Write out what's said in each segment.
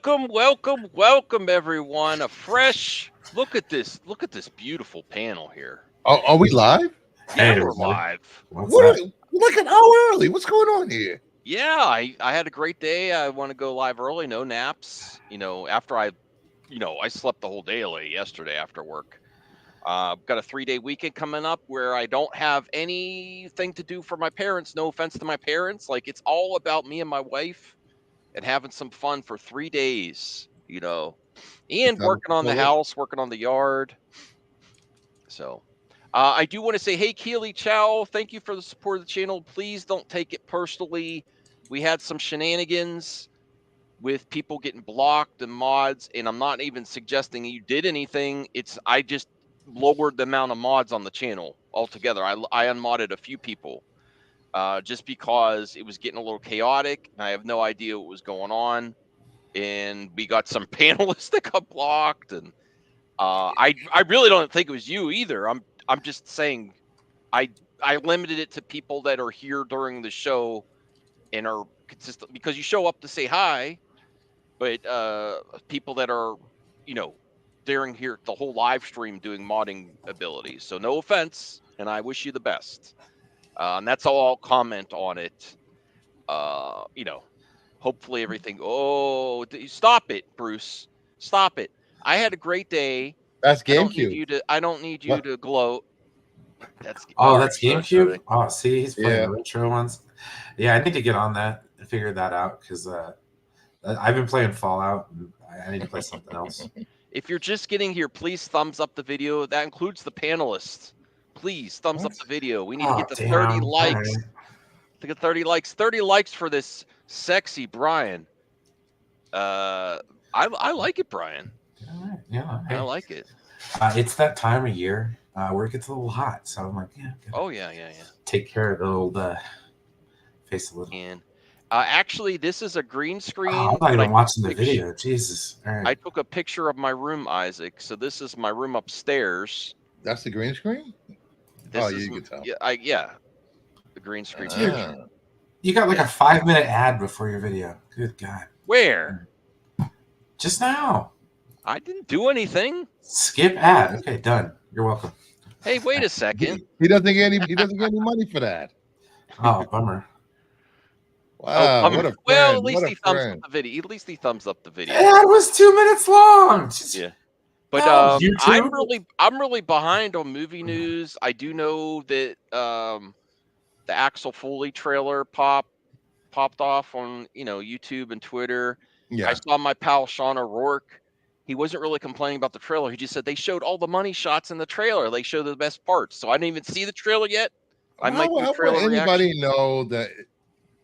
Welcome, everyone. A fresh look at this. Look at this beautiful panel here. Are we live? Yeah, Hey, we're everybody. live. What's up? Like an hour early. What's going on here? Yeah, I had a great day. I want to go live early, no naps. After I slept the whole day late yesterday after work. Got a 3-day weekend coming up where I don't have anything to do for my parents. No offense to my parents. Like, it's all about me and my wife and having some fun for 3 days, and working on the house, working on the yard. So I do want to say, hey, Keely Chow, thank you for the support of the channel. Please don't take it personally. We had some shenanigans with people getting blocked and mods, and I'm not even suggesting you did anything. I just lowered the amount of mods on the channel altogether. I unmodded a few people just because it was getting a little chaotic, and I have no idea what was going on. And we got some panelists that got blocked, and I really don't think it was you either. I'm just saying I limited it to people that are here during the show and are consistent, because you show up to say hi, but people that are during here the whole live stream doing modding abilities. So no offense, and I wish you the best. And that's all I'll comment on it. Hopefully everything. Oh, stop it, Bruce. Stop it. I had a great day. That's I don't need GameCube. you to. I don't need you to gloat. That's That's right, GameCube. Oh, see, he's playing Yeah. the retro ones. Yeah, I need to get on that and figure that out because I've been playing Fallout and I need to play something else. If you're just getting here, please thumbs up the video. That includes the panelists. Please thumbs up the video. We need to get to 30 likes. Right. To get 30 likes. 30 likes for this sexy Brian. I like it, Brian. All right. Yeah. I like it. It's that time of year where it gets a little hot, so I'm like, Oh yeah. Take care of the old face a little. And actually, this is a green screen. I'm not even watching the video. Jesus. All right. I took a picture of my room, Isaac. So this is my room upstairs. That's the green screen? You can tell. Yeah. The green screen. You got like a 5-minute ad before your video. Good God. Where? Just now. I didn't do anything. Skip ad. Okay, done. You're welcome. Hey, wait a second. He doesn't get any money for that. Oh, bummer. Wow, what a friend. Well, at least he thumbs up the video. At least he thumbs up the video. It was 2 minutes long. Yeah. But I'm really behind on movie news. I do know that the Axel Foley trailer popped off on YouTube and Twitter. Yeah. I saw my pal Sean O'Rourke. He wasn't really complaining about the trailer. He just said they showed all the money shots in the trailer. They showed the best parts. So I didn't even see the trailer yet. I might do a trailer reaction. Anybody know that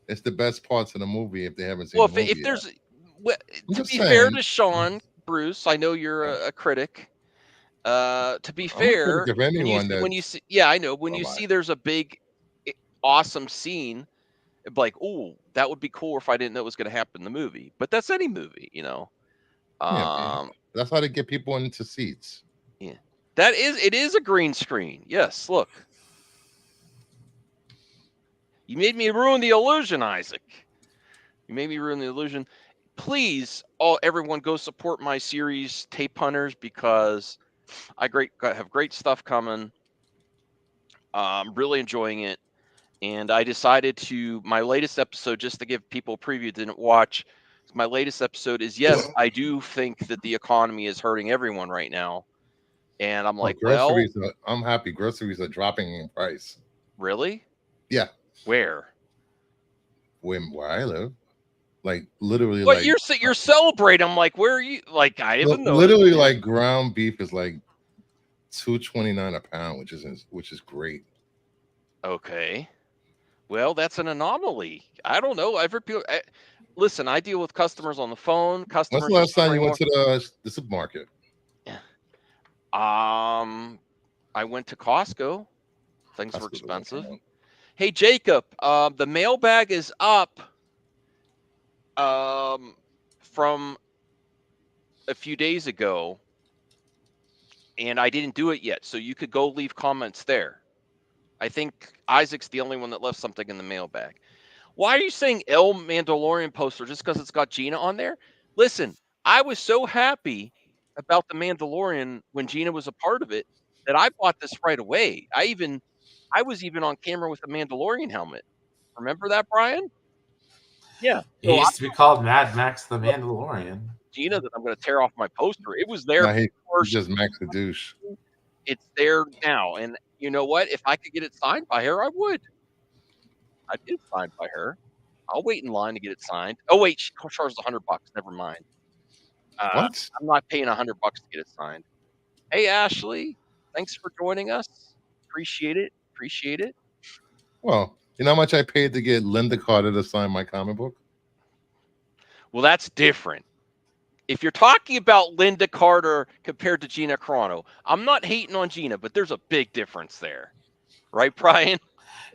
it's the best parts of the movie if they haven't seen the movie if there's to be fair to Sean, Bruce, I know you're a critic. To be fair, when you see, I know when you see there's a big, awesome scene, like, oh, that would be cool if I didn't know it was going to happen in the movie. But that's any movie, that's how they get people into seats. Yeah, it is a green screen. Yes, look. You made me ruin the illusion, Isaac. You made me ruin the illusion. Please, everyone, go support my series, Tape Hunters, because I have great stuff coming. I'm really enjoying it. And I decided my latest episode, just to give people a preview didn't watch, my latest episode is, yes, I do think that the economy is hurting everyone right now. And I'm like, I'm happy groceries are dropping in price. Really? Yeah. Where I live. Like, literally. What, you're celebrating? I'm like, where are you? Like, I didn't know. Literally, like, ground beef is like $2.29 a pound, which is great. Okay. Well, that's an anomaly. I don't know. Listen, I deal with customers on the phone. When's the last time you went to the supermarket? I went to Costco. Things were expensive. Hey, Jacob, the mailbag is up from a few days ago, and I didn't do it yet, so you could go leave comments there. I think Isaac's the only one that left something in the mailbag. Why are you saying El Mandalorian poster just because it's got Gina on there? Listen, I was so happy about The Mandalorian when Gina was a part of it that I bought this right away. I was even on camera with the Mandalorian helmet. Remember that, Brian? Yeah. It So I used to be called Mad Max the told Mandalorian. Gina that I'm going to tear off my poster. It was there Now before he she. just Max the douche. It's there now, and you know what? If I could get it signed by her, I would. I'd get it signed by her. I'll wait in line to get it signed. Oh wait, she charges $100. Never mind. What? I'm not paying $100 to get it signed. Hey Ashley, thanks for joining us. Appreciate it. Appreciate it. Well, you know how much I paid to get Linda Carter to sign my comic book? Well, that's different. If you're talking about Linda Carter compared to Gina Carano, I'm not hating on Gina, but there's a big difference there, right, Brian?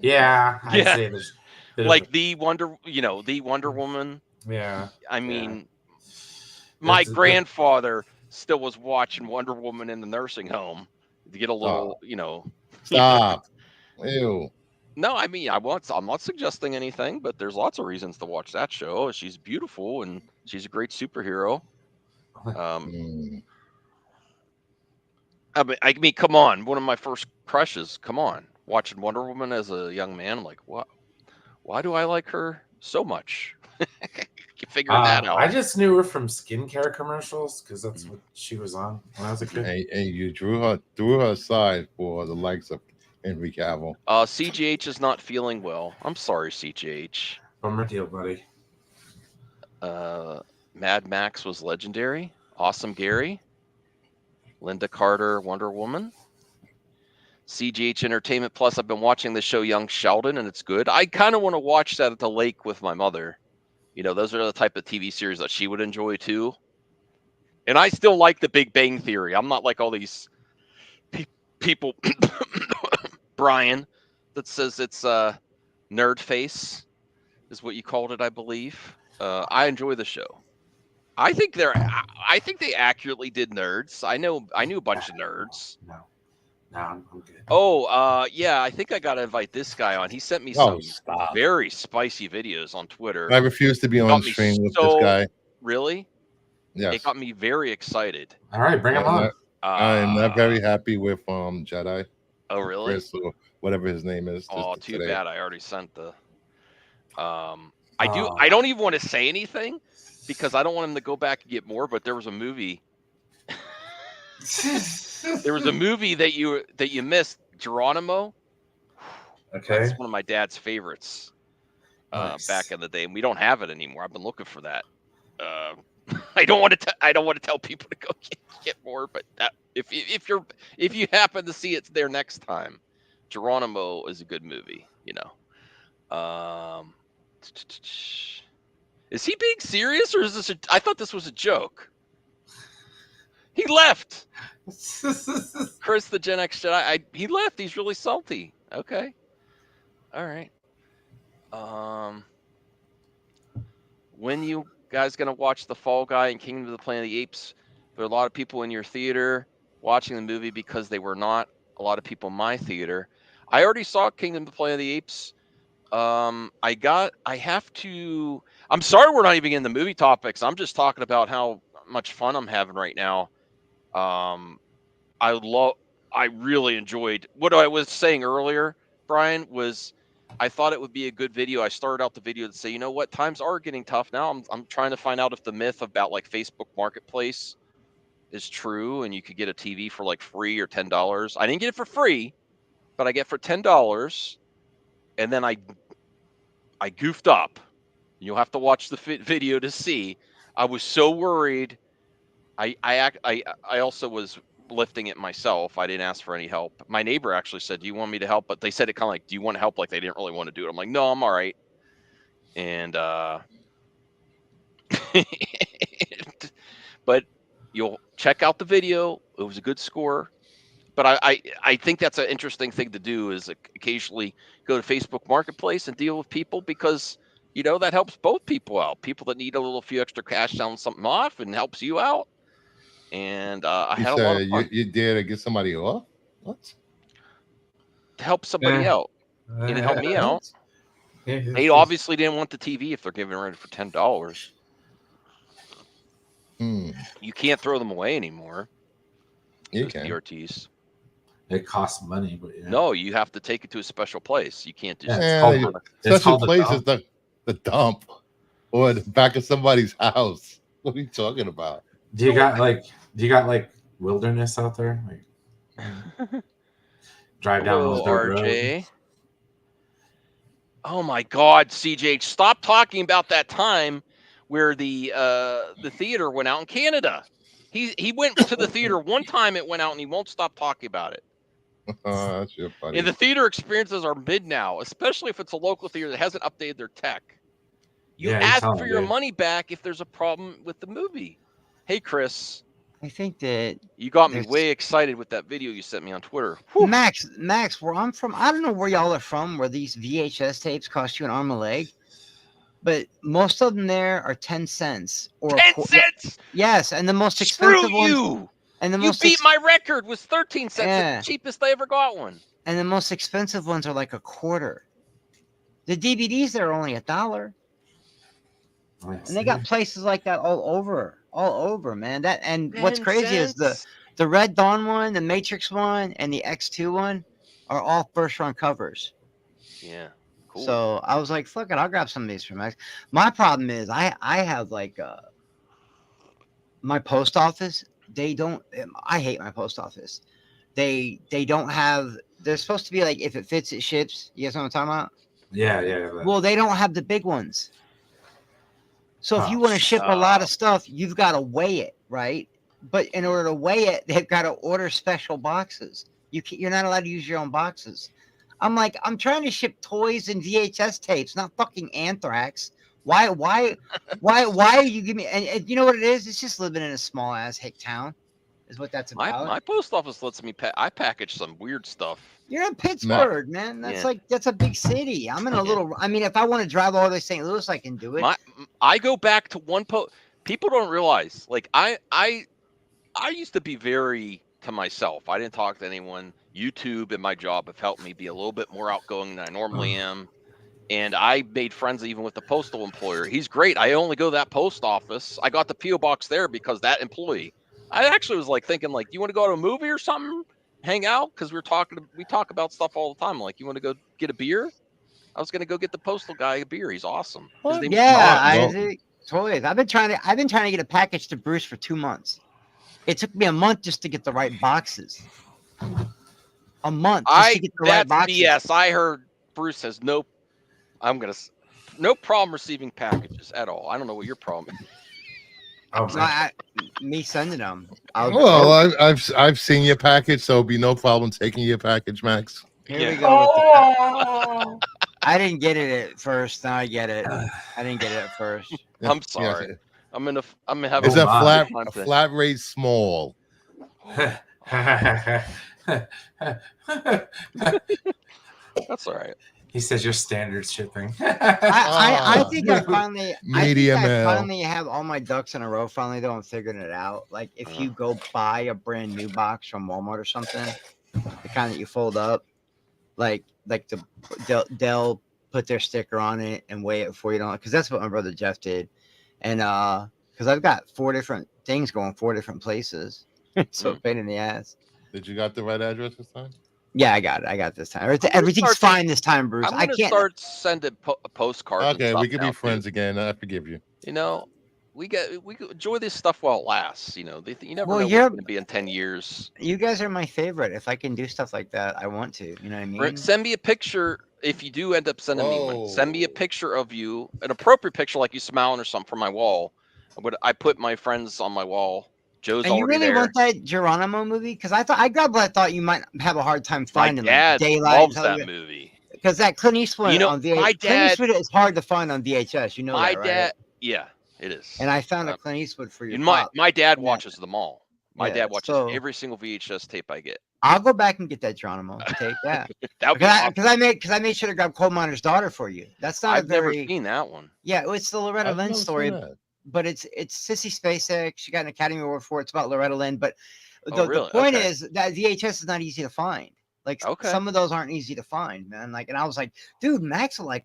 Yeah, I'd Yeah, say there's a bit of like the Wonder Woman. yeah. I Yeah. mean, my That's grandfather still was watching Wonder Woman in the nursing home to get a little, Oh, yeah. stop. Ew. No, I mean, I'm not suggesting anything, but there's lots of reasons to watch that show. She's beautiful and she's a great superhero. Um, Mm. I mean, come on, one of my first crushes. Come on, watching Wonder Woman as a young man, I'm like, what? Why do I like her so much? Figure that I out. just knew her from skincare commercials because that's Mhm. what she was on when I was a kid. And you threw her aside for the likes of Henry Cavill. CGH is not feeling well. I'm sorry, CGH. Bummer deal, buddy. Mad Max was legendary. Awesome Gary. Linda Carter, Wonder Woman. CGH Entertainment Plus. I've been watching the show Young Sheldon, and it's good. I kind of want to watch that at the lake with my mother. Those are the type of TV series that she would enjoy too. And I still like The Big Bang Theory. I'm not like all these people, Brian, that says it's nerd face is what you called it, I believe. I enjoy the show. I think they accurately did nerds. I knew a bunch of nerds. No, I'm good. Oh, yeah, I think I got to invite this guy on. He sent me Oh, some stop. very spicy videos on Twitter. I refuse to be on Got me stream with this so guy. really. Yes. It got me very excited. All right, bring him on. I am not very happy with Jedi. Oh, really? Chris or whatever his name is. Oh, too today. bad. I already sent the. I don't even want to say anything because I don't want him to go back and get more. But there was a movie. There was a movie that you missed, Geronimo. Okay. That's one of my dad's favorites. Nice. Back in the day, and we don't have it anymore. I've been looking for that. I don't want to tell people to go get more, but if you happen to see it there next time, Geronimo is a good movie. Is he being serious or is this? I thought this was a joke. He left. Chris, the Gen X Jedi. He left. He's really salty. Okay. All right. When you guys gonna watch The Fall Guy and Kingdom of the Planet of the Apes? There are a lot of people in your theater watching the movie because they were not a lot of people in my theater. I already saw Kingdom of the Planet of the Apes. I'm sorry we're not even in the movie topics. I'm just talking about how much fun I'm having right now. I really enjoyed what I was saying earlier, Brian, was I thought it would be a good video. I started out the video to say, you know what, times are getting tough now. I'm trying to find out if the myth about like Facebook Marketplace is true and you could get a TV for like free or $10. I didn't get it for free, but I get it for $10. And then I goofed up. You'll have to watch the video to see. I was so worried. I also was lifting it myself. I didn't ask for any help. My neighbor actually said, "Do you want me to help?" But they said it kind of like, "Do you want to help?" Like they didn't really want to do it. I'm like, "No, I'm all right." And but you'll check out the video. It was a good score. But I think that's an interesting thing to do is occasionally go to Facebook Marketplace and deal with people because that helps both people out. People that need a few extra cash selling something off and helps you out. And I had a lot of fun. You dare to get somebody off? What? To help somebody out. And it helped me out. They obviously didn't want the TV if they're giving it for $10. You can't throw them away anymore. You Those can. DRTs. It costs money, but yeah. No, you have to take it to a special place. You can't just. Yeah, it's Special called the place is dump. the dump or the back of somebody's house. What are you talking about? Do you got like wilderness out there? Like drive down Hello, those dirt roads. RJ. Oh my God, CJ! Stop talking about that time where the theater went out in Canada. He went to the theater one time. It went out, and he won't stop talking about it. That's your buddy. And the theater experiences are mid now, especially if it's a local theater that hasn't updated their tech. You Yeah, ask tell for me, your dude. money back if there's a problem with the movie. Hey, Chris, I think that you got me there's- way excited with that video you sent me on Twitter. Whew. Max, where I'm from, I don't know where y'all are from, where these VHS tapes cost you an arm and a leg, but most of them there are 10 cents or 10 cents. Yes, and the most Screw expensive ones. you. And the You most beat my record was 13 cents. Yeah. The cheapest I ever got one. and the most expensive ones are like a quarter. The DVDs there are only $1. And they got places like that all over, man. That and what's 10 crazy is cents. the Red Dawn one, the Matrix one, and the X2 one are all first run covers. Yeah. Cool. So I was like, fuck it, I'll grab some of these from Max. My problem is I have like my post office. They don't. I hate my post office. They don't have. They're supposed to be like if it fits, it ships. You guys know what I'm talking about? Yeah. Well, they don't have the big ones. So if Oh, you want to ship a lot of stuff, you've got to weigh it, right? But in order to weigh it, they've got to order special boxes. You're not allowed to use your own boxes. I'm like, I'm trying to ship toys and VHS tapes, not fucking anthrax. Why are you giving me? And you know what it is? It's just living in a small ass hick town, is what that's about. My post office lets me. I package some weird stuff. You're in Pittsburgh, man. That's a big city. I'm in a little. I mean, if I want to drive all the way to St. Louis, I can do it. I go back to one post. People don't realize, like I used to be very to myself. I didn't talk to anyone. YouTube and my job have helped me be a little bit more outgoing than I normally am. And I made friends even with the postal employer. He's great. I only go to that post office. I got the P.O. box there because that employee. I actually was like thinking, like, you want to go to a movie or something? Hang out? Because we talk about stuff all the time. Like, you want to go get a beer? I was gonna go get the postal guy a beer. He's awesome. His name is Isaac. Toys. I've been trying to get a package to Bruce for 2 months. It took me a month just to get the right boxes. A month just to get the right boxes. BS. I heard Bruce has no problem receiving packages at all. I don't know what your problem is. Oh, me sending them. Well, I've seen your package, so it'll be no problem taking your package, Max. Here we go. I didn't get it at first. Now I get it. I didn't get it at first. I'm sorry. Yeah. I'm gonna have It's a flat rate small. That's all right. He says your standard shipping. I think I finally Medium finally have all my ducks in a row. Finally, though, I'm figuring it out. Like if you go buy a brand new box from Walmart or something, the kind that you fold up, they'll put their sticker on it and weigh it for you. Because that's what my brother Jeff did, and because I've got 4 different things going 4 different places, so pain in the ass. Did you got the right address this time? Yeah, I got it. I got this time. Everything's fine this time, Bruce. I can't start sending postcards. Okay, we can be friends again. I forgive you. You know, we enjoy this stuff while it lasts. You know, you never know what's going to be in 10 years. You guys are my favorite. If I can do stuff like that, I want to. You know what I mean? Send me a picture if you do end up sending me one. Send me a picture of you, an appropriate picture, like you smiling or something, for my wall. I put my friends on my wall. Joe's and you really there. want that Geronimo movie? Because I grabbed what I thought you might have a hard time finding. My dad Daylight loves that movie. Because that Clint Eastwood on VHS. Clint Eastwood is hard to find on VHS. You know that, right? Yeah, it is. And I found a Clint Eastwood for you. My dad watches them all. My dad watches every single VHS tape I get. I'll go back and get that Geronimo tape. Yeah, because I made sure to grab Coal Miner's Daughter for you. That's not I've never seen that one. Yeah, it's the Loretta Lynn story. But it's Sissy Spacek. She got an Academy Award for it. It's about Loretta Lynn. But the point is that VHS is not easy to find. Like Okay. some of those aren't easy to find, man. Like, and I was like, dude, Max will like.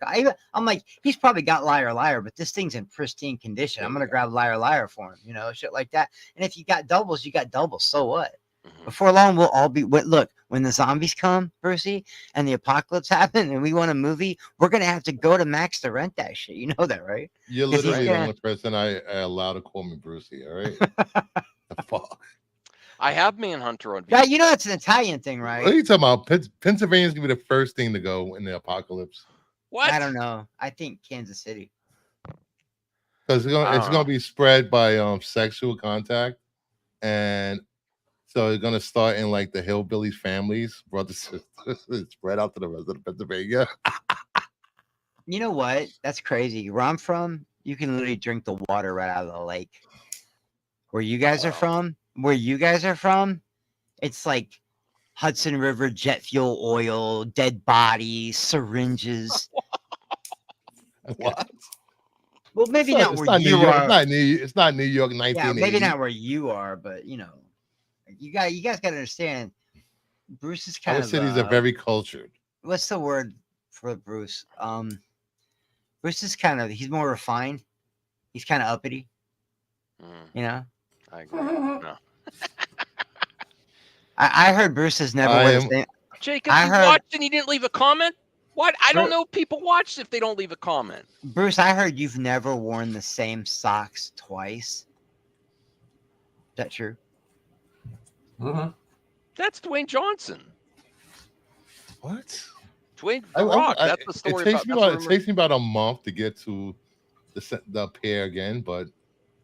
I'm like, he's probably got Liar Liar, but this thing's in pristine condition. I'm gonna grab Liar Liar for him, you know, shit like that. And if you got doubles, you got doubles. So what? Mhm. Before long, we'll all be. Look, when the zombies come, Brucey, and the apocalypse happen, and we want a movie, we're gonna have to go to Max to rent that shit. You know that, right? You're 'Cause he's literally the gonna- only person I allow to call me Brucey. All right. The fuck. I have Manhunter on Yeah, VHS. you know it's an Italian thing, What are right? you talking about? Pennsylvania's gonna be the first thing to go in the apocalypse What? I don't know. I think Kansas City. because I it's don't gonna know. be spread by sexual contact, and so it's gonna start in like the hillbillies' families, brothers, sisters, spread out to the rest of Pennsylvania. You know what? That's crazy. Where I'm from, you can literally drink the water right out of the lake. Where you guys are Wow. from, it's like Hudson River jet fuel oil, dead bodies, syringes. What? Well, maybe not It's where not New you York. It's are. not New. It's not New York, Yeah, maybe 1980. not where you are, but you know, you guys got to understand. Bruce is kind Other of cities are very cultured. what's the word for Bruce? Bruce is kind of he's more refined. He's kind of uppity, Mm, you know. I agree. No. I heard Bruce has never I wore the am. same. Jacob, I you heard watched and you didn't leave a comment? What? I don't Bru- know if people watched if they don't leave a comment. Bruce. I heard you've never worn the same socks twice. Is that true? Mhm. That's Dwayne Johnson. What? Dwayne The Rock. That's the story about. That's It takes me about a month to get to the pair again, but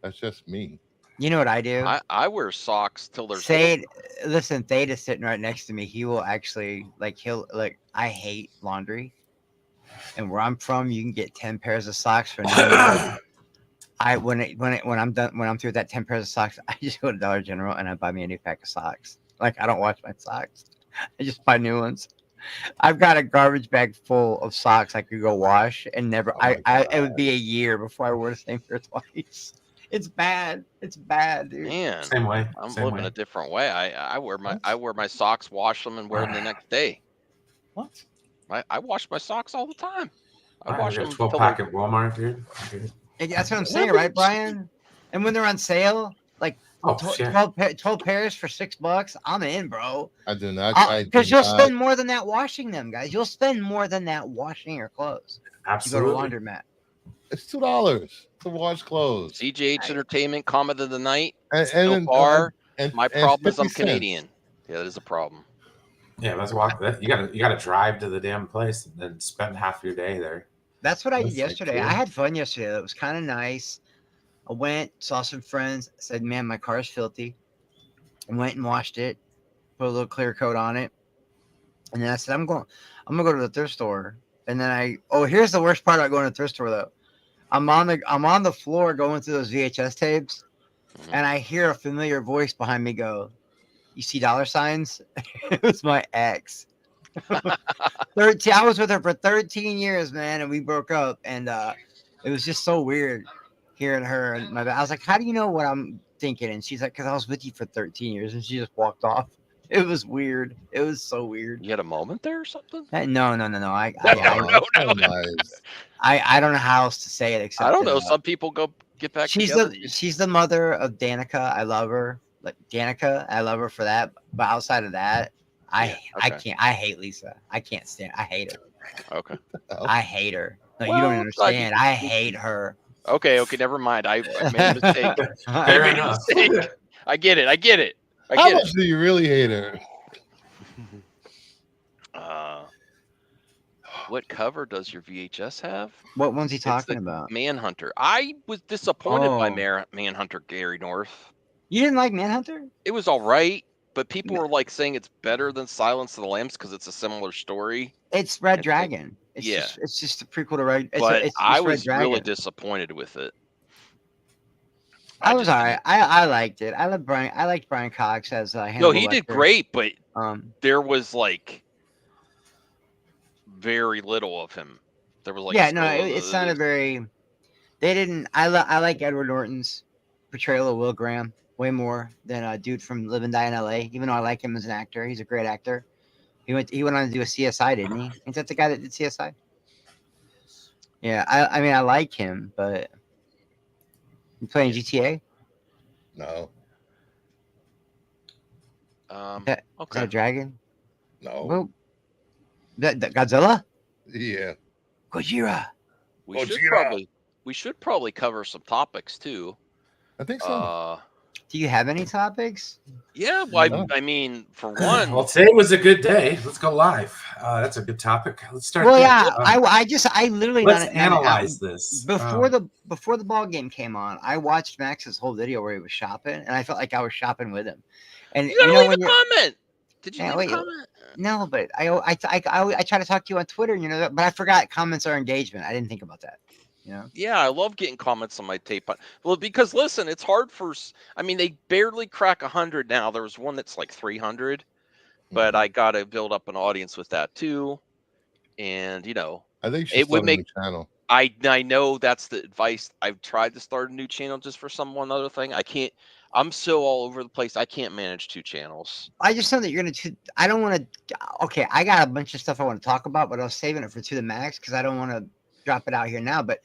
that's just me. You know what I do? I wear socks till there's Say, listen, Thade is sitting right next to me. He will actually I hate laundry, and where I'm from, you can get 10 pairs of socks for $9. When I'm done when I'm through with that 10 pairs of socks, I just go to Dollar General and I buy me a new pack of socks. Like I don't wash my socks. I just buy new ones. I've got a garbage bag full of socks I could go wash and never. Oh my It would be a year before I wore the same pair twice. It's bad. It's bad, dude. man. Same way. I'm Same living way. a different way. I wear my socks, wash them, and wear them the next day. What? I wash my socks all the time. I I wash got a them 12 till they're pack at Walmart, dude. That's what I'm saying, right, Brian? And when they're on sale, like Oh, shit. 12 pairs for $6, I'm in, bro. I do not. Because you'll spend more than that washing them, guys. You'll spend more than that washing your clothes. Absolutely. You go to a laundromat. It's $2 to wash clothes. CJH Entertainment comment of the night. And So far, and my and problem is 50 I'm cents. Canadian. Yeah, that is a problem. Yeah, let's walk that. You gotta drive to the damn place and then spend half your day there. That's what I did That's like yesterday. I had fun yesterday. It was kind of nice. I went, saw some friends, said, man, my car's filthy. I went and washed it, put a little clear coat on it. And then I said, I'm gonna go to the thrift store. And then here's the worst part about going to the thrift store though. I'm on the floor going through those VHS tapes, Mhm. and I hear a familiar voice behind me go, "You see dollar signs?" It was my ex. 13. I was with her for 13 years, man, and we broke up, and it was just so weird hearing her. And I was like, "How do you know what I'm thinking?" And she's like, "Because I was with you for 13 years," and she just walked off. It was weird. It was so weird. You had a moment there or something? No. So nice. I don't know how else to say it except I don't know. that, Some people go get back she's together. she's the mother of Danica. I love her. Like Danica, I love her for that. But outside of that, I okay. can't. I hate Lisa. I can't stand. I hate her. Okay. I hate her. No, you Well, don't understand. I hate her. Okay. Never mind. I made a mistake. I Fair made a enough. mistake. I get it. How much do you really hate her? What cover does your VHS have? What one's he It's talking the about? Manhunter. I was disappointed by Oh. Manhunter Gary North. You didn't like Manhunter? It was all right, but people were like saying it's better than Silence of the Lambs because it's a similar story. It's Red It's Dragon. It's yeah. just a prequel to Red. But I Red was Dragon. really disappointed with it. I was alright. I liked it. I liked Brian Cox as Hannibal No, he did Lecter. great, but There was like very little of him. There was like it's not a very. They didn't. I like Edward Norton's portrayal of Will Graham way more than a dude from Live and Die in L.A. Even though I like him as an actor, he's a great actor. He went on to do a CSI, didn't he? Ain't that the guy that did CSI? Yeah, I mean I like him, but you playing GTA? No, Is that a Okay. dragon? no. Well, that Godzilla? Yeah. Gojira. We should Gojira. probably cover some topics too. I think so. Do you have any topics? Yeah. Well, No. I mean, for Well, one, today was a good day. Let's go live. That's a good topic. Let's start. Well, there. yeah, I literally Let's not analyze this. before the ball game came on. I watched Max's whole video where he was shopping, and I felt like I was shopping with him. And you gotta know leave when a you're comment. Did you Yeah, leave wait, a comment? no, but I try to talk to you on Twitter, you know that, but I forgot comments are engagement. I didn't think about that. You know. Yeah, I love getting comments on my tape. Well, because listen, it's hard for. I mean, they barely crack 100 now. There was one that's like 300, but Mhm. I got to build up an audience with that too. And I think you should it would start a new make. channel. I know that's the advice. I've tried to start a new channel just for some one other thing. I can't. I'm so all over the place. I can't manage 2 channels. I just know that you're gonna. I don't want to. Okay, I got a bunch of stuff I want to talk about, but I was saving it for To the Max because I don't want to drop it out here now. But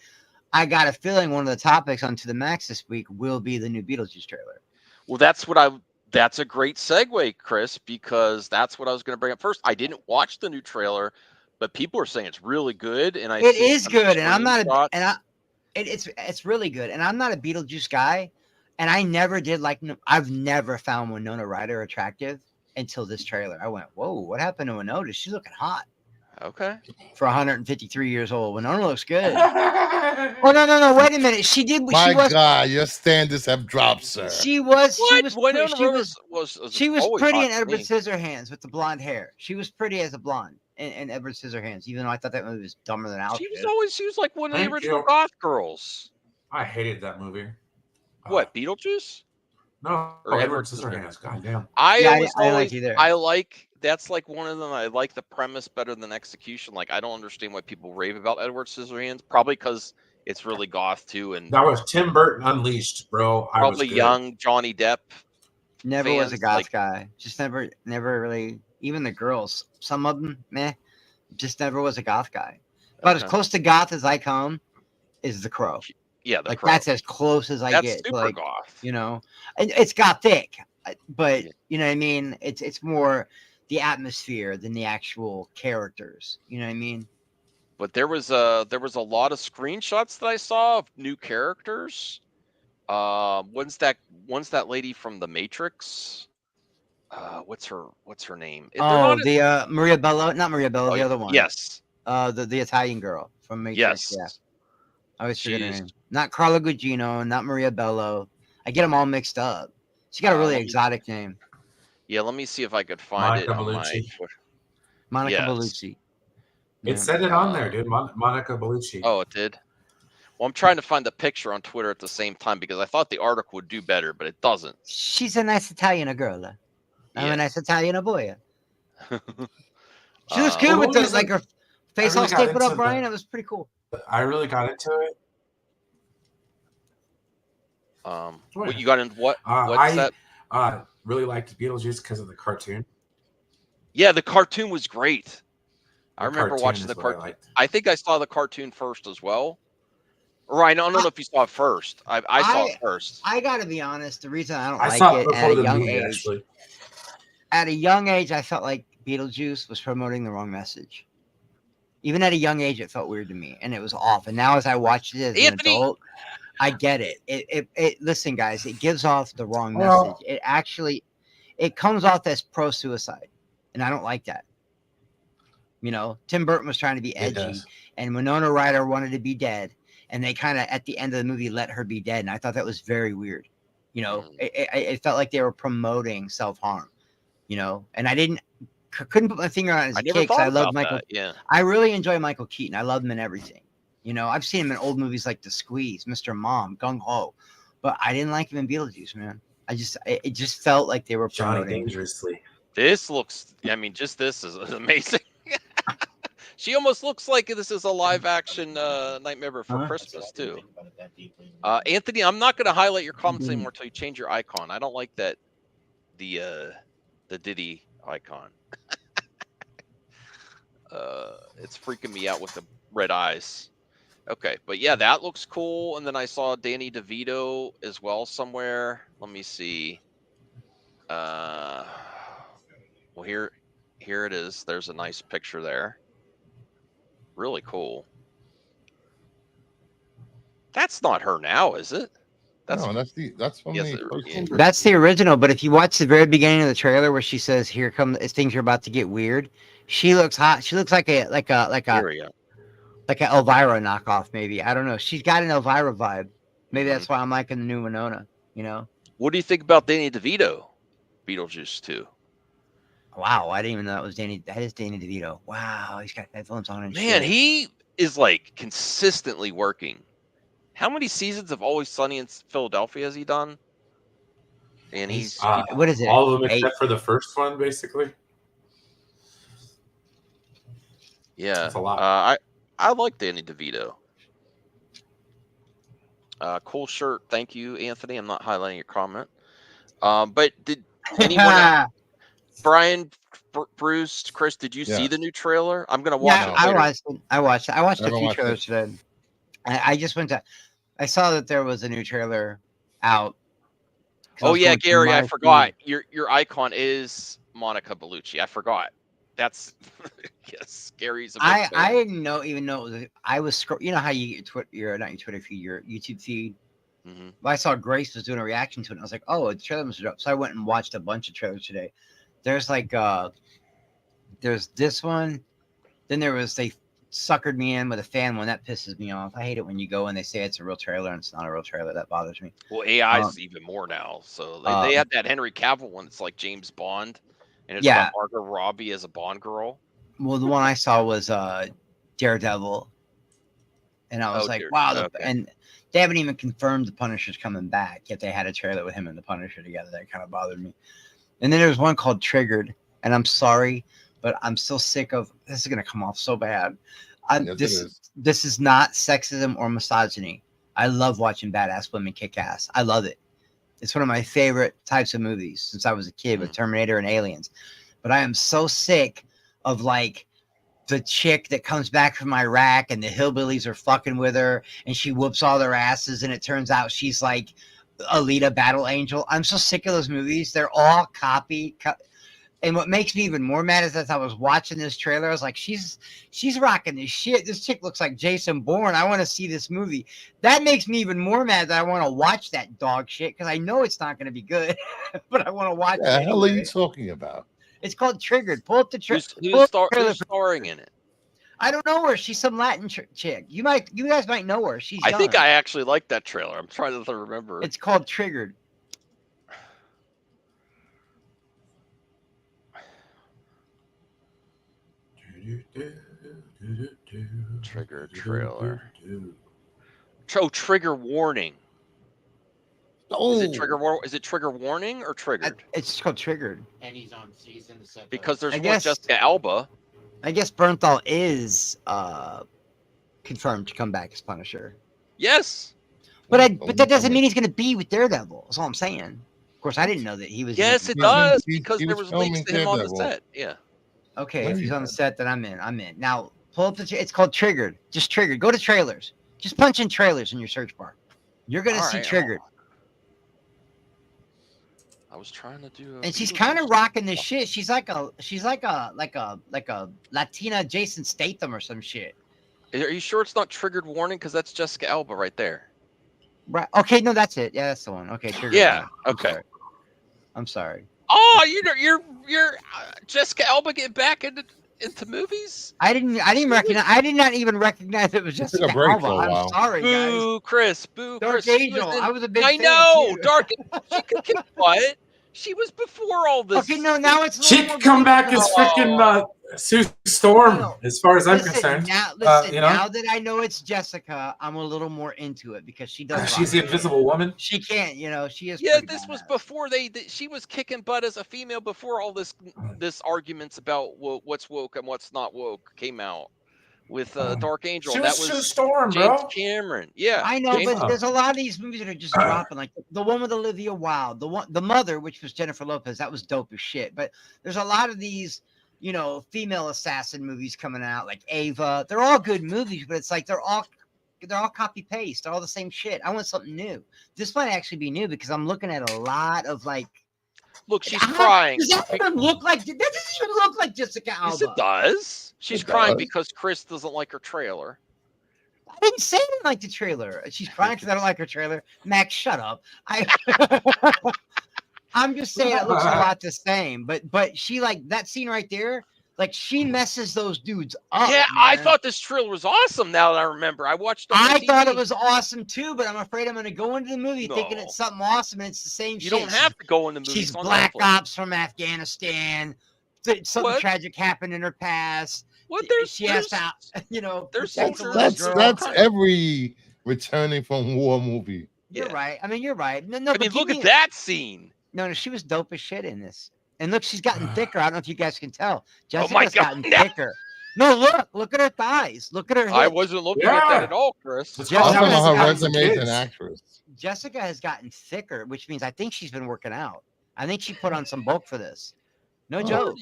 I got a feeling one of the topics on To the Max this week will be the new Beetlejuice trailer. Well, that's a great segue, Chris, because that's what I was going to bring up first. I didn't watch the new trailer, but people are saying it's really good, and I've It seen is some good, and I'm not screenshots. it's really good, and I'm not a Beetlejuice guy, and I never did like. I've never found Winona Ryder attractive until this trailer. I went, whoa, what happened to Winona? She's looking hot Okay. for 153 years old. Winona looks good. Oh no! Wait a minute. She did. My God, your standards have dropped, sir. She was. What? She Winona Ryder was always pretty hot in to Edward me. Scissorhands with the blonde hair. She was pretty as a blonde in Edward Scissorhands, even though I thought that movie was dumber than Alfred. She was like one of the Thank original you. goth girls. I hated that movie. What, Beetlejuice? No, Or Edward Edward Scissorhands. God damn. Yeah, I didn't like either. That's like one of them. I like the premise better than execution. Like, I don't understand why people rave about Edward Scissorhands. Probably because it's really goth too, and That was Tim Burton Unleashed, bro. I was probably good. young Johnny Depp. Never was a fans, goth guy. Just never really. Even the girls, some of them, meh. Just never was a goth guy. About as Okay. close to goth as I come is The Crow. Yeah, the Like Crow. that's as close as I That's get. super Like goth. you know, and it's gothic, but Yeah. you know what I mean. It's more the atmosphere than the actual characters. You know what I mean? But there was a lot of screenshots that I saw of new characters. One's that lady from The Matrix. What's her name? They're Oh, not. the Maria Bello, not Maria Bello, Oh, the other one. yes. The Italian girl from Matrix. Yes. Yeah, I always forget her She's- name. Not Carla Gugino, not Maria Bello. I get them all mixed up. She got a really let me- exotic name, Yeah, let me see if I could find Monica it on my Bellucci. Twitter. Monica Yes. Bellucci. It said it on there, dude. Monica Bellucci. Oh, it did. Well, I'm trying to find the picture on Twitter at the same time because I thought the article would do better, but it doesn't. She's a nice Italian girl. I'm Yeah. a nice Italian boy. She was good Well, with the the reason like her face I all really got stapled up, into Brian. the- It was pretty cool. I really got into it. What you got in what? What's I that? really liked Beetlejuice because of the cartoon. Yeah, the cartoon was great. I The remember cartoon watching is the what I cartoon. liked. I think I saw the cartoon first as well. Or I don't know if you saw it first. I saw it first. I gotta be honest. The reason I don't I like saw it it before at a the young movie, age, actually. at a young age, I felt like Beetlejuice was promoting the wrong message. Even at a young age, it felt weird to me, and it was off. And now, as I watched it as an Anthony! adult, I get it. It listen, guys, it gives off the wrong Well- message. It actually, it comes off as pro-suicide, and I don't like that. You know, Tim Burton was trying to be It edgy, does. and Winona Ryder wanted to be dead, and they kind of at the end of the movie let her be dead, and I thought that was very weird. You know, it felt like they were promoting self-harm. You know, and I couldn't put my finger on it as I a never kid because thought I loved about Michael. that. Yeah. I really enjoy Michael Keaton. I love him in everything. You know, I've seen him in old movies like The Squeeze, Mr. Mom, Gung Ho, but I didn't like him in Beetlejuice, man. It just felt like they were Johnny promoting. Dangerously. This looks. I mean, just this is amazing. She almost looks like this is a live action Nightmare Before Huh? Christmas too. Anthony, I'm not going to highlight your comments Mhm. anymore until you change your icon. I don't like that the Diddy icon. It's freaking me out with the red eyes. Okay, but yeah, that looks cool. And then I saw Danny DeVito as well somewhere. Let me see. Well, here it is. There's a nice picture there. Really cool. That's not her now, is it? That's No, that's from yes, the first yeah. movie. That's the original, but if you watch the very beginning of the trailer where she says, "Here come things are about to get weird," she looks hot. She looks like a Here we go. like an Elvira knockoff, maybe. I don't know. She's got an Elvira vibe. Maybe Mhm. that's why I'm liking the new Winona. You know? What do you think about Danny DeVito? Beetlejuice 2. Wow, I didn't even know that was Danny. That is Danny DeVito. Wow, he's got headphones on and Man, shit. he is like consistently working. How many seasons of Always Sunny in Philadelphia has he done? And he's What is it? All of them 8? except for the first one, basically. yeah. That's a lot. I like Danny DeVito. Cool shirt, thank you, Anthony. I'm not highlighting your comment. But did anyone else, Brian, Bruce, Chris, did you see Yes. the new trailer? I'm gonna watch Yeah, it later. I watched it. I watched a Never few watched trailers today. I just went to. I saw that there was a new trailer out. 'Cause I Oh was yeah, going through Gary, I my forgot. feed. Your icon is Monica Bellucci. I forgot. That's yes, Gary's a big I fan. didn't even know it was. I was you know how you get not your Twitter feed, your YouTube feed. Mm-hmm. I saw Grace was doing a reaction to it, and I was like, oh, the trailer must up. So I went and watched a bunch of trailers today. There's like there's this one, then there was they suckered me in with a fan one that pisses me off. I hate it when you go and they say it's a real trailer and it's not a real trailer. That bothers me. Well, AI is even more now. So they had that Henry Cavill one. It's like James Bond, and it's got Margot Robbie as a Bond girl. Well, the one I saw was Daredevil, and I was like, wow. Okay. And they haven't even confirmed the Punisher's coming back yet. They had a trailer with him and the Punisher together. That kind of bothered me. And then there's one called Triggered, and I'm sorry, but I'm still sick of this. Is going to come off so bad. This is not sexism or misogyny. I love watching badass women kick ass. I love it. It's one of my favorite types of movies since I was a kid with Terminator and Aliens. But I am so sick of like the chick that comes back from Iraq and the hillbillies are fucking with her and she whoops all their asses and it turns out she's like Alita Battle Angel. I'm so sick of those movies. They're all copy. And what makes me even more mad is as I was watching this trailer, I was like, she's rocking this shit. This chick looks like Jason Bourne. I want to see this movie. That makes me even more mad that I want to watch that dog shit because I know it's not going to be good, but I want to watch it. What the hell are you talking about? It's called Triggered. Pull up the trailer. Who's starring in it? I don't know her. She's some Latin chick. You guys might know her. She's young. I think I actually like that trailer. I'm trying to remember. It's called Triggered. Triggered trailer. Oh, trigger warning. Oh, is it trigger warning or triggered? It's called Triggered. And he's on season because there's one Jessica Alba. I guess Bernthal is confirmed to come back as Punisher. Yes. But that doesn't mean he's going to be with Daredevil. That's all I'm saying. Of course, I didn't know that he was. Yes, it does because there was leaks to him on the set. Yeah. Okay, if he's on the set, then I'm in. Now pull up it's called Triggered. Just Triggered. Go to trailers. Just punch in trailers in your search bar. You're gonna see Triggered. I was trying to do. And she's kind of rocking this shit. She's like a Latina Jason Statham or some shit. Are you sure it's not triggered warning? Because that's Jessica Alba right there. Right. Okay. No, that's it. Yeah, that's the one. Okay. Triggered. Yeah. Okay. I'm sorry. Oh, you're Jessica Alba getting back into movies? I didn't recognize. I did not even recognize it was Jessica Alba. I'm sorry, guys. Boo, Chris. Boo, Dark Chris. Angel. I was a big fan. I know. Dark. She could get what? She was before all this. Okay, no, now it's. She could come back as freaking Sue Storm, as far as I'm concerned. Now that I know it's Jessica, I'm a little more into it because she does. She's the Invisible Woman. She can't, she is. Yeah, this was before she was kicking butt as a female before all this arguments about what's woke and what's not woke came out with Dark Angel. That was Sue Storm, James Cameron. Yeah, I know, but there's a lot of these movies that are just dropping. Like the one with Olivia Wilde, the mother, which was Jennifer Lopez, that was dope as shit. But there's a lot of these female assassin movies coming out like Ava. They're all good movies, but it's like they're all copy paste. They're all the same shit. I want something new. This might actually be new because I'm looking at a lot of like. Look, she's crying. Does that even look like? That doesn't even look like Jessica Alba. Yes, it does. She's crying because Chris doesn't like her trailer. I didn't say I didn't like the trailer. She's crying because I don't like her trailer. Max, shut up. I'm just saying it looks a lot the same. But she like that scene right there. Like she messes those dudes up. Yeah, man. I thought this trailer was awesome. Now that I remember, I watched. I thought it was awesome too, but I'm afraid I'm going to go into the movie thinking it's something awesome, and it's the same shit. You don't have to go in the movie. She's black ops from Afghanistan. Something tragic happened in her past. What? She has to, There's that's every returning from war movie. You're right. I mean, you're right. No, I mean, look at that scene. No, she was dope as shit in this. And look, she's gotten thicker. I don't know if you guys can tell. Jessica's gotten thicker. No, look at her thighs. Look at her hips. I wasn't looking at that at all, Chris. I don't know her resume as an actress. Jessica has gotten thicker, which means I think she's been working out. I think she put on some bulk for this. No joke.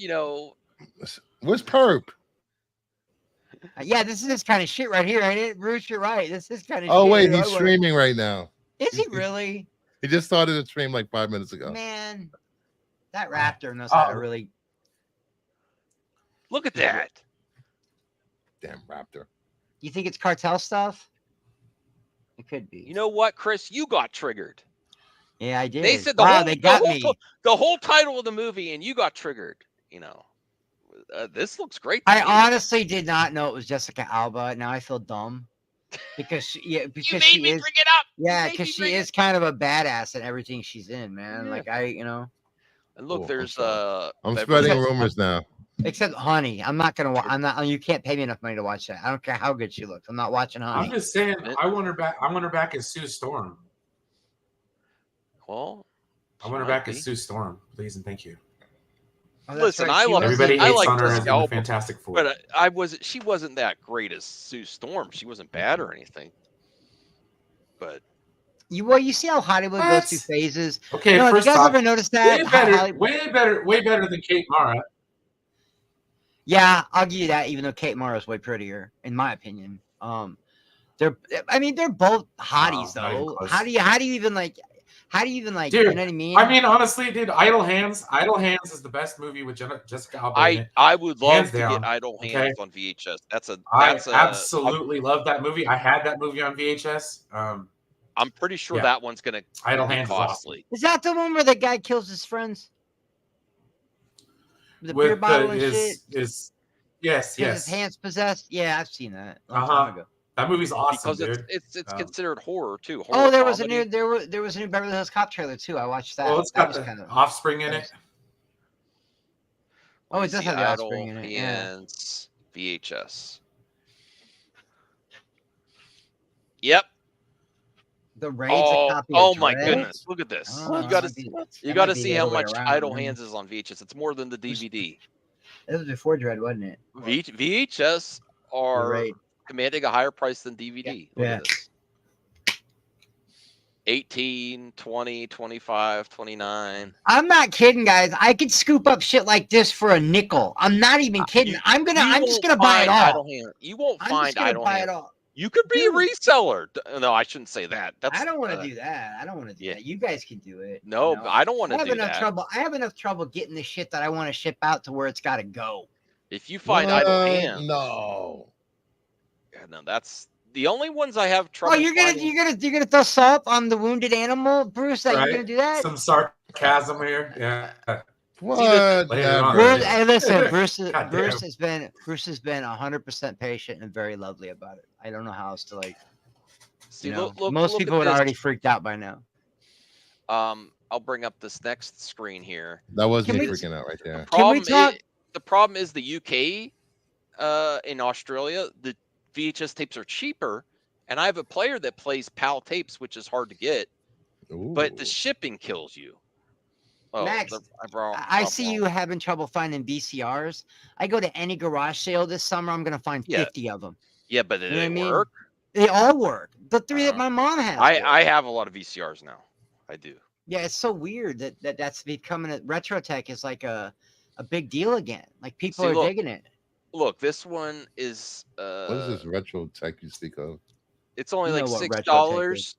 Where's Perp? Yeah, this is this kind of shit right here, ain't it? Bruce, you're right. This is kind of Oh, shit. wait, he's streaming right now. Is he really? He just started a stream like 5 minutes ago. Man, that raptor knows how to really. Look at that. Damn raptor. You think it's cartel stuff? It could be. You know what, Chris? You got triggered. Yeah, I did. They said they got me. The whole title of the movie, and you got triggered. This looks great. I honestly did not know it was Jessica Alba. Now I feel dumb because you made me bring it up. Yeah, because she is kind of a badass at everything she's in, man. Yeah. Like And look, there's I'm spreading rumors now. Except Honey, I'm not gonna. I'm not. You can't pay me enough money to watch that. I don't care how good she looks. I'm not watching Honey. I'm just saying. I want her back. I want her back as Sue Storm. Well, I want her back as Sue Storm, please and thank you. Oh, listen, right. I love. Everybody I hates like on her as Jessica the Fantastic Four, but she wasn't that great as Sue Storm. She wasn't bad or anything. But you see how Hollywood goes through phases. Okay, no, first you guys off, ever noticed that? way better than Kate Mara. Yeah, I'll give you that. Even though Kate Mara is way prettier, in my opinion. They're both hotties though. How do you even like? Dude, you know what I mean? I mean, honestly, dude, Idle Hands is the best movie with Jessica Alba in it. I would love Hands to down, get Idle Hands on VHS. I absolutely love that movie. I had that movie on VHS. I'm pretty sure that one's gonna Idle be Hands costly. Is that the one where the guy kills his friends? The beer bottle and shit. Yes. His hands possessed. Yeah, I've seen that a long time ago. That movie's awesome, because dude. It's considered horror too. There was a new Beverly Hills Cop trailer too. I watched that. Well, it's got the kind of Offspring in it. Oh, it does have the Offspring in it. Hands VHS. Yep. The Raid's a copy. Oh my goodness! Look at this. Oh, you got to see how much Idle Hands is on VHS. It's more than the DVD. It was before Dread, wasn't it? VHS are commanding a higher price than DVD. Look at this. 18, 20, 25, 29. I'm not kidding, guys. I could scoop up shit like this for a nickel. I'm not even kidding. I'm just gonna buy it all. You won't find Idle Hands. All. You could be a reseller. No, I shouldn't say that. I don't want to do that. I don't want to do that. You guys can do it. No, I don't want to do that. I have enough trouble getting the shit that I want to ship out to where it's got to go. If you find Idle Hands, no, that's the only ones I have trouble. Oh, you're gonna throw salt on the wounded animal, Bruce? That you're gonna do that? Some sarcasm here, yeah. What? Hey, listen, Bruce has been 100% patient and very lovely about it. I don't know how else to like. See, most people would already freaked out by now. I'll bring up this next screen here. That was me freaking out right there. The problem is the UK, in Australia, the VHS tapes are cheaper, and I have a player that plays PAL tapes, which is hard to get, but the shipping kills you. Oh, Max, I see you having trouble finding VCRs. I go to any garage sale this summer, I'm going to find 50 of them. Yeah, but they work? They all work. The 3 that my mom has. I have a lot of VCRs now. I do. Yeah, it's so weird that's becoming retro tech is like a a big deal again. Like people See, are look. digging it. Look, this one is What is this retro tech you speak of? it's only You know like what $6, retro tech is.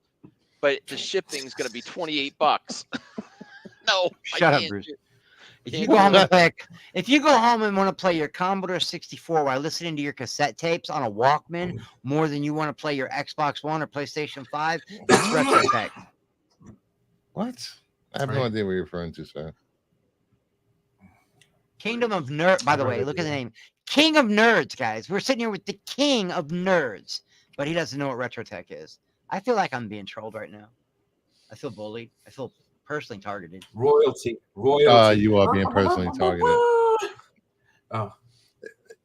but the shipping's gonna be $28. No, Shut I up, can't Bruce. do- If can't you go do home it. and play, if you go home and want to play your Commodore 64 while listening to your cassette tapes on a Walkman more than you want to play your Xbox One or PlayStation 5, that's retro tech. What? I have no idea what you're referring to, sir. Kingdom of Nerd. By the way, rather look do at the that. name. King of Nerds, guys. We're sitting here with the king of nerds, but he doesn't know what retro tech is. I feel like I'm being trolled right now. I feel bullied. I feel personally targeted. Royalty. You are being personally targeted. Oh,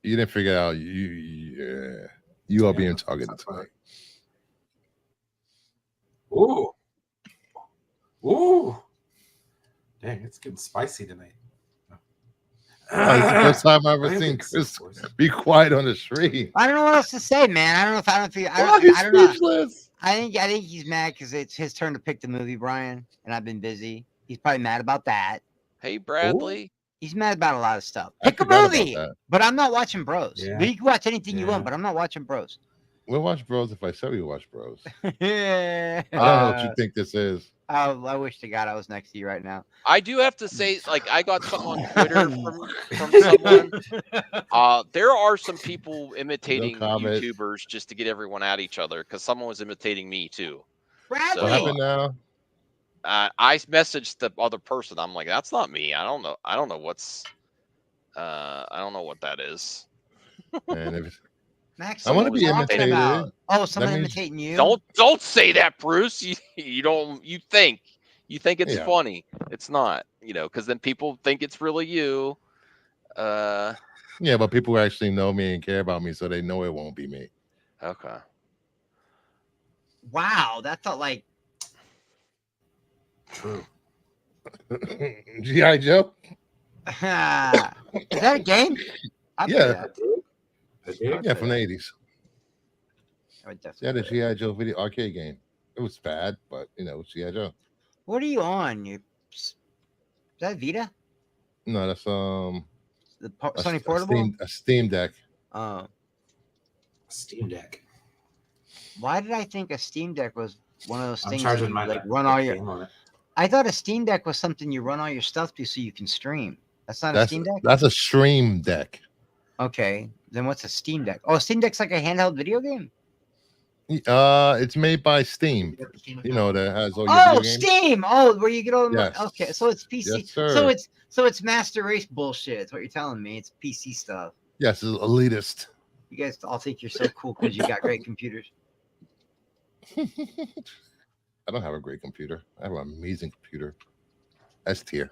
You didn't figure out. You are being targeted tonight. Ooh. Ooh. Dang, it's getting spicy tonight. Oh, it's the first time I've ever I am seen getting Chris sick. be quiet on the stream. I don't know what else to say, man. I don't know if I don't feel. He's I don't know. speechless. I think he's mad because it's his turn to pick the movie, Brian, and I've been busy. He's probably mad about that. Hey, Bradley. He's mad about a lot of stuff. I Pick a forgot about movie, that. but I'm not watching Bros. Yeah. You can watch anything you Yeah. want, but I'm not watching Bros. We'll watch Bros if I said we watch Bros. Yeah. I don't know what you think this is. I wish to God I was next to you right now. I do have to say, like, I got something on Twitter from someone. There are some people imitating comment. YouTubers just to get everyone at each other because someone was imitating me too. Bradley. What happened now? I messaged the other person. I'm like, that's not me. I don't know what's. I don't know what that is. And if Max, I want to someone be was talking imitated. about. Oh, someone means- imitating you. Don't say that, Bruce. You don't. You think it's Yeah. funny. It's not. Because then people think it's really you. Yeah, but people who actually know me and care about me, so they know it won't be me. Okay. Wow, that felt like. True. G.I. Joe? Is that a game? I'd play Yeah. that. Yeah, from the 80s. I would Yeah, the definitely play that. G.I. Joe video arcade game. It was bad, but it was G.I. Joe. What are you on? Is that Vita? No, that's The Sony Portable? a Steam Deck. Oh, Steam Deck. why did I think a Steam Deck was one of those I'm things charging you my like laptop run all your? game on it. I thought a Steam Deck was something you run all your stuff to so you can stream. That's not a Steam Deck. That's a Stream Deck. Okay, then what's a Steam Deck? Oh, a Steam Deck's like a handheld video game. It's made by Steam. You know that has all your Oh, video games. Steam. Oh, where you get all the Yes. Okay, so it's PC. Yes, sir. So it's Master Race bullshit. That's what you're telling me. It's PC stuff. Yes, it's elitist. You guys all think you're so cool because you got great computers. I don't have a great computer. I have an amazing computer. S tier.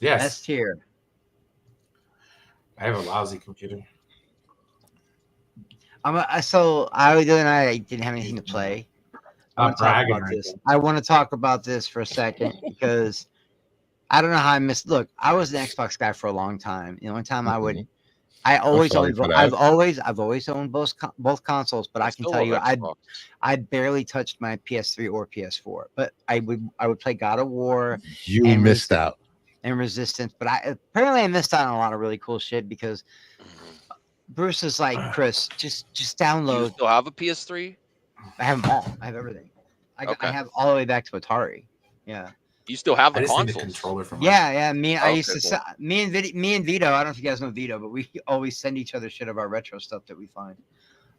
Yes. S tier. I have a lousy computer. So the other night I didn't have anything to play. I want to talk about this. I want to talk about this for a second because I don't know how I missed. Look, I was an Xbox guy for a long time. The only time I would, I always sorry owned. for that. I've always owned both consoles, but I can still tell you, love Xbox. I barely touched my PS3 or PS4. But I would play God of War You And missed out. and Resistance. But I missed out on a lot of really cool shit because Bruce is like, Chris, just You download. still have a PS3? I have them all. I have everything. I Okay. have all the way back to Atari. Yeah. You still have I the just need a consoles? controller for mine. Yeah. I Okay, used to cool. me and Vito. I don't know if you guys know Vito, but we always send each other shit of our retro stuff that we find.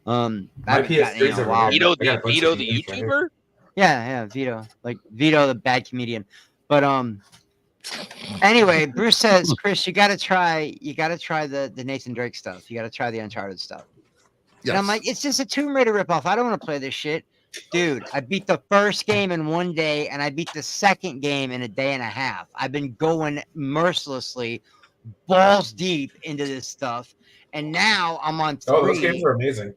I My haven't gotten any in PS3s a are while. weird. Vito, I got a bunch Vito of the games right here. YouTuber? Yeah, Vito. Like Vito, the bad comedian. But anyway, Bruce says, Chris, you gotta try the Nathan Drake stuff. You gotta try the Uncharted stuff. Yes. And I'm like, it's just a Tomb Raider ripoff. I don't want to play this shit. Dude, I beat the first game in one day and I beat the second game in a day and a half. I've been going mercilessly, balls deep into this stuff. And now I'm on 3. Oh, those games are amazing.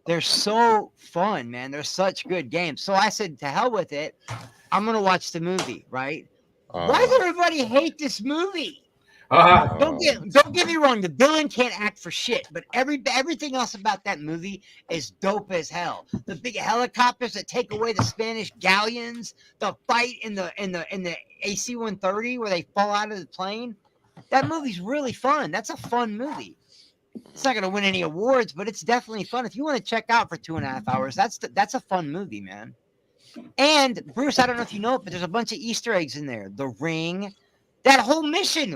They're so fun, man. They're such good games. So I said, to hell with it. I'm going to watch the movie, right? Why does everybody hate this movie? Don't get me wrong. The villain can't act for shit, but everything else about that movie is dope as hell. The big helicopters that take away the Spanish galleons, the fight in the AC-130 where they fall out of the plane. That movie's really fun. That's a fun movie. It's not going to win any awards, but it's definitely fun. If you want to check out for 2.5 hours, that's a fun movie, man. And Bruce, I don't know if you know it, but there's a bunch of Easter eggs in there. The ring, that whole mission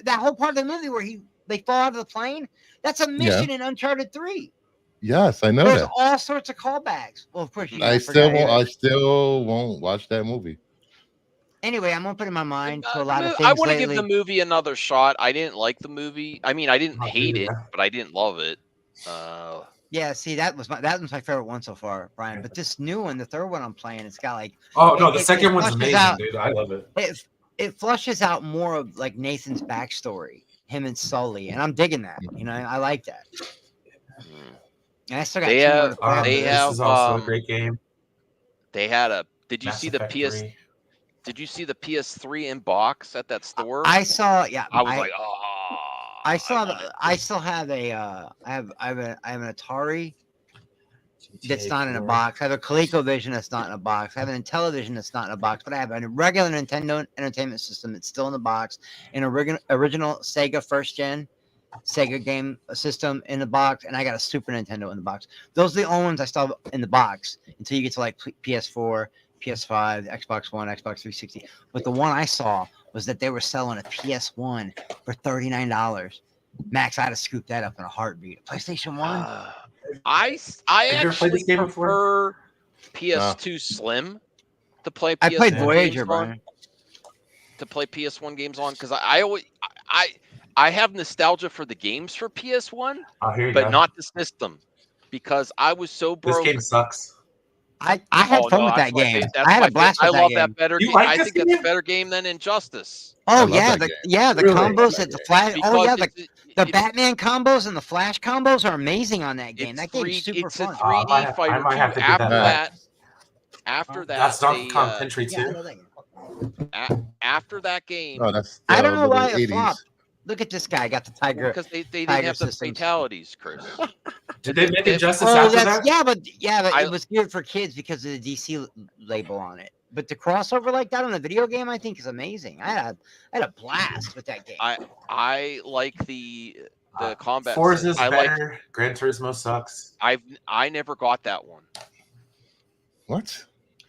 that whole part of the movie where they fall out of the plane. That's a mission in Uncharted 3. Yes, I know There's that. all sorts of callbacks. Well, of course, you I forgot still won't watch that movie. Anyway, I'm open in my mind to a lot of I things want to give lately. the movie another shot. I didn't like the movie. I mean, I didn't Oh, hate dude, it, yeah. but I didn't love it. Yeah, see, that was my favorite one so far, Brian. But this new one, the third one I'm playing, it's got like Oh no, the it second one's flushes amazing, out- dude. I love it. it flushes out more of like Nathan's backstory, him and Sully, and I'm digging that. You know, I like that. And I still got They two more have- to play. they This have, is also a great game. They had a. Did you Mass see the Effect PS? 3. Did you see the PS3 in box at that store? I saw. Yeah, I was like, oh. I saw. want it. I still have a. I have an Atari that's GTA not in a 4. box. I have a ColecoVision that's not in a box. I have an Intellivision that's not in a box, but I have a regular Nintendo Entertainment System that's still in the box, an original Sega first gen Sega game system in the box, and I got a Super Nintendo in the box. Those are the only ones I still have in the box until you get to like PS4, PS5, Xbox One, Xbox 360. But the one I saw was that they were selling a PS1 for $39. Max, I'd have scooped that up in a heartbeat. PlayStation 1? I Have you ever played actually this game before? prefer PS2 Slim to play PS1 I played PS1 Voyager, games on, Brian. to play PS1 games on because I have nostalgia for the games for PS1, Oh, here you but go. not the system because I was so This broke. game sucks. I had fun with that that's my game. that's I had my a blast I with that love game. that better. You Game. like I this think that's a game? better game than Injustice. Oh love yeah, that the game. the Really? combos Love at that the Flash. Because Oh yeah, the it- Batman combos and the Flash combos are amazing on that game. it's That game's three. super It's a fun. 3D I fighter might too. have to get After that that, back. after that, That's Donkey they Kong Country Yeah, I 2. love that game. after that game, Oh, that's I don't know little why it 80s. flopped. Look at this guy. I got the tiger. because they didn't Tiger have the Systems. fatalities, Chris. Did they make If- Injustice Oh, after that's that? but I- it was geared for kids because of the DC label on it. But the crossover like that on a video game, I think, is amazing. I had a blast with that game. I like the combat. Forza's I like. better. Gran Turismo sucks. I never got that one. What?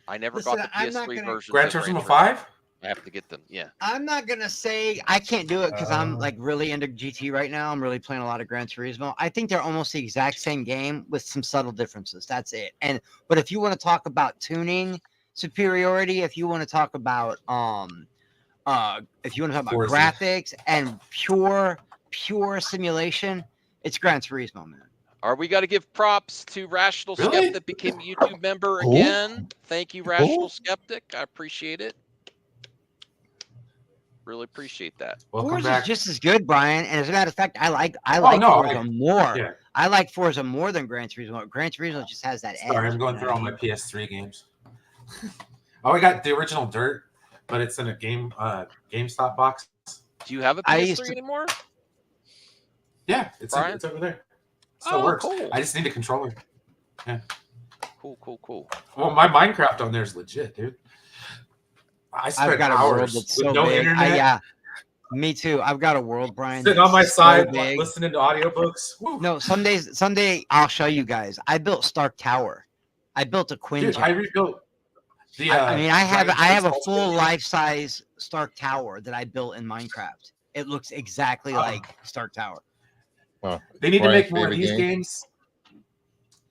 I never Listen, got the I'm not PS3 gonna- version. Gran Turismo 5? I have to get them. Yeah. I'm not gonna say I can't do it because I'm Oh. like really into GT right now. I'm really playing a lot of Gran Turismo. I think they're almost the exact same game with some subtle differences. That's it. But if you want to talk about tuning superiority, if you want to talk about if you want to talk about Forza. graphics and pure simulation, it's Gran Turismo, man. Are we got to give props to Rational Really? Skeptic became a YouTube member Who? again? Thank you, Rational Skeptic. I appreciate it. Really appreciate that. Welcome Forza's back. just as good, Brian. And as a matter of fact, I like no, Forza more. Yeah. I like Forza more than Gran Turismo. Gran Turismo just has that edge. Sorry, I'm going you through know all what I my mean? PS3 games. Oh, I got the original Dirt, but it's in a GameStop box. Do you have a I PS3 used to- anymore? Yeah, it's Brian? it's over there. Still Oh, works. cool. I just need a controller. Cool. Well, my Minecraft on there is legit, dude. I spent I've got a world hours that's with so no big. internet, Yeah, me too. I've got a world, Brian. sitting on my that's so side, big. listening to audiobooks. Woo. No, someday I'll show you guys. I built Stark Tower. I built a Quinjet. Dude, I rebuilt the. I mean, I have Dragon a Quest full Ultimate. life-size Stark Tower that I built in Minecraft. It looks exactly Oh. like Stark Tower. They need to Brian's make more of favorite these game? games.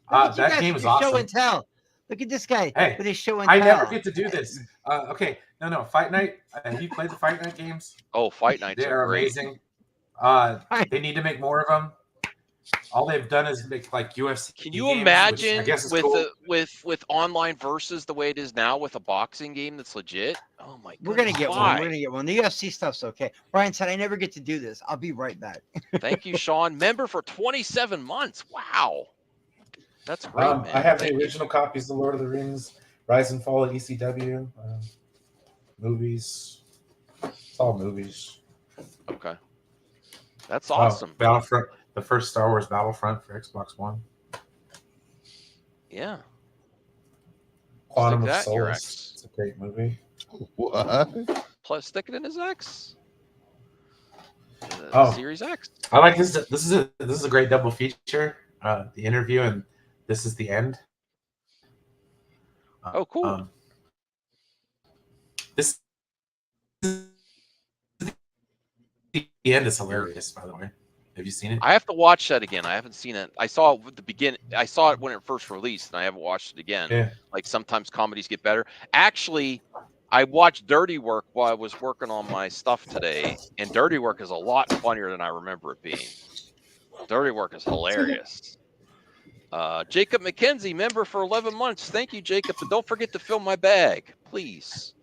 Look at you That guys game with is your Show awesome. and tell. Look at this guy Hey, with his show and I tell. never get to do this. Okay, no, Fight Night. Have you played the Fight Night games? Oh, Fight Nights They are are great. amazing. They need to make more of them. All they've done is make like UFC. Can you games, which imagine I guess is with cool. with online versus the way it is now with a boxing game that's legit? Oh my god. We're gonna get one. We're gonna get one. The UFC stuff's okay. Brian said I never get to do this. I'll be right back. Thank you, Sean. Member for 27 months. Wow. That's great, man. I have Thank the you. original copies of Lord of the Rings, Rise and Fall of ECW, movies. It's all movies. Okay. That's awesome. Battlefront, the first Star Wars Battlefront for Xbox One. Yeah. Quantum Stick of that in your Solace. X. It's a great movie. What? Plus stick it in his X. Oh. Series X. I like this. This is a great double feature. The interview and this is the end. Oh, cool. This the end is hilarious, by the way. Have you seen it? I have to watch that again. I haven't seen it. I saw it at the beginning. I saw it when it first released, and I haven't watched it again. Yeah. Like sometimes comedies get better. Actually, I watched Dirty Work while I was working on my stuff today, and Dirty Work is a lot funnier than I remember it being. Dirty Work is hilarious. Jacob McKenzie, member for 11 months. Thank you, Jacob. But don't forget to fill my bag, please.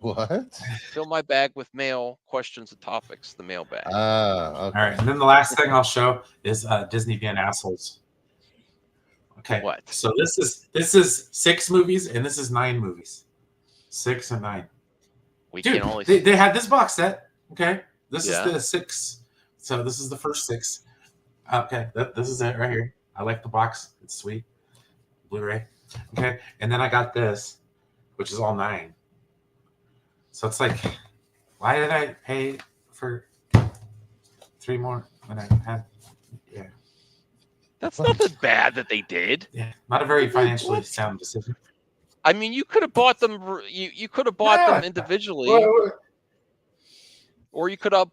What? Fill my bag with mail, questions, and topics. The mailbag. Okay. All right, and then the last thing I'll show is Disney being assholes. Okay. What? So this is 6 movies and this is 9 movies. 6 and 9. We Dude, can only. they had this box set. Okay, this Yeah. is the 6. So this is the first 6. Okay, this is it right here. I like the box. It's sweet. Blu-ray. Okay, and then I got this, which is all 9. So it's like, why did I pay for 3 more when I had? Yeah. That's nothing bad that they did. Yeah, not a very financially sound decision. I mean, you could have bought them. You could have bought them individually, or you could have,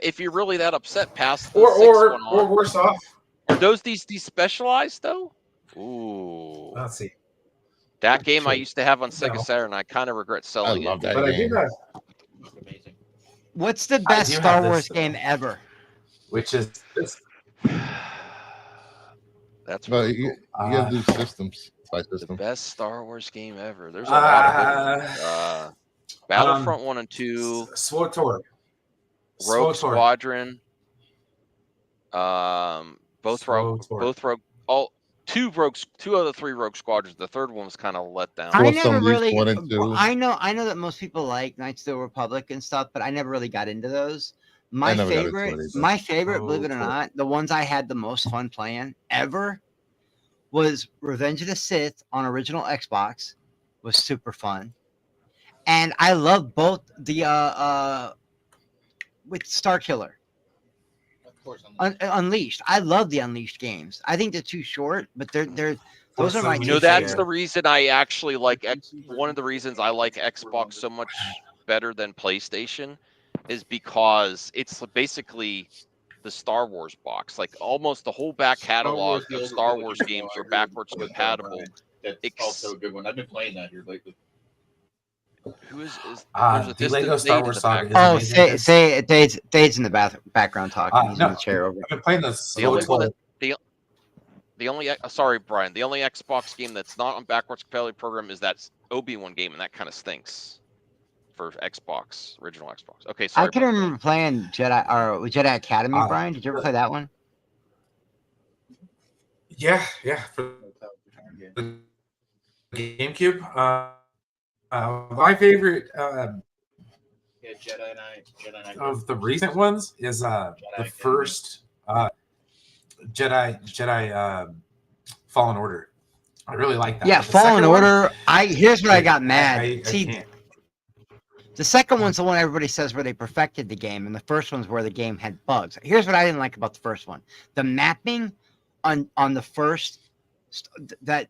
if you're really that upset, pass the 6 one on. Or worse off. Are those these specialized though? Ooh, Let's see. that game I used to have on Sega Saturn. I kind of regret I selling love it. that But I game. do have, What's the I best do have Star this, Wars though. game ever? which is this. That's But really you cool. gotta do systems by The system. best Star Wars game ever. There's a lot of good ones. Battlefront 1 and 2, SWTOR. Rogue SWTOR. Squadron. Both Rogue, SWTOR. two of the 3 Rogue Squadrons. The third one was kind of let down. Force I never Unleashed really. 1 and 2. I know that most people like Knights of the Republic and stuff, but I never really got into those. My never got into it favorite, either. believe it or not, the ones I had the most fun playing ever was Revenge of the Sith on original Xbox. Was super fun, and I love both the with Star Killer. Of course, Unleashed. I love the Unleashed games. I think they're too short, but they're those are my You You two know, that's favorites. the reason I actually like one of the reasons I like Xbox so much better than PlayStation is because it's basically the Star Wars box. Like almost the whole back catalog of Star Wars games are backwards compatible. That's also a good one. I've been playing that here lately. Who is there's a The Lego distant Star date in Wars the Saga is back. Oh, amazing. say Dade's in the background talking. He's in No, the chair over. I've been playing this. The only one that the only sorry Brian, the only Xbox game that's not on backwards compatibility program is that Obi-Wan game, and that kind of stinks for Xbox, original Xbox. Okay, sorry. I can Brian. remember playing Jedi Academy. Brian, did you ever play that one? Yeah. For the GameCube. My favorite Yeah, Jedi Knight. of the recent ones is the first Jedi Fallen Order. I really like that. Yeah, But the Fallen second one, Order. Here's what I got mad. I See, can't. the second one's the one everybody says where they perfected the game, and the first one's where the game had bugs. Here's what I didn't like about the first one: the mapping on the first that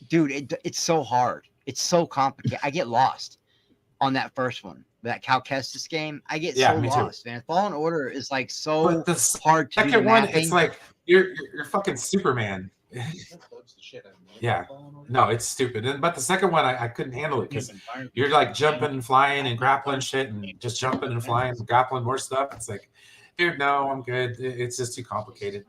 dude, it's so hard. It's so complicated. I get lost on that first one. That Cal Kestis game, I get so me too. lost, man. Fallen Order is like so But the hard to do the second one, mapping. it's like you're fucking Superman. Yeah. No, it's stupid. But the second one, I couldn't handle it because you're like jumping and flying and grappling shit and just jumping and flying and grappling more stuff. It's like, dude, no, I'm good. It's just too complicated.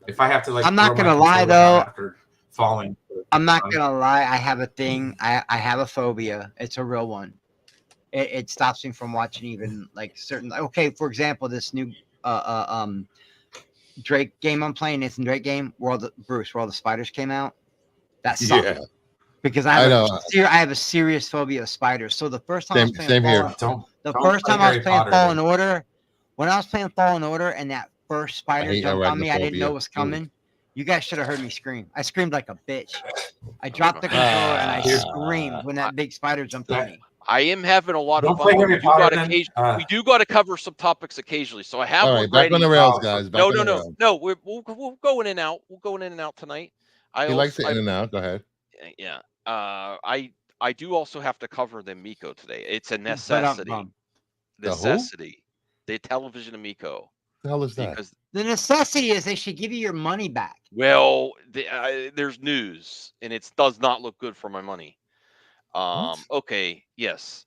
If I have to like, I'm not throw my gonna lie, controller down though. after falling. I'm not gonna lie. I have a thing. I have a phobia. It's a real one. It stops me from watching even like certain. Okay, for example, this new Drake game I'm playing, Nathan Drake game, where all the spiders came out. That sucked. Yeah. Because I have a serious phobia of spiders. So the first time I was playing Same here. the Don't first play time I was Harry playing Potter, Fallen dude. Order, when I was playing Fallen Order and that first spider hate jumped on me, I didn't know arachnophobia. it was coming. You guys should have heard me scream. I screamed like a bitch. I dropped the controller and I Dude. screamed when that big spider jumped on me. I am having a lot of Don't fun, play but Harry Potter then. we do got to cover some topics occasionally. So I have All one right, back on ready. the rails, Oh, guys. Back No, on no, the no, rails. no. We'll go in and out. We'll go in and out tonight. I He likes also, it in and out. Go ahead. yeah. I do also have to cover the Amico today. It's a But necessity. The who? Necessity. The Intellivision Amico. The hell is that? Because the necessity is they should give you your money back. well, there's news, and it does not look good for my money. What? Okay, yes.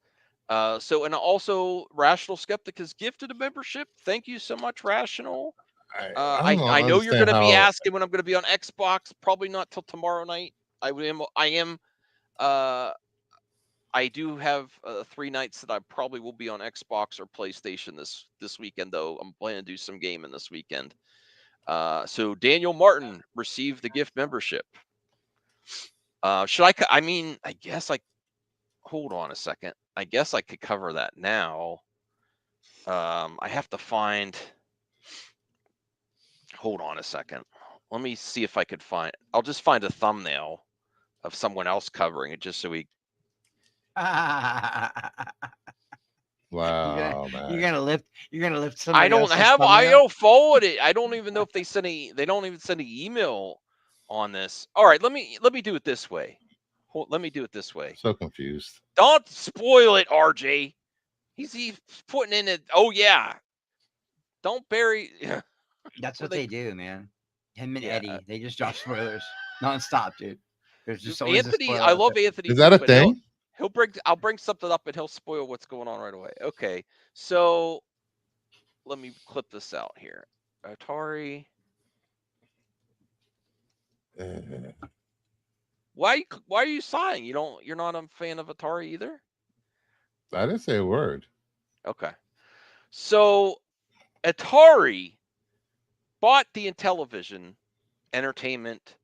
So and also, Rational Skeptic has gifted a membership. Thank you so much, Rational. I don't I know you're understand going to be how. asking when I'm going to be on Xbox. Probably not till tomorrow night. I am. I do have 3 nights that I probably will be on Xbox or PlayStation this weekend. Though I'm planning to do some gaming this weekend. So Daniel Martin received the gift membership. Should I? I mean, I guess I. Hold on a second. I guess I could cover that now. I have to find. Hold on a second. Let me see if I could find. I'll just find a thumbnail of someone else covering it, just so we. Wow, You're man. gonna lift. You're gonna lift I somebody don't else's have. I thumbnail. don't forward it. I don't even know if they send a. They don't even send an email on this. All right, let me do it this way. Let me do it this way. So confused. Don't spoil it, RJ. He's putting in it. Oh yeah. Don't bury. That's Well, what they do, man. Him and Yeah. Eddie, they just drop spoilers nonstop, dude. There's just always Anthony, a spoiler. I out love there. Anthony Is that too, a but thing? he'll bring. I'll bring something up and he'll spoil what's going on right away. Okay, so let me clip this out here. Atari. Why are you sighing? You're not a fan of Atari either? I didn't say a word. Okay. So Atari bought the Intellivision Entertainment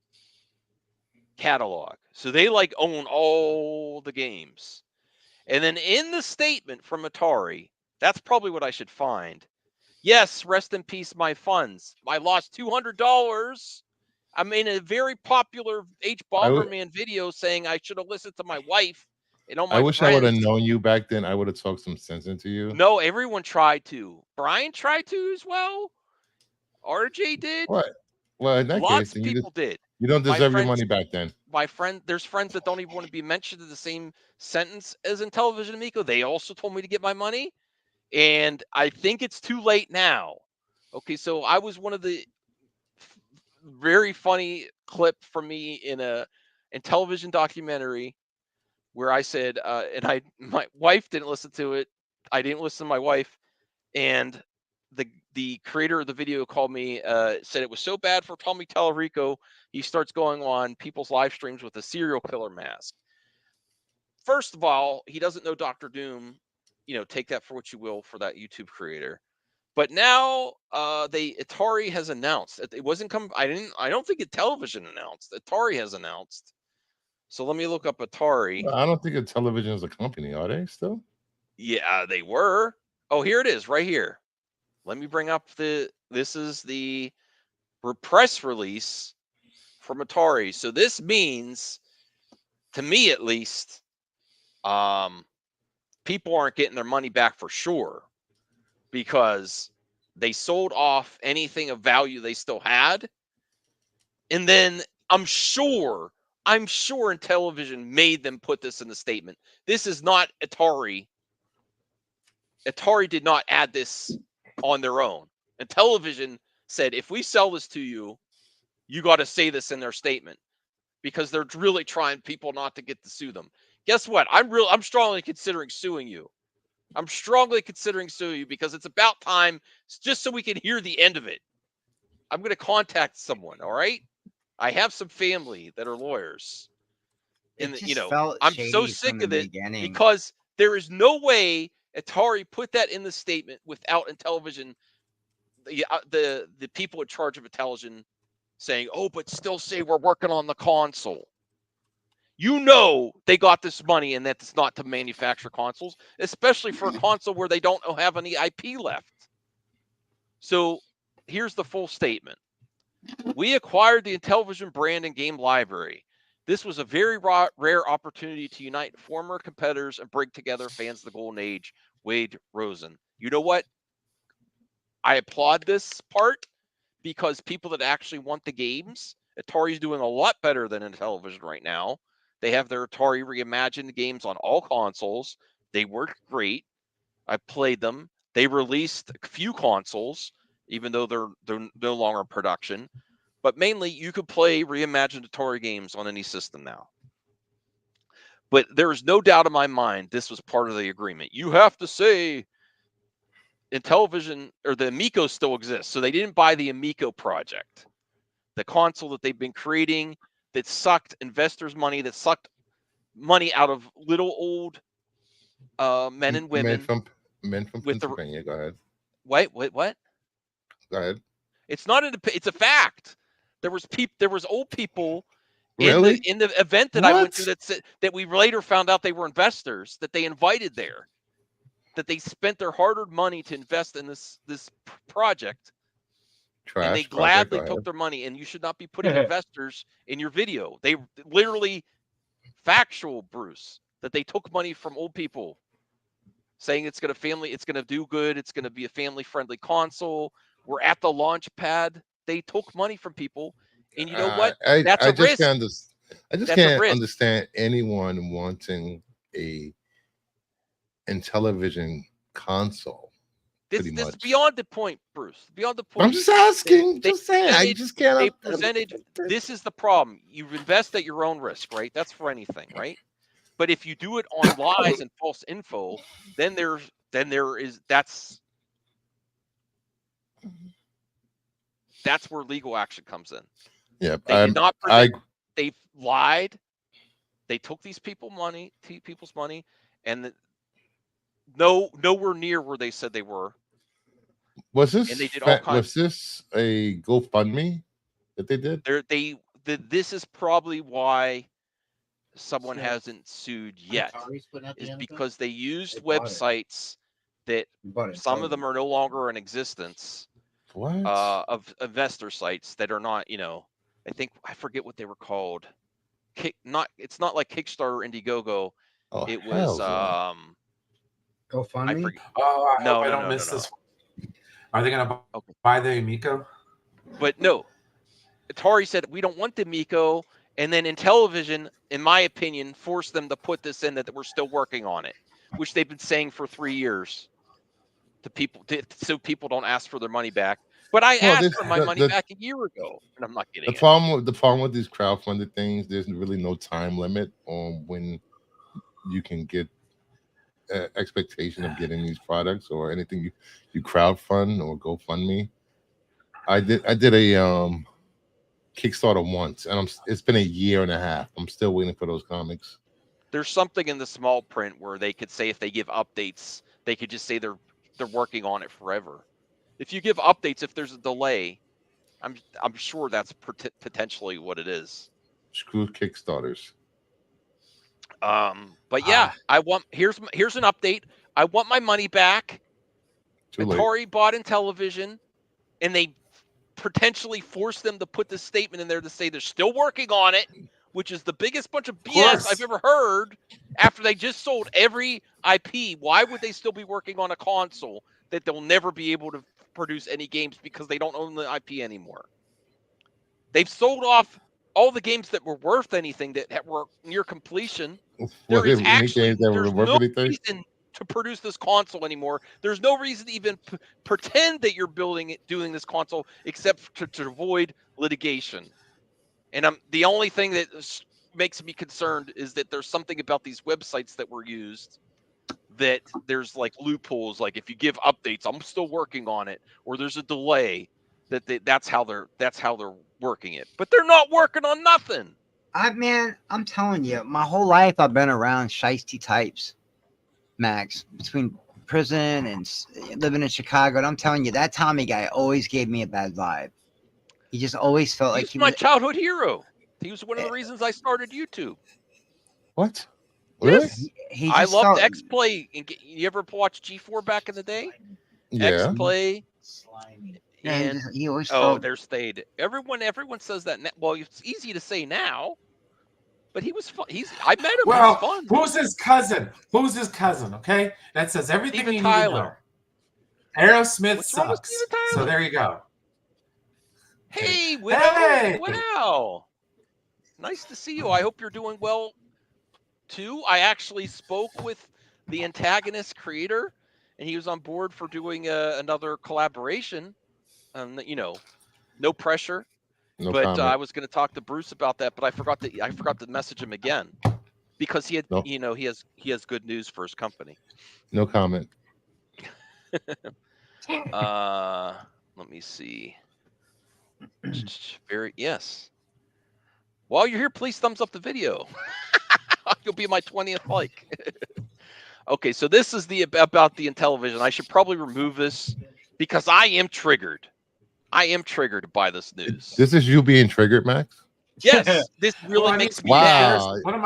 catalog. So they like own all the games. And then in the statement from Atari, that's probably what I should find. Yes, rest in peace, my funds. I lost $200. I'm in a very popular H. I would. Bomberman video saying I should have listened to my wife and all I my wish I would have friends. known you back then. I would have talked some sense into you. No, everyone tried to. Brian tried to as well. RJ did. What? Well, in that case, Lots of then people did. you don't My deserve your friends, money back then. there's friends that don't even want to be mentioned in the same sentence as Intellivision Amico. They also told me to get my money, and I think it's too late now. Okay, so I was one of the very funny clip from me in a Intellivision documentary where I said, and my wife didn't listen to it. I didn't listen to my wife, and the creator of the video called me, said it was so bad for Tommy Tallarico. He starts going on people's live streams with a serial killer mask. First of all, he doesn't know Dr. Doom. Take that for what you will for that YouTube creator. But now, Atari has announced it wasn't come. I don't think Intellivision announced. Atari has announced. So let me look up Atari. I don't think a television is a company. Are they still? Yeah, they were. Oh, here it is, right here. Let me bring up this is the press release from Atari. So this means, to me at least, people aren't getting their money back for sure, because they sold off anything of value they still had. And then I'm sure Intellivision made them put this in the statement. This is not Atari. Atari did not add this on their own. Intellivision said, if we sell this to you, you got to say this in their statement, because they're really trying people not to get to sue them. Guess what? I'm strongly considering suing you. I'm strongly considering suing you because it's about time, just so we can hear the end of it. I'm going to contact someone. All right. I have some family that are lawyers. And, It just felt I'm so shady sick from the of it beginning. because there is no way Atari put that in the statement without Intellivision, the people in charge of Intellivision saying, oh, but still say we're working on the console. They got this money and that's not to manufacture consoles, especially for a console where they don't have any IP left. So here's the full statement. We acquired the Intellivision brand and game library. This was a very rare opportunity to unite former competitors and bring together fans of the Golden Age. Wade Rosen. You know what? I applaud this part because people that actually want the games, Atari's doing a lot better than Intellivision right now. They have their Atari reimagined games on all consoles. They work great. I played them. They released a few consoles, even though they're no longer in production. But mainly, you could play reimagined Atari games on any system now. But there is no doubt in my mind this was part of the agreement. You have to say Intellivision or the Amico still exists. So they didn't buy the Amico project, the console that they've been creating that sucked investors' money, that sucked money out of little old men and women. Men from with Pennsylvania. Go ahead. What? Go ahead. It's not it's a fact. There was old people Really? in the event that I went to that we later found out they were investors that they invited there, that they spent their hard-earned money to invest in this project, and they gladly took their money. And you should not be putting investors in your video. They literally factual, Bruce, that they took money from old people, saying it's going to do good, it's going to be a family-friendly console. We're at the launch pad. They took money from people, and you know what? That's a risk. I just can't understand anyone wanting a Intellivision console. This is beyond the point, Bruce. Beyond the point. I'm just asking. Just saying. I just can't. They presented. This is the problem. You invest at your own risk, right? That's for anything, right? But if you do it on lies and false info, then that's where legal action comes in. Yeah, they did not present. They lied. They took these people's money, and nowhere near where they said they were. Was this? And they did all kinds. Was this a GoFundMe that they did? This is probably why someone hasn't sued yet, is because they used websites that some of them are no longer in existence. What? Of investor sites that are not, I forget what they were called. It's not like Kickstarter or Indiegogo. Oh, it was GoFundMe. I hope I don't miss this. Are they gonna buy the Amico? But no, Atari said we don't want the Amico, and then Intellivision, in my opinion, forced them to put this in that we're still working on it, which they've been saying for 3 years to people, so people don't ask for their money back. But I asked for my money back a year ago, and I'm not getting it. The problem with these crowdfunded things, there's really no time limit on when you can get expectation of getting these products or anything you crowdfund or GoFundMe. I did a Kickstarter once, and it's been a year and a half. I'm still waiting for those comics. There's something in the small print where they could say if they give updates, they could just say they're working on it forever. If you give updates, if there's a delay, I'm sure that's potentially what it is. Screw Kickstarters. But yeah, here's an update. I want my money back. Atari bought Intellivision, and they potentially forced them to put this statement in there to say they're still working on it, which is the biggest bunch of BS I've ever heard. After they just sold every IP, why would they still be working on a console that they'll never be able to produce any games because they don't own the IP anymore? They've sold off all the games that were worth anything, that were near completion. There's no reason to produce this console anymore. There's no reason to even pretend that you're doing this console except to avoid litigation. And the only thing that makes me concerned is that there's something about these websites that were used that there's like loopholes. Like if you give updates, I'm still working on it, or there's a delay. That's how they're working it. But they're not working on nothing. I'm telling you, my whole life I've been around shiesty types, Max, between prison and living in Chicago. And I'm telling you, that Tommy guy always gave me a bad vibe. He just always felt like he was my childhood hero. He was one of the reasons I started YouTube. What? Really? Yes. I loved X-Play. You ever watch G4 back in the day? Yeah. X-Play. And he always felt... there's Stayed. Everyone says that. Well, it's easy to say now. But he was fun. I met him. Well, He's fun. who's his cousin? Who's his cousin? Okay, that says everything Steven you Tyler. need to know. Aerosmith What's wrong with sucks. Steven Tyler? So there you go. Hey, Widow. Hey! Wow. Nice to see you. I hope you're doing well too. I actually spoke with the antagonist creator, and he was on board for doing another collaboration. You know, no pressure. No But comment. I was going to talk to Bruce about that, but I forgot to message him again because he had, No. you know, he has good news for his company. No comment. Let me see. Yes. While you're here, please thumbs up the video. You'll be my 20th like. Okay, so this is about the Intellivision. I should probably remove this because I am triggered. I am triggered by this news. This is you being triggered, Max? Yes, this really Well, I makes mean, me mad. Wow. One of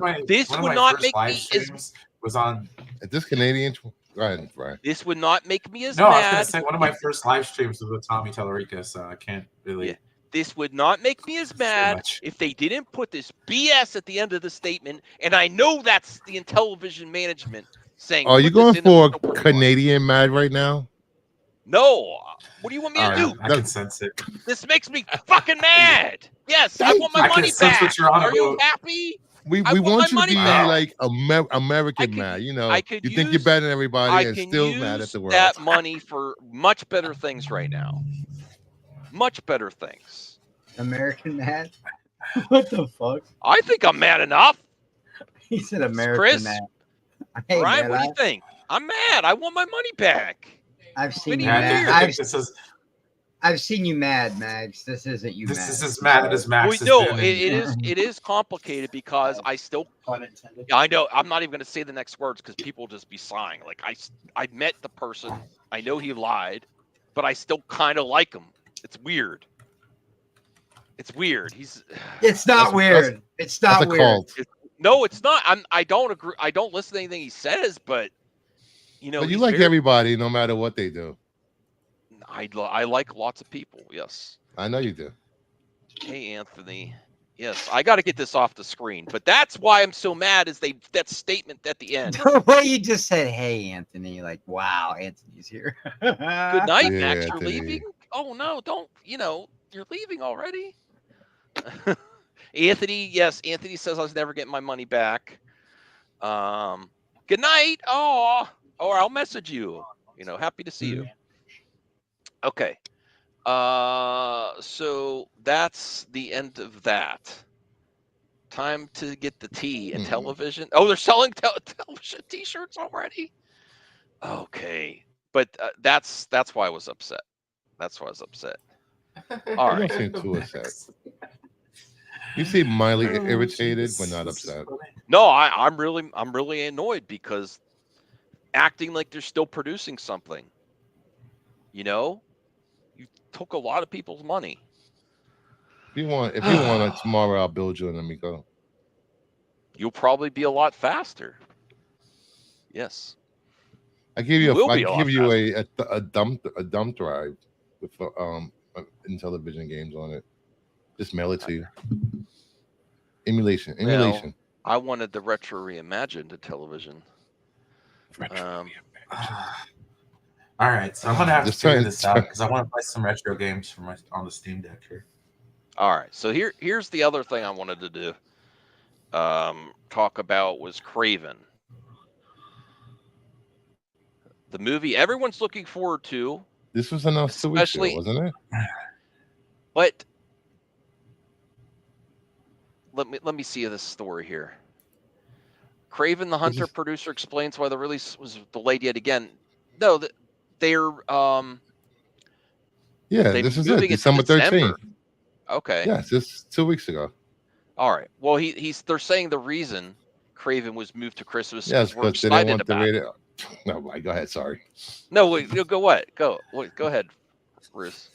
my, This one of would my not first make live me as streams was on. Is this Canadian? Go ahead, Brian. this would not make me as No, I was gonna mad. say one of my first live streams was with Tommy Tellerica, so I can't really. Yeah. This would not make me as mad much. if they didn't put this BS at the end of the statement, and I know that's the Intellivision management saying. Are you "Put this going in for the report." Canadian mad right now? No. What do you want me to All do? right. I can sense it. This makes me fucking mad. Yes, I want my I can money sense back. what you're on Are you about. happy? We I want want my you to money be back. like American I could- mad. You know, I could you think you're use- better than everybody I and can still mad at use the world. that money for much better things right now. Much better things. American mad? What the fuck? I think I'm mad enough. He said American Chris? mad. Hey, Brian, man, what do you think? I'm mad. I want my money back. I've seen What do you you Yeah, mean? I mad. think this is I've seen you mad, Max. This isn't you this mad. is as mad as Max Well, has no, been. it is complicated because I still Pun intended. I know I'm not even going to say the next words because people will just be sighing. Like I met the person, I know he lied, but I still kind of like him. It's weird. It's weird. It's not That's- weird. It's not That's a weird. cult. No, it's not. I don't agree. I don't listen to anything he says, but you know, But you he's like very- everybody no matter what they do. I like lots of people. Yes. I know you do. Hey, Anthony. Yes, I got to get this off the screen, but that's why I'm so mad. Is that statement at the end? The way you just said, "Hey, Anthony," like, wow, Anthony's here. Good night, Yeah, Max. You're Anthony. leaving. Oh no, don't. You know, you're leaving already. Anthony, yes, Anthony says I was never getting my money back. Good night. Oh, or I'll message you. You know, happy to see you. Okay. So that's the end of that. Time to get the tea and television. Oh, they're selling television T-shirts already. Okay, but that's why I was upset. That's why I was upset. All You right. don't seem too upset. You seem mildly Oh, irritated, jeez. but not This is upset. funny. No, I'm really annoyed because acting like they're still producing something. You know, you took a lot of people's money. If you want it tomorrow, I'll build you an Amico. You'll probably be a lot faster. Yes. I give you will I be a lot give you a dump drive with Intellivision games on it. Just mail it to you. Emulation. I wanted the retro reimagined television. All right, so I'm gonna have to Just figure trying- this out because I want to play some retro games for on the Steam Deck here. All right. So here's the other thing I wanted to do. Talk about was Craven. The movie everyone's looking forward to, This was announced 2 weeks ago, Especially- wasn't it? but let me see this story here. Craven the Hunter producer explains why the release was delayed yet again. No, they're Yeah, They this is moving it. it to December 13th. December. Okay. Yes, this 2 weeks ago. All right. Well, they're saying the reason Craven was moved to Christmas Yes, because we're because they didn't excited want the about it. rated. No, go ahead. Sorry. No, wait. Go what? Go ahead, Bruce.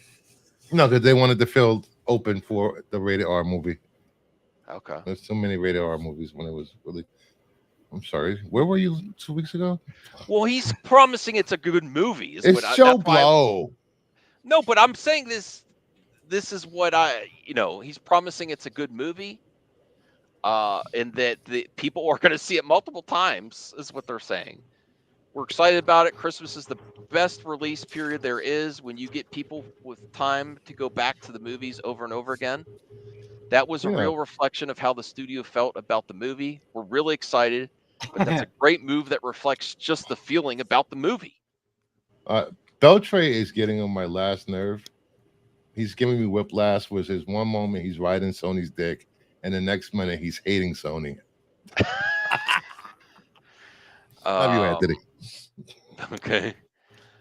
No, because they wanted the field open for the rated R movie. Okay. There's so many rated R movies when it was really. I'm sorry. Where were you 2 weeks ago? Well, he's promising it's a good movie. It's Joe Blow. No, but I'm saying this is what he's promising it's a good movie. and that the people are going to see it multiple times, is what they're saying. We're excited about it. Christmas is the best release period there is when you get people with time to go back to the movies over and over again. That was a Yeah. real reflection of how the studio felt about the movie. We're really excited, but that's a great move that reflects just the feeling about the movie. Uh, Beltray is getting on my last nerve. He's giving me whiplash. Was his one moment he's riding Sony's dick, and the next minute he's hating Sony. Love you, Um, Anthony. okay.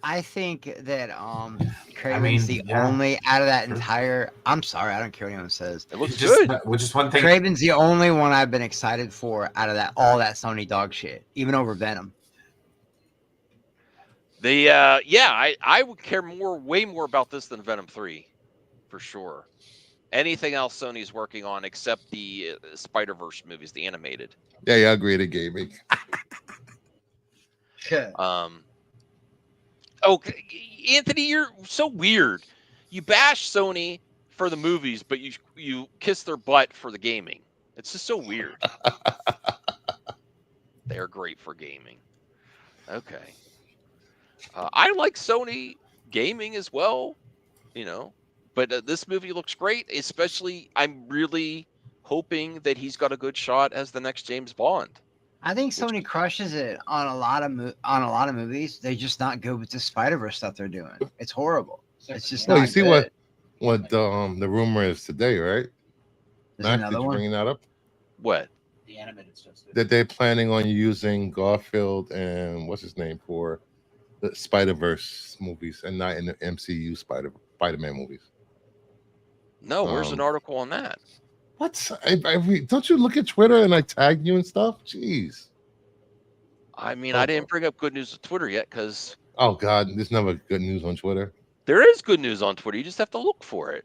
I think that I Craven's the mean, yeah. only out of that entire. I'm sorry, I don't care what anyone says. It looks Just, good. just one thing. Craven's the only one I've been excited for out of that all that Sony dog shit, even over Venom. I would care way more about this than Venom 3, for sure. Anything else Sony's working on except the Spider-Verse movies, the animated. Yeah, I agree to gaming. Anthony, you're so weird. You bash Sony for the movies, but you kiss their butt for the gaming. It's just so weird. They're great for gaming. Okay. I like Sony gaming as well, but this movie looks great. Especially, I'm really hoping that he's got a good shot as the next James Bond. I think Sony crushes it on a lot of movies. They're just not good with the Spider-Verse stuff they're doing. It's horrible. It's just Well, not you see good. what the rumor is today, right? There's Mac, another did you one. bring that up? What? The animated stuff. That they're planning on using Garfield and what's his name for the Spider-Verse movies and not in the MCU Spider-Man movies. No, where's an article on that? What? Don't you look at Twitter and I tag you and stuff? Jeez. I mean, I didn't bring up good news with Twitter yet because. Oh God, there's never good news on Twitter. There is good news on Twitter. You just have to look for it.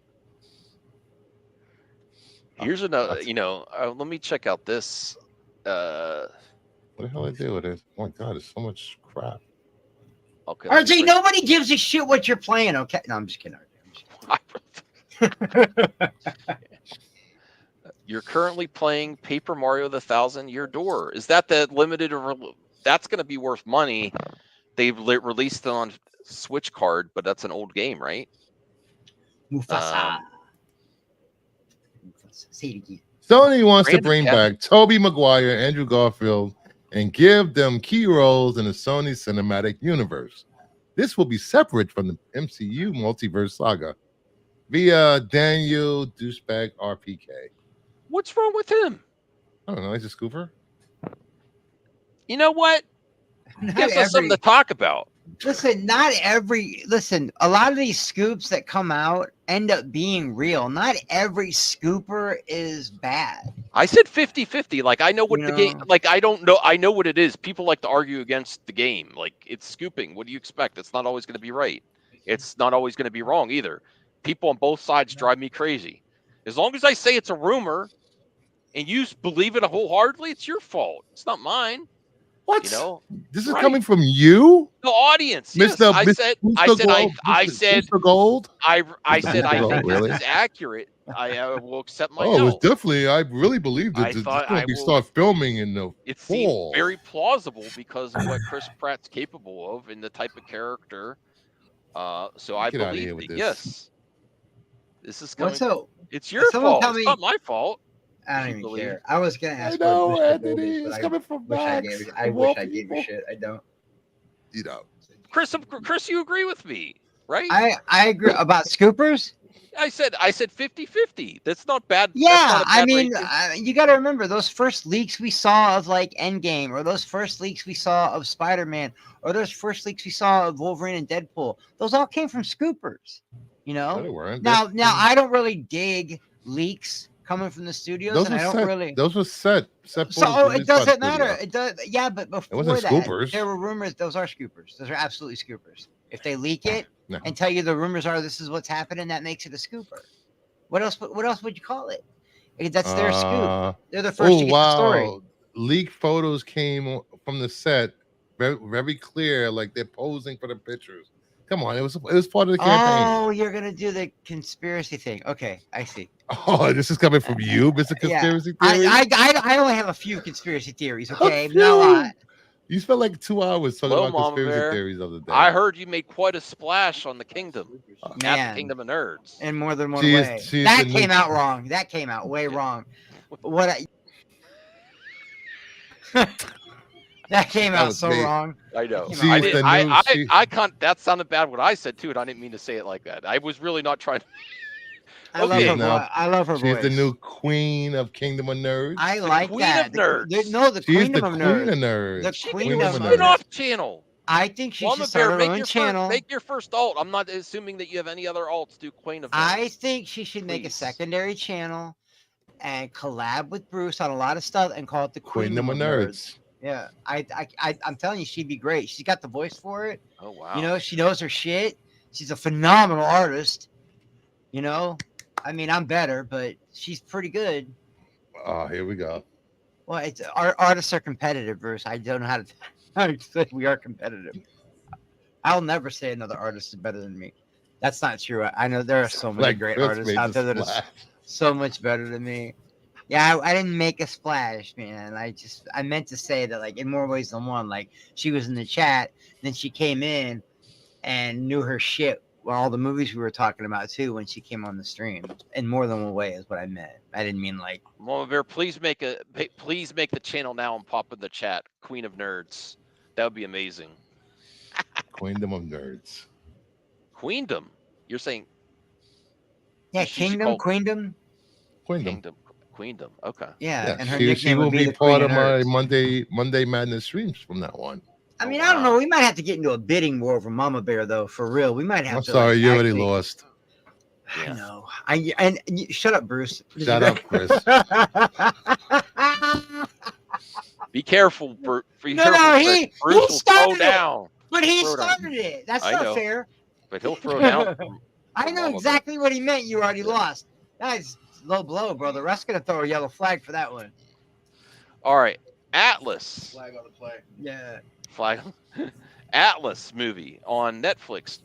Here's another. Let me check out this. What the hell I do with it? Oh my God, it's so much crap. Okay. RJ, nobody gives a shit what you're playing. Okay, no, I'm just kidding. You're currently playing Paper Mario: The 1,000-Year Door. Is that the limited? That's going to be worth money. They've released it on Switch card, but that's an old game, right? Mufasa. Say it again. Sony wants to Brandon bring Cavan. back Tobey Maguire, Andrew Garfield, and give them key roles in the Sony cinematic universe. This will be separate from the MCU multiverse saga via Daniel Douchebag RPK. What's wrong with him? I don't know. He's a scooper. You know what? Gives us something to talk about. Listen, a lot of these scoops that come out end up being real. Not every scooper is bad. I said 50-50. Like, I know what the game, like, I don't know. I know what it is. People like to argue against the game. Like, it's scooping. What do you expect? It's not always going to be right. It's not always going to be wrong either. People on both sides drive me crazy. As long as I say it's a rumor and you believe it wholeheartedly, it's your fault. It's not mine. What? This is Right. coming from you, the audience. Yes, Mr. I said Mr. Gold. I said I Gold, think really? this is accurate. I will accept my Oh, no. it's definitely. I really believe that I this thought going I to be will- start filming in the It seems fall. very plausible because of what Chris Pratt's capable of and the type of character. So I Get outta believe here with that, this. yes, this is coming. What's up? It's your Someone fault. tell It's me- not my fault. I don't You even believe- care. I was gonna ask. I know, what Mr. Anthony. Gold is, It's but coming from wish I Max. I of wish all I gave a people. shit. I don't. You know. Chris, you agree with me, right? I agree about scoopers. I said 50-50. That's not bad. That's Yeah, not a I bad mean, rating. you got to remember those first leaks we saw of like Endgame, or those first leaks we saw of Spider-Man, or those first leaks we saw of Wolverine and Deadpool. Those all came from scoopers, you know. No, they weren't. Now I don't really dig leaks coming from the studios, Those and were I don't set. really. Those were set. So photos it released by the doesn't matter. studio. It does. Yeah, but before wasn't that, scoopers. there were rumors. Those are scoopers. Those are absolutely scoopers. If they leak it No. and tell you the rumors are this is what's happening, that makes it a scooper. What else would you call it? That's their scoop. They're the first to get the story. Leaked photos came from the set, very, very clear, like they're posing for the pictures. Come on, it was part of the campaign. Oh, you're gonna do the conspiracy thing. Okay, I see. Oh, this is coming from you, Mr. Yeah, Conspiracy Theory. I only have a few conspiracy theories. A Okay, not a lot. few. You spent like 2 hours talking Hello, about Mama conspiracy Bear. theories the other day. I heard you made quite a splash on the Kingdom. At the Man, Kingdom of Nerds. in more than one She is- way. she is That the came new- out wrong. That came out way wrong. What? That came That out was so me. wrong. I know. She's I the did. new- she- I can't. That sounded bad. What I said too, and I didn't mean to say it like that. I was really not trying. I love Okay. her. Now, I love her She's voice. the new queen of Kingdom of Nerds. I The like queen that. of nerds. The She's queen the of queen nerds. of nerds. The She queen can Queen do of a of nerds. spin-off channel. I think she Mama should start Bear, her own channel. make your first alt. I'm not assuming that you have any other alts. Do Queen of Nerds. I think she should make a Please. secondary channel and collab with Bruce on a lot of stuff and call it the Queendom of Nerds. Yeah, I'm telling you, she'd be great. She's got the voice for it. Oh wow. You know, she knows her shit. She's a phenomenal artist. You know, I mean, I'm better, but she's pretty good. Oh, here we go. Well, it's artists are competitive, Bruce. I don't know how to say we are competitive. I'll never say another artist is better than me. That's not true. I know there are so many Like great Chris artists made out the there that are splash. so much better than me. Yeah, I didn't make a splash, man. I meant to say that, like, in more ways than one. Like, she was in the chat, then she came in and knew her shit. Well, all the movies we were talking about too when she came on the stream. In more than one way is what I meant. I didn't mean like. Mama Bear, please make the channel now and pop in the chat. Queen of Nerds. That would be amazing. Queendom of Nerds. Queendom. You're saying Yeah, She should Kingdom, call- Queendom. Queendom. Okay. Yeah, and her she nickname will would be be the part Queen of my Nerds. Monday Madness streams from that one. I mean, Oh, I don't know. wow. We might have to get into a bidding war over Mama Bear, though. For real, we might have I'm to. sorry, like, you already actually- lost. I Yeah. know. Shut up, Bruce. Shut up, Chris. Be careful, Be No, careful, no, Chris. he Bruce will throw started it. down, But he Throw down. started it. That's I not know. fair. but he'll throw down. I know Mama Bear. exactly what he meant. You already Yeah. lost. That's low blow, bro. The rest gonna throw a yellow flag for that one. All right, Atlas. Flag on the play. Yeah. Flag. Atlas movie on Netflix.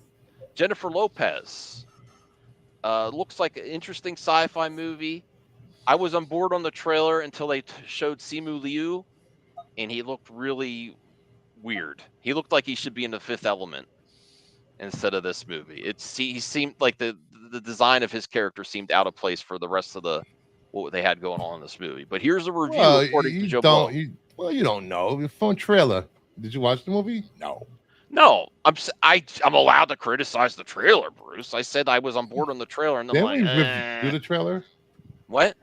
Jennifer Lopez. Looks like an interesting sci-fi movie. I was on board on the trailer until they showed Simu Liu, and he looked really weird. He looked like he should be in The Fifth Element instead of this movie. He seemed like the design of his character seemed out of place for the rest of what they had going on in this movie. But here's a review Well, according to you Joe don't. Blow. You don't know. Your phone trailer. Did you watch the movie? No. No, I'm allowed to criticize the trailer, Bruce. I said I was on board on the trailer, and then Then we like, review the trailer. what?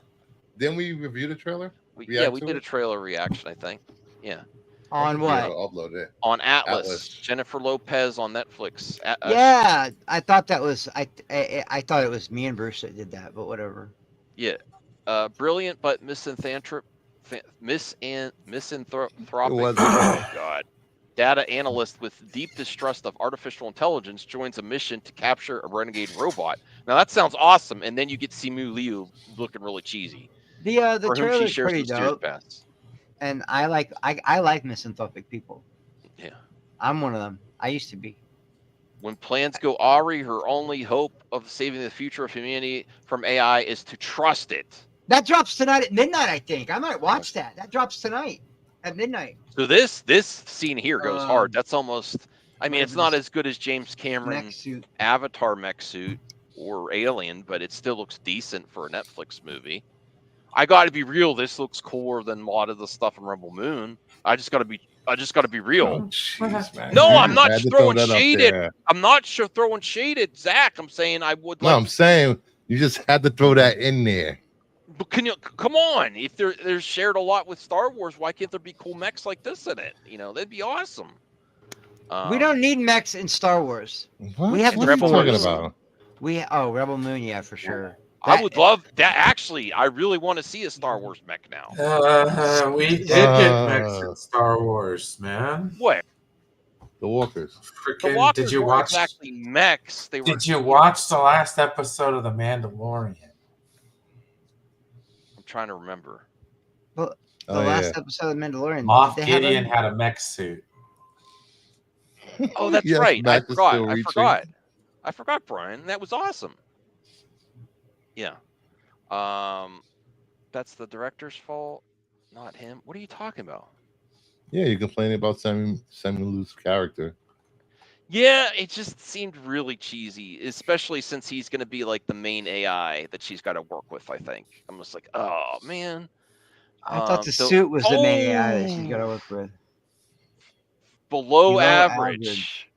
Then we review the trailer. We React to did it? a trailer reaction, I think. Yeah, On Yeah, what? I'll upload it. on Atlas. Atlas. Jennifer Lopez on Netflix. Yeah, I thought that was I thought it was me and Bruce that did that, but whatever. Yeah, brilliant but misanthropic. Misanthropic. It wasn't. Oh God. Data analyst with deep distrust of artificial intelligence joins a mission to capture a renegade robot. Now that sounds awesome, and then you get Simu Liu looking really cheesy. The For whom she trailer's shares pretty mysterious dope, past. and I like misanthropic people. Yeah. I'm one of them. I used to be. When plans go awry, her only hope of saving the future of humanity from AI is to trust it. That drops tonight at midnight. I think I might watch that. That drops tonight at midnight. So this scene here goes hard. Um, That's almost. I mean, it's not as good as James Cameron Mech suit. Avatar mech suit or Alien, but it still looks decent for a Netflix movie. I got to be real. This looks cooler than a lot of the stuff in Rebel Moon. I just got to be real. Oh, jeez, man. No, You I'm not had to throwing throw that up shade there. I'm not sure throwing shade at Zach. I'm saying I would No, like. I'm saying you just had to throw that in there. But come on? If there's shared a lot with Star Wars, why can't there be cool mechs like this in it? You know, that'd be awesome. We don't need mechs in Star Wars. What? We have What are you Rebel talking Moon. about? Rebel Moon, yeah, for sure. I would love that. Actually, I really want to see a Star Wars mech now. We did get mechs in Star Wars, man. What? The Walkers. The Freaking, walkers did you weren't watch? exactly mechs? They were. Did you watch the last episode of The Mandalorian? I'm trying to remember. The Oh, last yeah. episode of Mandalorian. Moff did they have Gideon a- had a mech suit. Oh, that's Yes, right. Max is still I reaching. forgot, Brian. That was awesome. Yeah. Um, that's the director's fault, not him. What are you talking about? Yeah, you're complaining about Samuel Lu's character. Yeah, it just seemed really cheesy, especially since he's going to be like the main AI that she's got to work with. I think I'm just like, oh man. I thought the So suit was the main AI that she's got to work with. below Below average.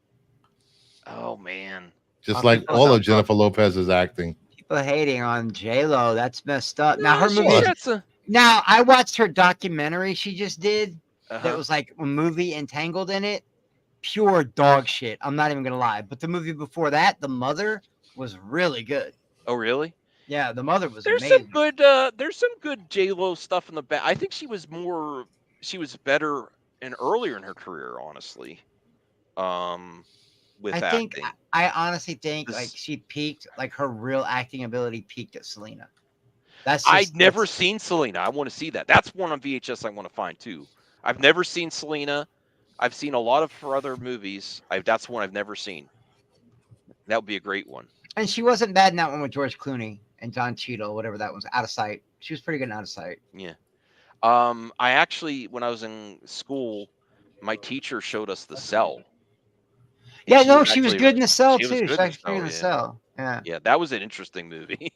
Oh man. Just Oh, like people, all of Jennifer Lopez's acting. people hating on J-Lo. That's messed up. Now No, her she's movie. got some. Now I watched her documentary she just did. That Uh-huh. was like a movie entangled in it. Pure dog shit. I'm not even gonna lie. But the movie before that, The Mother, was really good. Oh really? Yeah, The Mother was There's amazing. some good J-Lo stuff in the back. I think she was better and earlier in her career, honestly. With I think acting. I honestly think like This- she peaked, like her real acting ability peaked at Selena. That's I'd just never that's, seen Selena. I want to see that. That's one on VHS I want to find too. I've never seen Selena. I've seen a lot of her other movies. That's one I've never seen. That would be a great one. and she wasn't bad in that one with George Clooney and Don Cheadle, whatever that was, Out of Sight. She was pretty good in Out of Sight. Yeah. I actually, when I was in school, my teacher showed us The Cell. And Yeah, no, was she was actually good in The Cell she was too. good She's in The actually good in Cell, The yeah. Cell. Yeah. Yeah, that was an interesting movie.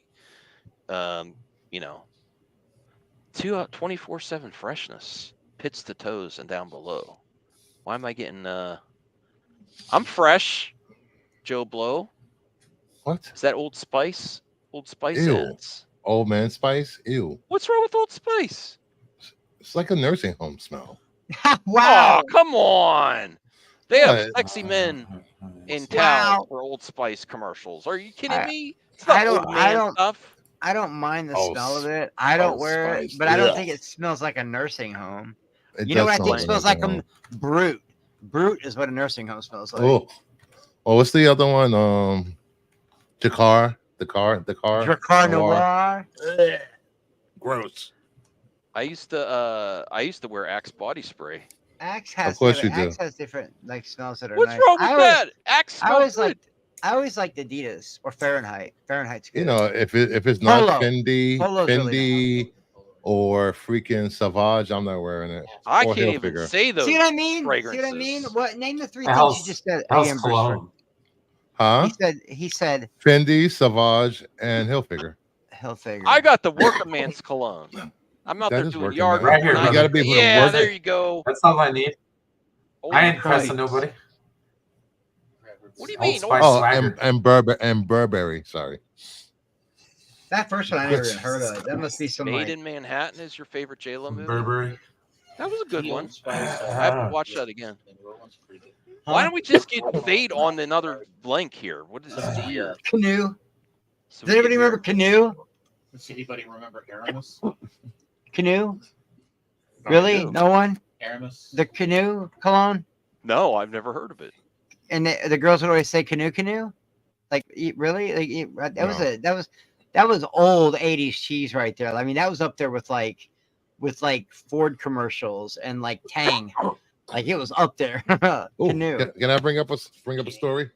You know, 24/7 freshness, pits to toes and down below. Why am I getting I'm fresh, Joe Blow. What? Is that Old Spice? Old Spice Ew. ads. Old Man Spice? Ew. What's wrong with Old Spice? It's like a nursing home smell. Wow. Oh, come on. They have What? sexy men in town Wow. for Old Spice commercials. Are you kidding I- me? It's not old man stuff. I don't mind the Oh, smell of it. I don't Old wear it, Spice. but I don't Yeah. think it smells like a nursing home. It You know does what I smell think like a smells like? nursing home. Brute. Brute is what a nursing home smells like. Oh, what's the other one? Jakar. The car. Dracar Noir. Ugh. Gross. I used to wear Axe body spray. Axe has Of course you Axe do. has different like smells that are What's nice. wrong with that? Axe I smells always good. liked Adidas or Fahrenheit. Fahrenheit's good. You know, if it's not Polo. Fendi, Polo's really or freaking Savage, I'm not wearing it. I Or can't even Hilfiger. say those. See what I mean? See fragrances. what I mean? What name the three How's- things you just said How's again, Bruce? cologne? Huh? He said Fendi, Savage, and Hilfiger. Hilfiger. I got the working man's cologne. I'm out That there is doing working yard man. Right here, work. brother. You gotta be able to Yeah, work there it. you go. That's all I need. Holy I ain't pressing Christ. nobody. What do you Old mean? Spice Oh, swagger. and Burberry. Sorry. That first one I never even heard of. That must be some Made like in Manhattan is your favorite J-Lo movie? Burberry. That was a good one. I have Ah. to watch that again. Huh? Why don't we just get Fade on another link here? What is this weird? Canoe. So Does we anybody get remember Canoe? Does anybody remember Aramis? Canoe? Really? Canoe. No one? Aramis? The Canoe cologne? No, I've never heard of it. And the girls would always say canoe. Like really? Like that was old 80s cheese right there. I mean, that was up there with like Ford commercials and like Tang. Like it was up there. Ooh, Canoe. can I bring up a story?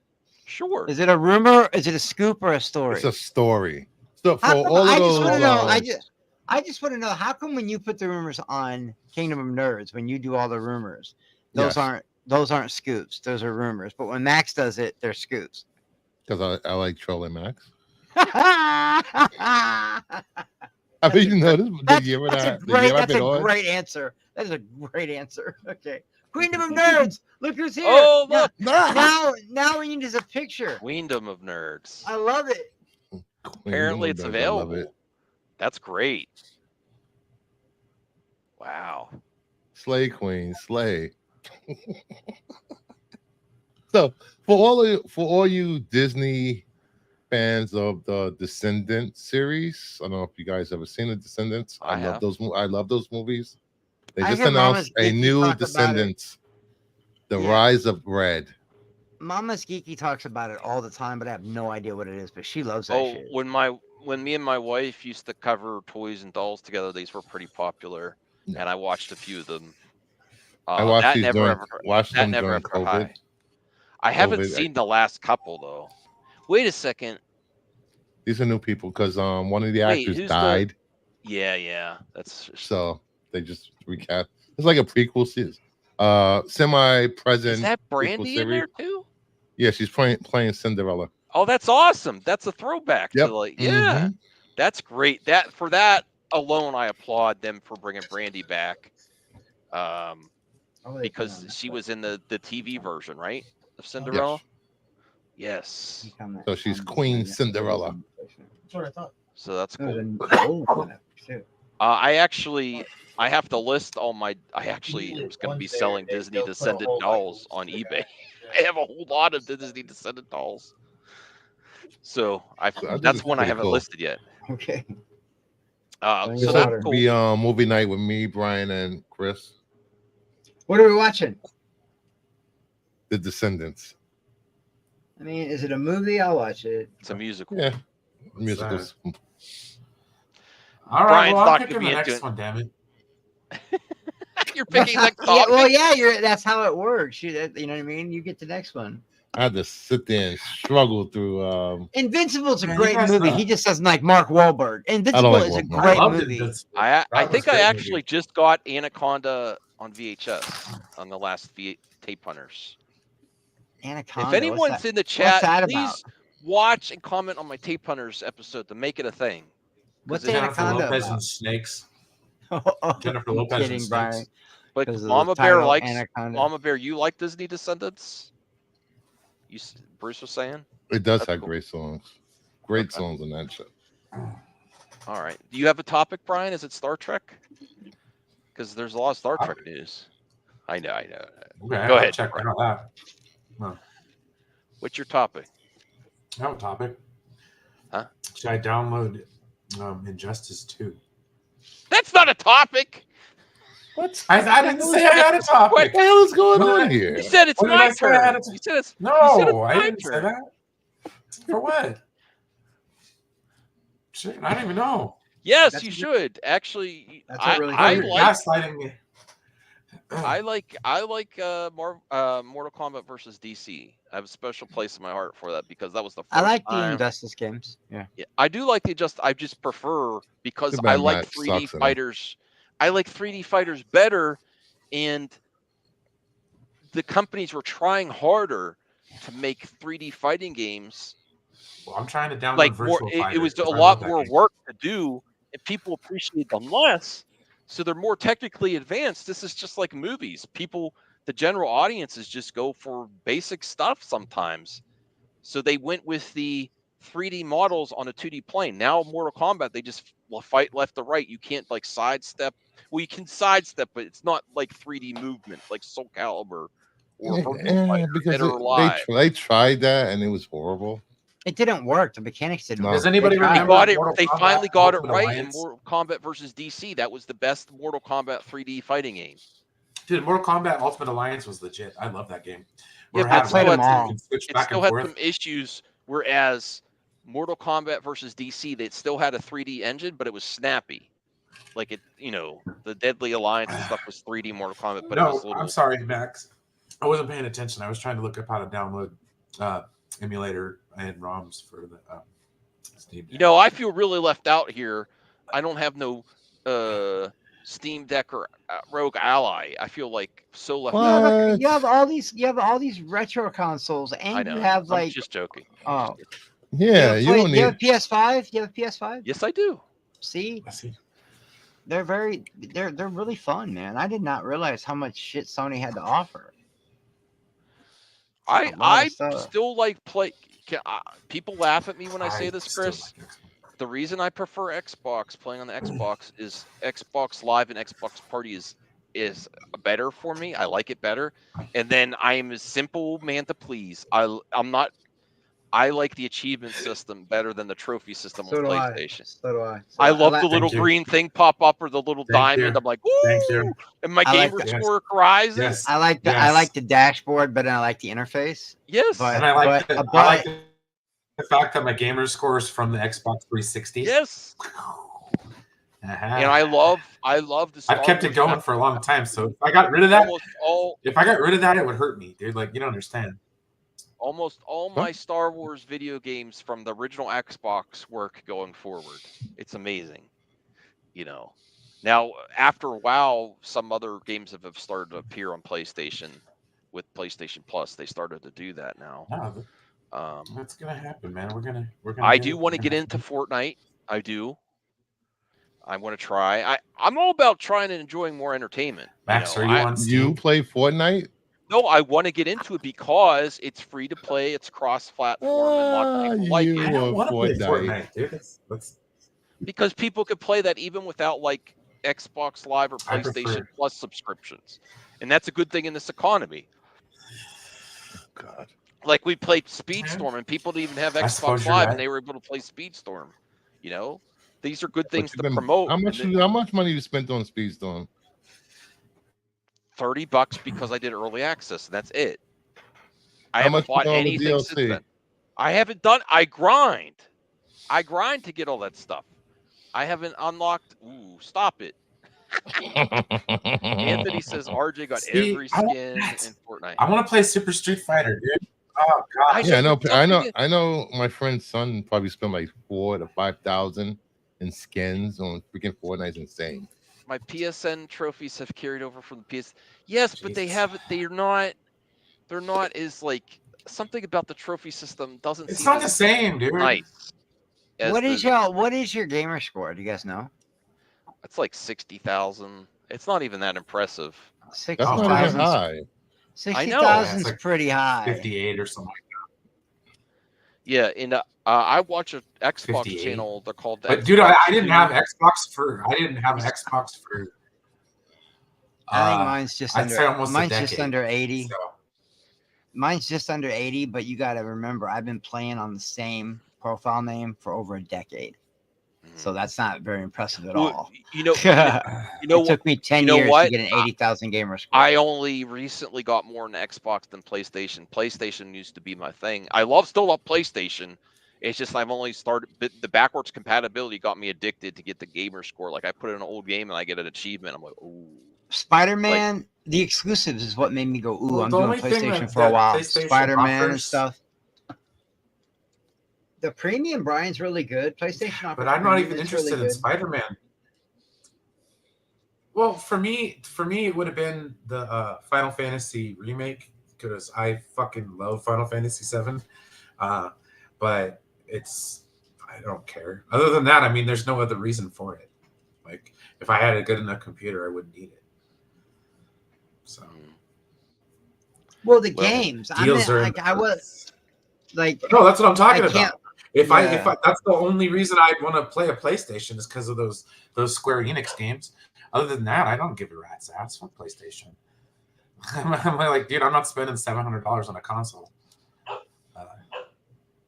Sure. Is it a rumor? Is it a scoop or a story? It's a story. So for How come, all of I those, just want to know. I just want to know how come when you put the rumors on Kingdom of Nerds, when you do all the rumors, those Yes. aren't scoops. Those are rumors. But when Max does it, they're scoops. because I like trolling Max. that's I mean, you know, the year a I've great been on. great answer. That is a great answer. Okay. Kingdom of Nerds. Look who's here. Oh, Now- look. Now we need is a picture. Queendom of Nerds. I love it. Apparently it's I love available. it. That's great. Wow. Slay Queen, slay. So for all you Disney fans of the Descendants series, I don't know if you guys ever seen the Descendants. I have. I love those movies. They I just hear announced Mama's a Geeky new talk about it. Descendants, The Yeah. Rise of Red. Mama's Geeky talks about it all the time, but I have no idea what it is. But she loves that Oh, shit. when me and my wife used to cover toys and dolls together, these were pretty popular, Yeah. and I watched a few of them. I watched that these never during ever watched that them never during ever got COVID. high. I haven't COVID. seen the last couple though. Wait a second. These are new people because one of the Wait, actors who's the? died, Yeah. That's so they just recast. It's like a prequel series, is semi-present that prequel Brandy in series. there too? Yeah, she's playing Cinderella. Oh, that's awesome. That's a throwback to Yep. like, yeah, Mm-hmm. that's great. That for that alone, I applaud them for bringing Brandy back. Because she was in the TV version, right, of Cinderella. Yes. So she's Queen Cinderella. That's what I thought. So that's cool. I have to list all my. I actually was going to be selling Disney Descendant dolls on eBay. I have a whole lot of Disney Descendant dolls. So I think that's it's one I pretty haven't cool. listed yet. Okay. So This that's will cool. Be movie night with me, Brian, and Chris. What are we watching? The Descendants. I mean, is it a movie? I'll watch it. It's a musical. Yeah, musicals. All right, Brian's well, not I'm gonna picking be the into next it. one, damn it. You're picking the Yeah, topic. well, yeah, that's how it works. You know what I mean? You get the next one. I had to sit there and struggle through. Invincible's a Man, you great guys movie. know. He just doesn't like Mark Wahlberg. Invincible like is a Wahlberg. I great loved movie. it. I That was think a I great actually movie. just got Anaconda on VHS on the last tape hunters. Anaconda. If anyone's what's in the what's chat, that please about? watch and comment on my tape hunters episode to make it a thing. What's it- Jennifer Anaconda Lopez about? and snakes. Oh, Jennifer you Lopez and kidding, snakes. Brian? But 'Cause of the Mama Bear title, likes Anaconda. Mama Bear. You like Disney Descendants? Bruce was saying. It does That's have cool. great songs. Great Okay. songs on that show. All right. Do you have a topic, Brian? Is it Star Trek? Because there's a lot of Star Trek news. I know. Okay, Go I'll ahead, check Brian. out that. What's your topic? I have a topic. Huh? Should I download Injustice 2? That's not a topic. What? I didn't say I had a topic. What the hell is going What did on I- here? You said it's What did my I say? I had turn. a You said it's No, I my didn't say turn. that. For what? Shit, I don't even know. Yes, That's you a good- should. Actually, That's a really I good- You're like gaslighting me. I like Mortal Kombat versus DC. I have a special place in my heart for that because that was the first I like the time. Injustice games. Yeah. Yeah, I do like I just prefer because Too I bad like Matt 3D sucks in 'em. fighters. I like 3D fighters better, and the companies were trying harder to make 3D fighting games. Well, I'm trying to download Like more, Virtual it Fighter. was a 'cause I lot love that more game. work to do, and people appreciate them less. So they're more technically advanced. This is just like movies. The general audiences just go for basic stuff sometimes. So they went with the 3D models on a 2D plane. Now Mortal Kombat, they just fight left to right. You can't like sidestep. Well, you can sidestep, but it's not like 3D movement like Soul Calibur or Virtua Fighter, because Dead or Alive. they tried that and it was horrible. It didn't work. The mechanics didn't No. work. Does anybody They tried. remember? They Mortal finally Kombat got it Ultimate right Alliance? in Mortal Kombat versus DC. That was the best Mortal Kombat 3D fighting game. Dude, Mortal Kombat Ultimate Alliance was legit. I love that game. Yeah, Where but it it still had had weapons, some- you can switch It back still and had forth. some issues, whereas Mortal Kombat versus DC, they still had a 3D engine, but it was snappy. Like the Deadly Alliance and stuff was 3D Mortal Kombat, but it No, was a little. I'm sorry, Max. I wasn't paying attention. I was trying to look up how to download emulator and ROMs for the Steam Deck. I feel really left out here. I don't have no Steam Deck or Rogue Ally. I feel like so left What? out. You have all these retro consoles, I and know. you have I'm like just joking. oh, Yeah, you don't you have need. a PS5. You have a PS5. Yes, I do. See, I see. they're really fun, man. I did not realize how much shit Sony had to offer. A lot of I stuff. still like play. People laugh at me when I say this, still Chris. like Xbox. The reason I prefer Xbox, playing on the Xbox, is Xbox Live and Xbox Party is better for me. I like it better. And then I am a simple man to please. I like the achievement system better than the trophy system on PlayStation. So do I. I love the Thank little you. green thing pop up or the little Thank diamond. you. I'm like, Thank woo! you. And my I like gamer that. score rises. Yes. I like the Yes. dashboard, but I like the interface. Yes. But- And I like but- I like the fact that my gamer score is from the Xbox 360. Yes. Uh-huh. And I love the Star I've kept it Wars going for a long time. So if I got rid of that, almost all it would hurt me, dude. Like, you don't understand. Almost all Huh? my Star Wars video games from the original Xbox work going forward. It's amazing. You know. Now, after a while, some other games have started to appear on PlayStation with PlayStation Plus. They started to do that now. No, Um, that's gonna happen, man. We're gonna I get do it. want We're to gonna get have into Fortnite. I do. I want to try. I'm all about trying and enjoying more entertainment. Max, are you on You Steam? play Fortnite? No, I want to get into it because it's free to play, it's cross-platform, and lots of people like You I it. don't or want to play Fortnite? Fortnite, dude. That's Because people could play that even without like Xbox Live or I PlayStation prefer. Plus subscriptions, and that's a good thing in this economy. God. Like we played Yeah, Speedstorm, and people didn't even have I Xbox suppose you're Live, and right. they were able to play Speedstorm. You know, these are good But things you've to been promote. how much money you spent on Speedstorm? $30 because I did early access, and that's it. I How haven't much for bought all the anything since DLC? then. I haven't done. I grind. I grind to get all that stuff. I haven't unlocked. Ooh, stop it. Anthony says RJ got See, every I want skin that. in Fortnite. I want to play Super Street Fighter, dude. Oh I gosh. Yeah, I know, know. but something. I know. My friend's son probably spent like 4,000 to 5,000 in skins on freaking Fortnite. It's insane. My PSN trophies have carried over from the PS. Yes, but they Jesus. haven't. They're not. They're not as like something about the trophy system doesn't It's seem not the as same, dude. nice as What is the. your gamer score? Do you guys know? It's like 60,000. It's not even that impressive. That's Oh, not even 60,000. high. I know. Yeah, 60,000 it's is like pretty high. 58 or something. Yeah, and I watch a Xbox 58. channel. They're called the But dude, Xbox I didn't Two. have Xbox for. I didn't have Xbox for. I think mine's just I'd under. say almost a Mine's decade. just under 80. So, Mine's just under 80. But you got to remember, I've been playing on the same profile name for over a decade. So that's not very impressive at all. You know It what? took me 10 know years to what? get an 80,000 gamer score. I only recently got more into Xbox than PlayStation. PlayStation used to be my thing. I still love PlayStation. It's just I've only started. The backwards compatibility got me addicted to get the gamer score. Like I put in an old game and I get an achievement. I'm like, ooh. Spider-Man, the exclusives is what made me go, ooh, Well, I'm the doing only thing PlayStation for a that while. PlayStation Spider-Man and offers- stuff. The premium Brian's really good. PlayStation offers but I'm not premium, even it's interested really in good. Spider-Man. Well, for me, it would have been the Final Fantasy remake because I fucking love Final Fantasy VII. But I don't care. Other than that, I mean, there's no other reason for it. Like, if I had a good enough computer, I wouldn't need it. So, Well, the games. I mean, deals are like I was like no, that's what I'm talking I about. can't. If I Yeah. that's the only reason I want to play a PlayStation is because of those Square Enix games. Other than that, I don't give a rat's ass. Fuck PlayStation. I'm like, dude, I'm not spending $700 on a console.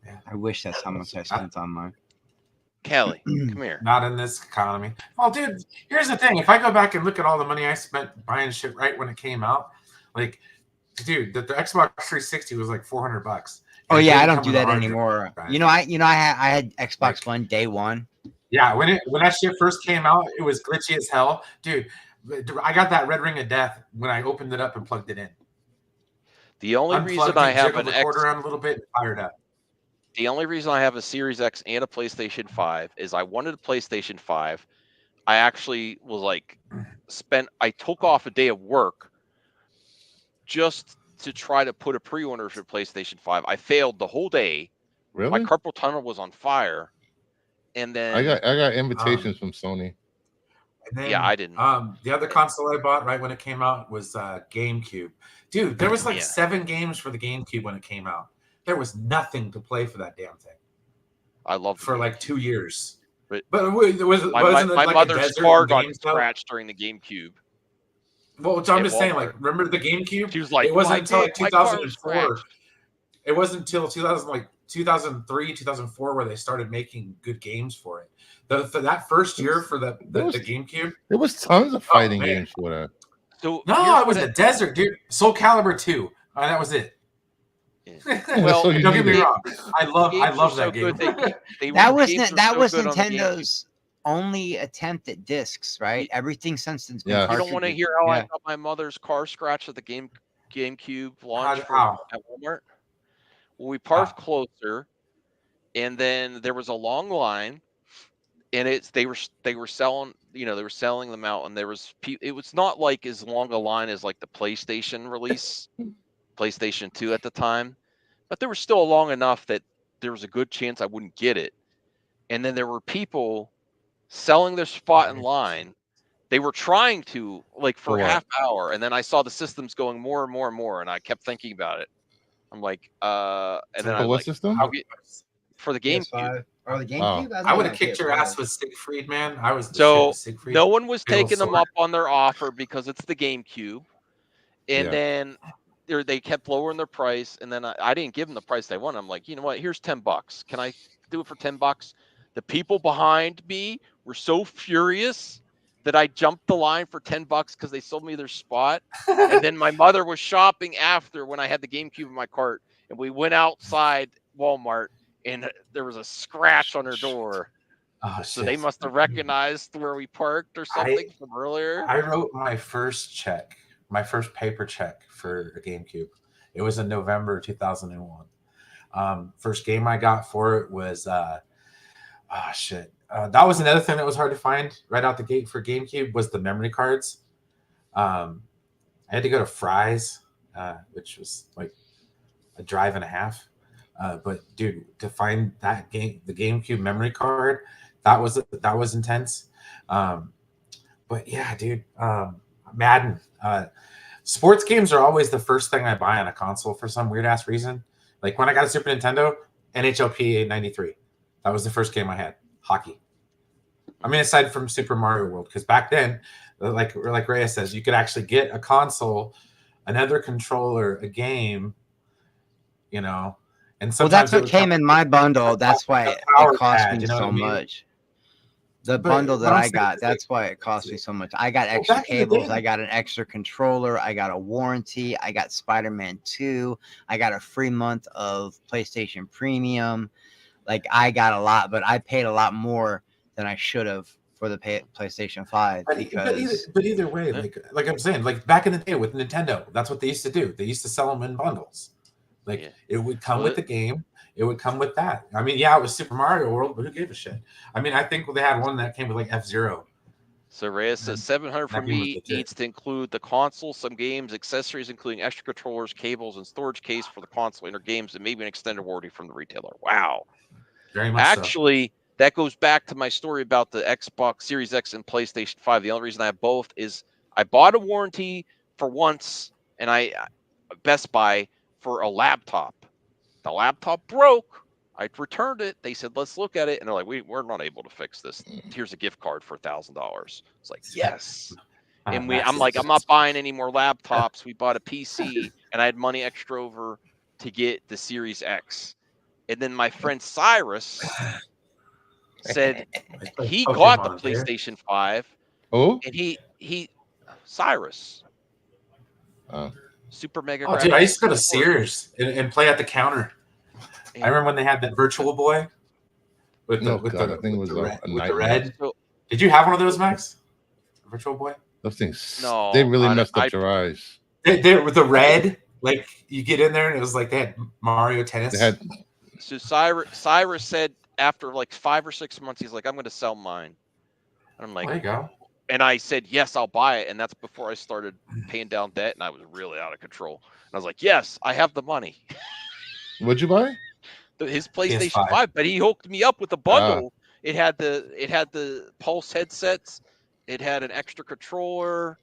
Yeah, I wish that's how much I spent on mine. Kelly, come here. not in this economy. Well, dude, here's the thing. If I go back and look at all the money I spent buying shit right when it came out, like, dude, the Xbox 360 was like $400. Oh It yeah, I didn't don't come do with a that hard drive, anymore. right? I had Xbox One day one. Yeah, when that shit first came out, it was glitchy as hell, dude. I got that red ring of death when I opened it up and plugged it in. The only reason Unplugged I it, have jiggled an the cord X, around a little bit, and fired up. the only reason I have a Series X and a PlayStation 5 is I wanted a PlayStation 5. I actually was like, I took off a day of work just to try to put a pre-order for PlayStation 5. I failed the whole day. Really? My carpal tunnel was on fire. And then I got invitations from Sony. And then, yeah, I didn't. The other console I bought right when it came out was GameCube. Dude, there was like Yeah. 7 games for the GameCube when it came out. There was nothing to play for that damn thing I loved for the like GameCube. 2 years. But But it wasn't my it my like a mother's desert car in got games, though? scratched during the GameCube. Well, I'm at just saying, Walmart. like, remember the GameCube? She was like, It wasn't "My until like my car was 2004. scratched." It wasn't until 2003, 2004 where they started making good games for it. That first year for the GameCube. There was tons of fighting man. games for that. So No, here's it was what the desert, dude. Soul Calibur 2. That was it. Well, so you don't get me needed- wrong. I love games that were so game. good, That was games were that so was good on the GameCube. Nintendo's only attempt at discs, right? Everything since it's been Yeah. You don't want to cartridges. hear how I Yeah. got my mother's car scratched at the GameCube launch How? at Walmart? We parked closer, and then there was a long line, and they were selling, they were selling them out, and it was not like as long a line as like the PlayStation release, PlayStation 2 at the time, but there was still long enough that there was a good chance I wouldn't get it. And then there were people selling their spot in line. They were trying to, like, for For a what? half hour, and then I saw the systems going more and more and more, and I kept thinking about it. I'm like, and then I For was what like, system? for the GameCube. PS5 or the Wow. GameCube. I would have kicked your ass with Siegfried, man. I was the shit So with Siegfried. no one was Big old taking them sword. up on their offer because it's the GameCube, and Yeah. then they kept lowering their price, and then I didn't give them the price they wanted. I'm like, you know what? Here's $10. Can I do it for $10? The people behind me were so furious that I jumped the line for $10 because they sold me their spot. And then my mother was shopping after when I had the GameCube in my cart, and we went outside Walmart, and there was a scratch on her door. Oh, So they shit. must have recognized where we parked or something from earlier. I wrote my first check, my first paper check for a GameCube. It was in November 2001. First game I got for it was shit. That was another thing that was hard to find right out the gate for GameCube was the memory cards. I had to go to Fry's, which was like a drive and a half. But dude, to find the GameCube memory card, that was intense. But yeah, dude, Madden. Sports games are always the first thing I buy on a console for some weird ass reason. Like when I got a Super Nintendo, NHLPA 93. That was the first game I had. Hockey. I mean, aside from Super Mario World, because back then, like Reyes says, you could actually get a console, another controller, a game, and sometimes that's what came in my bundle. That's why it cost me so much. much. The bundle that I got, that's why it cost me so much. I got extra cables. I got an extra controller. I got a warranty. I got Spider-Man 2. I got a free month of PlayStation Premium. Like, I got a lot, but I paid a lot more than I should have for the PlayStation 5. But either way, like I'm saying, like back in the day with Nintendo, that's what they used to do. They used to sell them in bundles. Like it would come with the game. It would come with that. I mean, yeah, it was Super Mario World, but who gave a shit? I mean, I think they had one that came with like F-Zero. So Reyes says 700 for me needs to include the console, some games, accessories, including extra controllers, cables, and storage case for the console, inner games, and maybe an extended warranty from the retailer. Wow. Very much Actually, that goes back to my story about the Xbox Series X and PlayStation 5. The only reason I have both is I bought a warranty for once, and I Best Buy for a laptop. The laptop broke. I returned it. They said, let's look at it. And they're like, we're not able to fix this. Here's a gift card for $1,000. It's like, yes. And I'm like, I'm not buying any more laptops. We bought a PC, and I had money extra over to get the Series X. And then my friend Cyrus said he got the PlayStation 5. Oh? And he Cyrus. Super Mega. Oh, dude, I used to go to Sears and play at the counter. I remember when they had that Virtual Boy with the red. Did you have one of those, Max? Virtual Boy? Those things. No, they really messed up your eyes. They with the red, like you get in there and it was like they had Mario Tennis. So Cyrus said after like 5 or 6 months, he's like, I'm going to sell mine. And I'm like, there you go. And I said, yes, I'll buy it. And that's before I started paying down debt, and I was really out of control. And I was like, yes, I have the money. What'd you buy? His PlayStation 5, but he hooked me up with a bundle. It had the Pulse headsets. It had an extra controller.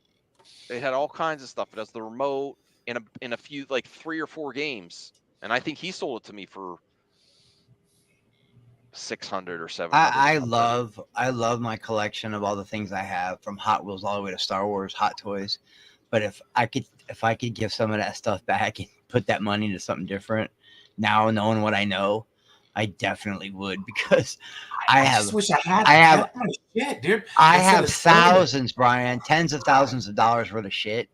It had all kinds of stuff. It has the remote in a few, like 3 or 4 games. And I think he sold it to me for $600 or $700. I love my collection of all the things I have, from Hot Wheels all the way to Star Wars, Hot Toys. But if I could give some of that stuff back and put that money into something different, now knowing what I know, I definitely would, because I have shit, dude. I have thousands, Brian, tens of thousands of dollars worth of shit,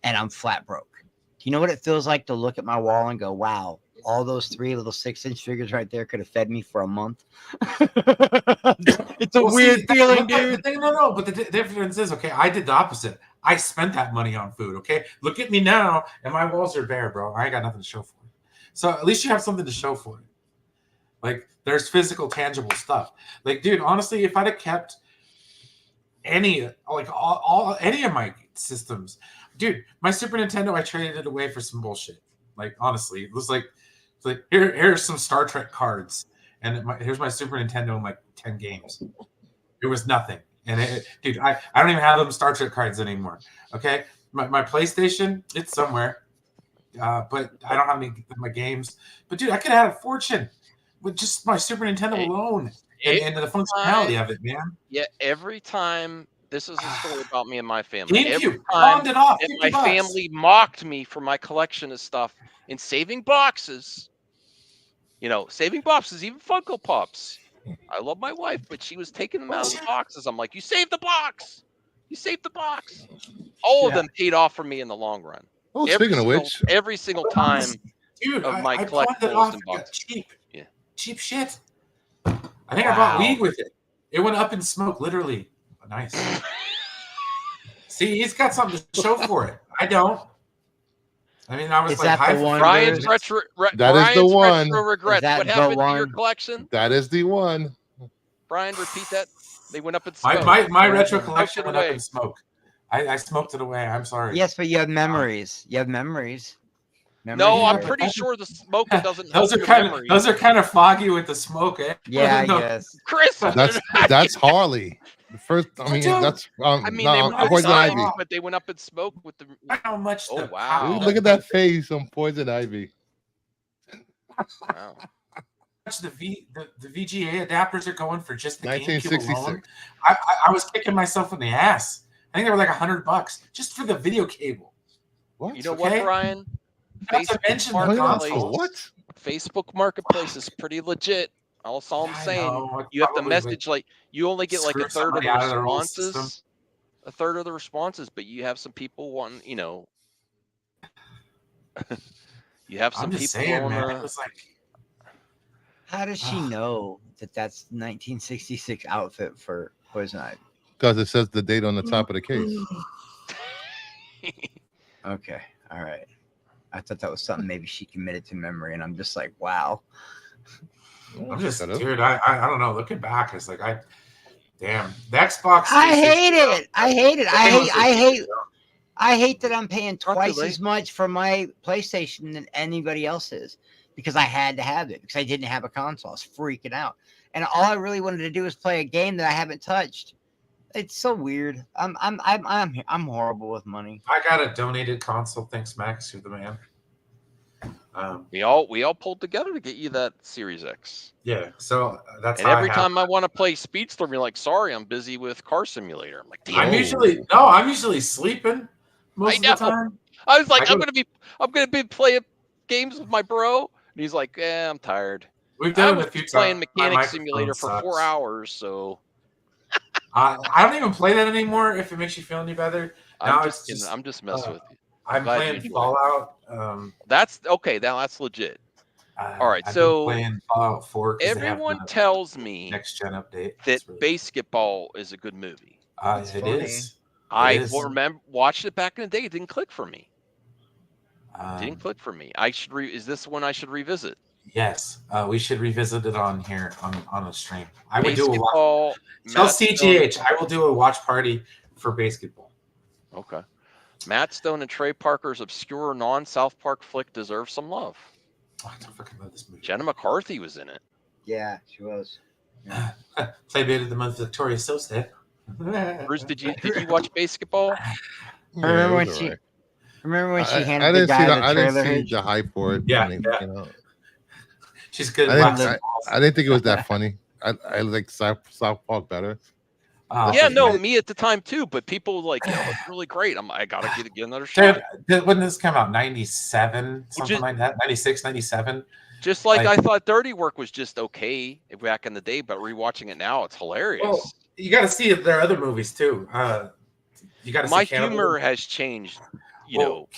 and I'm flat broke. Do you know what it feels like to look at my wall and go, wow, all those 3 little 6-inch figures right there could have fed me for a month? It's a weird feeling, dude. But the difference is, okay, I did the opposite. I spent that money on food, okay? Look at me now, and my walls are bare, bro. I ain't got nothing to show for it. So at least you have something to show for it. Like there's physical, tangible stuff. Like, dude, honestly, if I'd have kept any any of my systems, dude, my Super Nintendo, I traded it away for some bullshit. Like honestly, it was like here's some Star Trek cards, and here's my Super Nintendo and like 10 games. It was nothing. And dude, I don't even have them Star Trek cards anymore. Okay, my PlayStation, it's somewhere, but I don't have any of my games. But dude, I could have had a fortune with just my Super Nintendo alone, and the functionality of it, man. Yeah, every time. This is a story about me and my family. Every GameCube, time pawned it off, that 50 my bucks. family mocked me for my collection of stuff and saving boxes, saving boxes, even Funko Pops. I love my wife, but she was taking them out of the boxes. I'm like, you saved the box. You saved the box. All of them paid off for me in the long run. Oh, speaking of which, every single time dude, of my I pawned it collectibles off and and got boxes. cheap shit. I think I bought weed with it. It went up in smoke, literally. Nice. See, he's got something to show for it. I don't. I mean, I was Is like, that the one? Brian's retro. That is the one. Retro regrets. that What the happened to your one? collection? that is the one. Brian, repeat that. They went up in smoke. my retro collection Smoked it went up away. in smoke. I smoked it away. I'm sorry. Yes, but you have memories. You have memories. No, I'm are- pretty sure the smoking doesn't help Those are your kind of memory. foggy with the smoke, eh? Yeah, No, yes. Chris, That's Harley. The first, I mean, Dude. that's I mean, they no, were Poison designs, Ivy. but they went up in smoke with the. how much? Oh, the- wow. Ooh, look at that face on Poison Ivy. Wow. Much the VGA adapters are going for just the GameCube 1966. alone. I was kicking myself in the ass. I think they were like $100 just for the video cable. What? You know Okay. what, Brian? Not to mention the Marketplace. consoles. What? Facebook Marketplace is pretty legit. That's all I'm I saying. know, You have to probably, message you only get like a screw third of somebody the out of their old responses. A third of the responses, but you have some people wanting, you have some I'm just people saying, on man. It was like, How does she know that that's 1966 outfit for Poison Ivy? Because it says the date on the top of the case. Okay, all right. I thought that was something maybe she committed to memory, and I'm just like, wow. I'm just, Shut up. dude. I don't know. Looking back, it's like damn, the Xbox. I 360, hate it. I hate it. Honestly, I hate that I'm paying too twice late. as much for my PlayStation than anybody else is because I had to have it because I didn't have a console. I was freaking out, and all I really wanted to do was play a game that I haven't touched. It's so weird. I'm horrible with money. I got a donated console. Thanks, Max. You're the man. We all pulled together to get you that Series X. Yeah. So that's And how every I have time I want to play Speedster, you're like, sorry, I'm busy with Car Simulator. I'm like, damn. I'm usually sleeping most of the know. time. I was like, I I'm gonna be playing games with my bro, and he's like, I'm tired. We've I done it was a few playing times. My Mechanic microphone Simulator for 4 sucks. hours, so I don't even play that anymore. If it makes you feel any better, now I'm it's just kidding. just I'm just messing with you. I'm glad you playing enjoy it. Fallout. That's okay. Now that's legit. All right, I've so been playing Fallout 4 because they have everyone the tells me next gen update. that It's really- Basketball is a good movie. It's it funny. is. I is. remember watched it back in the day. It didn't click for me. Um, Didn't click for me. I should. Is this one I should revisit? Yes, we should revisit it on here on a stream. I would do a watch. Basketball. Tell Matt Stone- CGH I will do a watch party for basketball. Okay. Matt Stone and Trey Parker's obscure non-South Park flick deserves some love. Oh, I don't fucking love this movie. Jenna McCarthy was in it. Yeah, she was. Playmate of the month, Victoria Silvstedt. Bruce, did you watch Basketball? Remember when it was she alright. remember when she I handed the didn't see guy the, the I didn't trailer see hitch? the hype for it. Yeah, I mean, yeah. She's good. I at didn't, boxing I didn't think it was that funny. I like South Park better. balls. Yeah, no, me at the time too. But people like, it's really great. I gotta get another shot. Dude, when this came out, 97, something is- like that, 96, 97. Just like like- I thought Dirty Work was just okay back in the day, but rewatching it now, it's hilarious. Well, you got to see their other movies too. You got to My see Cannibal. humor has changed,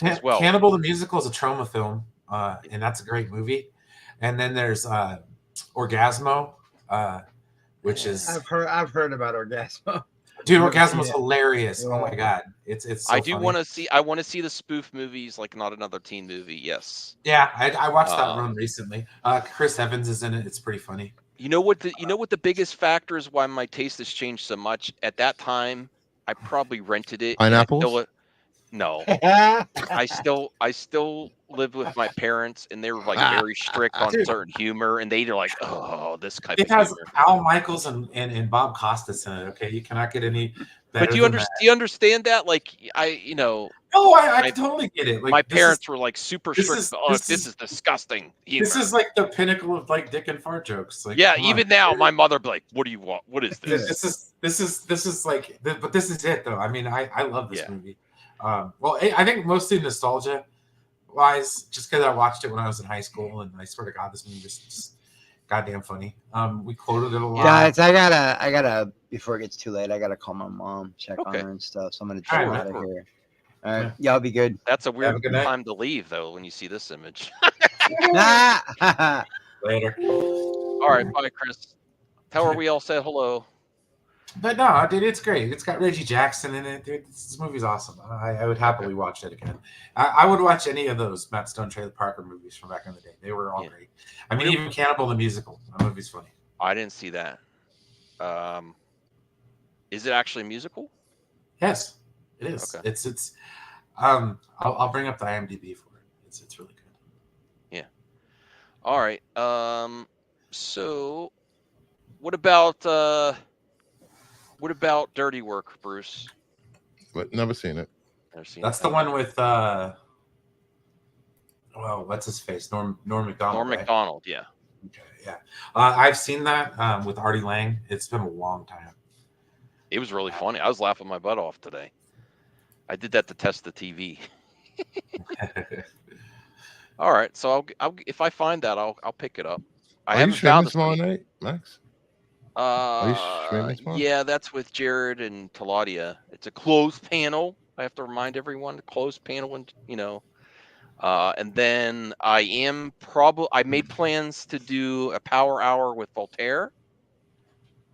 as well. Cannibal the Musical is a trauma film, and that's a great movie. And then there's Orgasmo, which is I've heard about Orgasmo. Dude, Never Orgasm seen was it. hilarious. Oh my Yeah. god, it's so I do funny. want to see. I want to see the spoof movies, like Not Another Teen Movie. Yes. Yeah, I watched that Um, run recently. Chris Evans is in it. It's pretty funny. You know what the biggest factor is why my taste has changed so much? At that time, I probably rented it, and I Pineapples? still no. I still live with my parents, and they were like Ah, very strict on Dude, certain humor, and they're like, "Oh, this type it of has humor." Al Michaels and Bob Costas in it. Okay, you cannot get any But better than that. do you understand that? Like, No, I my totally get it. my Like parents were like super this strict. is Oh, this this is is disgusting this humor. is like the pinnacle of like dick and fart jokes. Like, Yeah, come on. even now, my mother be like, "What do you want? What is Dude, this?" this is like, but this is it though. I mean, I love this Yeah. movie. Well, I think mostly nostalgia wise, just because I watched it when I was in high school, and I swear to God, this movie is just goddamn funny. We quoted it a lot. Guys, I gotta. Before it gets too late, I gotta call my mom, check on Okay. her and stuff. So I'm gonna All jump right, out of man. here. All right, y'all be good. That's a Have a weird good night. time to leave, though, when you see this image. Ah! Later. All right, bye, Chris. Tell her we all said hello. But no, dude, it's great. It's got Reggie Jackson in it, dude. This movie's awesome. I would happily watch it again. I would watch any of those Matt Stone, Trailer Parker movies from back in the day. They were all great. I mean, even Cannibal the Musical. That movie's funny. I didn't see that. Is it actually a musical? Yes, it is. Okay. It's I'll bring up the IMDb for it. It's really good. Yeah. All right. So what about Dirty Work, Bruce? But never seen it. Never seen That's it. the one with well, what's his face? Norm Macdonald. Norm right? Macdonald, yeah. Okay, yeah. I've seen that with Artie Lang. It's been a long time. It was really funny. I was laughing my butt off today. I did that to test the TV. All right, so I'll if I find that, I'll pick it up. I Are you haven't streaming found this tomorrow one. night, Max? Are you streaming tomorrow? Yeah, that's with Jared and Taladia. It's a closed panel. I have to remind everyone, a closed panel, and and then I made plans to do a power hour with Voltaire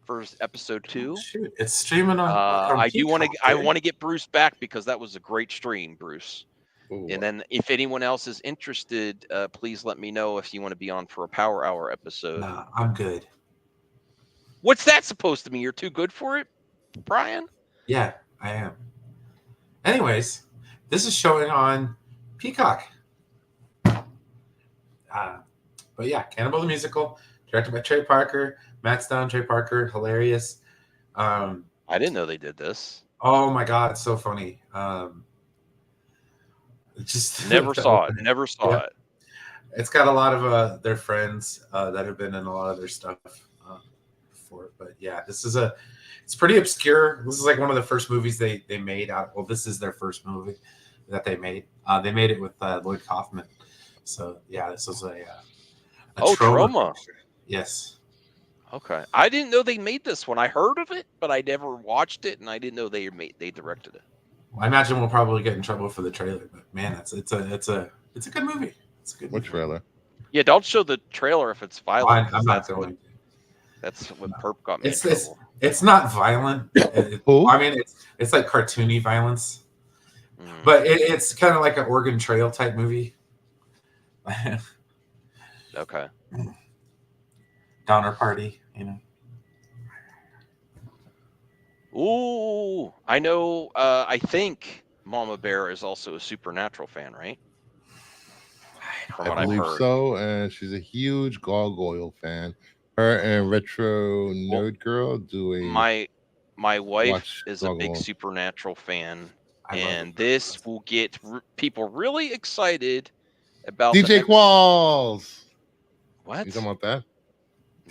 for episode 2. Shoot, it's streaming on. I do want to. Peacock, I dude. want to get Bruce back because that was a great stream, Bruce. Ooh. And then if anyone else is interested, please let me know if you want to be on for a power hour episode. Nah, I'm good. What's that supposed to mean? You're too good for it, Brian? Yeah, I am. Anyways, this is showing on Peacock. But yeah, Cannibal the Musical, directed by Trey Parker, Matt Stone, Trey Parker, hilarious. I didn't know they did this. Oh my god, it's so funny. Just Never saw it. Never saw Yeah. it. It's got a lot of their friends that have been in a lot of their stuff before. But yeah, it's pretty obscure. This is like one of the first movies they made out. Well, this is their first movie that they made. They made it with Lloyd Kaufman. So yeah, this was a Trauma. Yes. Okay. I didn't know they made this one. I heard of it, but I never watched it, and I didn't know they directed it. Well, I imagine we'll probably get in trouble for the trailer, but man, it's a good movie. It's a good What movie. trailer? Yeah, don't show the trailer if it's violent. I'm not going to. That's what Perp got me in It's trouble. it's not violent. Who? I mean, it's like cartoony violence, Mm. but it's kind of like an Oregon Trail type movie. Okay. Donner Party, you know. Ooh, I know. I think Mama Bear is also a Supernatural fan, right? From what I I've believe heard. so, and she's a huge Gargoyle fan. Her and Retro Nerd Girl do a My wife watch is a big Gargoyle. Supernatural fan, I love and it. this will get people really excited about the DJ next- Qualls. What? You talking about that?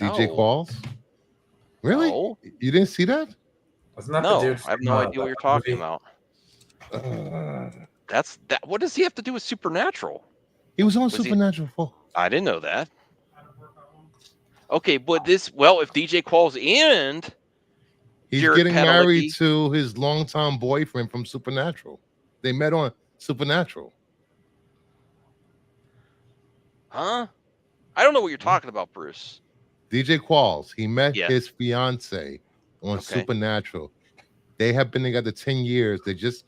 No. DJ Qualls? Really? No. You didn't see that? Wasn't that No, the dude I have from, no idea what you're talking movie? about. Uh, That's that. What does he have to do with Supernatural? he was on Was he- Supernatural. I didn't know that. Okay, but if DJ Qualls and He's Jared getting married Padalecki. to his longtime boyfriend from Supernatural. They met on Supernatural. Huh? I don't know what you're talking about, Bruce. DJ Qualls. He met Yeah. his fiance on Okay. Supernatural. They have been together 10 years. They just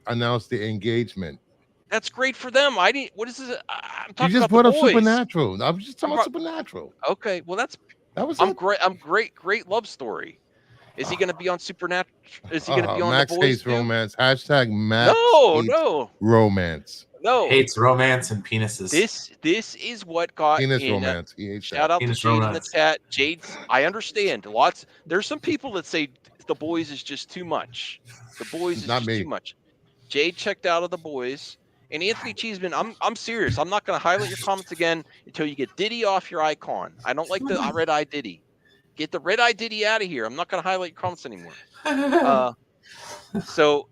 announced the engagement. That's great for them. I didn't. What is this? I'm You talking just about the brought up boys. Supernatural. I was just I'm talking about Supernatural. okay. Well, that's. That was I'm it. great. I'm great. Great love story. Is he going to be on Supernatural? Is he going to be on the Max boys hates too? romance. Hashtag Max No, hates no, romance. no. Hates romance and penises. This is what got Penis in. romance. He hates Shout that. out to Penis Jade in the romance. chat. Jade's. I understand. There's some people that say the boys is just too much. The boys is Not just too me. much. Jade checked out of the boys. And Anthony Cheeseman, I'm serious. I'm not going to highlight your comments again until you get Diddy off your icon. I don't like the red eye Diddy. Get the red eye Diddy out of here. I'm not going to highlight your comments anymore. So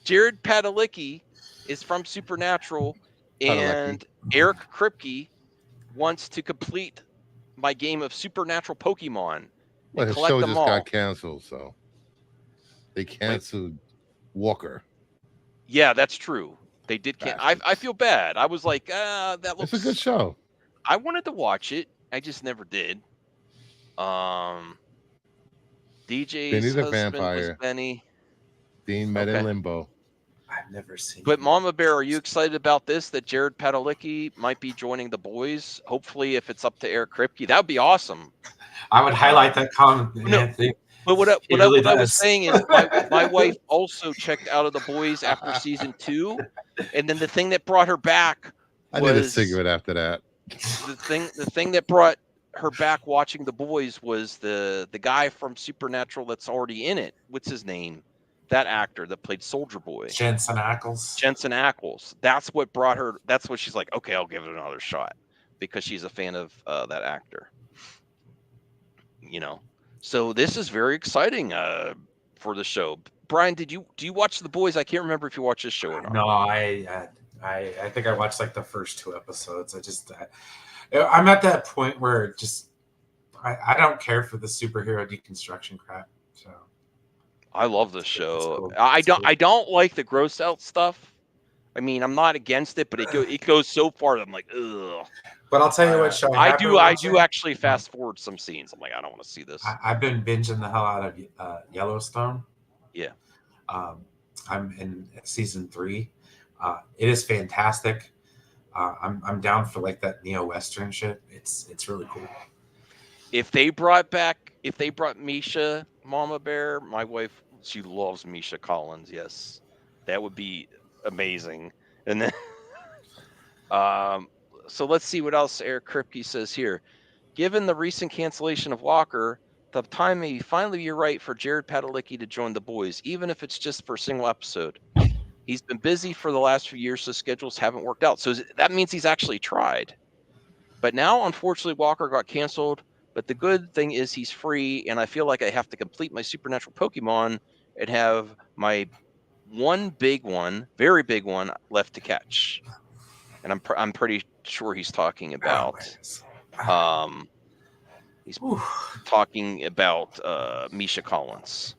Jared Padalecki is from Supernatural, and Eric Kripke wants to complete my game of Supernatural Pokemon Well, and his collect show them just all. got canceled, so they canceled Walker. Yeah, that's true. They did. I feel bad. I was like, that looks. It's a good show. I wanted to watch it. I just never did. DJ's Benny the husband Vampire. was Benny. Dean met in Limbo. I've never seen. But Mama Bear, are you excited about this? That Jared Padalecki might be joining the boys? Hopefully, if it's up to Eric Kripke, that would be awesome. I would highlight that comment. No, but what I was saying is, my wife also checked out of the boys after season 2, and then the thing that brought her back I need a cigarette after that. The thing that brought her back watching the boys was the guy from Supernatural that's already in it. What's his name? That actor that played Soldier Boy. Jensen Ackles. That's what brought her. That's what she's like, okay, I'll give it another shot because she's a fan of that actor. You know, so this is very exciting for the show. Brian, do you watch The Boys? I can't remember if you watch this show or not. No, I think I watched like the first 2 episodes. I'm at that point where just I don't care for the superhero deconstruction crap. So I love this show. Cool. I don't like the gross out stuff. I mean, I'm not against it, but it goes so far that I'm like, ugh. But I'll tell you what show I do actually fast forward some scenes. I'm like, I don't want to see this. I've been binging the hell out of Yellowstone. Yeah. I'm in season 3. It is fantastic. I'm down for like that neo-western shit. It's really cool. If they brought Misha, Mama Bear, my wife, she loves Misha Collins. Yes, that would be amazing. And then, so let's see what else Eric Kripke says here. Given the recent cancellation of Walker, the time may finally be right for Jared Padalecki to join the boys, even if it's just for a single episode. He's been busy for the last few years, so schedules haven't worked out. So that means he's actually tried. But now, unfortunately, Walker got canceled. But the good thing is he's free, and I feel like I have to complete my Supernatural Pokemon and have my one big one, very big one, left to catch. And I'm pretty sure he's talking about he's talking about Misha Collins.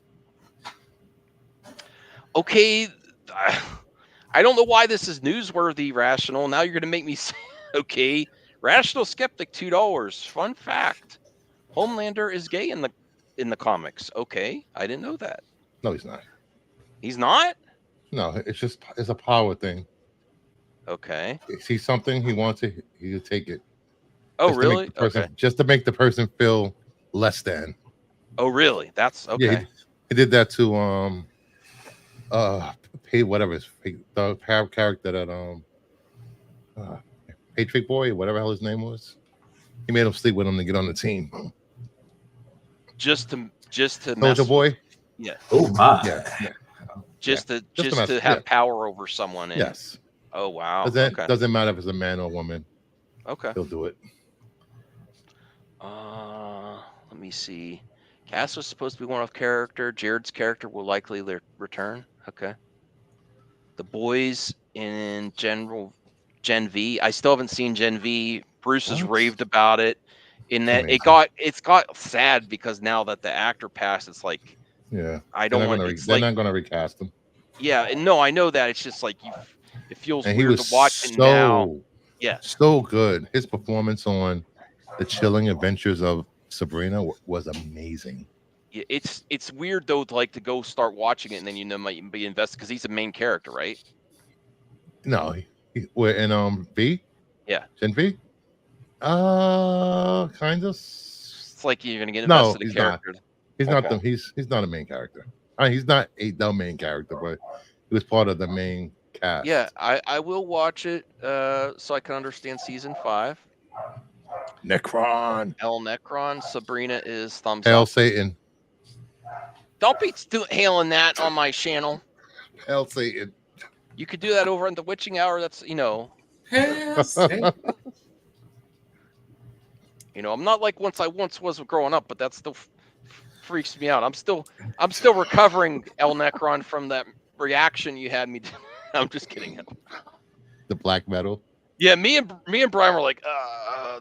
Okay, I don't know why this is newsworthy, Rational. Now you're going to make me say, okay, Rational Skeptic, $2. Fun fact. Homelander is gay in the comics. Okay, I didn't know that. No, he's not. He's not? No, it's a power thing. Okay. He sees something he wants it, he'll take it. Oh, really? Okay. Just to make the person feel less than. Oh, really? That's okay. Yeah, he did that to the character that Patriot Boy, whatever hell his name was. He made him sleep with him to get on the team. Just to Soldier Boy? Yeah. Oh my. Yeah. Just to have power over someone. Yes. Oh wow. Doesn't matter if it's a man or woman. Okay. He'll do it. Let me see. Cass was supposed to be one-off character. Jared's character will likely return. Okay. The boys in general, Gen V. I still haven't seen Gen V. Bruce has raved about it. In that it's got sad because now that the actor passed, it's like they're not going to recast him. Yeah, and no, I know that. It's just like it feels and weird to watch it now. Yeah, so good. His performance on The Chilling Adventures of Sabrina was amazing. Yeah, it's weird though to like to go start watching it and then might be invested because he's the main character, right? No, we're in V. Yeah. Gen V. Kind of. It's like you're gonna get No, invested in he's not. character. He's not Okay. the. He's not a main character. He's not the main character, but he was part of the main cast. Yeah, I will watch it so I can understand season 5. Necron. El Necron. Sabrina is thumbs Hail up. Satan. Don't be hailing that on my channel. Hail Satan. You could do that over in the witching hour. That's I'm not like I once was growing up, but that still freaks me out. I'm still recovering El Necron from that reaction you had me. I'm just kidding. The black metal. Yeah, me and Brian were like,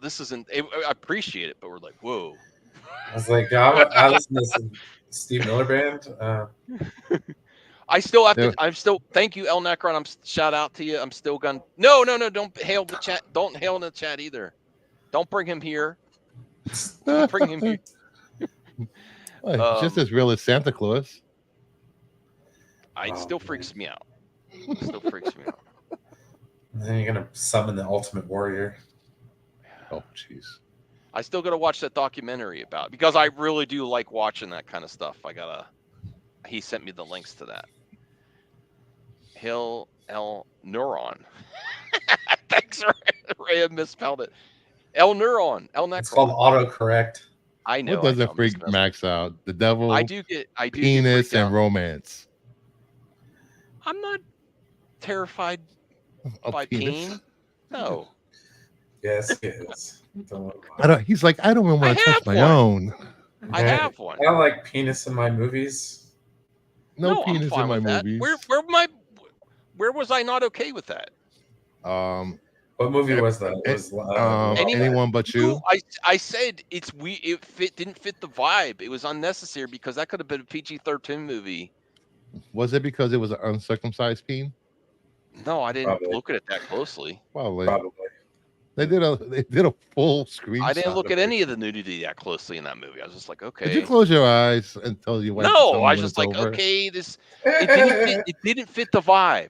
this isn't. I appreciate it, but we're like, whoa. I was like, I listen to some Steve Miller Band. I still have to. I'm still. Thank you, El Necron. Shout out to you. I'm still gonna. No. Don't hail the chat. Don't hail in the chat either. Don't bring him here. Don't bring him here. Just as real as Santa Claus. It still freaks me out. Still freaks me out. And then you're gonna summon the Ultimate Warrior. Oh, jeez. I still gotta watch that documentary about it because I really do like watching that kind of stuff. He sent me the links to that. Hill El Neuron. Thanks, Ray. I misspelled it. El Neuron. El Necron. It's called autocorrect. I know. What doesn't freak Max out? The devil. I do penis get and romance. I'm not terrified by penis? pain. No. Yes, he is. He's like, I don't even want to touch my own. I have one. I don't like penis in my movies. No penis in my movies. Where was I not okay with that? What movie was that? Anyone But You. I said didn't fit the vibe. It was unnecessary because that could have been a PG-13 movie. Was it because it was an uncircumcised peen? No, I didn't look at it that closely. Probably. They did a full screen. I didn't look at any of the nudity that closely in that movie. I was just like, okay. Did you close your eyes and tell you? No, I was just like, okay, it didn't fit the vibe.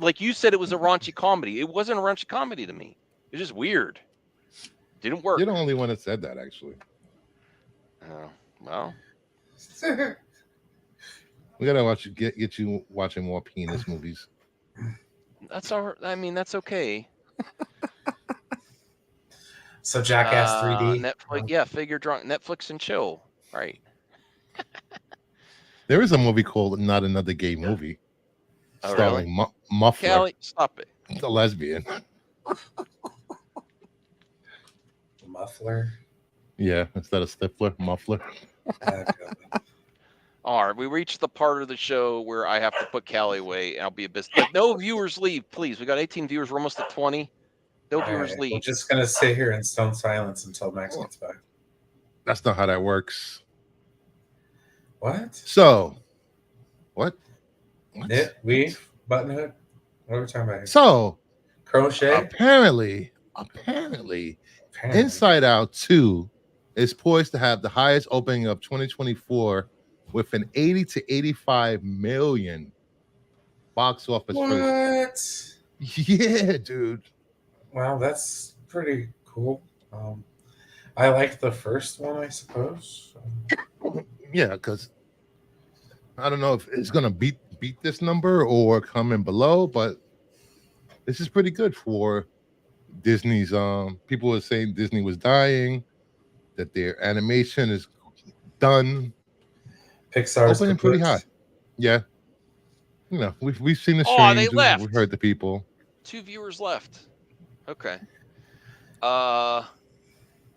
Like you said, it was a raunchy comedy. It wasn't a raunchy comedy to me. It was just weird. Didn't work. You're the only one that said that, actually. Oh, well. We gotta get you watching more penis movies. That's all. I mean, that's okay. So Jackass 3D. Netflix, yeah, figure drunk. Netflix and chill, right? There is a movie called Not Another Gay Movie, starring really? Muffler. Callie, stop it. The lesbian. Muffler. Yeah, instead of Stifler, Muffler. All right, we reached the part of the show where I have to put Callie away, and I'll be a bit. But no viewers leave, please. We got 18 viewers. We're almost at 20. No viewers leave. We're just gonna sit here in stone silence until Max gets back. That's not how that works. What? So, what? Knit, weave, button hook. What are we talking about here? So, crochet. Apparently, Inside Out 2 is poised to have the highest opening of 2024 with an 80 to 85 million box office. What? Yeah, dude. Wow, that's pretty cool. I liked the first one, I suppose. Yeah, because I don't know if it's gonna beat this number or come in below, but this is pretty good for Disney's. People were saying Disney was dying, that their animation is done. Pixar's opening pretty high. Yeah, you know, we've seen the streams. They left. We've heard the people. 2 viewers left. Okay.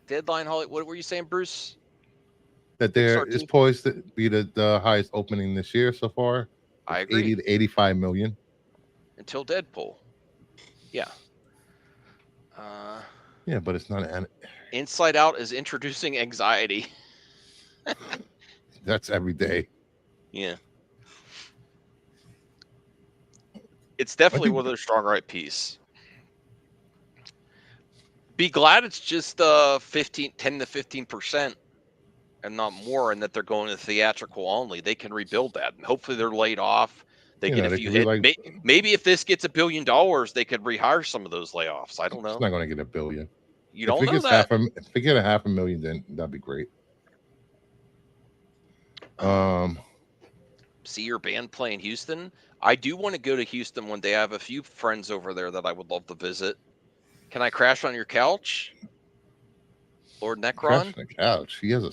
Deadline Holly. What were you saying, Bruce? That there is poised to be the highest opening this year so far. I agree. 80 to 85 million. Until Deadpool. Yeah. Yeah, but it's not an. Inside Out is introducing anxiety. That's every day. Yeah. It's definitely one of their stronger IPs. Be glad it's just 10 to 15%. and not more, and that they're going to theatrical only, they can rebuild that. And hopefully they're laid off. They You get know, a they few could be hits. like, Maybe if this gets $1 billion, they could rehire some of those layoffs. I don't it's know. not going to get $1 billion. You If don't it know gets that. if we get a $500,000, then that'd be great. See your band play in Houston. I do want to go to Houston one day. I have a few friends over there that I would love to visit. Can I crash on your couch, Lord Crash Necron? on the couch. He has a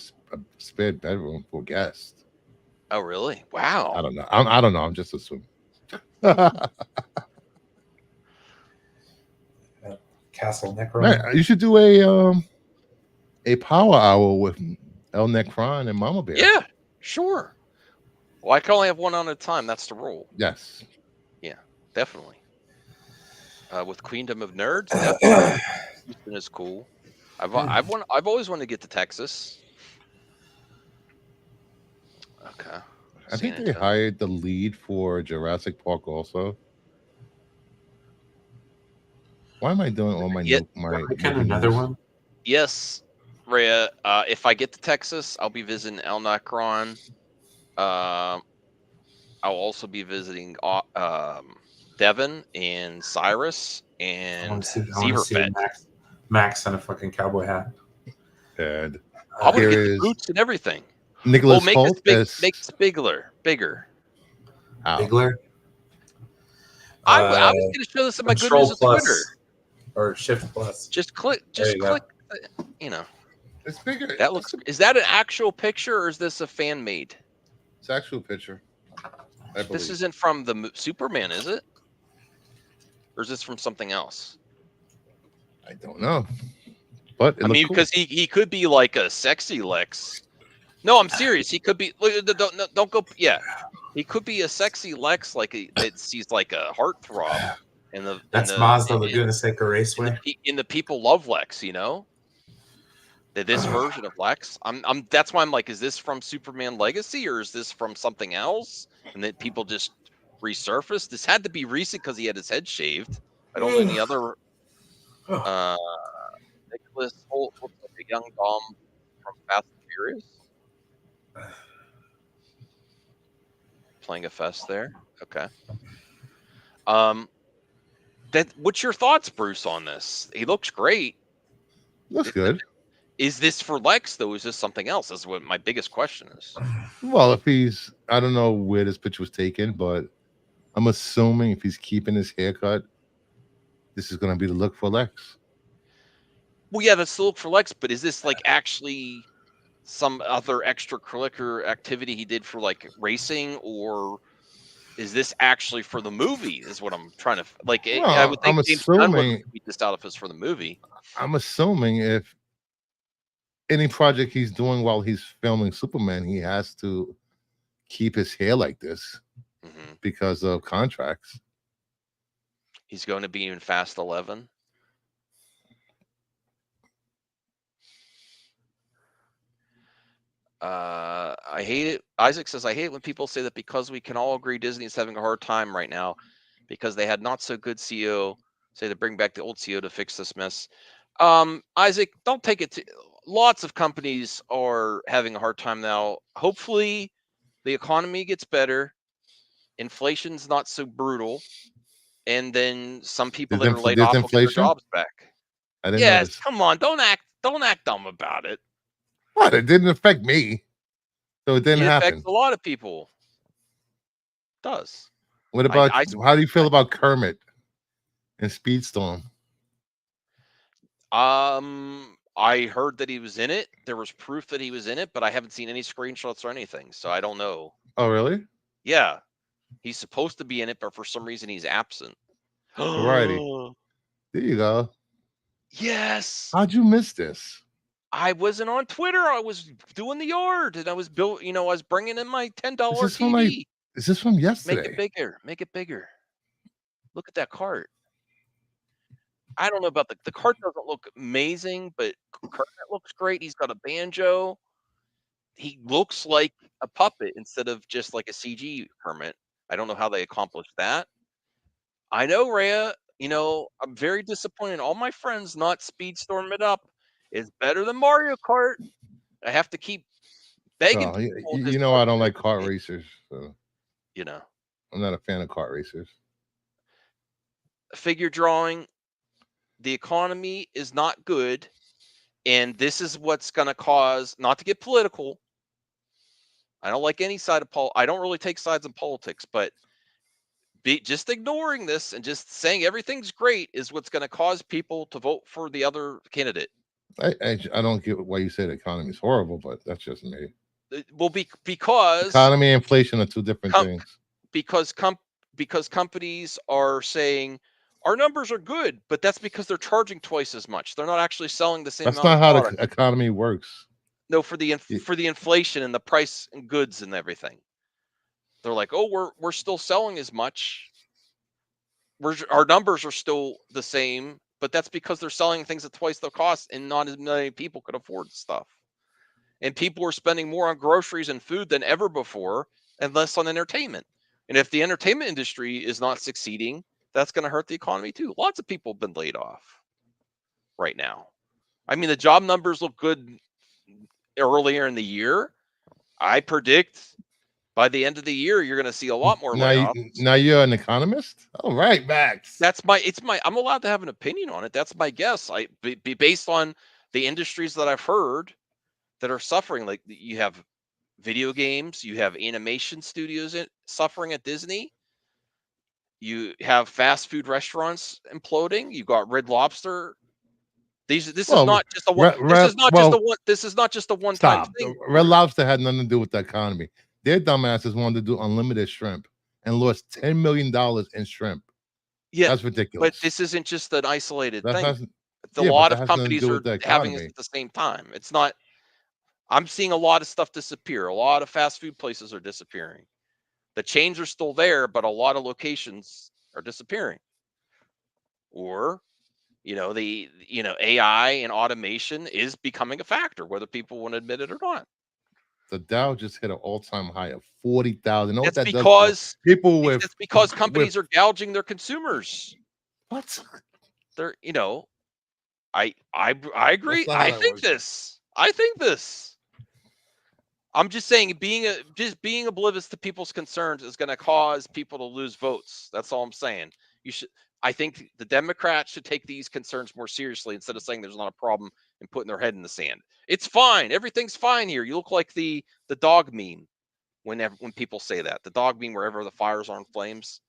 spare bedroom for guests. Oh, really? Wow. I don't know. I don't know. I'm just assuming. Castle Necron. Man, you should do a power hour with El Necron and Mama Bear. Yeah, sure. Well, I can only have one on at a time. That's the rule. Yes. Yeah, definitely. With Queendom of Nerds, definitely. Houston is cool. I've always wanted to get to Texas. Okay. I think they San Antonio. hired the lead for Jurassic Park also. Why am I doing all my Yeah, my Can movie another news? one? Yes, Rhea. If I get to Texas, I'll be visiting El Necron. I'll also be visiting Devin and Cyrus I want and to see Zeverfet. Max in a fucking cowboy hat. And I want to here get the is boots and everything. Nicholas Make Holt this as make this bigger. Ow. Bigler. I was going to show this in my good Control news of plus Twitter. or Shift plus. Just click. There you go. Click. You know. It's bigger. That looks. Is that an actual picture or is this a fan made? It's an actual picture. I believe. This isn't from the Superman, is it? Or is this from something else? I don't know. But it I mean, cool. because he could be like a sexy Lex. No, I'm serious. He could be. Don't go. Yeah, he could be a sexy Lex, like that sees like a heartthrob. That's Mazda Laguna Seca Raceway. In the people love Lex, you know. This version of Lex. I'm. That's why I'm like, is this from Superman Legacy or is this from something else? And that people just resurfaced. This had to be recent because he had his head shaved. I don't know any other. Nicholas Holt looks like a young Dom from Fast and Furious. Playing a fest there. Okay. What's your thoughts, Bruce, on this? He looks great. Looks good. Is this for Lex though? Is this something else? That's what my biggest question is. Well, if he's, I don't know where this picture was taken, but I'm assuming if he's keeping his haircut, this is going to be the look for Lex. Well, yeah, that's the look for Lex, but is this like actually some other extracurricular activity he did for like racing, or is this actually for the movie? Is what I'm trying to like. Well, I would think I'm James Gunn would assuming tweet this out if it's for the movie. I'm assuming if any project he's doing while he's filming Superman, he has to keep his hair like this because of contracts. He's going to be in Fast 11. I hate it. Isaac says, I hate it when people say that because we can all agree Disney is having a hard time right now because they had not so good CEO, say to bring back the old CEO to fix this mess. Isaac, don't take it to lots of companies are having a hard time now. Hopefully the economy gets better. Inflation's not so brutal. And then some people that are laid off will get their jobs back. I didn't notice. Come on, don't act dumb about it. What? It didn't affect me, so it didn't happen. It affects a lot of people. It does. What about how do you feel about Kermit and Speedstorm? I heard that he was in it. There was proof that he was in it, but I haven't seen any screenshots or anything, so I don't know. Oh, really? Yeah, he's supposed to be in it, but for some reason he's absent. Alrighty, there you go. Yes. How'd you miss this? I wasn't on Twitter. I was doing the yard, and I was I was bringing in my $10 TV. Is this from yesterday? Make it bigger. Make it bigger. Look at that cart. I don't know about the cart doesn't look amazing, but Kermit looks great. He's got a banjo. He looks like a puppet instead of just like a CG Kermit. I don't know how they accomplished that. I know, Rhea. I'm very disappointed. All my friends not Speedstorm it up is better than Mario Kart. I have to keep begging Well, people has you know I caused don't real like kart change, racers, so you know. I'm not a fan of kart racers. Figure drawing, the economy is not good, and this is what's going to cause, not to get political. I don't like any side of I don't really take sides in politics, but just ignoring this and just saying everything's great is what's going to cause people to vote for the other candidate. I don't get why you say the economy is horrible, but that's just me. Well, because Economy and inflation are two different com- things. because companies are saying our numbers are good, but that's because they're charging twice as much. They're not actually selling the same That's amount of not how the product. economy works. No, Y- for the inflation and the price and goods and everything. They're like, oh, we're still selling as much. Our numbers are still the same, but that's because they're selling things at twice the cost, and not as many people could afford stuff. And people are spending more on groceries and food than ever before, and less on entertainment. And if the entertainment industry is not succeeding, that's going to hurt the economy too. Lots of people have been laid off right now. I mean, the job numbers look good earlier in the year. I predict by the end of the year, you're going to see a lot more layoffs. Now you're an economist. All right, Max. I'm allowed to have an opinion on it. That's my guess. Be based on the industries that I've heard that are suffering. Like you have video games, you have animation studios suffering at Disney. You have fast food restaurants imploding. You got Red Lobster. This is Well, not just a one. This is not just a well, one. This is not just a one-time stop. thing. Red Lobster had nothing to do with the economy. Their dumbasses wanted to do unlimited shrimp and lost $10 million in shrimp. Yeah, That's but ridiculous. this isn't just an isolated That thing. has, A yeah, but lot that of has nothing to companies do are with the having this economy. at the same time. It's not. I'm seeing a lot of stuff disappear. A lot of fast food places are disappearing. The chains are still there, but a lot of locations are disappearing. Or, AI and automation is becoming a factor, whether people want to admit it or not. The Dow just hit an all-time high of 40,000. You know what That's that does for because people it's because with companies are gouging their consumers. what? They're, I agree. That's not how that works. I think this. I'm just saying being oblivious to people's concerns is going to cause people to lose votes. That's all I'm saying. I think the Democrats should take these concerns more seriously instead of saying there's not a problem and putting their head in the sand. It's fine. Everything's fine here. You look like the dog meme when people say that. The dog meme wherever the fires are in flames.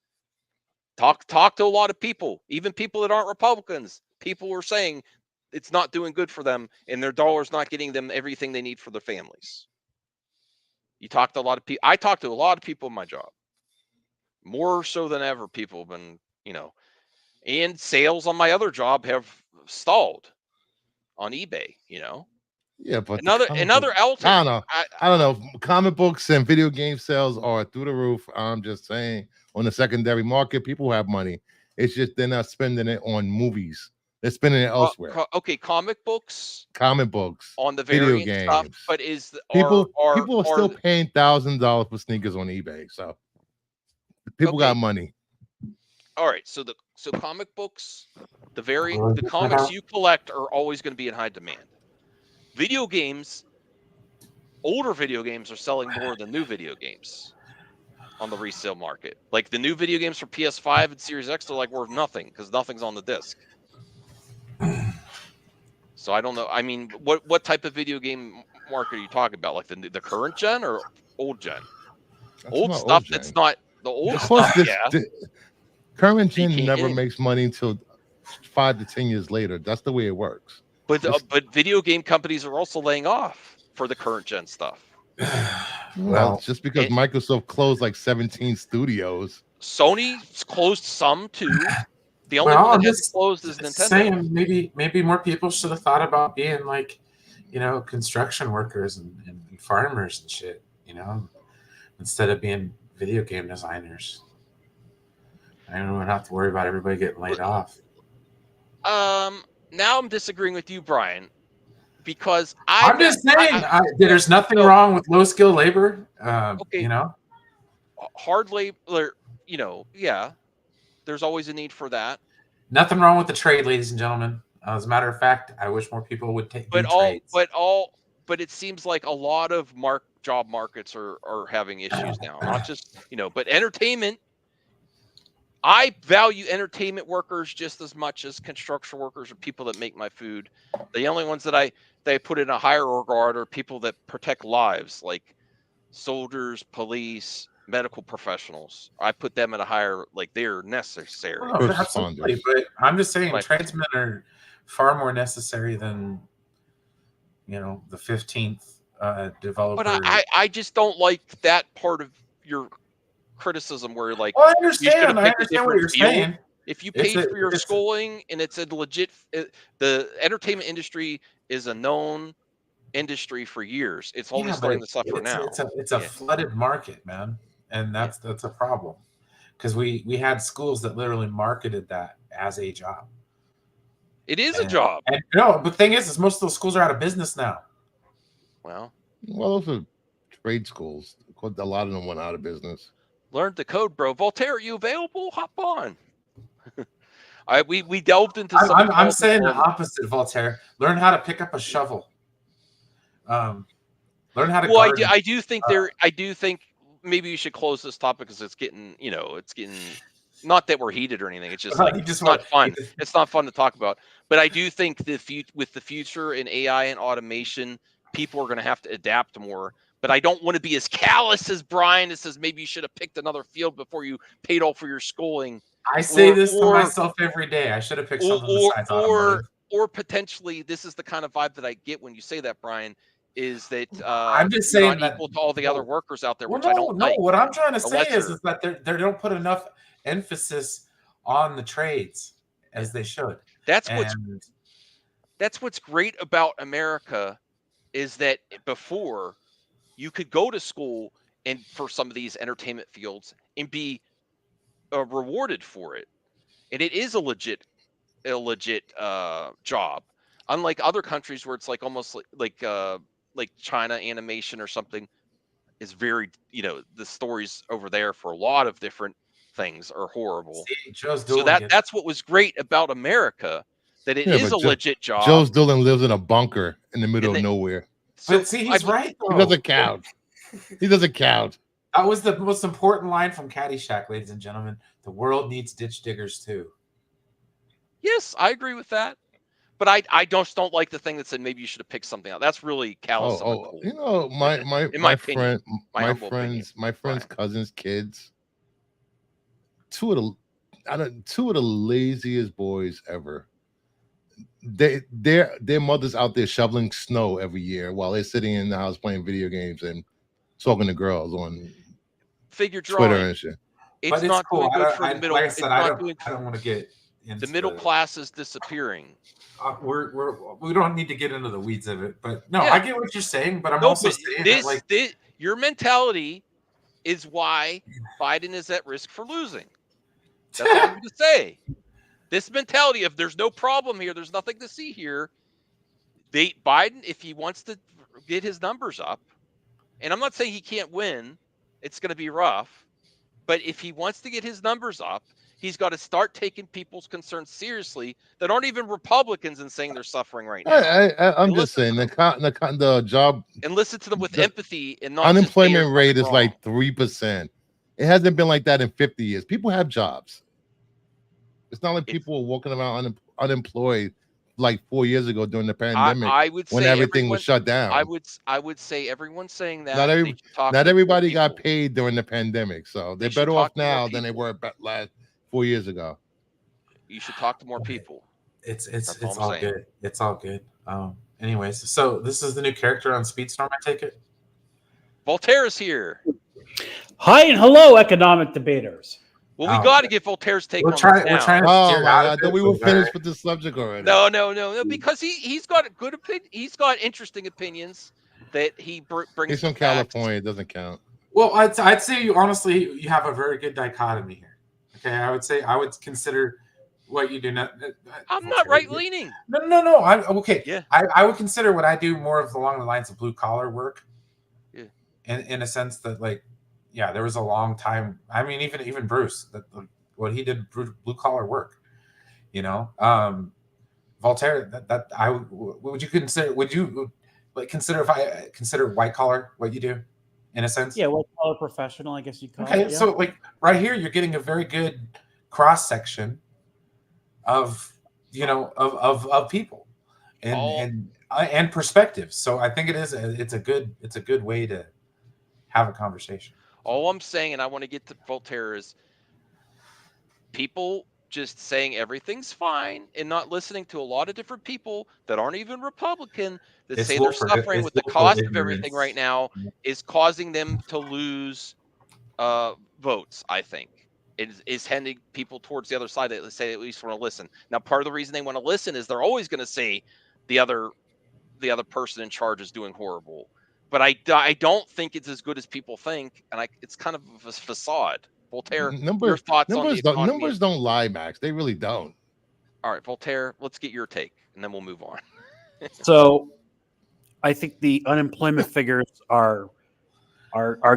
Talk to a lot of people, even people that aren't Republicans. People are saying it's not doing good for them and their dollar's not getting them everything they need for their families. You talk to a lot of people. I talk to a lot of people in my job, more so than ever. People have been, and sales on my other job have stalled on eBay. Yeah, but the comic book, Another I alternate. don't know. I don't know. Comic books and video game sales are through the roof. I'm just saying, on the secondary market, people have money. It's just they're not spending it on movies. They're spending it elsewhere. Okay, comic books Comic books, on the video variant stuff, games. but People are still paying $1,000 for sneakers on eBay. So people okay. got money. All right, so comic books, the comics you collect are always going to be in high demand. Video games, older video games are selling more than new video games on the resale market. Like the new video games for PS5 and Series X are like worth nothing because nothing's on the disc. So I don't know. I mean, what type of video game market are you talking about? Like the current gen or old gen? Old stuff that's not the old Of course, stuff. Yeah, the current you gen can't get never any. makes money until 5 to 10 years later. That's the way it works. But video game companies are also laying off for the current gen stuff. Well, just because and Microsoft closed like 17 studios. Sony's closed some too. The only one that hasn't closed is Nintendo. Saying maybe more people should have thought about being like, construction workers and farmers and shit, instead of being video game designers. I don't have to worry about everybody getting laid off. Now I'm disagreeing with you, Brian, because I'm just saying there's nothing wrong with low skill labor. Okay. Hard labor, yeah. There's always a need for that. Nothing wrong with the trade, ladies and gentlemen. As a matter of fact, I wish more people would take trades. But but it seems like a lot of job markets are having issues now. Not just, but entertainment. I value entertainment workers just as much as construction workers or people that make my food. The only ones that I put in a higher regard are people that protect lives, like soldiers, police, medical professionals. I put them at a higher, like they're necessary. Oh, absolutely. But I'm just saying, tradesmen are far more necessary than the 15th developer. But I just don't like that part of your criticism where like, well, I understand what you're saying. If you paid for your schooling and it's a legit, the entertainment industry is a known industry for years. It's only starting to suffer now. It's a flooded market, man, and that's a problem, because we had schools that literally marketed that as a job. It is a job. And but the thing is most of those schools are out of business now. Well, those are trade schools. A lot of them went out of business. Learned the code, bro. Voltaire, are you available? Hop on. We delved into some. I'm saying the opposite, Voltaire. Learn how to pick up a shovel. Learn how to. Well, I do think I do think maybe you should close this topic because it's getting, it's getting. Not that we're heated or anything. It's just like it's not fun. It's not fun to talk about. But I do think with the future in AI and automation, people are going to have to adapt more. But I don't want to be as callous as Brian that says maybe you should have picked another field before you paid all for your schooling. I say this to myself every day. I should have picked something besides automotive. Or potentially, this is the kind of vibe that I get when you say that, Brian, is that I'm just saying not equal to all the other workers out there, which I don't like. What I'm trying to say is that they don't put enough emphasis on the trades as they should. That's what's great about America is that before you could go to school and for some of these entertainment fields and be rewarded for it, and it is a legit job, unlike other countries where it's like almost like China animation or something is very, the stories over there for a lot of different things are horrible. So that's what was great about America, that it is a legit job. Joe Dillon lives in a bunker in the middle of nowhere. So, but see, he's right, though. He doesn't count. He doesn't count. That was the most important line from Caddyshack, ladies and gentlemen. The world needs ditch diggers too. Yes, I agree with that. But I don't like the thing that said maybe you should have picked something out. That's really callous. My friend's cousins' kids. Two of the laziest boys ever. Their mother's out there shoveling snow every year while they're sitting in the house playing video games and talking to girls on Twitter and shit. It's not cool. doing good for the middle. Like I said, I don't want to get into the middle class is disappearing. We don't need to get into the weeds of it, but I get what you're saying. But I'm also saying that your mentality is why Biden is at risk for losing. That's what I'm going to say. This mentality of there's no problem here, there's nothing to see here. Biden, if he wants to get his numbers up, and I'm not saying he can't win, it's going to be rough, but if he wants to get his numbers up, he's got to start taking people's concerns seriously that aren't even Republicans and saying they're suffering right now. I'm just saying the job and listen to them with empathy and not unemployment rate is like 3%. It hasn't been like that in 50 years. People have jobs. It's not like people were walking around unemployed like 4 years ago during the pandemic. I would say when everything was shut down. I would say everyone's saying that. Not everybody got paid during the pandemic, so they're better off now than they were last 4 years ago. You should talk to more people. It's all good. It's all good. Anyways, so this is the new character on Speedstorm, I take it. Voltaire is here. Hi and hello, economic debaters. Well, we got to get Voltaire's take on this we're trying to oh my God, we were finished with this subject already. No, because he's got a good opinion. He's got interesting opinions that he brings. He's from California. It doesn't count. Well, I'd say you have a very good dichotomy here. Okay, I would consider what you do. I'm not right leaning. No. I'm okay. Yeah. I would consider what I do more of along the lines of blue collar work. Yeah. In a sense that there was a long time. I mean, even Bruce, what he did, blue collar work. Voltaire, would you consider? But consider if I consider white collar what you do, in a sense. Yeah, white collar professional, I guess you call Okay, it. Yeah. so like right here, you're getting a very good cross section of of people All and perspectives. So I think it's a good way to have a conversation. all I'm saying, and I want to get to Voltaire, is people just saying everything's fine and not listening to a lot of different people that aren't even Republican that It's say they're willful. suffering It's with the willful cost of everything right ignorance. now is causing them to lose votes. I think is handing people towards the other side that say at least want to listen. Now, part of the reason they want to listen is they're always going to say the other person in charge is doing horrible. But I don't think it's as good as people think, and it's kind of a facade. Voltaire, your thoughts on the economy? Numbers don't lie, Max. They really don't. All right, Voltaire, let's get your take, and then we'll move on. So I think the unemployment figures are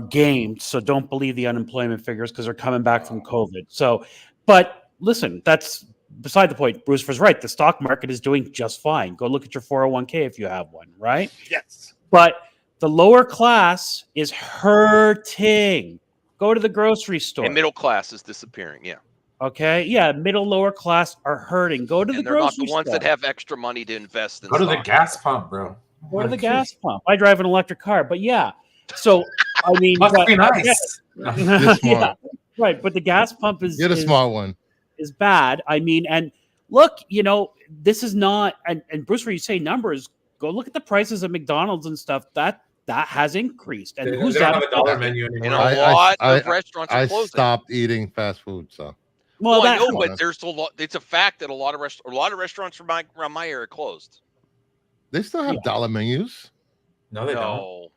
gamed. So don't believe the unemployment figures because they're coming back from COVID. So, but listen, that's beside the point. Bruce was right. The stock market is doing just fine. Go look at your 401k if you have one, right? Yes. But the lower class is hurting. Go to the grocery store. And middle class is disappearing. Yeah. Okay. Yeah. Middle, lower class are hurting. Go to the And they're not grocery the ones store. that have extra money to invest in Go to the stock. gas pump, bro. Go to the gas pump. I drive an electric car, but yeah. So I mean, Must but, be nice. You're smart. yeah, right. But the gas pump You're the smart one. is bad. I mean, and look, this is not. And Bruce, where you say numbers, go look at the prices at McDonald's and stuff. That has increased. And They who's don't that? have a dollar menu anymore. And a lot of restaurants are I closing. stopped eating fast food, so Well, I that, know, but there's a lot. It's a fact that a lot of restaurants around my area closed. they still have dollar menus. No, they don't. No.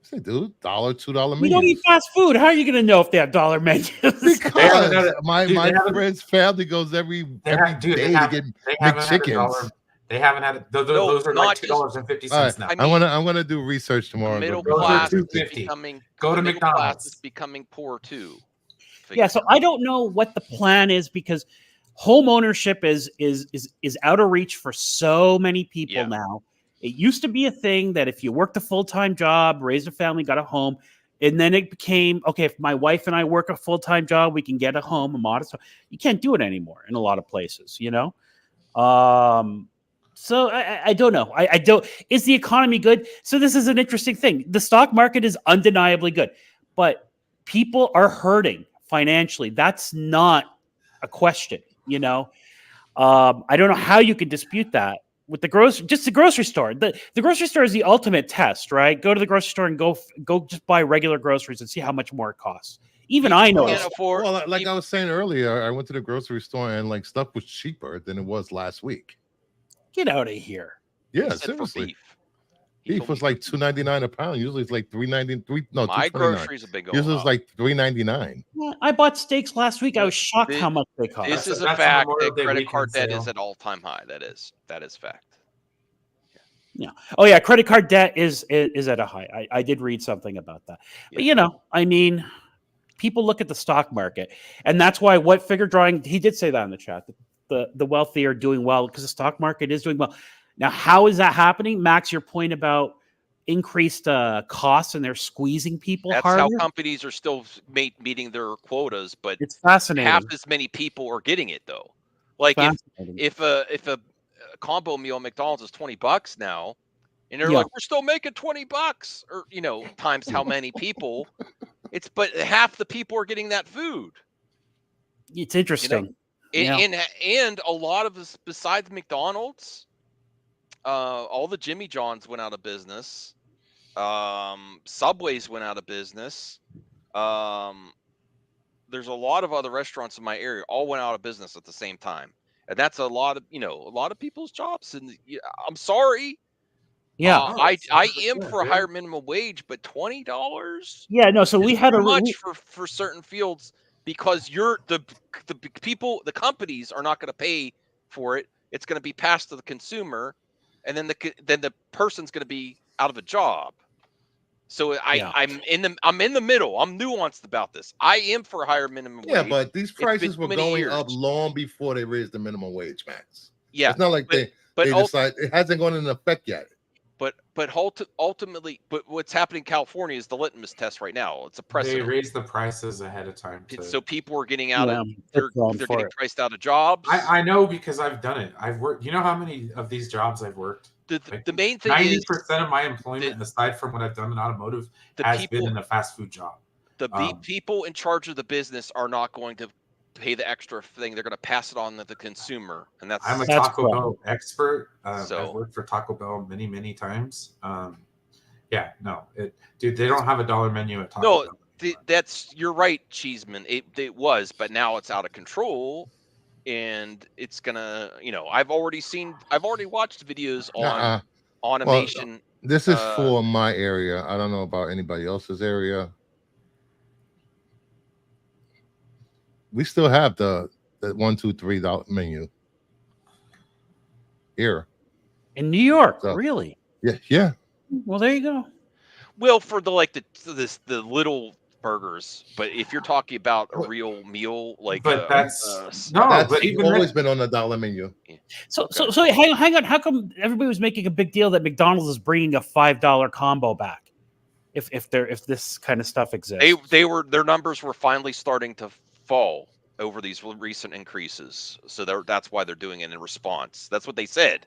Yes, they do. $1, $2 we don't eat menus. fast food. How are you going to know if they have dollar menus? Because my friend's family goes every day to get McChickens. They haven't had it. Those are like $2.50 now. I'm gonna do research tomorrow. Middle Those are class is $2.50. becoming Go to middle class McDonald's. is becoming poor too. Yeah, so I don't know what the plan is because home ownership is out of reach for so many people now. It used to be a thing that if you worked a full-time job, raised a family, got a home, and then it became, okay, if my wife and I work a full-time job, we can get a home, a modest home. You can't do it anymore in a lot of places, So I don't know. I don't. Is the economy good? So this is an interesting thing. The stock market is undeniably good, but people are hurting financially. That's not a question. I don't know how you can dispute that with the grocery store. The grocery store is the ultimate test, right? Go to the grocery store and go just buy regular groceries and see how much more it costs. Even I know. Well, like I was saying earlier, I went to the grocery store and like stuff was cheaper than it was last week. Get out of here. Yeah, seriously. Beef was like $2.99 a pound. Usually it's like $3.93. No, my groceries have been going usually up. it's like $3.99. Yeah, I bought steaks last week. I was shocked how much they cost. This is a fact that credit card debt is at all-time high. That is fact. Yeah. Oh yeah, credit card debt is at a high. I did read something about that. But I mean, people look at the stock market, and that's why what figure drawing. He did say that in the chat. The wealthy are doing well because the stock market is doing well. Now, how is that happening? Max, your point about increased costs and they're squeezing people That's harder? how companies are still meeting their quotas, but it's fascinating. Half as many people are getting it though. Like if a combo meal at McDonald's is $20 now, and they're like, we're still making $20, or times how many people. But half the people are getting that food. It's interesting. And a lot of us, besides McDonald's, all the Jimmy Johns went out of business. Subways went out of business. There's a lot of other restaurants in my area all went out of business at the same time, and that's a lot of people's jobs. And I'm sorry. Yeah, I am for a higher minimum wage, but $20. Yeah, no. So we had much for certain fields. Because the people, the companies are not going to pay for it. It's going to be passed to the consumer, and then the person's going to be out of a job. So I'm in the middle. I'm nuanced about this. I am for a higher minimum wage. Yeah, but these prices were going up long before they raised the minimum wage, Max. Yeah, it's not like they decide it hasn't gone into effect yet. ultimately, but what's happening in California is the litmus test right now. It's a They precedent. raise the prices ahead of time. So people are getting out Yeah, of they're going they're for getting it. priced out of jobs. I know because I've done it. I've worked. You know how many of these jobs I've worked? The main thing is 90% of my employment, aside from what I've done in automotive, the has been people in a fast food job. people in charge of the business are not going to pay the extra thing. They're going to pass it on to the consumer, and I'm a That's Taco correct. Bell expert. I've so. worked for Taco Bell many, many times. Yeah, no, dude, they don't have a dollar menu at Taco No, Bell anymore. that's you're right, Cheeseman. It was, but now it's out of control, and it's gonna. I've already watched videos on Nuh-uh. Well, automation. this is for my area. I don't know about anybody else's area. We still have the $1, $2, $3 menu here. In New York, So really? yeah. Well, there you go. Well, for the little burgers, but if you're talking about a real meal, like But that's That's even always been on the dollar menu. So, Okay. so hang on. How come everybody was making a big deal that McDonald's is bringing a $5 combo back? If this kind of stuff exists, their numbers were finally starting to fall over these recent increases, so that's why they're doing it in response. That's what they said.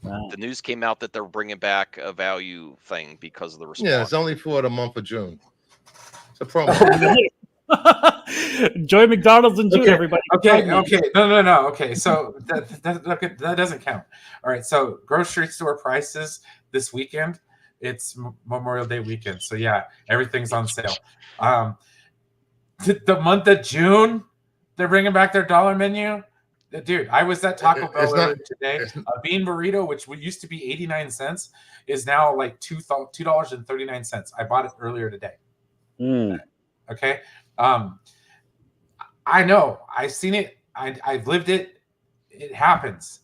Wow. The news came out that they're bringing back a value thing because of the response. Yeah, it's only for the month of June. It's a promo. Enjoy McDonald's in June, everybody. Okay. No. Okay, so that doesn't count. All right, so grocery store prices this weekend. It's Memorial Day weekend, so yeah, everything's on sale. The month of June, they're bringing back their dollar menu. Dude, I was at Taco Bell earlier today. A bean burrito, which used to be 89 cents, is now like $2.39. I bought it earlier today. Okay. I know. I've seen it. I've lived it. It happens.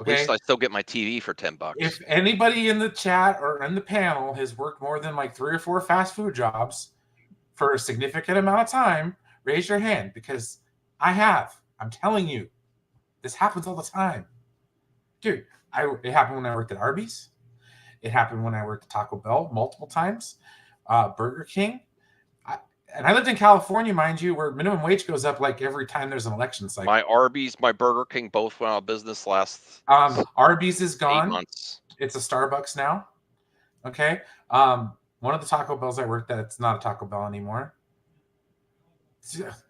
Okay. At least I still get my TV for $10. If anybody in the chat or in the panel has worked more than like 3 or 4 fast food jobs for a significant amount of time, raise your hand, because I have. I'm telling you, this happens all the time. Dude, it happened when I worked at Arby's. It happened when I worked at Taco Bell multiple times. Burger King. And I lived in California, mind you, where minimum wage goes up like every time there's an election cycle. My Arby's, my Burger King both went out of business last Arby's is 8 gone. months. It's a Starbucks now. Okay. One of the Taco Bells I worked at, it's not a Taco Bell anymore.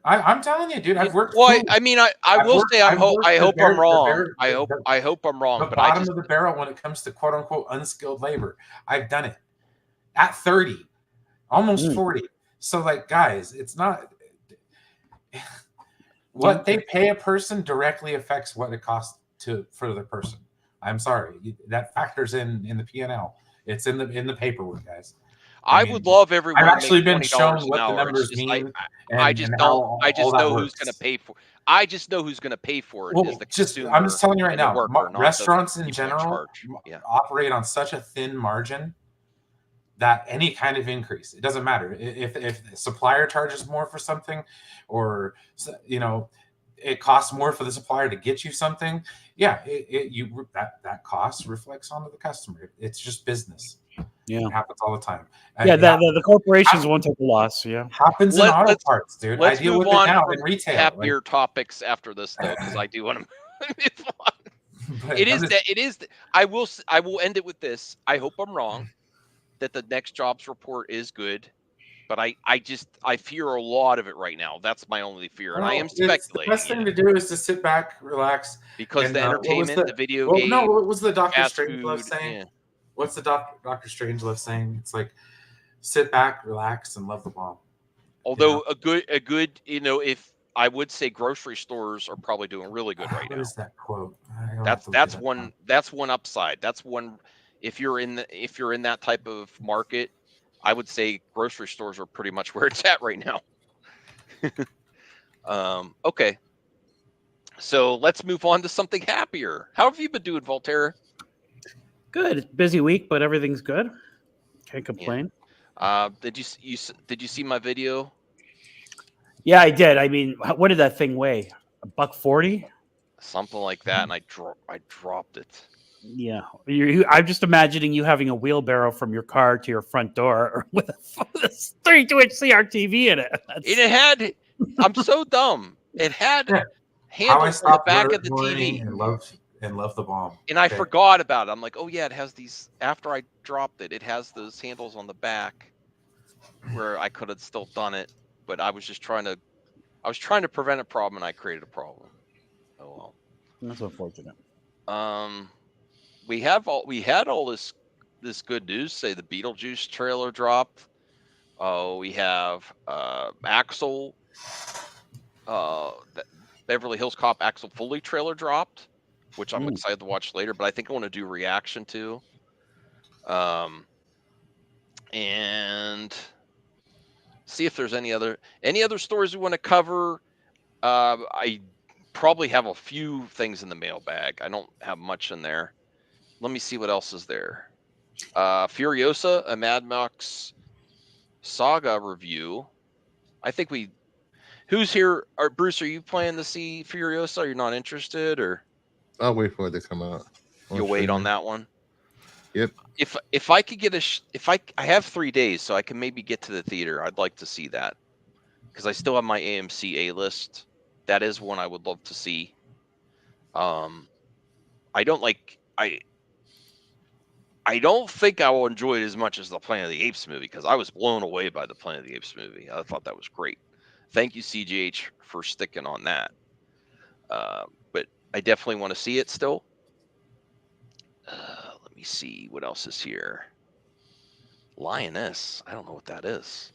I'm telling you, dude, I've worked. Well, I mean, I will say I hope I'm wrong. I hope I'm wrong. The But bottom of the barrel when it comes to quote unquote unskilled labor. I've done it at 30, almost 40. So, like, guys, it's not what they pay a person directly affects what it costs for the person. I'm sorry, that factors in the P&L. It's in the paperwork, guys. I would love everyone. I've actually been $20 shown an what the hour. numbers It's mean. I just don't. I just know who's going to pay for. I just know who's going to pay for it. Well, is the consumer. I'm just telling you right now, worker, restaurants in general operate on such a thin margin that any kind of increase, it doesn't matter if the supplier charges more for something, or it costs more for the supplier to get you something. Yeah, that cost reflects onto the customer. It's just business. Yeah, it happens all the time. Yeah, the corporations won't take a loss. Yeah, happens in auto parts, dude. Let's I deal move with on it now from in retail. happier topics after this, though, because I do want to move on. It is. I will end it with this. I hope I'm wrong that the next jobs report is good, but I fear a lot of it right now. That's my only fear, and I am speculating. The best thing to do is to sit back, relax, because the entertainment, the video game. No, what was the Dr. Strangelove saying? Yeah. What's the Dr. Strangelove saying? It's like, sit back, relax, and love the bomb. Although a good, if I would say grocery stores are probably doing really good right now. What is that quote? That's one upside. That's one. If you're in that type of market, I would say grocery stores are pretty much where it's at right now. Okay. So let's move on to something happier. How have you been doing, Voltaire? Good. Busy week, but everything's good. Can't complain. Did you see my video? Yeah, I did. I mean, what did that thing weigh? $140? Something like that, and I dropped it. Yeah, I'm just imagining you having a wheelbarrow from your car to your front door with a 32-inch CRTV in it. It had. I'm so dumb. It had Yeah. How I handles on the stopped back of the learning TV, and love the bomb. and I Okay. forgot about it. I'm like, oh yeah, it has these. After I dropped it, it has those handles on the back where I could have still done it, but I was just trying to. I was trying to prevent a problem, and I created a problem. Oh That's unfortunate. well. We had all this good news. Say the Beetlejuice trailer dropped. Oh, we have Axel. The Beverly Hills Cop Axel Foley trailer dropped, which I'm excited to watch later. But I think I want to do reaction to. And see if there's any other stories we want to cover. I probably have a few things in the mailbag. I don't have much in there. Let me see what else is there. Furiosa, a Mad Max Saga review. I think we. Who's here? Bruce, are you planning to see Furiosa? You're not interested, or I'll wait for it to come out. you'll wait on that one? Yep. If I could get if I have 3 days, so I can maybe get to the theater. I'd like to see that because I still have my AMC A list. That is one I would love to see. I don't like I don't think I will enjoy it as much as the Planet of the Apes movie because I was blown away by the Planet of the Apes movie. I thought that was great. Thank you, CGH, for sticking on that. But I definitely want to see it still. Let me see what else is here. Lioness. I don't know what that is.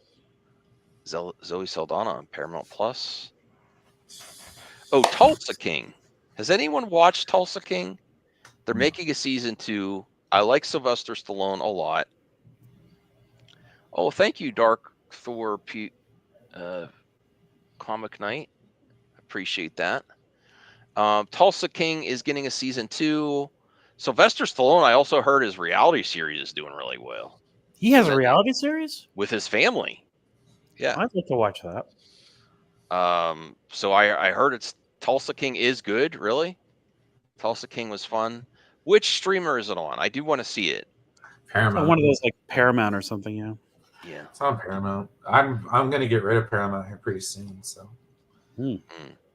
Zoe Saldana on Paramount Plus. Oh, Tulsa King. Has anyone watched Tulsa King? They're making a season 2. I like Sylvester Stallone a lot. Oh, thank you, Dark Thor Comic Knight. Appreciate that. Tulsa King is getting a season 2. Sylvester Stallone, I also heard his reality series is doing really well. He has a reality series with his family. Yeah, I'd like to watch that. So I heard Tulsa King is good. Really, Tulsa King was fun. Which streamer is it on? I do want to see it. Paramount. One of those like Paramount or something. Yeah. Yeah. It's on Paramount. I'm gonna get rid of Paramount here pretty soon, so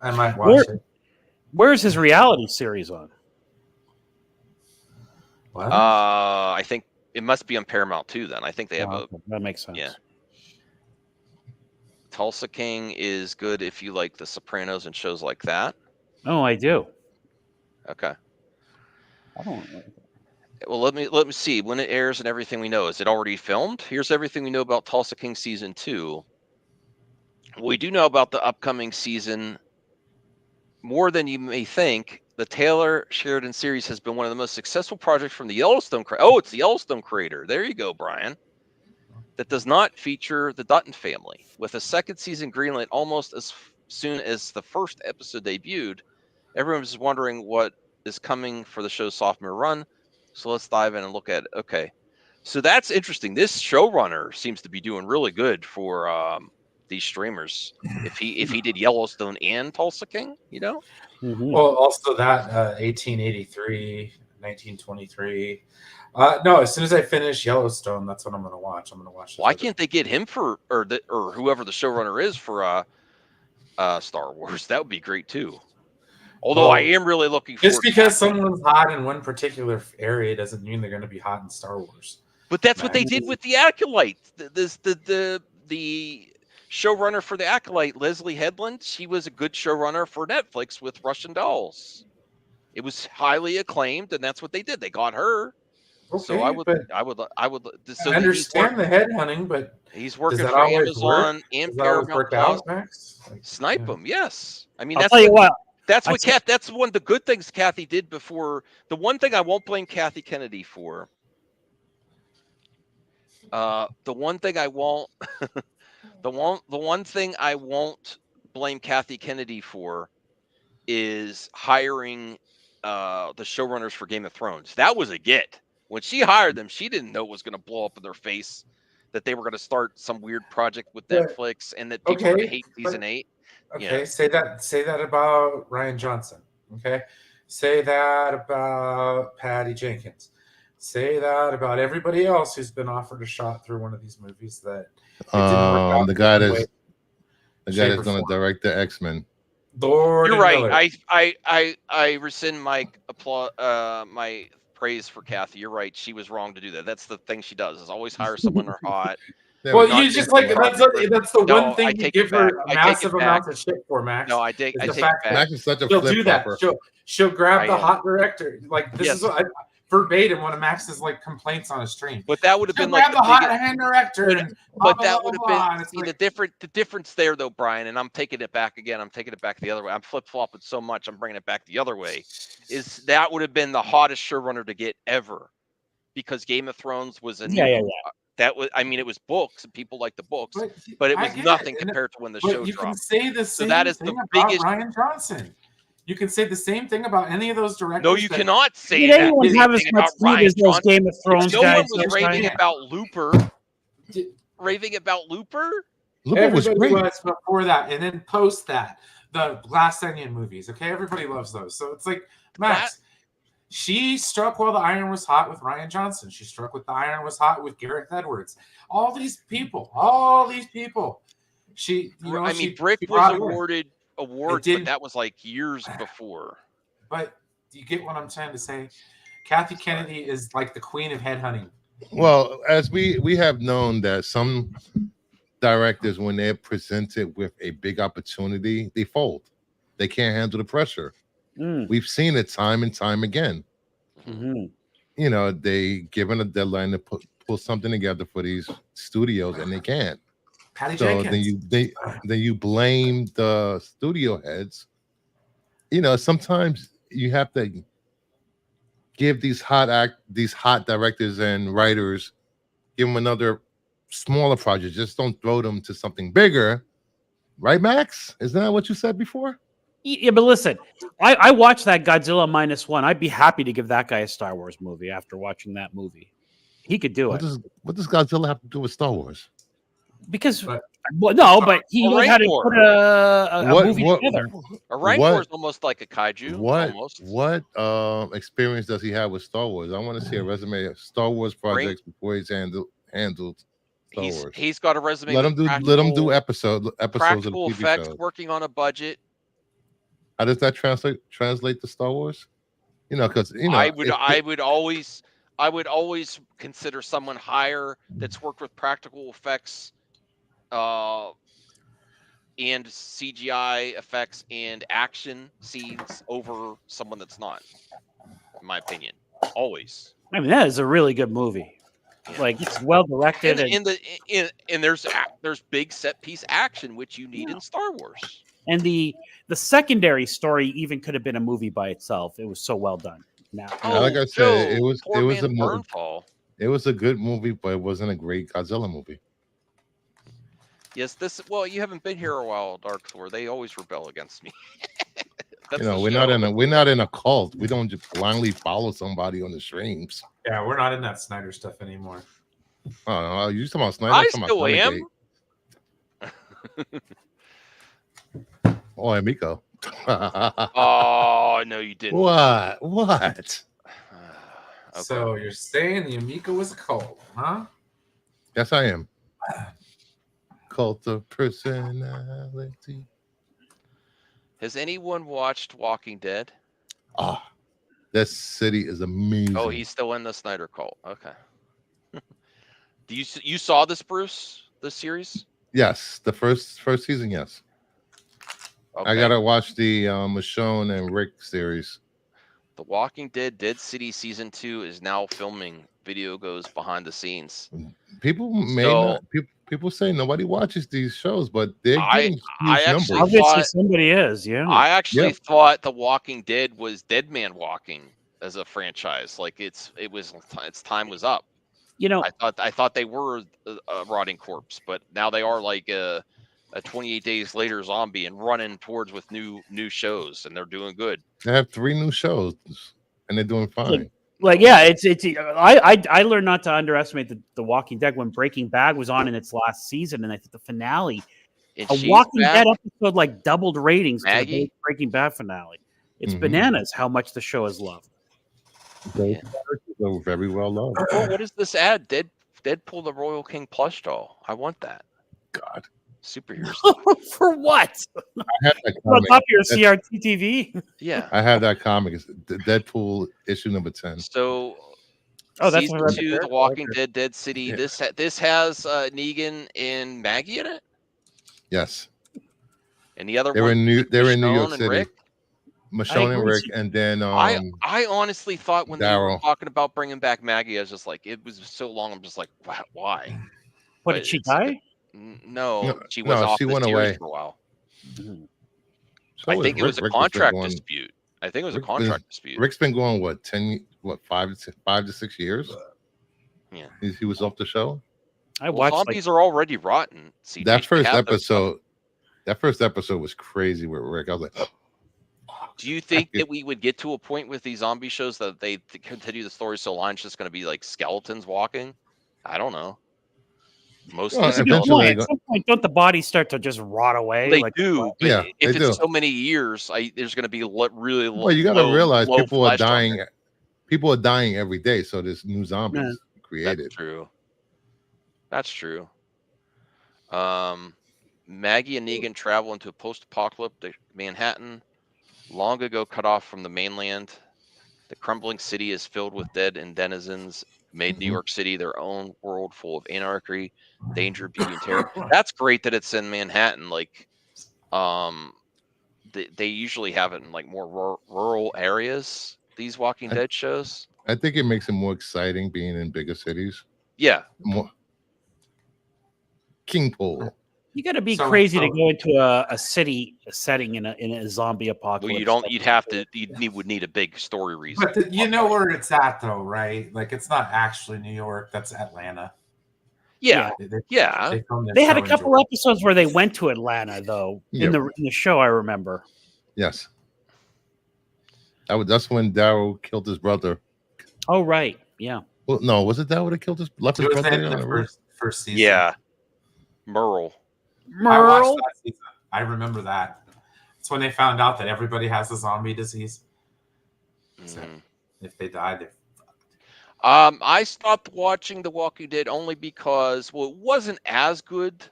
I might watch it. Where's his reality series on? What? I think it must be on Paramount too. Then I think they have that makes sense. Yeah. Tulsa King is good if you like The Sopranos and shows like that. Oh, I do. Okay. I don't know. Well, let me see when it airs and everything we know. Is it already filmed? Here's everything we know about Tulsa King season 2. We do know about the upcoming season more than you may think. The Taylor Sheridan series has been one of the most successful projects from the Yellowstone. It's the Yellowstone creator. There you go, Brian. That does not feature the Dutton family. With a second season greenlit almost as soon as the first episode debuted, everyone was wondering what is coming for the show's sophomore run. So let's dive in and look at it. Okay. So that's interesting. This showrunner seems to be doing really good for these streamers. If he did Yellowstone and Tulsa King, you know? Mm-hmm. Well, also that 1883, 1923. No, as soon as I finish Yellowstone, that's what I'm going to watch. I'm going to watch. Why can't they get him for or whoever the showrunner is for Star Wars? That would be great too. Although I am really looking forward. Just because someone's hot in one particular area doesn't mean they're going to be hot in Star Wars. But that's what they did with the Acolyte. The showrunner for the Acolyte, Leslie Headland, she was a good showrunner for Netflix with Russian Dolls. It was highly acclaimed, and that's what they did. They got her. Okay, so I would. So I understand the headhunting, but he's working for Amazon and Paramount Plus. Snipe him, yes. I mean, that's what Kath. That's one of the good things Kathy did before. The one thing I won't blame Kathy Kennedy for. The one thing I won't. The one thing I won't blame Kathy Kennedy for is hiring the showrunners for Game of Thrones. That was a get. When she hired them, she didn't know it was going to blow up in their face, that they were going to start some weird project with Netflix and that people would hate season 8. Okay, say that about Ryan Johnson. Okay, Say that about Patty Jenkins. Say that about everybody else who's been offered a shot through one of these movies that it didn't work out. The guy in any way, that's shape, or going to form. direct the X-Men. Lord You're and right. Miller. I rescind my applause, my praise for Kathy. You're right. She was wrong to do that. That's the thing she does, is always hire someone who's hot. There Well, we go. you just like that's the No, one thing I you take give it back. her I take massive it back. amounts of shit for, Max. No, I is take the it fact that back. Max is such a she'll do that. flip-flopper. She'll grab I the am. hot director. Like this Yes. is what verbatim one of Max's like complaints on a stream. But that would have She'll been like grab the hot biggest. hand director. But, and but blah, that blah, would have blah, blah, been and it's see like, the difference there though, Brian. And I'm taking it back again. I'm taking it back the other way. I'm flip flopping so much. I'm bringing it back the other way. Is that would have been the hottest showrunner to get ever, because Game of Thrones was a new. Yeah. That was, I mean, it was books and people like the books, but it I was get nothing it. compared to when the But show you can dropped. say the So same that is thing the about biggest. Ryan Johnson. You can say the same thing about any of those directors. No, you cannot say Did that. anyone have as Thing much about heat Ryan as those Johnson. Game of Thrones No one guys? was raving can't. about Looper. Did- Raving about Looper. Looper was Everybody great. was before that, and then post that, the Glass Onion movies. Okay, everybody loves those. So it's like Max. She struck while the iron was hot with Ryan Johnson. She struck with the iron was hot with Gareth Edwards. All these people. She, you know, I mean, she Brick brought was in. awarded awards, but that was like years before. But you get what I'm trying to say? Kathy Kennedy is like the queen of headhunting. Well, as we have known that some directors, when they're presented with a big opportunity, they fold. They can't handle the pressure. We've seen it time and time again. Mm-hmm. You know, they given a deadline to pull something together for these studios, and they can't. Patty So Jenkins. then you blame the studio heads. You know, sometimes you have to give these hot directors and writers, give them another smaller project. Just don't throw them to something bigger, right, Max? Isn't that what you said before? Yeah, but listen, I watched that Godzilla -1. I'd be happy to give that guy a Star Wars movie after watching that movie. He could do it. What does Godzilla have to do with Star Wars? Because but he knows how to put a movie together. A Rancor is almost like a kaiju. What experience does he have with Star Wars? I want to see a resume of StarArs projects before he's handled Star Wars. He's got a resume. Let him do episodes of the TV effects, shows. working on a budget. How does that translate to Star Wars? You know, because I would always consider someone higher that's worked with practical effects, and CGI effects and action scenes over someone that's not. In my opinion, always. I mean, that is a really good movie. Yeah. Like, it's well directed, and there's big set piece action which you need in Star Wars. And the secondary story even could have been a movie by itself. It was so well done. Now, like I said, it was a movie. It was a good movie, but it wasn't a great Godzilla movie. Yes, you haven't been here a while, Dark Thor. They always rebel against me. We're not in a cult. We don't just blindly follow somebody on the streams. Yeah, we're not in that Snyder stuff anymore. Oh, you talking about Snyder? I still am. Oh, Amico. Oh, no, you didn't. What? Okay. So you're saying the Amico was a cult, huh? Yes, I am. Cult of personality. Has anyone watched Walking Dead? That city is amazing. Oh, he's still in the Snyder cult. Okay. Do you saw this, Bruce? This series? Yes, the first season. Yes. Okay. I gotta watch the Michonne and Rick series. The Walking Dead Dead City season 2 is now filming. Video goes behind the scenes. People say nobody watches these shows, but they're getting huge numbers. Obviously, somebody is. Yeah. I actually thought The Walking Dead was Dead Man Walking as a franchise. Like its time was up. You know, I thought they were a rotting corpse, but now they are like a 28 Days Later zombie and running towards with new shows, and they're doing good. They have 3 new shows, and they're doing fine. I learned not to underestimate the Walking Dead when Breaking Bad was on in its last season, and I think the finale, a Walking Dead episode like doubled ratings to the Breaking Bad finale. It's Mhm. bananas how much the show is loved. Those characters are very well loved. Oh, what is this ad? Deadpool the Royal King plush doll. I want that. God, Superhero stuff. For what? I had that Look comic. up your CRT TV. Yeah. I have that comic. It's the Deadpool issue number 10. So Oh, that's season what 2, The Walking Dead, Dead City. Yeah. This has Negan and Maggie in it, Yes, and the other they're one in New Michonne York and City. Rick. Michonne and agree. Rick, and then I honestly thought when they were Daryl. talking about bringing back Maggie, I was just like, it was so long. I'm just like, why? What, But did she it's a good- die? No, she was off she the went series away. for a while. So I is think it was a Rick has been contract going- dispute. I think it was a Rick been- contract dispute. Rick's been going what 5 to 6 years. Yeah. He was off the show. I Well, watched zombies are already rotten. CJ. That They first have their stuff. episode. That first episode was crazy with Rick. I was like, Do you think that we would get to a point with these zombie shows that they continue the story so long it's just going to be like skeletons walking? I don't know. Most Well, of the eventually skeletons, At some point, don't the bodies start to just rot away? they like, do. But Yeah, if they it's do. so many years, there's going to be really well, you got to realize low people are flesh on dying. there. People are dying every day. So there's new zombies Yeah. created. That's true. That's true. Maggie and Negan travel into a post-apocalyptic Manhattan, long ago cut off from the mainland. The crumbling city is filled with dead and denizens, made New Mhm. York City their own world full of anarchy, danger, beauty, and terror. That's great that it's in Manhattan. Like, they usually have it in like more rural areas. These Walking Dead shows. I think it makes it more exciting being in bigger cities. Yeah, More Kingpole. you got to be So- crazy to so- go into a city setting in a zombie apocalypse. well, you don't. You'd have to. You would need a big story reason. But you know where it's at, though, right? Like, it's not actually New York. That's Atlanta. Yeah, They yeah. filmed their They had show a in couple Georgia. episodes where they went to Atlanta, though. Yep. In the show, I remember. Yes. That's when Daryl killed his brother. Oh, right. Yeah. Well, no, was it Daryl that killed left his It was brother? in there on the the roof? first season. Yeah, Merle. I watched Merle. that season. I remember that. It's when they found out that everybody has the zombie disease. So Mhm. if they die, they're I stopped watching The Walking Dead only because, well, it wasn't as good.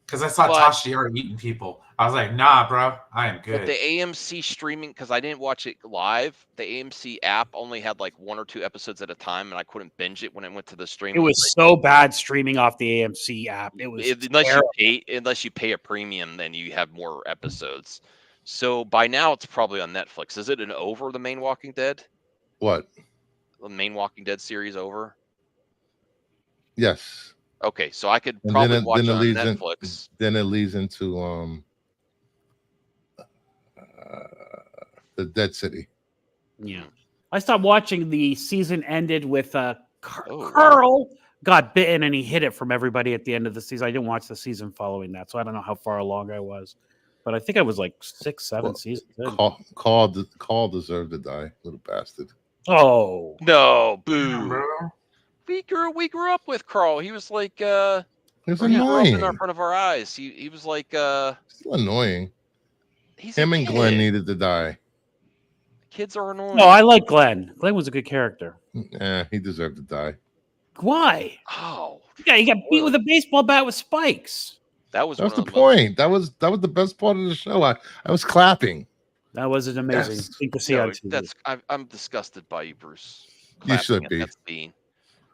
because I saw But- Tashiara eating people. I was like, nah, bro, I am But good. the AMC streaming, because I didn't watch it live, the AMC app only had like 1 or 2 episodes at a time, and I couldn't binge it when it went to the stream. It was so bad streaming off the AMC app. It was unless you pay a premium, then you have more episodes. So by now it's probably on Netflix. Is it over the main Walking Dead? What? The main Walking Dead series over? Yes. Okay, so I could And probably watch it on leads Netflix. then it leads into the Dead City. Yeah. I stopped watching. The season ended with Oh, wow. Carl got bitten and he hid it from everybody at the end of the season. I didn't watch the season following that, so I don't know how far along I was. But I think I was like 6, 7 Well, seasons in. Carl deserved to die, little bastard. Oh, No, Damn, boo. bro. We grew up with Carl. He was like It was he grew up annoying. in front of our eyes. He was like Still annoying. he's Him a and Glenn kid. needed to die. Kids are annoying. no, I like Glenn. Glenn was a good character. He deserved to die. Why? Oh, Yeah, he got beat with a baseball bat with spikes. that was That was one the of the most- point. That was the best part of the show. I was clapping. That was an amazing Yes. thing to see No, on TV. I'm disgusted by you, Bruce. You should Clapping at be. that scene.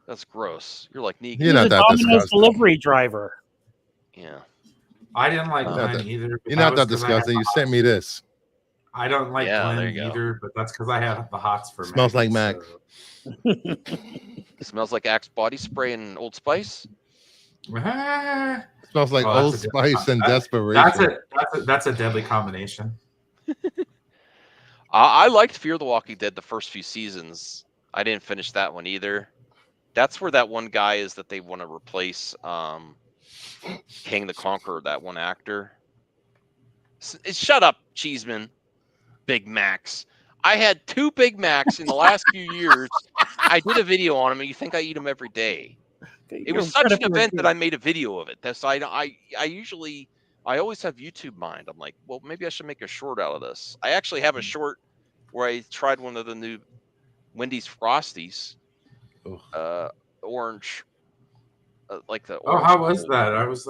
That's gross. You're like Negan. You're He's not a that Domino's disgusting. delivery driver. Yeah. I didn't like Not Glenn that- either. but You're not was that 'cause I had disgusting. the You sent me this. I don't like Yeah, there Glenn you go. either, but that's because I have the hots for Smells like Maggie, Mac. It smells like Axe body spray and Old Spice. so- It smells like Oh, that's Old a Spice and that's desperation. that's a deadly combination. I liked Fear the Walking Dead the first few seasons. I didn't finish that one either. That's where that one guy is that they want to replace King the Conqueror, that one actor. Shut up, Cheeseman. Big Macs. I had 2 Big Macs in the last few years. I did a video on them, and you think I eat them every day. It was such an event that I made a video of it. That's I always have YouTube mind. I'm like, well, maybe I should make a short out of this. I actually have a short where I tried one of the new Wendy's Frosties, Ugh. orange, like the Oh, orange. how was that? I was.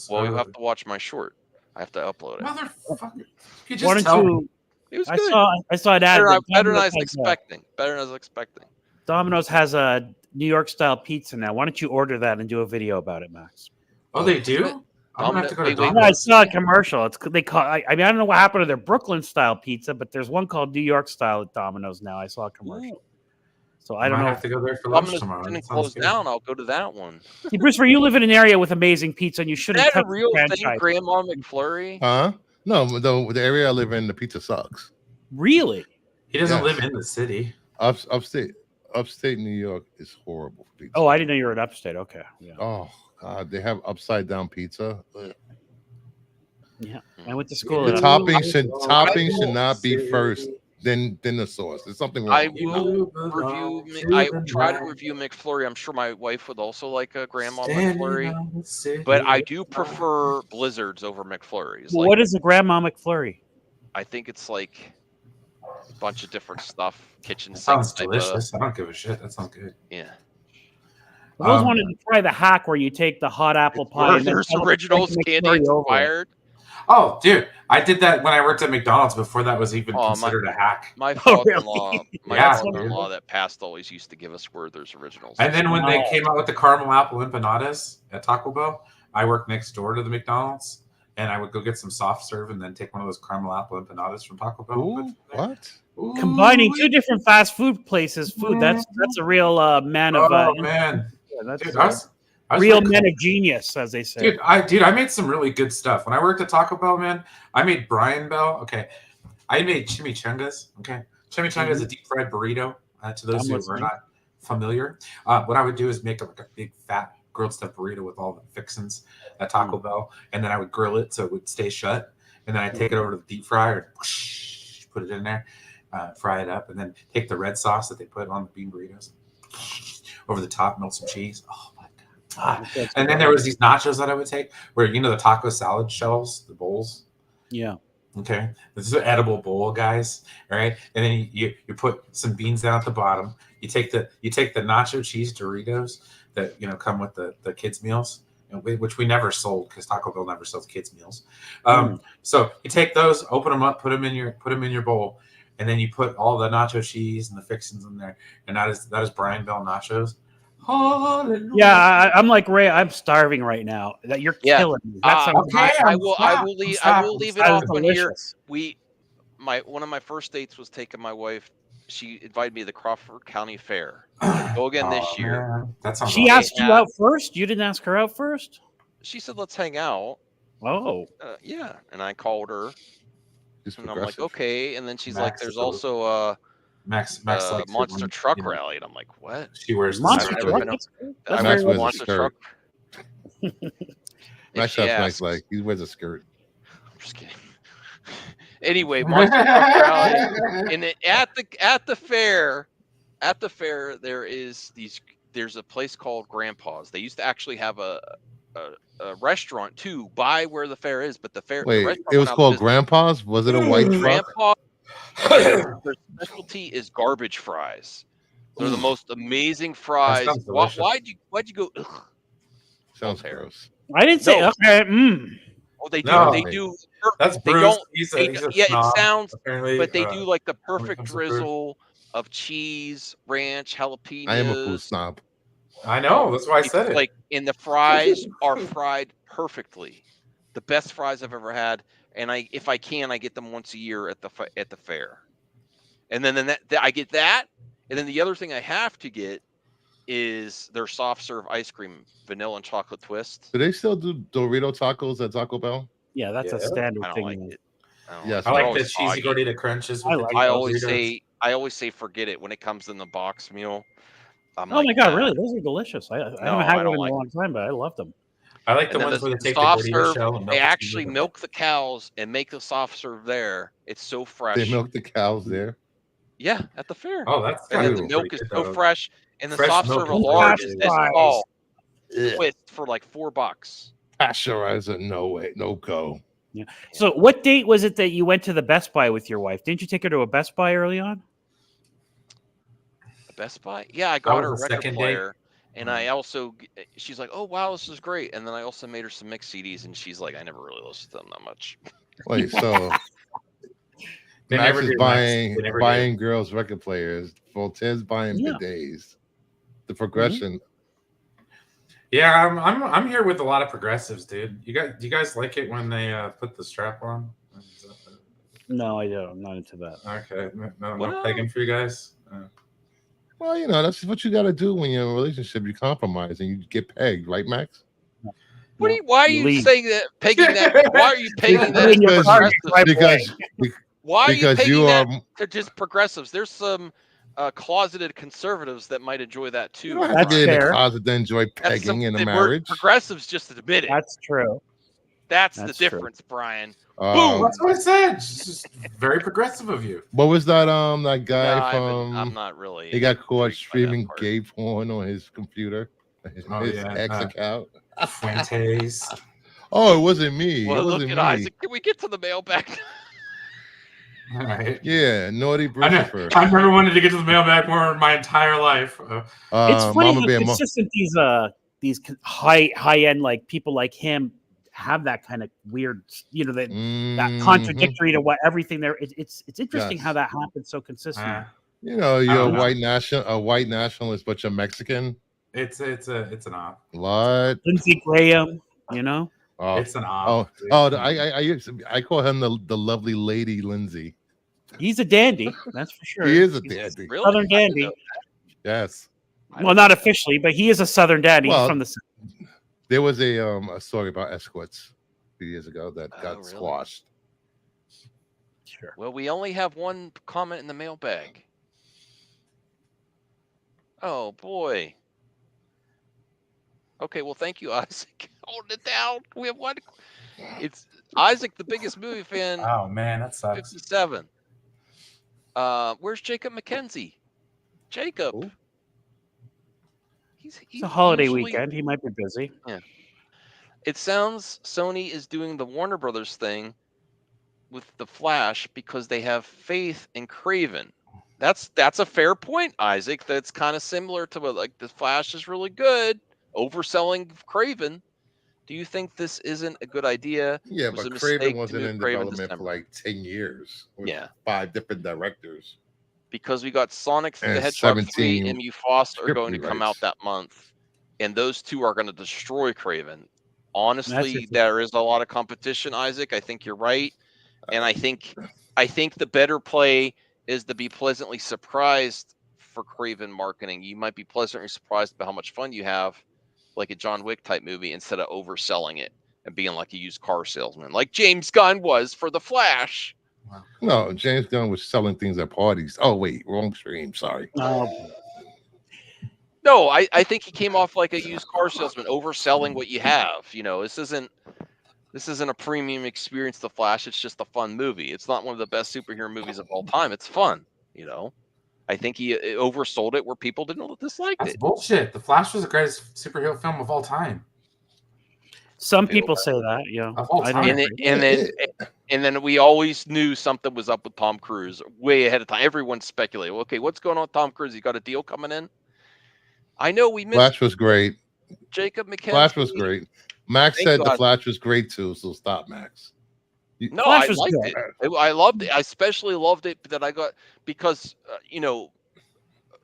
Well, you'll have to watch my short. I have to upload it. Motherfucker! You Why just don't tell me. you? It was I good. saw an ad. Better, that better than I Domino's was has, expecting. Better than I was expecting. Domino's has a New York style pizza now. Why don't you order that and do a video about it, Max? Oh, they Do it. do. I'm gonna have to go to Wait, wait. Yeah, I Domino's. saw a commercial. They call. I mean, I don't know what happened to their Brooklyn style pizza, but there's one called New York style at Domino's now. I saw a commercial. Ooh, So I I don't might know. have to go there for lunch Domino's tomorrow. didn't That sounds close good. down. I'll go to that one. See, Bruce, where you live in an area with amazing pizza, and you Is shouldn't that a touch the real thing, franchise. Grandma McFlurry? Huh? No, the area I live in, the pizza sucks. Really? He doesn't Yes. live in the city. Upstate New York is horrible for pizza. Oh, I didn't know you were in upstate. Okay. Yeah. Oh God, they have upside down pizza. Ugh. Yeah. I went to school. The at toppings should not be first, then the sauce. There's something wrong. I with it. will review. I try to review McFlurry. I'm sure my wife would also like a Grandma McFlurry, but I do prefer Blizzards over McFlurries. Well, Like, what is a Grandma McFlurry? I think it's like a bunch of different stuff, kitchen sink Sounds type of. delicious. I don't give a shit. That sounds good. Yeah. I've always wanted to try the hack where you take the hot apple pie and then There's put originals McFlurry candy over it. expired. Oh, dude, I did that when I worked at McDonald's before that was even Oh, considered a hack. My Oh, father-in-law, my Yeah, father-in-law that passed always used to give us Werther's originals. And then when they Wow. came out with the caramel apple empanadas at Taco Bell, I worked next door to the McDonald's, and I would go get some soft serve and then take one of those caramel apple empanadas from Taco Bell. Ooh, what? Ooh, Combining two different fast food places, that's a real man of Oh man, yeah, that's dude, I was real really men of genius, as they say. Dude, I made some really good stuff when I worked at Taco Bell. Man, I made Brian Bell. Okay, I made chimichangas. Okay, chimichanga is a deep fried burrito. To those who are not familiar, what I would do is make like a big fat grilled stuffed burrito with all the fixins at Taco Bell, and then I would grill it so it would stay shut, and then I would take it over to the deep fryer, whoosh, put it in there, fry it up, and then take the red sauce that they put on the bean burritos over the top, melt some cheese. Oh my god! And then there was these nachos that I would take, where the taco salad shells, the bowls. Yeah. Okay, this is an edible bowl, guys. All right, and then you put some beans down at the bottom. You take the nacho cheese Doritos that come with the kids meals, which we never sold because Taco Bell never sells kids meals. So you take those, open them up, put them in your bowl, and then you put all the nacho cheese and the fixings in there, and that is Brian Bell nachos. Hallelujah. Yeah, I'm like Ray. I'm starving right now. That you're killing me. That's okay. I will leave it off on here. One of my first dates was taking my wife. She invited me to the Crawford County Fair. Go again this year. Man. That sounds She asked you out first? You didn't ask her out first? She said, "Let's hang out." Oh. Yeah, and I called her, It's and I'm like, progressive. "Okay." And then she's Max like, "There's is a- also a Max likes monster it truck when, rally," and I'm like, "What?" She wears the Monster sweater. truck? That's That's Max very wears a monster skirt. truck. Max has nice legs. He wears a skirt. I'm just kidding. Anyway, monster truck rally, and at the fair, there's a place called Grandpa's. They used to actually have a restaurant too by where the fair is, but the Wait, restaurant it was went out of called business. Grandpa's? Was it a white truck? Grandpa. Their specialty is garbage fries. They're the most amazing fries. sounds delicious. Why'd you go? Ugh. Sounds Fair. gross. I didn't say No. okay. Oh, they do. No. They do. That's They Bruce. don't. He's They, a yeah, snob, it sounds. apparently. But they do like the when it perfect comes to food. drizzle of cheese, ranch, jalapenos. I am a food snob. I know. That's why I said it. Like, and the fries are fried perfectly. The best fries I've ever had. And if I can, I get them once a year at the fair. And then I get that. And then the other thing I have to get is their soft serve ice cream, vanilla and chocolate twist. Do they still do Dorito tacos at Taco Bell? Yeah, that's a Yeah. standard I don't thing. like it. Yes, I They're like the always cheesy soggy. gordita crunches. I With like the I deep always Doritos. say forget it when it comes in the box meal. I'm Oh like, my god, nah. really? Those are delicious. I haven't No, had I one don't in like a long time, but I loved them. I like the And then ones where they the take the soft gordita serve, shell and they milk actually it. milk the cows and make the soft serve there. It's so fresh. They milk the cows there. Yeah, at the fair. Oh, that's And then Ew. the milk is so fresh, and the Fresh soft milk serve is a large is delicious. this Fries. tall Ugh. with for like $4. Pasteurizer, no way, no go. Yeah. So, what date was it that you went to the Best Buy with your wife? Didn't you take her to a Best Buy early on? A Best Buy? Yeah, I That got was her a the record second day. player, and I also she's like, "Oh wow, this is great." And then I also made her some mixed CDs, and she's like, "I never really listened to them that much." Wait, so They Max never is do, Max. They never do. buying girls record players. Voltaire's buying Yeah. bidets. The progression. Yeah, I'm here with a lot of progressives, dude. Do you guys like it when they put the strap on? No, I don't. I'm not into that. Okay, no Well- pegging for you guys. Well, you know, that's what you got to do when you're in a relationship. You compromise and you get pegged, right, Max? What are you? Why are you leave. saying that? Pegging that? Why are you pegging that? Put in your to car, progressives? you drive away. Why are you because pegging you that are. to just progressives? There's some closeted conservatives that might enjoy that too. You don't have That's to get in the fair. closet to enjoy That's pegging in a the word marriage. progressives just admit it. That's true. That's That's the true. difference, Brian. Um, That's what I said. It's just very progressive of you. what was that guy No, from? I'm not really. He got caught intrigued by that streaming part. gay porn on his computer, Oh, his yeah, ex account. Fuentes. Oh, it wasn't me. Well, it look wasn't at me. Isaac. Can we get to the mailbag? All right. Yeah, naughty Christopher. I've never wanted to get to the mailbag more in my entire life. It's funny Mama how Bear. consistent these high end like people like him have that kind of weird, that Mhm. contradictory to what everything there. It's interesting Yes. how that happens so consistently. You know, you're don't know. a white nationalist, but you're Mexican. It's an op. What? Lindsey Graham, you know. Oh, It's an op. I call him the lovely lady Lindsay. He's a dandy, that's for sure. He is a He's dandy. Really? Southern I didn't dandy. know Yes. I Well, don't not know. officially, but he is a Southern dandy. He's Well, from the There was a story about escorts a few years ago that got really? squashed. Sure. Well, we only have one comment in the mailbag. Oh boy. Okay, well, thank you, Isaac. Holding it down. We have one. It's Isaac, the biggest movie fan. Oh man, that sucks. 57. Where's Jacob McKenzie? Jacob. Who? He's It's a holiday usually- weekend. He might be busy. It sounds Sony is doing the Warner Brothers thing with the Flash because they have faith in Craven. That's a fair point, Isaac. That's kind of similar to what like the Flash is really good, overselling Craven. Do you think this isn't a good idea? Yeah, Was but a Craven mistake to wasn't move in Craven development for December? like 10 years. With Yeah. 5 different directors. Because we got Sonic the And Hedgehog 3 17 and MU Foss are script going to come out rewrites. that month, and those two are going to destroy Craven. Honestly, your- there is a lot of competition, Isaac. I think you're right, and I think the better play is to be pleasantly surprised for Craven marketing. You might be pleasantly surprised by how much fun you have, like a John Wick type movie, instead of overselling it and being like a used car salesman, like James Gunn was for The Flash. No, James Gunn was selling things at parties. Oh, wait, wrong stream. Sorry. No, I think he came off like a used car salesman, overselling what you have. This isn't a premium experience, The Flash. It's just a fun movie. It's not one of the best superhero movies of all time. It's fun. I think he oversold it where people didn't dislike That's it. bullshit. The Flash was the greatest superhero film of all time. Some people say that, yeah. Of all I don't time. agree. And then we always knew something was up with Tom Cruise way ahead of time. Everyone speculated, okay, what's going on with Tom Cruise? He got a deal coming in? I know we missed Flash was great. Jacob McKenzie. Flash was great. Max Thank said you, the Isaac. Flash was great too, so stop, Max. No, Flash I was liked good. it. I loved it. I especially loved it that I got because You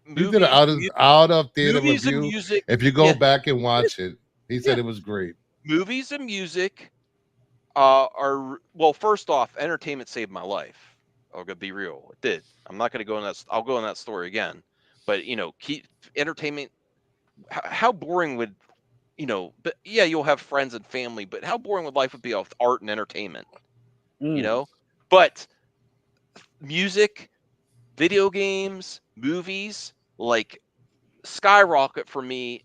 movies, did an out of theater movies and review. music. If you go yeah, back and watch it, he said Yeah. it was great. movies and music are well. First off, entertainment saved my life. I'm gonna be real. It did. I'm not gonna go in that. I'll go in that story again. But keep entertainment. How boring would But yeah, you'll have friends and family. But how boring would life be with art and entertainment? But music, video games, movies, like skyrocket for me.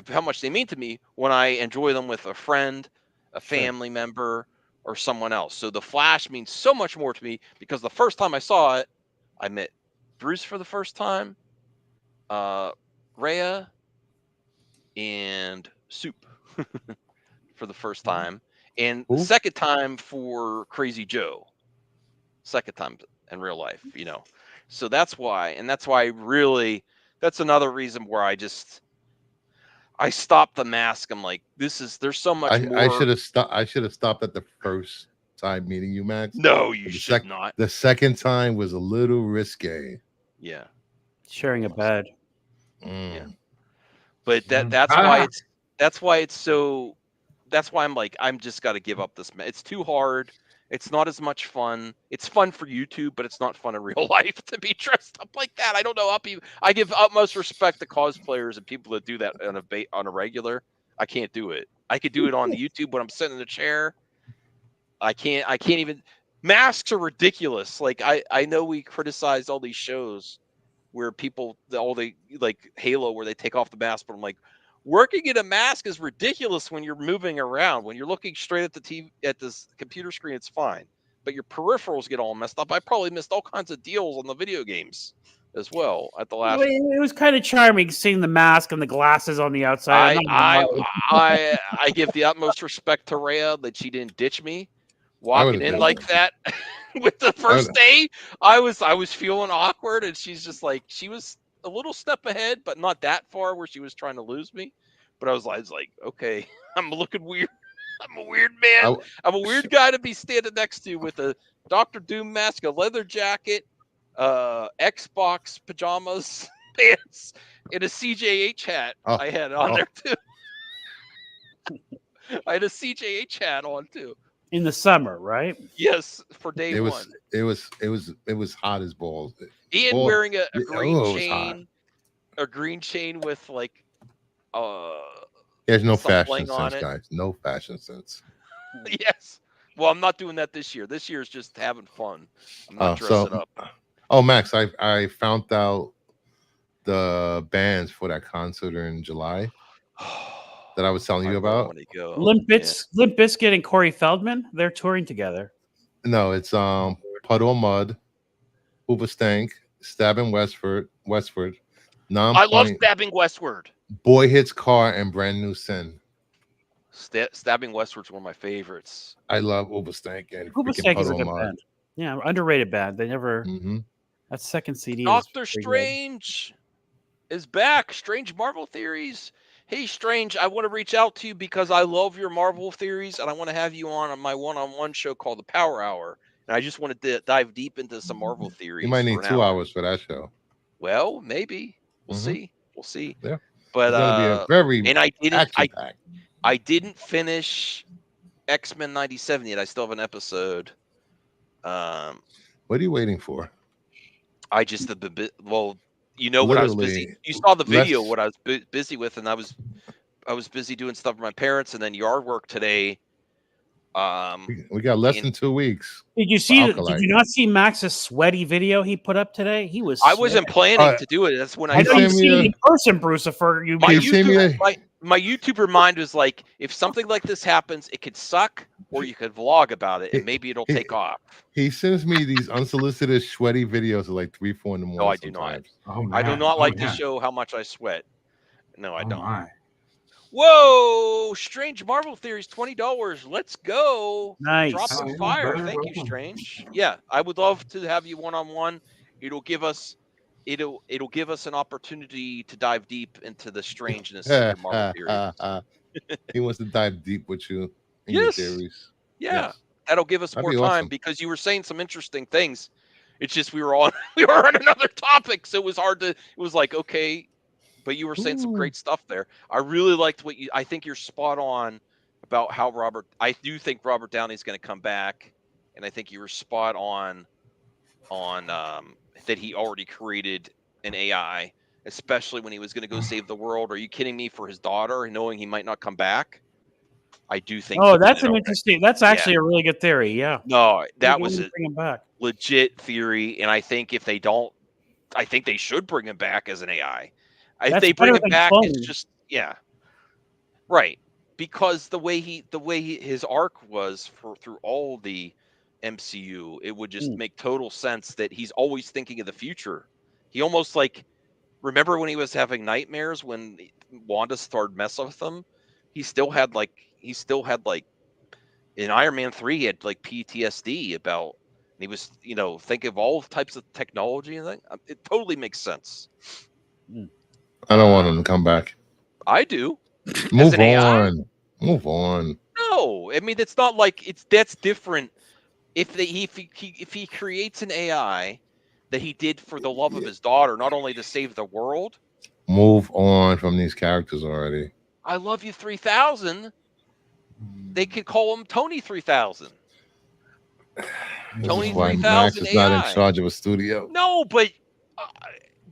How much they mean to me when I enjoy them with a friend, a family member, or someone else. So The Flash means so much more to me because the first time I saw it, I met Bruce for the first time, Rhea, and Soup for the first time. And the Who? second time for Crazy Joe. Second time in real life, So that's why, and that's why that's another reason where I stopped the mask. I'm like, there's so much I more. should have stopped. I should have stopped at the first time meeting you, Max. No, you The should not. the second time was a little risque. Yeah. Sharing a bed. Yeah. Mm. But that's why it's so that's why I'm like, I'm just got to give up this. It's too hard. It's not as much fun. It's fun for YouTube, but it's not fun in real life to be dressed up like that. I don't know. I give utmost respect to cosplayers and people that do that on a regular. I can't do it. I could do it on the YouTube when I'm sitting in a chair. I can't even. Masks are ridiculous. Like I know we criticize all these shows where people all they like Halo where they take off the mask, but I'm like, working in a mask is ridiculous when you're moving around. When you're looking straight at the TV at this computer screen, it's fine. But your peripherals get all messed up. I probably missed all kinds of deals on the video games as well at the last. It was kind of charming seeing the mask and the glasses on the outside. I'm I not I gonna lie. I give the utmost respect to Rhea that she didn't ditch me I would walking have in did. like that with the I first would. day. I was feeling awkward, and she's just like she was a little step ahead, but not that far where she was trying to lose me. But I was like, okay, I'm looking weird. I'm a weird man. I, I'm a weird guy to be standing next to with a Doctor Doom mask, a leather jacket, Xbox pajamas, pants, and a CJH hat. oh, I had on oh, there too. I had a CJH hat on too. In the summer, right? Yes, for day it one. was it was hot as balls. Ian Ball, wearing a green oh, it was hot. chain, a green chain with like uh There's no some fashion bling on sense, it. guys. No fashion sense. Yes. Well, I'm not doing that this year. This year is just having fun. I'm not So, dressing up. oh, Max, I found out the bands for that concert in July that I was telling I you really about. want to go. Limp Yeah. Bizkit and Corey Feldman, they're touring together. No, it's Puddle Mud, Hoover Stank, Stabbing Westward, Non I love Point, Stabbing Westward. Boy Hits Car, and Brand New Sin. Stabbing Westward's one of my favorites. I love Hoover Stank and freaking Hoobastank is a Puddle good Mud. band. Yeah, underrated band. They never. Mm-hmm. That second CD Doctor is pretty good. Strange is back. Strange Marvel Theories. Hey, Strange, I want to reach out to you because I love your Marvel theories, and I want to have you on my one-on-one show called The Power Hour. And I just wanted to dive deep into some Marvel theories. You might need for an 2 hour. hours for that show. Well, maybe we'll Mhm. see. We'll see. Yeah. But It's gonna be a very and action-packed. I didn't finish X-Men 97 yet. I still have an episode. What are you waiting for? I just did the bit. Well, you know what I was busy. Literally, You saw the video less- what I was busy with, and I was busy doing stuff for my parents, and then yard work today. We got less and than 2 weeks. Did you see? Did Alkalite. you not see Max's sweaty video he put up today? He was. I wasn't planning to do it. That's when I I know Send you've me seen a- it in person, Brucifer. You my Can you send me YouTube, a- my YouTuber mind was like, if something like this happens, it could suck, or you could vlog about it, and maybe it'll take off. He sends me these unsolicited sweaty videos at like 3, 4 in the morning. No, I do not. sometimes. Oh, I do man. not Oh, like yeah. to show how much I sweat. No, I Oh, don't. my. Whoa! Strange Marvel Theories, $20. Let's go. Nice. Drop Oh, some yeah, fire. brother, Thank you, welcome. Strange. Yeah, I would love to have you one-on-one. It'll give us an opportunity to dive deep into the strangeness of your Marvel theories. He wants to dive deep with you in your Yes. theories. Yeah, Yes. that'll give us That'd more be time awesome. because you were saying some interesting things. It's just we were on another topic, so it was hard to. It was like okay, but you were saying some great stuff there. I really liked what you. I think you're spot on about how Robert. I do think Robert Downey's going to come back, and I think you were spot on that he already created an AI, especially when he was going to go save the world. Are you kidding me? For his daughter, knowing he might not come back. I do think. Oh, he did that's it an already. interesting. That's actually a really good theory. Yeah. No, that Why was don't a you bring him back. legit theory, and I think if they don't, I think they should bring him back as an AI. If That's they bring better him than back, cloning. it's just right, because the way his arc was through all the MCU, it would just make total sense that he's always thinking of the future. He almost like remember when he was having nightmares when Wanda started messing with him. He still had like in Iron Man 3, he had like PTSD about, he was, think of all types of technology and it totally makes sense. I don't want him to come back. I do. As Move an AI? on. Move on. No, I mean, it's not like that's different. If he creates an AI that he did for the love of his daughter, not only to save the world. Move on from these characters already. I love you 3000. They could call him Tony 3000. This Tony is why 3000 Max is not in AI. charge of a studio. No, but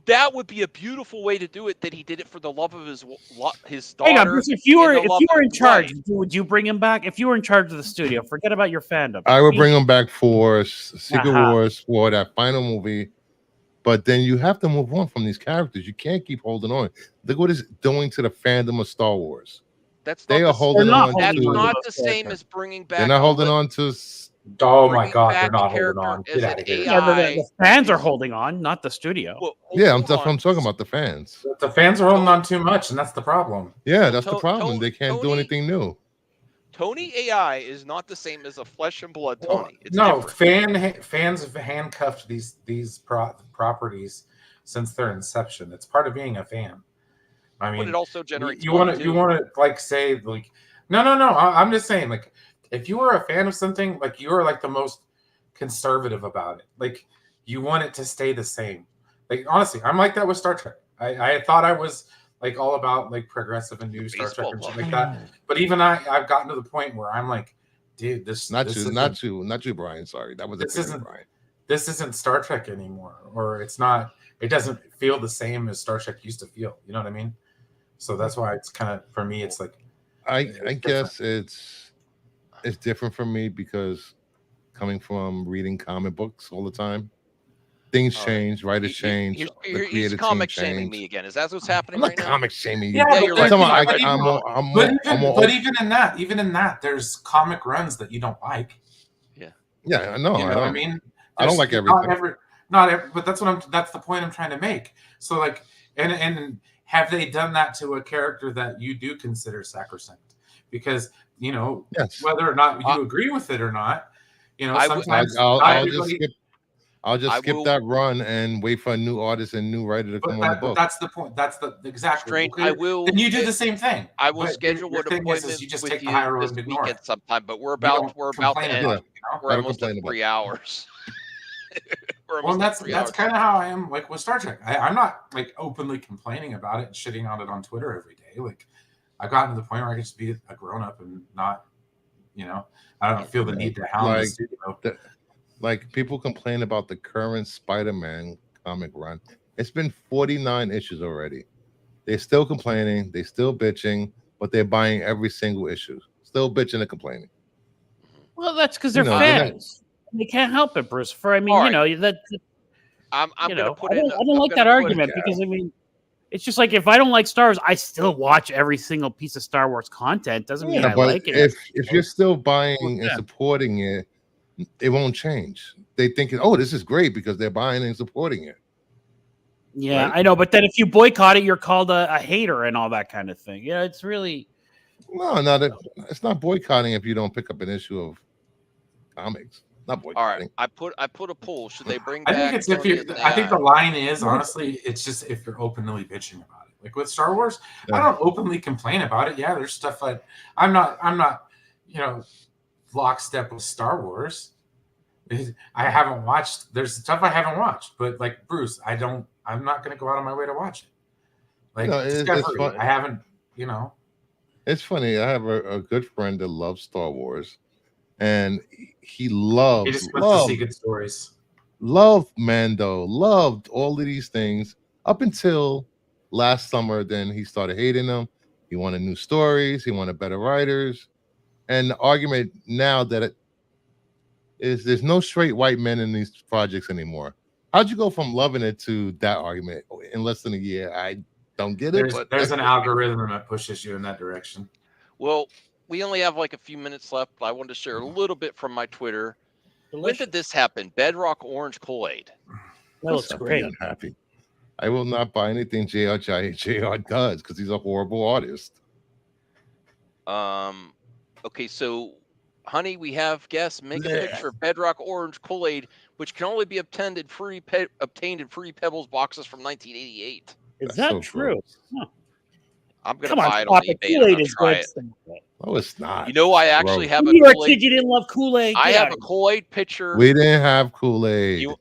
that would be a beautiful way to do it. That he did it for the love of his daughter. Hang on, Bruce, if you were in his charge, wife. would you bring him back? If you were in charge of the studio, forget about your fandom. I would bring him back for Secret Aha. Wars, for that final movie. But then you have to move on from these characters. You can't keep holding on. Look what it's doing to the fandom of Star Wars. That's They not are holding not on That's to. not the same as bringing back. They're not holding on to. Oh my bringing God, back they're a not holding character on. as Get an out of here. Yeah, the AI. fans are holding on, not the studio. Well, Yeah, hold on. I'm talking about the fans. The fans are holding on too much, and that's the problem. Yeah, So that's the problem. They can't do Tony- anything new. Tony AI is not the same as a flesh and blood Well, Tony. It's no, different. fans have handcuffed these properties since their inception. It's part of being a fan. I But mean, it also generates you money, want to too. like say like no. I'm just saying, like, if you were a fan of something, like, you are like the most conservative about it. Like, you want it to stay the same. Like, honestly, I'm like that with Star Trek. I thought I was like all about like progressive and new Star Trek and shit like that. But even I've gotten to the point where I'm like, dude, Not you, Brian. Sorry, that was this isn't Brian. this isn't Star Trek anymore, or it's not. It doesn't feel the same as Star Trek used to feel. You know what I mean? So that's why it's kind of, for me, it's like, I guess it's different for me because coming from reading comic books all the time, things change, writers change, the He's creative comic team shaming change. me again. Is that what's happening I'm not right now? comic shaming you. Yeah, you're but like, even in that, there's comic runs that you don't like. Yeah, I know. You know what I mean? I don't like everything. But that's the point I'm trying to make. So like, and have they done that to a character that you do consider sacrosanct? Because, Yes. whether or not you agree with it or not, sometimes I'll just skip that run and wait for a new artist and new writer to come on the book. That's the point. That's the exactly. Strange. Okay, then you do the same thing. I will But schedule your an thing appointment you just with take the high road this and ignore weekend it. sometime. But we're You about don't to complain end. about it, We're almost at 3 hours. Well, that's kind of how I am, like, with Star Trek. I'm not like openly complaining about it and shitting on it on Twitter every day. Like, I've gotten to the point where I can just be a grown up and not, I don't feel the need to hound the studio. Like, people complain about the current Spider-Man comic run. It's been 49 issues already. They're still complaining. They're still bitching, but they're buying every single issue. Still bitching and complaining. Well, that's because they're fans. They can't help it, Bruce. I'm going to put in. I don't like that argument because it's just like, if I don't like Star Wars, I still watch every single piece of Star Wars content. Doesn't mean I like it. If you're still buying and supporting it, it won't change. They think, oh, this is great because they're buying and supporting it. Yeah, right? I know. But then if you boycott it, you're called a hater and all that kind of thing. Yeah, it's really. No, it's not boycotting if you don't pick up an issue of comics. Not boycotting. All right, I put a poll. Should they bring I back? think I think the line is, honestly, it's just if you're openly bitching about it. Like with Star Wars, I don't openly complain about it. Yeah, there's stuff I'm not lockstep with Star Wars. I haven't watched. There's stuff I haven't watched, but like Bruce, I'm not going to go out of my way to watch it. Like Discovery, I haven't. It's funny. I have a good friend that loves Star Wars, and he loves. He just wants to see good stories. Loved Mando, loved all of these things up until last summer. Then he started hating them. He wanted new stories. He wanted better writers, and the argument now that there's no straight white men in these projects anymore. How'd you go from loving it to that argument in less than a year? I don't get it. There's an algorithm that pushes you in that direction. Well, we only have like a few minutes left. I wanted to share a little bit from my Twitter. When did this happen? Bedrock Orange Kool-Aid. Well, it's great. I'm happy. I will not buy anything JR does because he's a horrible artist. Okay, so honey, we have guests. Make a picture of Bedrock Orange Kool-Aid, which can only be obtained in free Pebbles boxes from 1988. Is That's that so true? gross. Huh. I'm gonna Come on, buy it on stop it. eBay and I'm Kool-Aid gonna is try good. it. Stop it. No, it's not. You know, I It's actually gross. have a You were a Kool-Aid. kid, you didn't love Kool-Aid. I Get have out a of here. Kool-Aid picture. We didn't have Kool-Aid. You,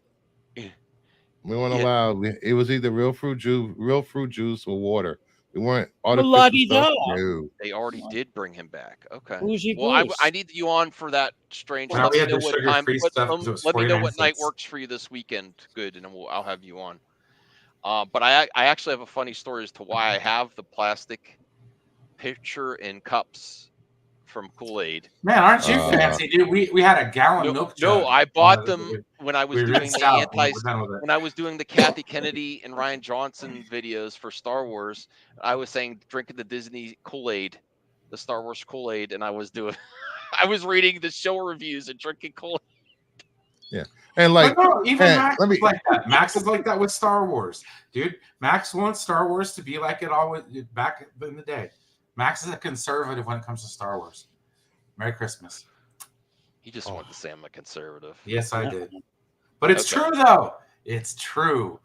We weren't Yeah. allowed. It was either real fruit juice, or water. We weren't artificial La-di-da. stuff. No. they already did bring him back. Okay. Bougie Well, I goose. need you on for that strange. Now Let we me had know the what time. sugar-free stuff because it was Let me know 49 what night cents. works for you this weekend. Good, and then I'll have you on. But I actually have a funny story as to why I have the plastic pitcher and cups from Kool-Aid. Man, aren't you Uh, fancy, dude? We had a gallon milk jug. No, I bought them when I was We doing rinsed the out when we're done with it. when I was doing the Kathy Kennedy and Ryan Johnson videos for Star Wars. I was saying drinking the Disney Kool-Aid, the Star Wars Kool-Aid, and I was doing I was reading the show reviews and drinking Kool-Aid. yeah, and like, But no, even man, Max let me. is like that. Max is like that with Star Wars, dude. Max wants Star Wars to be like it always back in the day. Max is a conservative when it comes to Star Wars. Merry Christmas. He just wanted to say I'm a conservative. Yes, I did. But it's Okay. true though. It's true.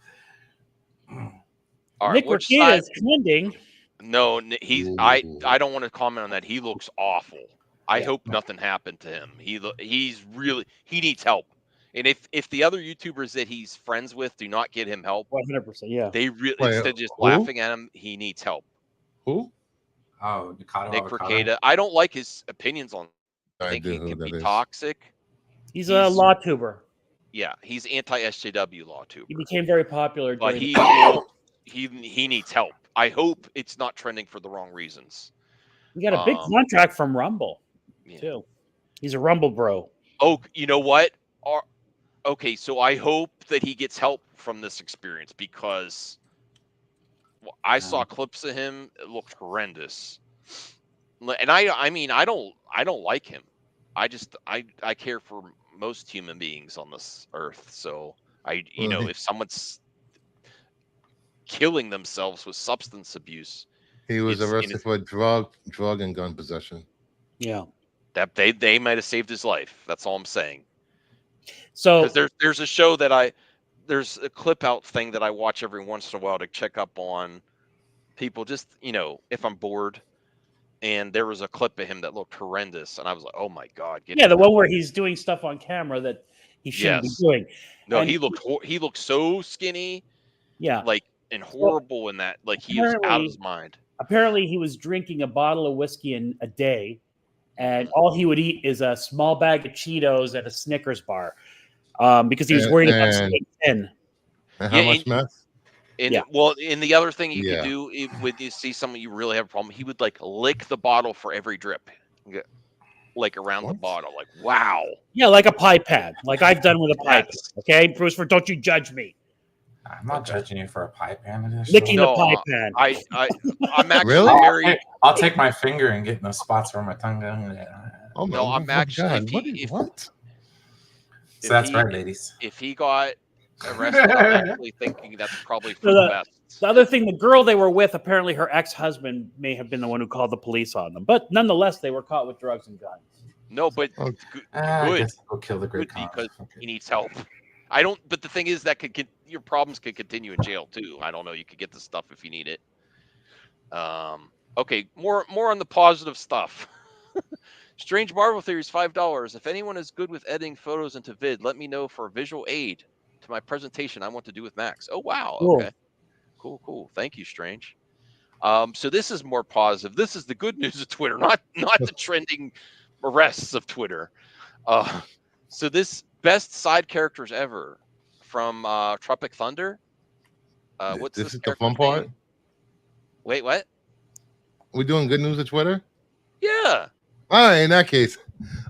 All right, Nick which Ricciuta side? is trending. No, he's I don't want to comment on that. He looks awful. I Yeah. hope nothing happened to him. He's really he needs help. And if the other YouTubers that he's friends with do not get him help, 100%. Yeah. they really Wait, instead of just who? laughing at him, he needs help. Who? Oh, Nikado Nick Avocado. Ricciuta. I don't like his opinions on. I I think do he who can that be is. toxic. He's a law tuber. Yeah, he's anti-SJW law tuber. He became very popular But during he needs help. I hope it's not trending for the wrong reasons. He got a big contract from Rumble, Yeah. too. He's a Rumble bro. Oh, you know what? Okay, so I hope that he gets help from this experience because I saw clips of him. It looked horrendous. And I mean, I don't like him. I care for most human beings on this earth. So if someone's killing themselves with substance abuse, He was it's- arrested for drug and gun possession. Yeah. that they might have saved his life. That's all I'm saying. So Because there's a show that there's a clip out thing that I watch every once in a while to check up on people, just if I'm bored. And there was a clip of him that looked horrendous, and I was like, "Oh my god!" yeah, the one where he's doing stuff on camera that he shouldn't be doing. No, And he looked so skinny, yeah, and horrible in that, like he was out of his mind. Apparently, he was drinking a bottle of whiskey in a day, and all he would eat is a small bag of Cheetos and a Snickers bar, because he was worried about staying thin. And how much meth? And well, and the other thing you Yeah. could do when you see someone you really have a problem, he would lick the bottle for every drip, around the bottle. Like, wow. Yeah, like a pie pad, like I've done with a pie pad. Okay, Bruce, don't you judge me. I'm not judging you for a pie pan. Licking the pie pan. I'm actually Really? very. I'll take my finger and get in those spots where my tongue goes. Oh No, I'm my actually. God. What? So that's right, ladies. If he got arrested, I'm actually thinking that's probably for the best. The other thing, the girl they were with, apparently her ex-husband may have been the one who called the police on them. But nonetheless, they were caught with drugs and guns. No, but I good. guess we'll kill the great Because he needs help. I don't. But the thing is that your problems could continue in jail too. I don't know. You could get the stuff if you need it. Okay, more on the positive stuff. Strange Marvel Theories, $5. If anyone is good with editing photos into vid, let me know for a visual aid to my presentation I want to do with Max. Oh wow. Cool. Okay. Cool. Thank you, Strange. So this is more positive. This is the good news of Twitter, not the trending arrests of Twitter. So this best side characters ever from Tropic Thunder. What's This this is the character's fun part. name? Wait, what? We're doing good news at Twitter. Yeah. All right. In that case,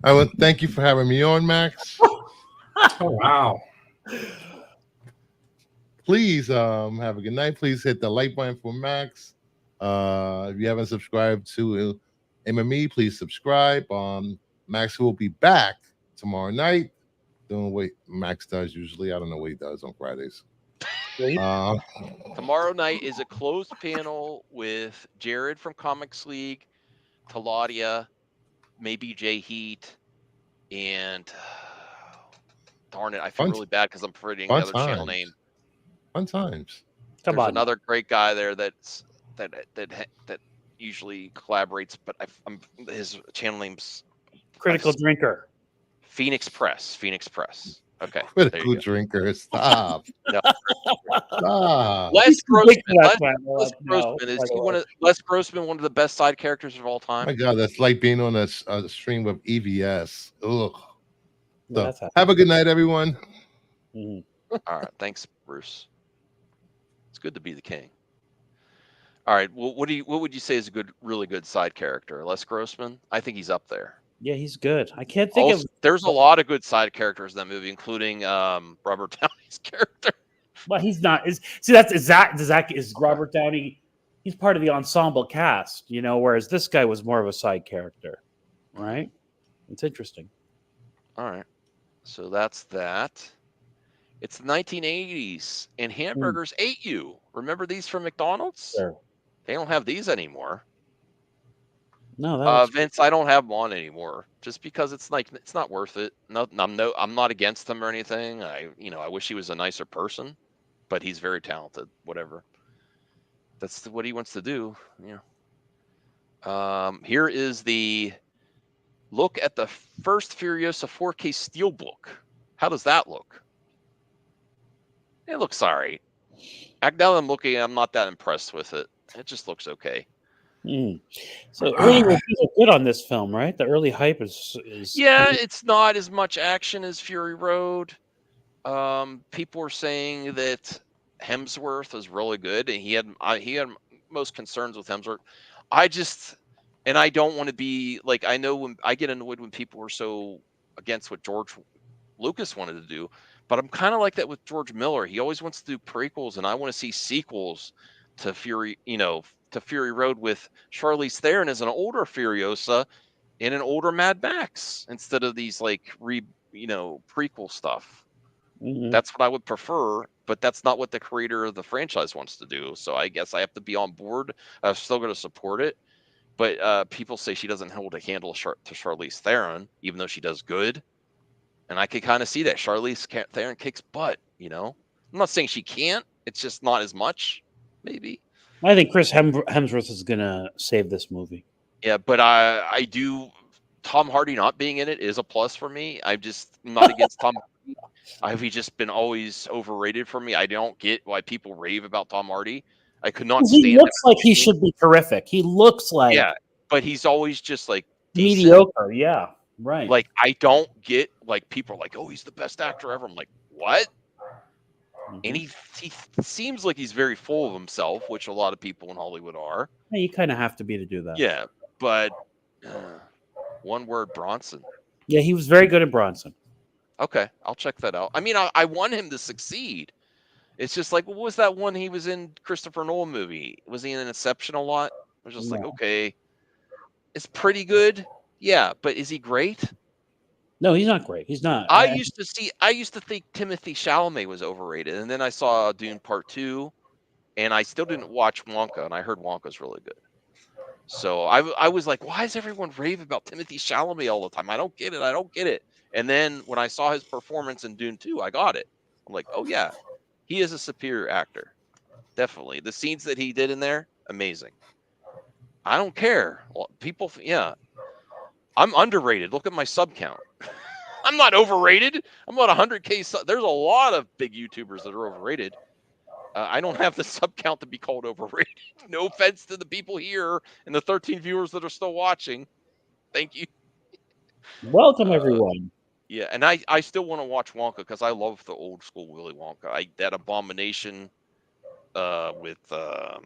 I would thank you for having me on, Max. Oh wow. Please have a good night. Please hit the like button for Max. If you haven't subscribed to MME, please subscribe. Max will be back tomorrow night doing what Max does usually. I don't know what he does on Fridays. Tomorrow night is a closed panel with Jared from Comics League, Taladia, maybe Jay Heat, and darn it, I feel Fun, really bad because I'm forgetting the fun other channel name. times. Fun times. Come There's on. another great guy there that usually collaborates, but his channel name's Critical drinker. Phoenix Press. Phoenix Press. Okay, there you Critical go. drinker. Stop. No, Stop. Les He's Grossman. ridiculous, Les, man. Les No, Grossman is by the he way. Les Grossman one of the best side characters of all My time? God, that's like being on a stream of EVS. Ugh. Yeah, So, that's have a good night, everyone. Mhm. All right, thanks, Bruce. It's good to be the king. All right, well, what would you say is a really good side character? Les Grossman? I think he's up there. Yeah, he's good. I can't think Also, of. there's a lot of good side characters in that movie, including Robert Downey's character. Well, he's not. Is Robert Downey? He's part of the ensemble cast, whereas this guy was more of a side character, right? It's interesting. All right, so that's that. It's the 1980s, and hamburgers ate you. Remember these from McDonald's? Sure. They don't have these anymore. No, that was Vince, I don't have them on anymore, just because it's not worth it. No, I'm not against him or anything. I wish he was a nicer person, but he's very talented. Whatever. That's what he wants to do. Here is the look at the first Furiosa 4K Steelbook. How does that look? It looks alright. Now that I'm looking, I'm not that impressed with it. It just looks okay. So early reviews are good on this film, right? The early hype is Yeah, it's not as much action as Fury Road. People were saying that Hemsworth was really good, and he had most concerns with Hemsworth. I don't want to be like, I know when I get annoyed when people were so against what George Lucas wanted to do, but I'm kind of like that with George Miller. He always wants to do prequels, and I want to see sequels to Fury Road with Charlize Theron as an older Furiosa and an older Mad Max instead of these like prequel stuff. That's what I would prefer, but that's not what the creator of the franchise wants to do. So I guess I have to be on board. I'm still going to support it, but people say she doesn't hold a candle to Charlize Theron, even though she does good. And I could kind of see that Charlize Theron kicks butt. I'm not saying she can't. It's just not as much, maybe. I think Chris Hemsworth is gonna save this movie. Yeah, but I do. Tom Hardy not being in it is a plus for me. I'm just not against Tom Hardy. Have he just been always overrated for me? I don't get why people rave about Tom Hardy. I could not stand him. He looks like he should be terrific. He looks like but he's always just like decent. mediocre. Yeah, right. Like I don't get like people are like, oh, he's the best actor ever. I'm like, what? And he seems like he's very full of himself, which a lot of people in Hollywood are. Yeah, you kind of have to be to do that. Yeah, but one word, Bronson. Yeah, he was very good at Bronson. Okay, I'll check that out. I mean, I want him to succeed. It's just like, what was that one he was in Christopher Nolan movie? Was he in Inception a lot? I was just like, okay, it's pretty good. Yeah, but is he great? No, he's not great. He's not. I used to think Timothy Chalamet was overrated, and then I saw Dune Part 2, and I still didn't watch Wonka, and I heard Wonka's really good. So I was like, why does everyone rave about Timothy Chalamet all the time? I don't get it. And then when I saw his performance in Dune 2, I got it. I'm like, oh yeah, he is a superior actor. Definitely. The scenes that he did in there, amazing. I don't care. Well, people, yeah. I'm underrated. Look at my sub count. I'm not overrated. I'm about 100K. There's a lot of big YouTubers that are overrated. I don't have the sub count to be called overrated. No offense to the people here and the 13 viewers that are still watching. Thank you. Welcome, everyone. Yeah, and I still want to watch Wonka because I love the old school Willy Wonka. That abomination with the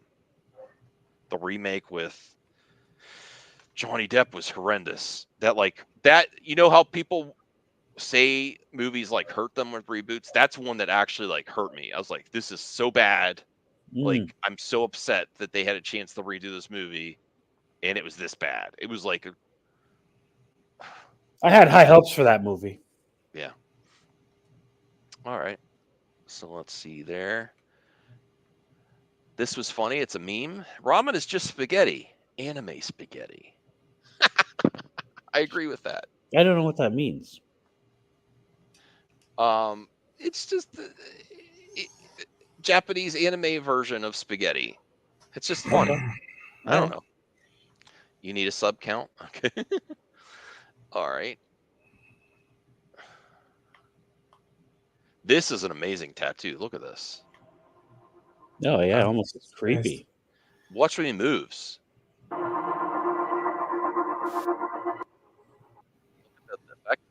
remake with Johnny Depp was horrendous. That how people say movies like hurt them with reboots? That's one that actually like hurt me. I was like, this is so bad. Like, I'm so upset that they had a chance to redo this movie and it was this bad. It was like I had high hopes for that movie. Yeah. All right. So let's see there. This was funny. It's a meme. Ramen is just spaghetti. Anime spaghetti. I agree with that. I don't know what that means. It's just the Japanese anime version of spaghetti. It's just funny. Okay. I don't know. You need a sub count? Okay. All right. This is an amazing tattoo. Look at this. Oh yeah, Oh, almost Jesus creepy. Watch when he moves. Look at the effect.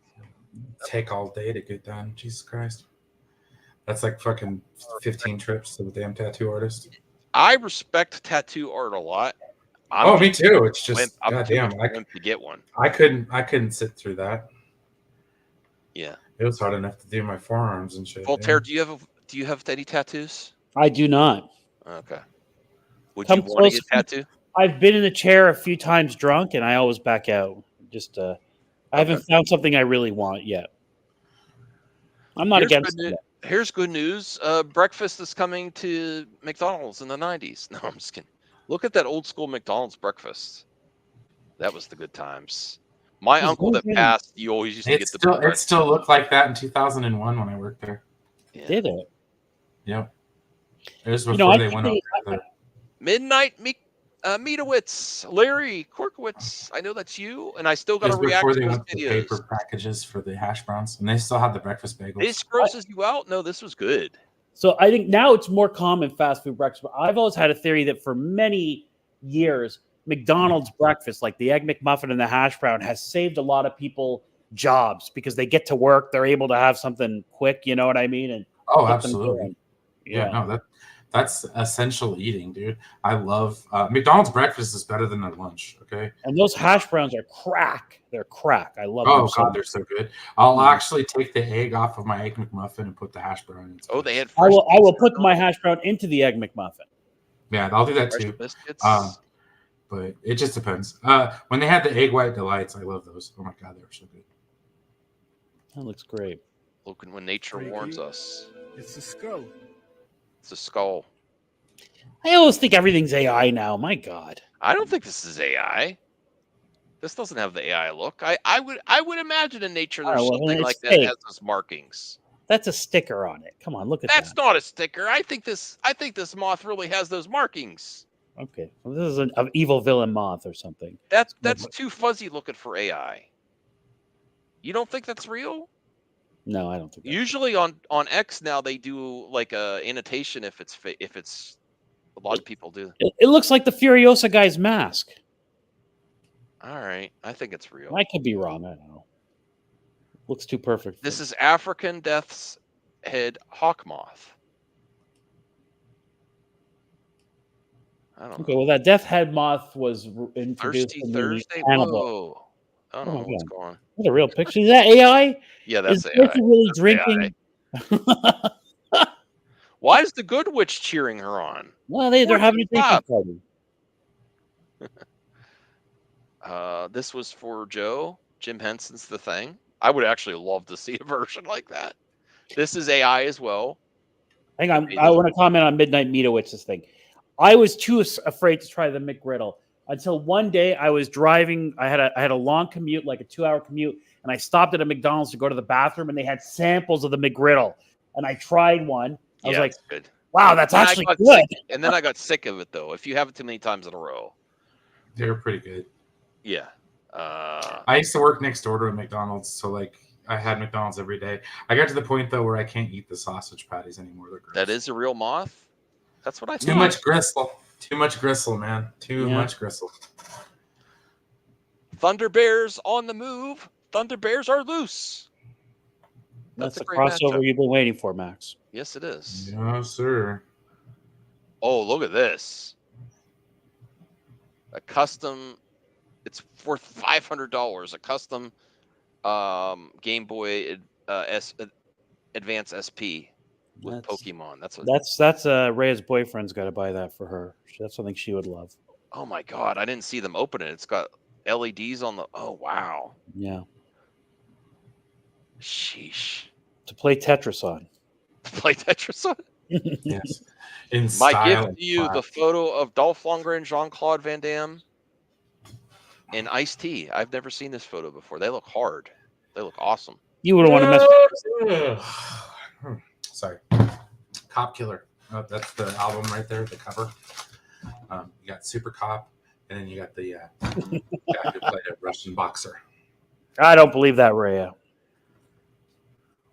Take all day to get done. Jesus Christ. That's like fucking 15 trips to the damn tattoo artist. I respect tattoo art a lot. Oh, me too. It's Wimp. just I'm too much goddamn. wimp to get one. I couldn't sit through that. Yeah. It was hard enough to do my forearms and shit. Voltaire, yeah. do you have any tattoos? I do not. Okay. Would Come you want to close. get a tattoo? I've been in a chair a few times drunk, and I always back out. Just I haven't found something I really want yet. I'm not against it. Here's good news. Breakfast is coming to McDonald's in the 90s. No, I'm just kidding. Look at that old school McDonald's breakfast. That was the good times. My uncle that passed, you always used to get the It still looked like that in 2001 when I worked there. Yeah. Did it? Yep. It was before they went up there. Midnight Meatowitz, Larry Korkowitz. I know that's you, and I still got to react before to they those went to videos. paper packages for the hash browns, and they still had the breakfast bagels. This grosses you out? No, this was good. So I think now it's more common fast food breakfast. But I've always had a theory that for many years, McDonald's breakfast, like the Egg McMuffin and the hash brown, has saved a lot of people jobs because they get to work, they're able to have something quick, you know what I mean? And absolutely. Yeah, that's essential eating, dude. I love McDonald's breakfast is better than their lunch. Okay, and those hash browns are crack. They're crack. I love them. Oh god, they're so good. I'll actually take the egg off of my Egg McMuffin and put the hash brown in. Oh, they had. I will put my hash brown into the Egg McMuffin. Yeah, I'll do that too. Biscuits. But it just depends. When they had the egg white delights, I love those. Oh my god, they were so good. That looks great. Looking when nature warns us. It's a skull. It's a skull. I always think everything's AI now. My God. I don't think this is AI. This doesn't have the AI look. I would imagine in nature there's something like that has those markings. That's a sticker on it. Come on, look at that. That's not a sticker. I think this moth really has those markings. Okay, well, this is an evil villain moth or something. That's too fuzzy looking for AI. You don't think that's real? No, I don't think. Usually on X now they do like a annotation if it's a lot of people do. It looks like the Furiosa guy's mask. All right, I think it's real. I could be wrong. I don't know. Looks too perfect. This is African Death's Head Hawk Moth. I don't know. Okay, well, that Death Head Moth was introduced Thirsty in Thursday. Whoa. I don't know what's going on. That's a real picture. Is that AI? Yeah, that's AI. Is really that's drinking? AI. Why is the Good Witch cheering her on? Well, they're having a drinking party. This was for Joe. Jim Henson's The Thing. I would actually love to see a version like that. This is AI as well. Hang on. I want to comment on Midnight Meatowitz's thing. I was too afraid to try the McGriddle until one day I was driving. I had a long commute, like a 2-hour commute, and I stopped at a McDonald's to go to the bathroom, and they had samples of the McGriddle, and I tried one. I was like, good. "Wow, that's actually good." And then I got sick of it though. If you have it too many times in a row, they're pretty good. Yeah. I used to work next door to a McDonald's, so like I had McDonald's every day. I got to the point though where I can't eat the sausage patties anymore. That is a real moth. That's what I thought. Too much gristle. Too much gristle, man. Too much gristle. Thunder Bears on the move. Thunder Bears are loose. That's the crossover you've been waiting for, Max. Yes, it is. Yes, sir. Oh, look at this. A custom. It's worth $500. A custom Game Boy Advance SP with Pokemon. That's Rhea's boyfriend's got to buy that for her. That's something she would love. Oh my God, I didn't see them open it. It's got LEDs on the. Oh wow. Yeah. Sheesh. To play Tetris on. To play Tetris on. Yes. My gift to you: the photo of Dolph Lundgren, Jean-Claude Van Damme. and iced tea. I've never seen this photo before. They look hard. They look awesome. You wouldn't want to mess with Sorry. Cop Killer. That's the album right there, the cover. You got Super Cop, and then you got the guy who played a Russian boxer. I don't believe that, Rhea.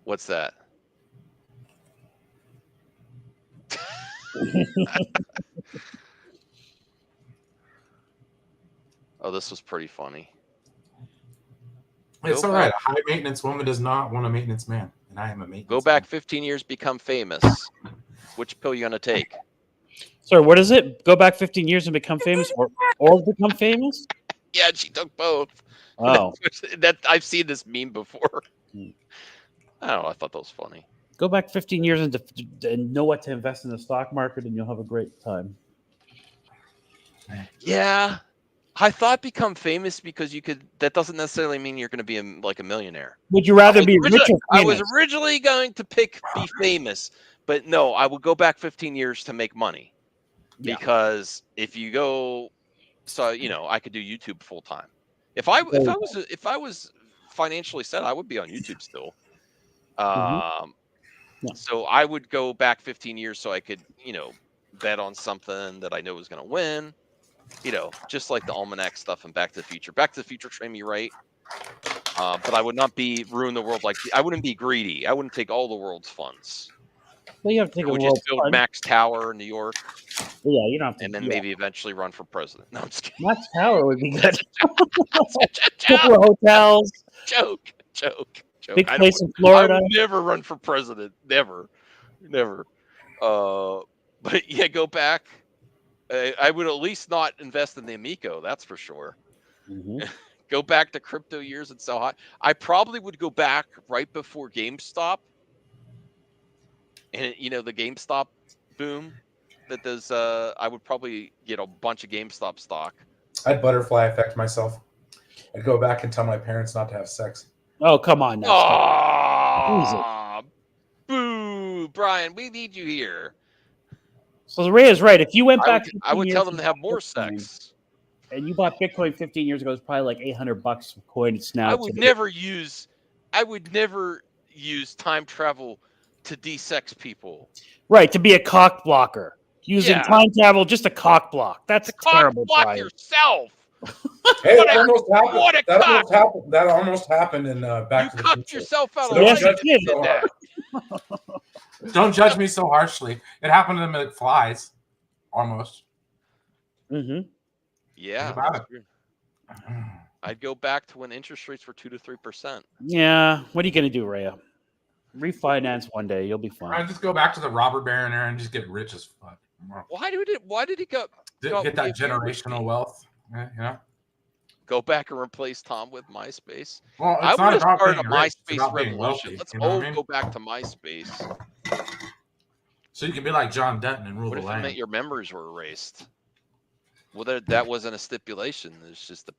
What's that? Oh, this was pretty funny. It's Go all right. back. A high maintenance woman does not want a maintenance man, and I am a maintenance. Go back 15 years, become famous. Which pill you gonna take? Sorry, what is it? Go back 15 years and become famous, or become famous? Yeah, she took both. Oh, that I've seen this meme before. Hmm. I don't know. I thought that was funny. go back 15 years and know what to invest in the stock market, and you'll have a great time. Yeah, I thought become famous because you could. That doesn't necessarily mean you're going to be like a millionaire. Would you rather be rich or I famous? was originally going to pick be famous, but no, I will go back 15 years to make money. Yeah. Because if you go, so I could do YouTube full time. If I was financially set, I would be on YouTube still. Yeah. So I would go back 15 years so I could, bet on something that I know was going to win. Just like the almanac stuff and Back to the Future. Back to the Future trained me right. But I would not ruin the world I wouldn't be greedy. I wouldn't take all the world's funds. Well, you have to take I a would world just build fund. Max Tower in New York. Yeah, you don't have to. And then maybe eventually run for president. No, I'm just kidding. Max Tower would be good. Joke, Couple of hotels, joke. big I place in I Florida. would never run for president. Never. But yeah, go back. I would at least not invest in the Amico. That's for sure. Mhm. Go back to crypto years and sell high. I probably would go back right before GameStop. And the GameStop boom that does. I would probably get a bunch of GameStop stock. I'd butterfly effect myself. I'd go back and tell my parents not to have sex. Oh, come on now. Oh, boo, Brian. We need you here. So Ray is right. If you went back, I would 15 tell years them to and have bought more Bitcoin, sex. and you bought Bitcoin 15 years ago, it's probably like $800 for coin. It's now. I would never use time travel to de-sex people. Right, to be a cock blocker. Using Yeah. time travel just a cock block. That's Cock terrible, block Brian. yourself. Hey, What that a- almost happened. what a That cock. almost happened. That almost happened in Back You to the cucked Future. yourself out So of Yes, line you if did. you that. Don't judge me so harshly. It happened to them at Flies, almost. Mm-hmm. Yeah. Think about that's true. I'd go back to when interest rates were 2 to 3%. Yeah. What are you going to do, Rhea? Refinance one day. You'll be fine. I'd just go back to the robber baron era and just get rich as fuck. Why did he go? Get that generational wealth. Go back and replace Tom with MySpace. Well, I it's would not have about started a being rich. It's MySpace about being revolution. wealthy. Let's You know what all I mean? go back to MySpace. So you can be like John Dutton and rule What the if it land. meant your members were erased? Well, that wasn't a stipulation. It's just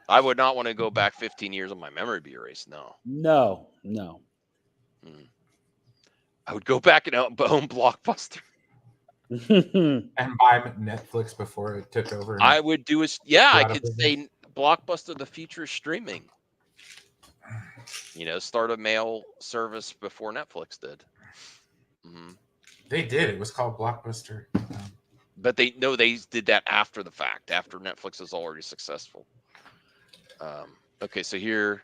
I would not want to go back 15 years and my memory be erased. No. No. I would go back and own Blockbuster. And buy Netflix before it took over. I would do I out of could business. say Blockbuster, the future is streaming. Start a mail service before Netflix did. Mm-hmm. They did. It was called Blockbuster. But they did that after the fact, after Netflix is already successful. Okay, so here,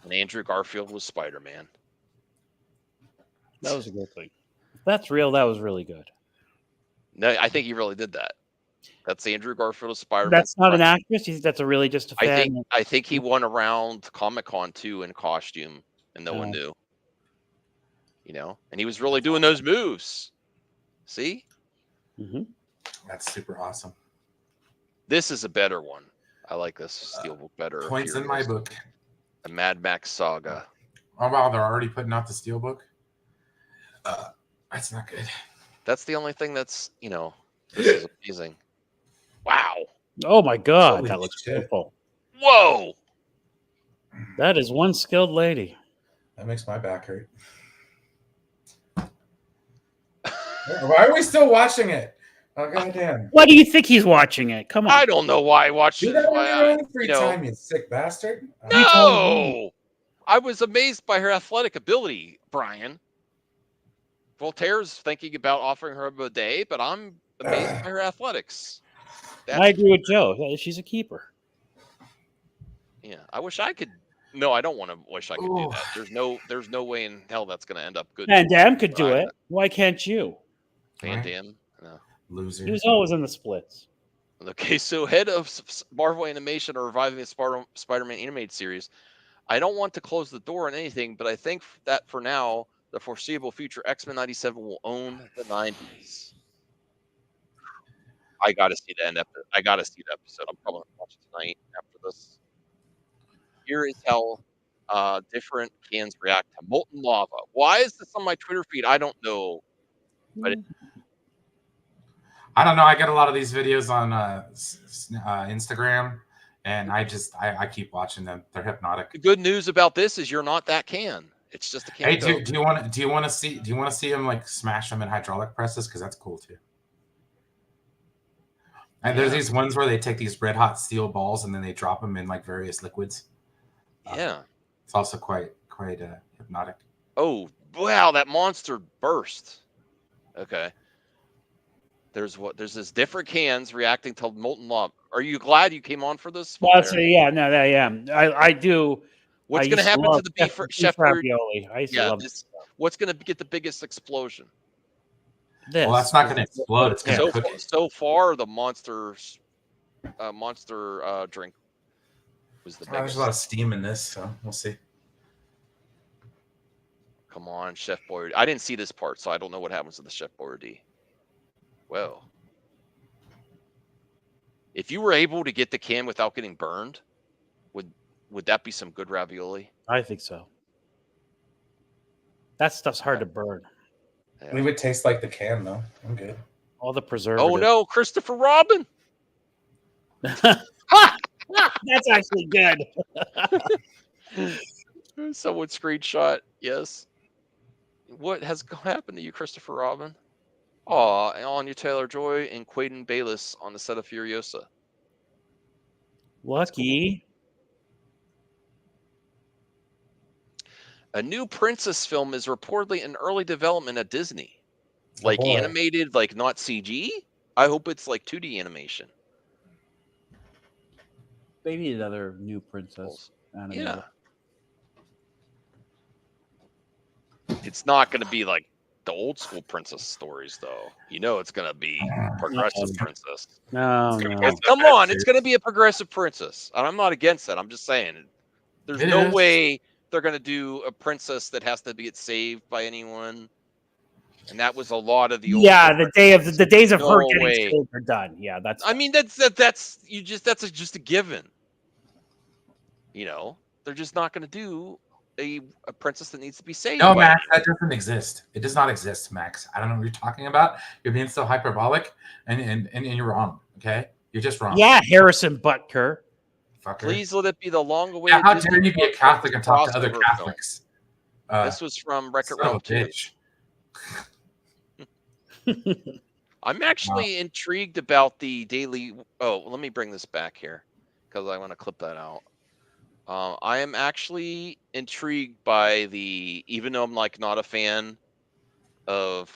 and Andrew Garfield was Spider-Man. That was a good thing. If that's real, that was really good. No, I think he really did that. That's Andrew Garfield as Spider-Man. That's not an actress. You think that's really just a fan? I think he won around Comic-Con too in costume, and no one knew. And he was really doing those moves. See? Mm-hmm. That's super awesome. This is a better one. I like this Steelbook better. Points in my book. A Mad Max saga. Oh wow, they're already putting out the Steelbook. That's not good. That's the only thing that's this is amazing. Wow. Oh my God, Holy that looks shit. beautiful. Whoa. That is one skilled lady. That makes my back hurt. Why are we still watching it? Oh goddamn! Why do you think he's watching it? Come on. I don't know why I watched Do it. that on your own free You know, time, you sick bastard. You told me. no, I was amazed by her athletic ability, Brian. Voltaire's thinking about offering her a bidet, but I'm amazed by her athletics. I agree with Joe. She's a keeper. Yeah, I wish I could. No, I don't want to wish I could do Ooh. that. There's no way in hell that's going to end up good. Van Damme could do Right. it. Why can't you? Van Right. Damme. No. Loser. He was always in the splits. Okay, so head of Marvel Animation are reviving the Spider-Man animated series. I don't want to close the door on anything, but I think that for now, the foreseeable future, X-Men 97 will own the 90s. I got to see the end episode. I got to see the episode. I'm probably going to watch it tonight after this. Here is how different cans react to molten lava. Why is this on my Twitter feed? I don't know. But I don't know. I get a lot of these videos on Instagram, and I keep watching them. They're hypnotic. the good news about this is you're not that can. It's just a can. Hey, of Coke. do you want to see him like smash them in hydraulic presses? Because that's cool too. And there's these ones where they take these red hot steel balls and then they drop them in like various liquids. Yeah. It's also quite hypnotic. Oh wow, that monster burst. Okay. There's this different cans reacting to molten lava. Are you glad you came on for this? Well, so, yeah, no, I am. I do. What's I going to used happen love to the beef chef ravioli? I used to love what's going to get the biggest explosion? this. Well, that's not going to explode. It's going to cook it. So far, the monster drink was the biggest. There's a lot of steam in this, so we'll see. Come on, Chef Boyardee. I didn't see this part, so I don't know what happens to the Chef Boyardee. Well, if you were able to get the can without getting burned, would that be some good ravioli? I think so. That stuff's hard to burn. Yeah. We would taste like the can, though. I'm good. All the preservatives. Oh no, Christopher Robin! That's actually good. Someone screenshot. Yes. What has happened to you, Christopher Robin? Aw, Anya Taylor-Joy and Quaden Bayless on the set of Furiosa. Lucky. A new princess film is reportedly in early development at Disney. Like animated, like not CG? I hope it's like 2D animation. They need another new princess. Yeah. It's not going to be like the old school princess stories, though. You know, it's going to be progressive princess. No. Come on, it's going to be a progressive princess. And I'm not against that. I'm just saying, there's no way they're going to do a princess that has to get saved by anyone. And that was a lot of the old. Yeah, the days of her getting saved are done. Yeah, that's. I mean, that's just a given. You know, they're just not going to do a princess that needs to be saved. No, Max, that doesn't exist. It does not exist, Max. I don't know what you're talking about. You're being so hyperbolic, and you're wrong. Okay, you're just wrong. Yeah, Harrison Butker. Fucker. Please let it be the long-awaited. Yeah, how dare you be a Catholic and talk to other Catholics? This was from Wreck-It Ralph. Bitch. I'm actually intrigued about the daily. Oh, let me bring this back here because I want to clip that out. I am actually intrigued by the, even though I'm like not a fan of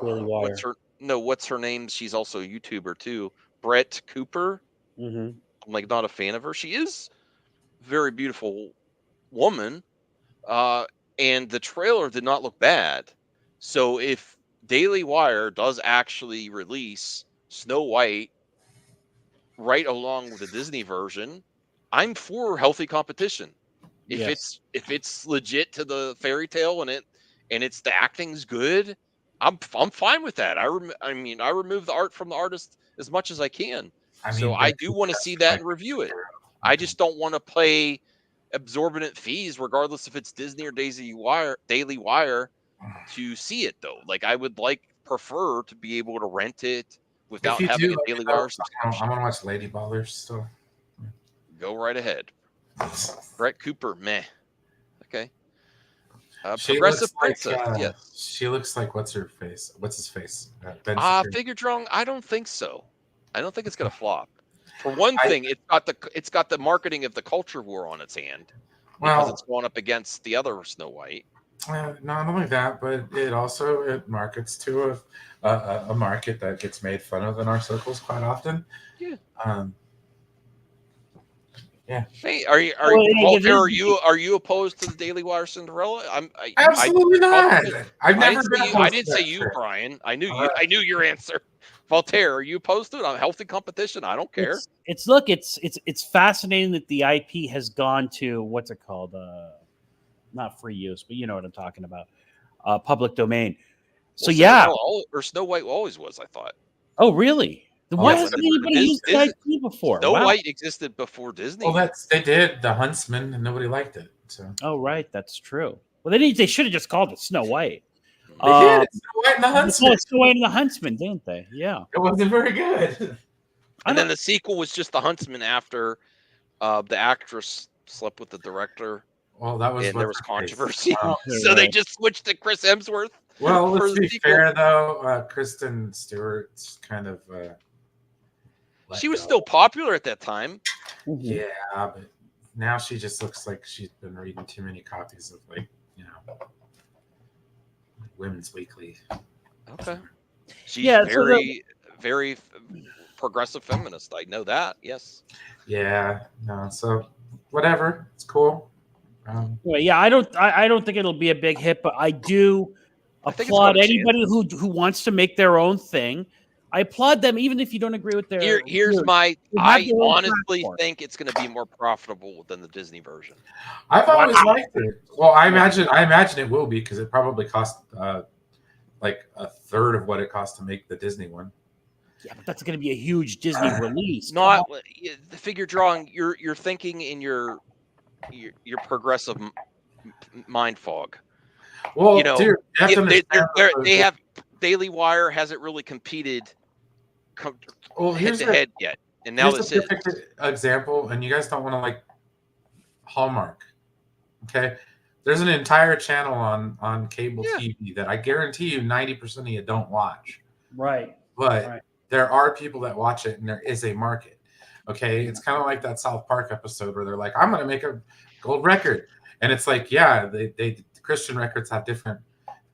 Daily Wire. What's her name? She's also a YouTuber too. Brett Cooper. Mm-hmm. I'm like not a fan of her. She is a very beautiful woman. And the trailer did not look bad. So if Daily Wire does actually release Snow White right along with the Disney version, I'm for healthy competition. If it's legit to the fairy tale and it's the acting's good, I'm fine with that. I remove the art from the artist as much as I can. So I do want to see that and review it. I just don't want to pay exorbitant fees, regardless if it's Disney or Daily Wire, to see it though. Like I would prefer to be able to rent it without having a Daily Wire subscription. I want to watch Lady Ballers still. Go right ahead. Brett Cooper, meh. Okay. She Progressive looks like Princess, yes. she looks like what's her face? What's his face? Ben Shapiro. Figure drawing, I don't think so. I don't think it's gonna flop. For one I thing, it's got the marketing of the culture war on its hand because it's well, going up against the other Snow White. not only that, but it markets to a market that gets made fun of in our circles quite often. Yeah. Um, yeah, Hey, Well, it Voltaire? is- Are you opposed to the Daily Wire Cinderella? I absolutely not. probably I've I never didn't say been you. I opposed to didn't say that you, shit. Brian. Uh, I knew your answer. Voltaire, are you opposed to it? On healthy competition, I don't care. it's fascinating that the IP has gone to what's it called? Not free use, but you know what I'm talking about. Public domain. So Well, yeah. Cinderella or Snow White always was. I thought. Oh really? Then why Oh, Yeah, hasn't when anybody used that IP before? Snow Wow. White existed before Disney. well, they did the Huntsman, and nobody liked it. So Oh right, that's true. Well, they should have just called it Snow White. they did. It's Snow White and the They Huntsman. called it Snow White and the Huntsman, didn't they? Yeah. It wasn't very good. And then the sequel was just the Huntsman after the actress slept with the director, Well, that was and there was controversy. So they just switched to Chris Hemsworth. Well, for let's the be sequel. fair though. Kristen Stewart's kind of. She was still popular at that time. Mhm. Yeah, but now she just looks like she's been reading too many copies of Women's Weekly. Okay. She's Yeah, so very progressive feminist. I know that. Yes. Yeah, no, so whatever, it's cool. Well, yeah, I don't think it'll be a big hit, but I do I think it's got applaud a anybody who wants to make their own thing. I applaud them even if you don't agree with their. Here's my. They have I their own honestly platform. think it's going to be more profitable than the Disney version. I've always Wow. liked it. Well, I imagine it will be because it probably cost like a third of what it cost to make the Disney one. Yeah, but that's going to be a huge Disney release. Not the figure drawing. You're thinking in your progressive mind fog. Well, You know, dude, you have to understand they have Daily Wire hasn't really competed head to head yet, and now here's this a is. perfect example, and you guys don't want to like Hallmark. Okay, there's an entire channel on cable TV that I guarantee you 90% of you don't watch. Right. But there are people that watch it, and there is a market. Okay, it's kind of like that South Park episode where they're like, "I'm going to make a gold record," and it's like, yeah, they Christian records have different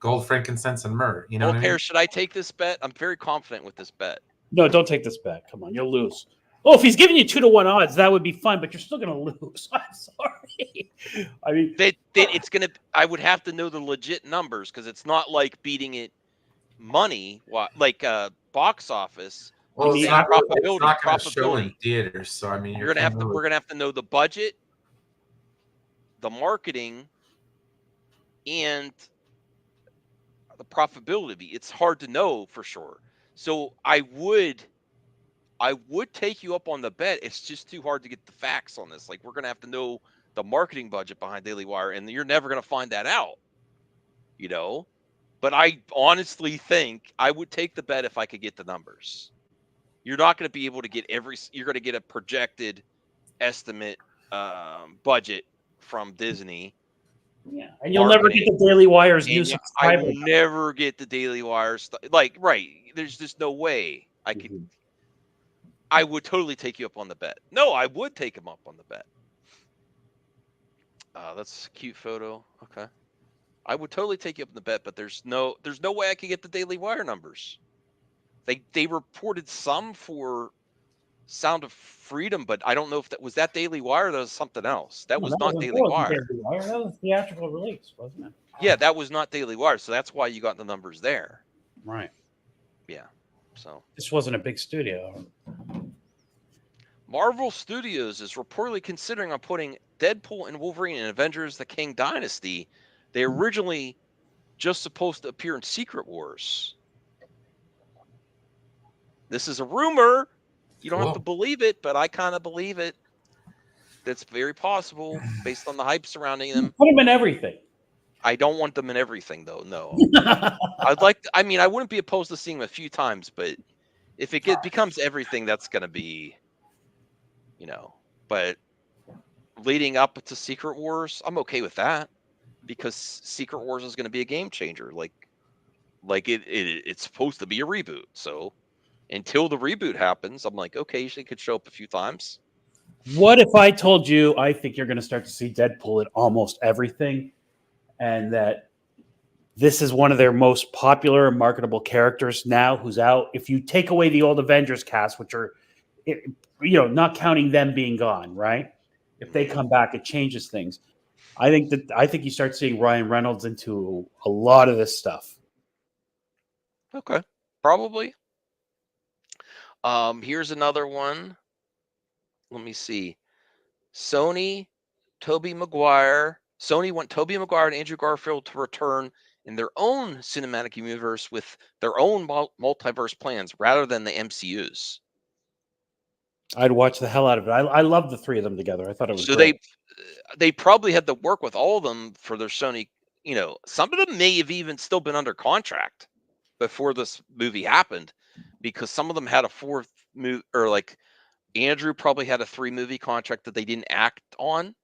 gold, frankincense, and myrrh. You know what I mean? Should I take this bet? I'm very confident with this bet. No, don't take this bet. Come on, you'll lose. Oh, if he's giving you 2-1 odds, that would be fun, but you're still going to lose. I'm sorry. I mean, it's going to. I would have to know the legit numbers because it's not like beating it money, like box office. Well, it's not profitability. going to show in theaters, so I mean, we're gonna have to know the budget, the marketing, and the profitability. It's hard to know for sure. So I would take you up on the bet. It's just too hard to get the facts on this. Like we're gonna have to know the marketing budget behind Daily Wire, and you're never gonna find that out. You know, but I honestly think I would take the bet if I could get the numbers. You're not going to be able to get you're going to get a projected estimate budget from Disney. Yeah, and you'll never get the Daily Wire's new subscriber. I will never get the Daily Wire stuff. Like, right? There's just no way I could. Mhm. I would totally take you up on the bet. No, I would take him up on the bet. That's a cute photo. Okay, I would totally take you up on the bet, but there's no way I could get the Daily Wire numbers. They reported some for Sound of Freedom, but I don't know if that was Daily Wire. That was something else. That was not Daily Wire. Daily Wire. That was theatrical release, wasn't it? Yeah, that was not Daily Wire. So that's why you got the numbers there. Right. Yeah. So this wasn't a big studio. Marvel Studios is reportedly considering on putting Deadpool and Wolverine in Avengers: The King Dynasty. They originally just supposed to appear in Secret Wars. This is a rumor. You don't have to believe it, but I kind of believe it. That's very possible based on the hype surrounding them. Put them in everything. I don't want them in everything, though. No. I mean, I wouldn't be opposed to seeing them a few times, but if it becomes everything, that's going to be, but leading up to Secret Wars, I'm okay with that. because Secret Wars is going to be a game changer. Like it's supposed to be a reboot. So until the reboot happens, I'm like, okay, she could show up a few times. What if I told you I think you're going to start to see Deadpool in almost everything, and that this is one of their most popular and marketable characters now who's out? If you take away the old Avengers cast, which are, not counting them being gone, right? If they come back, it changes things. I think you start seeing Ryan Reynolds into a lot of this stuff. Okay, probably. Here's another one. Let me see. Sony want Tobey Maguire and Andrew Garfield to return in their own cinematic universe with their own multiverse plans rather than the MCU's. I'd watch the hell out of it. I love the three of them together. I thought it was So great. they probably had to work with all of them for their Sony. Some of them may have even still been under contract before this movie happened, because some of them had a fourth movie, or like Andrew probably had a 3-movie contract that they didn't act on.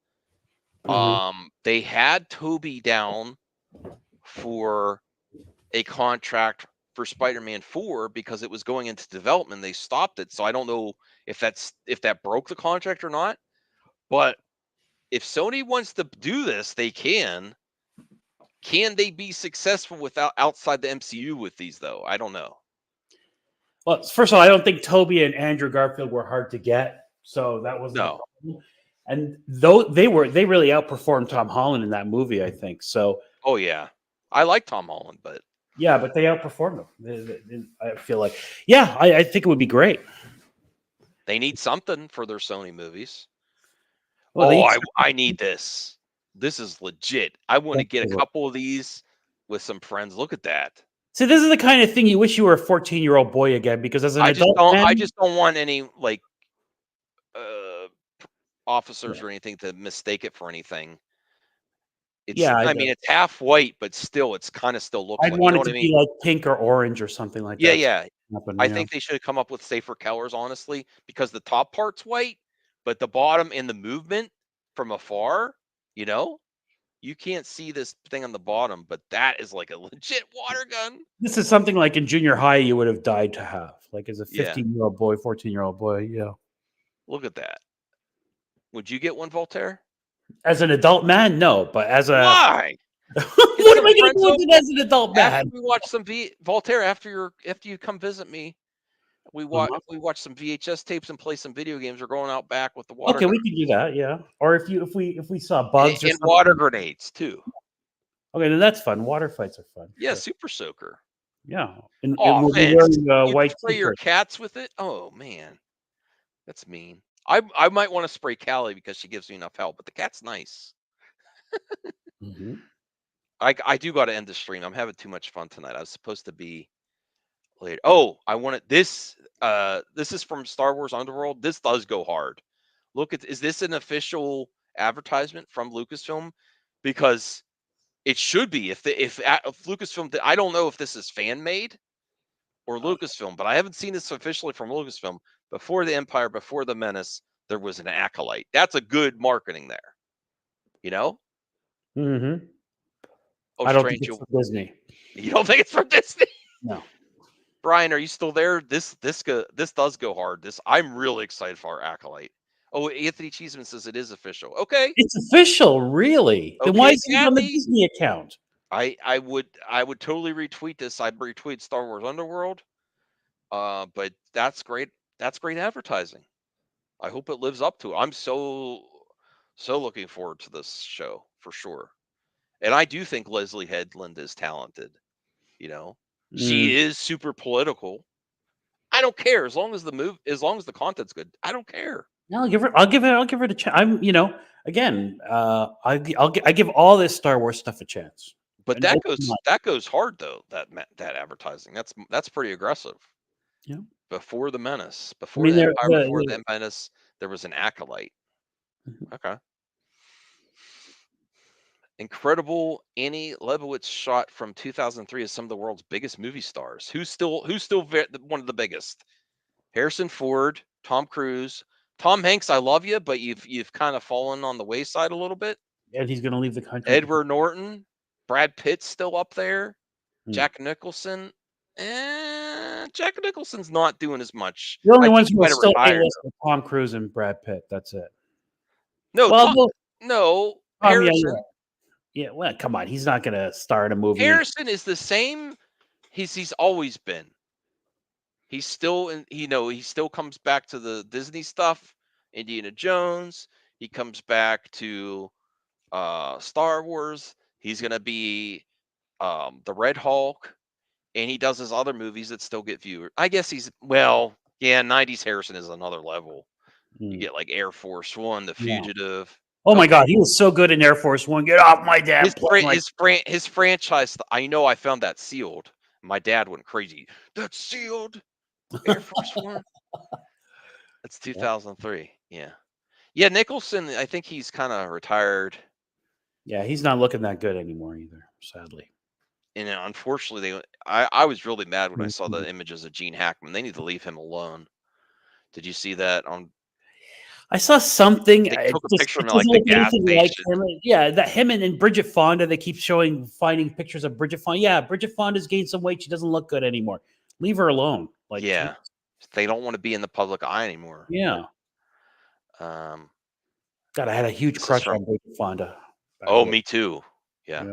They had Toby down for a contract for Spider-Man 4 because it was going into development. They stopped it. So I don't know if that broke the contract or not. But if Sony wants to do this, they can. Can they be successful without outside the MCU with these though? I don't know. Well, first of all, I don't think Toby and Andrew Garfield were hard to get, so that wasn't a No. problem. And though they really outperformed Tom Holland in that movie, I think. So Oh yeah. I like Tom Holland, but yeah, but they outperformed him. I feel like, yeah, I think it would be great. they need something for their Sony movies. Well, I need this. This is legit. I want to get a couple of these with some friends. Look at that. See, this is the kind of thing you wish you were a 14-year-old boy again, because as an I adult just don't want any like officers Yeah. or anything to mistake it for anything. It's Yeah, I mean it's half white, but still it's kind of still looks I'd like, want it what to I mean? be like pink or orange or something like Yeah, that. yeah. I Yeah. think they should have come up with safer colors, honestly, because the top part's white, but the bottom and the movement from afar, you can't see this thing on the bottom, but that is like a legit water gun. This is something like in junior high you would have died to have, like as a Yeah. 15-year-old boy, 14-year-old boy. Yeah. Look at that. Would you get one, Voltaire? As an adult man, no, but as a Why? what am I going to do with it as an adult man? After we watch some Voltaire, after you come visit me, we watch some VHS tapes and play some video games. We're going out back with the water Okay, gun. we can do that, yeah. Or if we saw bugs and or something. water grenades too. Okay, then that's fun. Water fights are fun. Yeah, sure. Super Soaker. Yeah. And Oh, we'll be wearing white spray your t-shirts. cats with it? Oh man, that's mean. I might want to spray Callie because she gives me enough help, but the cat's nice. Mm-hmm. I do got to end the stream. I'm having too much fun tonight. I was supposed to be later. Oh, I wanted this. This is from Star Wars Underworld. This does go hard. Is this an official advertisement from Lucasfilm? Because it should be. If Lucasfilm, I don't know if this is fan made or Lucasfilm, but I haven't seen this officially from Lucasfilm. Before the Empire, before the Menace, there was an acolyte. That's a good marketing there. Mm-hmm. Oh, I don't think it's from Disney. You don't think it's from Disney? No. Brian, are you still there? This does go hard. I'm really excited for our acolyte. Oh, Anthony Cheeseman says it is official. Okay. It's official, really. Then why Okay, is it on the Kathy. Disney account? I would totally retweet this. I'd retweet Star Wars Underworld. But that's great. That's great advertising. I hope it lives up to it. I'm so looking forward to this show for sure. And I do think Leslie Headland is talented. She is super political. I don't care as long as the content's good. I don't care. No, I'll give it a chance. Again, I give all this Star Wars stuff a chance. But And that goes hard though. That advertising. That's pretty aggressive. Yeah. Before the Menace, before the Empire, before the Menace, there was an acolyte. Okay. Incredible Annie Leibovitz shot from 2003 as some of the world's biggest movie stars. Who's still one of the biggest? Harrison Ford, Tom Cruise, Tom Hanks. I love you, but you've kind of fallen on the wayside a little bit. And he's going to leave the country. Edward Norton, Brad Pitt's still up there. Hmm. Jack Nicholson. Jack Nicholson's not doing as much. The only I ones think who he are might have still retired. A-list are Tom Cruise and Brad Pitt. That's it. No, Well, no, yeah, Harrison. yeah. Well, come on. He's not going to star in a movie. Harrison is the same. He's always been. He's still in. He still comes back to the Disney stuff. Indiana Jones. He comes back to Star Wars. He's gonna be the Red Hulk, and he does his other movies that still get viewers. I guess yeah. 90s Harrison is another level. You get like Air Force One, The Yeah. Fugitive. Oh my Okay. God, he was so good in Air Force One. Get off my damn plane! His franchise. I know. I found that sealed. My dad went crazy. That's sealed. Air Force One. That's 2003. Yeah. Yeah. Nicholson. I think he's kind of retired. Yeah, he's not looking that good anymore either. Sadly. And unfortunately, I was really mad when I saw the images of Gene Hackman. They need to leave him alone. Did you see that on? I saw something. They took a picture of him it like doesn't the look gas anything like station. him. Yeah, that him and Bridget Fonda. They keep finding pictures of Bridget Fonda. Yeah, Bridget Fonda's gained some weight. She doesn't look good anymore. Leave her alone. Like, Yeah, they don't want to be in the public eye anymore. Yeah. God, I had a huge crush on Bridget Fonda. Oh, me too. Yeah.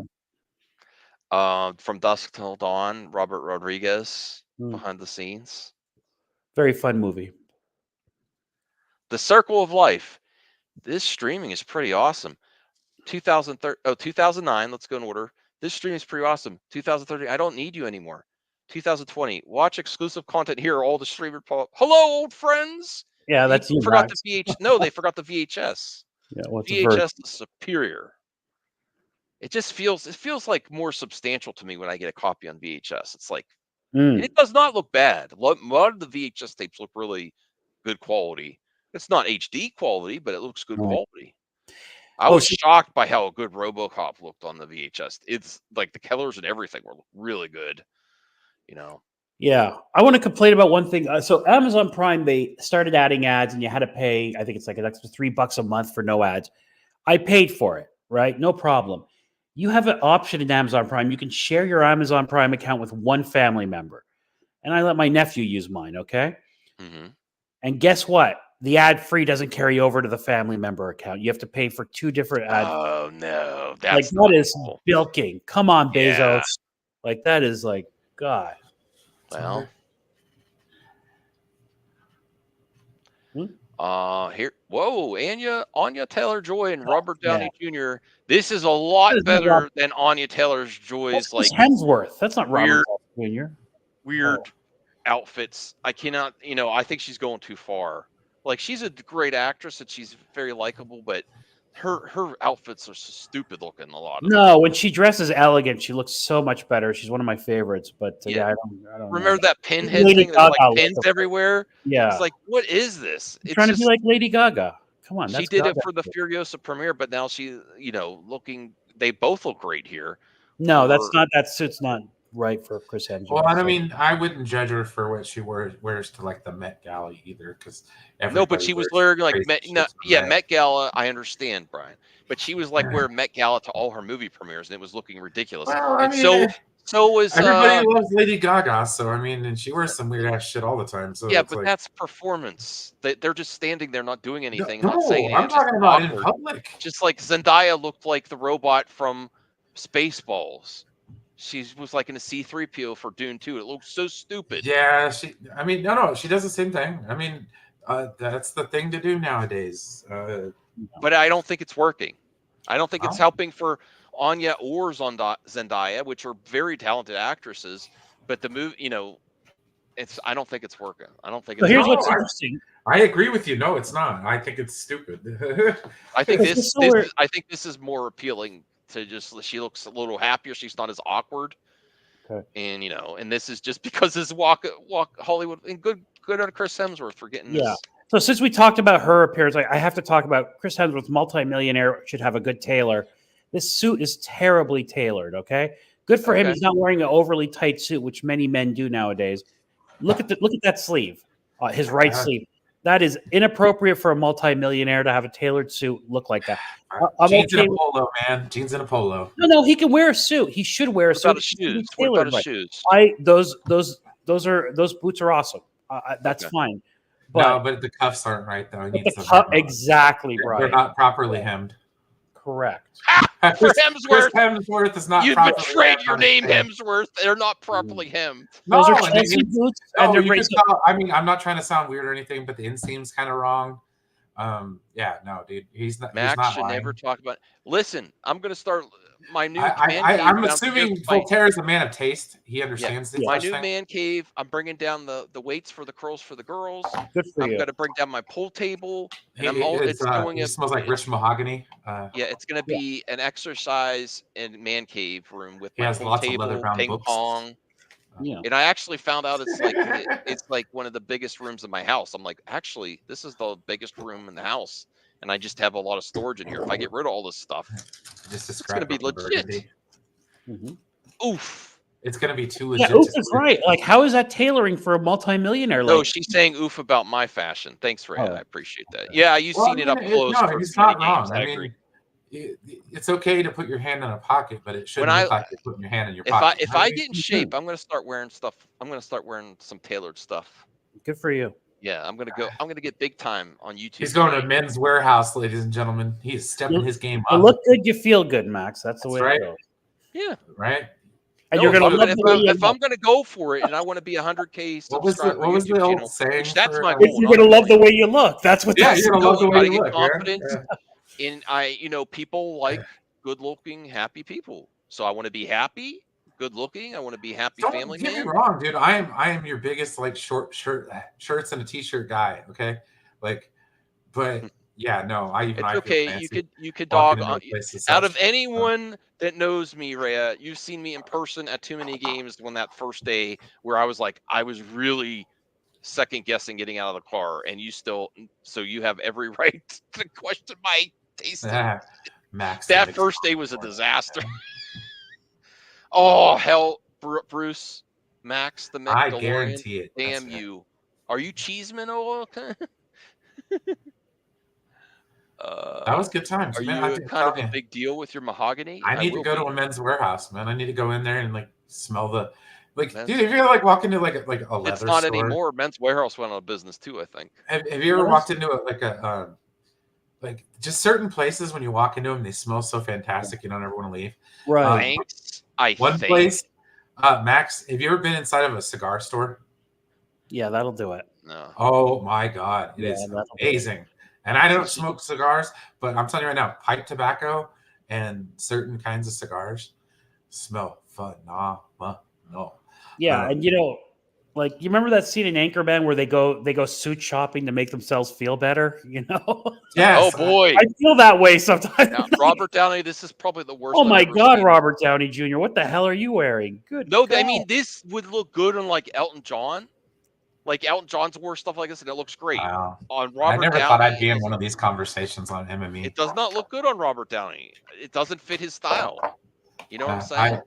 From Dusk Till Dawn, Robert Rodriguez behind the scenes. Very fun movie. The Circle of Life. This streaming is pretty awesome. 2009. Let's go in order. This streaming is pretty awesome. 2013. I don't need you anymore. 2020. Watch exclusive content here. All the streamer. Hello, old friends. Yeah, that's you. Forgot the VH. No, they forgot the VHS. Yeah, what's VHS is superior. It feels like more substantial to me when I get a copy on VHS. It's like, and it does not look bad. A lot of the VHS tapes look really good quality. It's not HD quality, but it looks good quality. I was shocked by how good RoboCop looked on the VHS. It's like the colors and everything were really good. Yeah, I want to complain about one thing. So Amazon Prime, they started adding ads, and you had to pay. I think it's like an extra $3 a month for no ads. I paid for it, right? No problem. You have an option in Amazon Prime. You can share your Amazon Prime account with one family member, and I let my nephew use mine. Okay. Mm-hmm. And guess what? The ad free doesn't carry over to the family member account. You have to pay for two different ads. Oh no, that is bilking. Come on, Bezos. Yeah. Like that is like God. Well, here. Whoa, Anya Taylor-Joy and Robert Downey Jr. This is a lot better than Anya Taylor-Joy's like Hemsworth. That's not Robert Downey Jr. Weird outfits. I cannot. I think she's going too far. Like she's a great actress and she's very likable, but her outfits are so stupid looking. A lot of them. When she dresses elegant, she looks so much better. She's one of my favorites. But I don't remember that pinhead thing. There's like pins everywhere. Yeah, it's like, what is this? It's trying to be like Lady Gaga. Come on, she did it for the Furiosa premiere, but now she, looking. They both look great here. No, that's not. That suit's not right for Chris Hemsworth. Well, I mean, I wouldn't judge her for what she wears to like the Met Gala either, because but she was wearing like Met Gala. I understand, Brian, but she was like wearing Met Gala to all her movie premieres, and it was looking ridiculous. Well, I mean, so was everybody loves Lady Gaga, so I mean, and she wears some weird ass shit all the time. So yeah, but that's performance. They're just standing there, not doing anything, not saying anything. I'm talking about in public. Just like Zendaya looked like the robot from Spaceballs. She was like in a C-3PO for Dune 2. It looks so stupid. Yeah, she does the same thing. I mean, that's the thing to do nowadays. But I don't think it's working. I don't think it's helping for Anya or Zendaya, which are very talented actresses. But the movie, I don't think it's working. I don't think it's here's what's interesting. I agree with you. No, it's not. I think it's stupid. I think this is more appealing to just, she looks a little happier. She's not as awkward. Okay. And and this is just because this walk Hollywood, and good on Chris Hemsworth for getting this. So since we talked about her appearance, I have to talk about Chris Hemsworth, multimillionaire, should have a good tailor. This suit is terribly tailored. Okay. Good for him. He's not wearing an overly tight suit, which many men do nowadays. Look at that sleeve, his right sleeve. That is inappropriate for a multimillionaire to have a tailored suit look like that. I'm Jeans okay and a with- polo, man. Jeans and a polo. No, he can wear a suit. He should wear a What suit. about his It should be shoes? What about tailored his right. shoes? Those boots are awesome. That's Okay. fine. No, But, but the cuffs aren't right though. He but needs the to cup exactly They're right. not properly hemmed. Correct. For Chris Hemsworth, Hemsworth is not you properly betrayed hemmed your on his name, pants. Hemsworth. They're not properly hemmed. No, Those are and Chelsea it- boots, no, and they're you great. can tell. I mean, I'm not trying to sound weird or anything, but the inseam's kind of wrong. Yeah, no, dude, he's not. Max he's not should lying. never talk about. Listen, I'm going to start my new man I'm cave assuming downstairs. My- Voltaire is a man of taste. He understands these My such new things. man cave. I'm bringing down the weights for the curls for the girls. Good for I'm you. going to bring down my pool table, and He smells like rich mahogany. Yeah, it's going to be an exercise and man cave room with He my has pool lots of leather table, bound ping books. pong. Yeah. And I actually found out it's like one of the biggest rooms in my house. I'm like, actually, this is the biggest room in the house, and I just have a lot of storage in here. If I get rid of all this stuff, Just it's going to be legit. Mhm. Oof. It's going to be too Yeah, legit. Oof to is quit. right. Like, how is that tailoring for a multimillionaire? No, Like, she's saying oof about my fashion. Thanks, Ray. Oh. I appreciate that. Yeah, you've Well, seen it up close. No, for he's many not wrong. games, I I agree. mean, it's okay to put your hand in a pocket, but it shouldn't When look like you're putting your hand in your If pocket. if I get in shape, I'm gonna start wearing stuff. I'm gonna start wearing some tailored stuff. good for you. Yeah, I'm gonna get big time on YouTube. He's going to Men's Warehouse, ladies and gentlemen. He is stepping his game You up. look good, you feel good, Max. That's the way That's it right. goes. Yeah, right? And No, you're if gonna I'm love gonna- the way you if I'm gonna go for it and I want to be 100K What was subscriber the YouTube old channel, saying? which that's for, my if goal. you're gonna love the way you look. That's what Yeah, that's you're gonna love the You way gotta you get look. Yeah. confident. Yeah. And people like good-looking, happy people. So I want to be happy, good-looking. I want to be happy Don't family get man. me wrong, dude. I am your biggest like shirts and a t-shirt guy. Okay, like, but yeah, no, I It's feel okay. fancy You could walking dog into a place as out such. of anyone that knows me, Rhea. You've seen me in person at too many games when that first day where I was really second guessing getting out of the car, and so you have every right to question my taste. Yeah, Max. That first day was a disaster. Oh hell, Bruce, Max, the I McDeLorean. guarantee it. That's Damn it. you! Are you Cheeseman or? That was good times. Are man. you I kind think- of a big deal with your mahogany? I need to will go be. to a Men's Warehouse, man. I need to go in there and like smell the like. Men's- Dude, if you like walk into like a leather It's not store, anymore. Men's Warehouse went out of business too, I think. Have you ever walked into like just certain places when you walk into them, they smell so fantastic, you don't ever want to leave. right. Thanks. I One think. place, Max, have you ever been inside of a cigar store? Yeah, that'll do it. No. Oh my God, it Yeah, is that'll do it. amazing. And I don't smoke cigars, but I'm telling you right now, pipe tobacco and certain kinds of cigars smell phenomenal. Yeah, and like you remember that scene in Anchorman where they go suit shopping to make themselves feel better, Yes. Oh boy. I feel that way sometimes. Now, Robert Downey, this is probably the worst. Oh I've my ever God, seen. Robert Downey Jr., what the hell are you wearing? Good. No, I God. mean this would look good on like Elton John. Like Elton John's wore stuff like this, and it looks great. Wow. On I Robert never Downey, thought I'd be in one of these conversations on MME. it does not look good on Robert Downey. It doesn't fit his style. You know what I'm saying?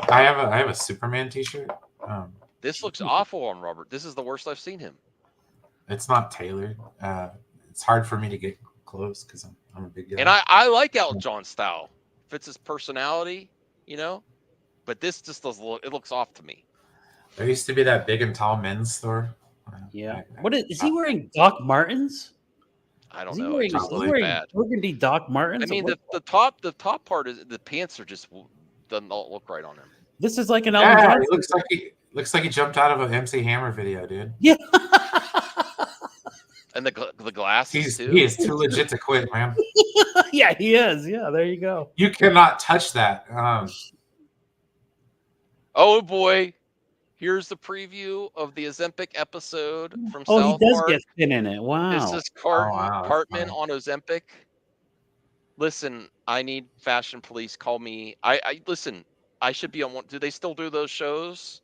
I have a Superman T-shirt. This looks awful on Robert. This is the worst I've seen him. It's not tailored. It's hard for me to get close because I'm a big guy. And I like Elton John's style. Fits his personality, But this just doesn't look. It looks off to me. There used to be that big and tall men's store. Yeah. What is he wearing? Doc Martens? I don't Is he know. wearing, It just is he looks wearing bad. burgundy Doc Martens? I mean, What- the top part is the pants are just doesn't look right on him. this is like an Elton Yeah, John. he looks like he jumped out of an MC Hammer video, dude. Yeah. And the glasses too. He is too legit to quit, man. Yeah, he is. Yeah, there you go. You cannot touch that. Oh boy, here's the preview of the Ozempic episode from Oh, South he does Park. get thin in it. Wow. This is Cartman, wow, that's Cartman funny. on Ozempic. Listen, I need fashion police. Call me. I listen. I should be on one. Do they still do those shows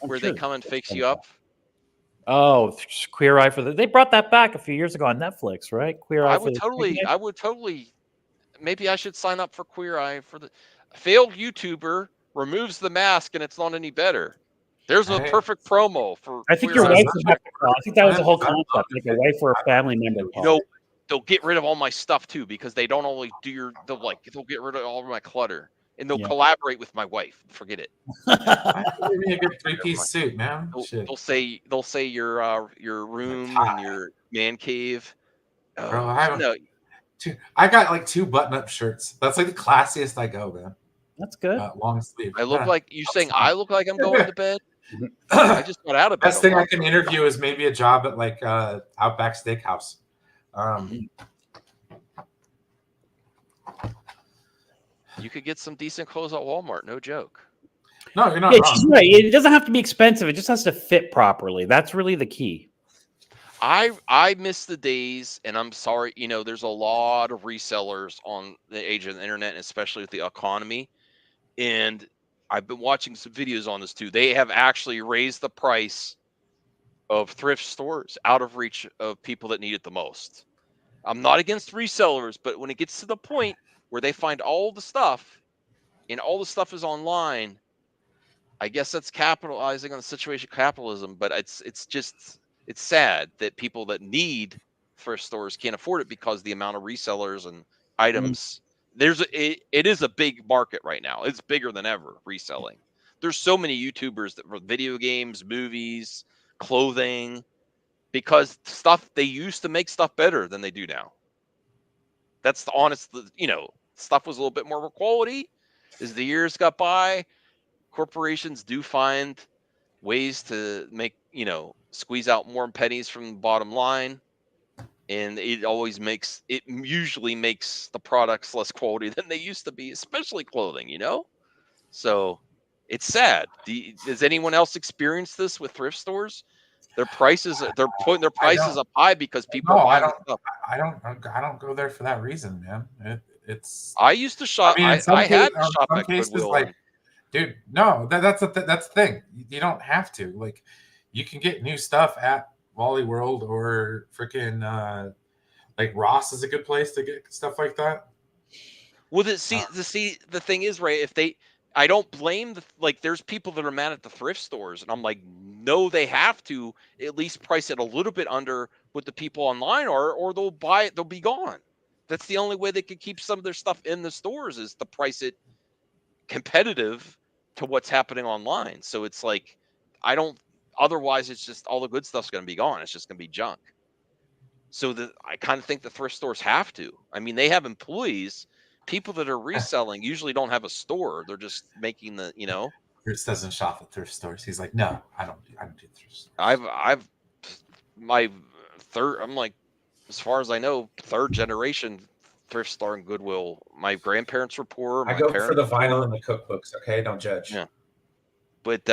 where they come and fix you up? Oh, Queer Eye for the. They brought that back a few years ago on Netflix, right? Queer Eye I for would the. totally. Maybe I should sign up for Queer Eye for the failed YouTuber removes the mask and it's not any better. There's a Hey. perfect promo for. I think Clear your Eyes. wife would have to call. I think that was the whole concept, like a wife or a family member. You Call. know, they'll get rid of all my stuff too because they don't only do your. They'll get rid of all of my clutter and they'll Yeah. collaborate with my wife. Forget it. Give me a good 3-piece suit, man. Shit. They'll say your room tie. and your man cave. Bro, I No, got like 2 button-up shirts. That's like the classiest I go, man. That's good. Long sleeve. I look Yeah. like you saying I look like I'm going to bed. I Best just got out of bed. thing I can interview is maybe a job at like Outback Steakhouse. You could get some decent clothes at Walmart. No joke. No, you're not Yeah, wrong. she's right. It doesn't have to be expensive. It just has to fit properly. That's really the key. I miss the days, and I'm sorry. There's a lot of resellers on the age of the internet, especially with the economy. And I've been watching some videos on this too. They have actually raised the price of thrift stores out of reach of people that need it the most. I'm not against resellers, but when it gets to the point where they find all the stuff and all the stuff is online, I guess that's capitalizing on the situation of capitalism. But it's sad that people that need thrift stores can't afford it because the amount of resellers and items. It is a big market right now. It's bigger than ever reselling. There's so many YouTubers that for video games, movies, clothing, because stuff they used to make stuff better than they do now. That's the honest, stuff was a little bit more quality as the years got by. Corporations do find ways to make, squeeze out more pennies from the bottom line. And it usually makes the products less quality than they used to be, especially clothing, So it's sad. Does anyone else experience this with thrift stores? They're putting their prices up high because people are buying stuff. I don't go there for that reason, man. It's. I used to shop. I mean, I had to shop some at cases, Goodwill. like, dude, no, that's the thing. You don't have to. Like, you can get new stuff at Wally World or freaking like Ross is a good place to get stuff like that. Well, the thing is, right? I don't blame there's people that are mad at the thrift stores, and I'm like, no, they have to at least price it a little bit under what the people online are, or they'll buy it, they'll be gone. That's the only way they could keep some of their stuff in the stores is to price it competitive to what's happening online. So it's like, otherwise it's just all the good stuff's going to be gone. It's just going to be junk. So I kind of think the thrift stores have to. I mean, they have employees. People that are reselling usually don't have a store. They're just making Bruce doesn't shop at thrift stores. He's like, no, I don't do thrift stores. I've my third. I'm like, as far as I know, third generation thrift store and Goodwill. My grandparents were poor. I go for the vinyl and the cookbooks. Okay, don't judge. Yeah, but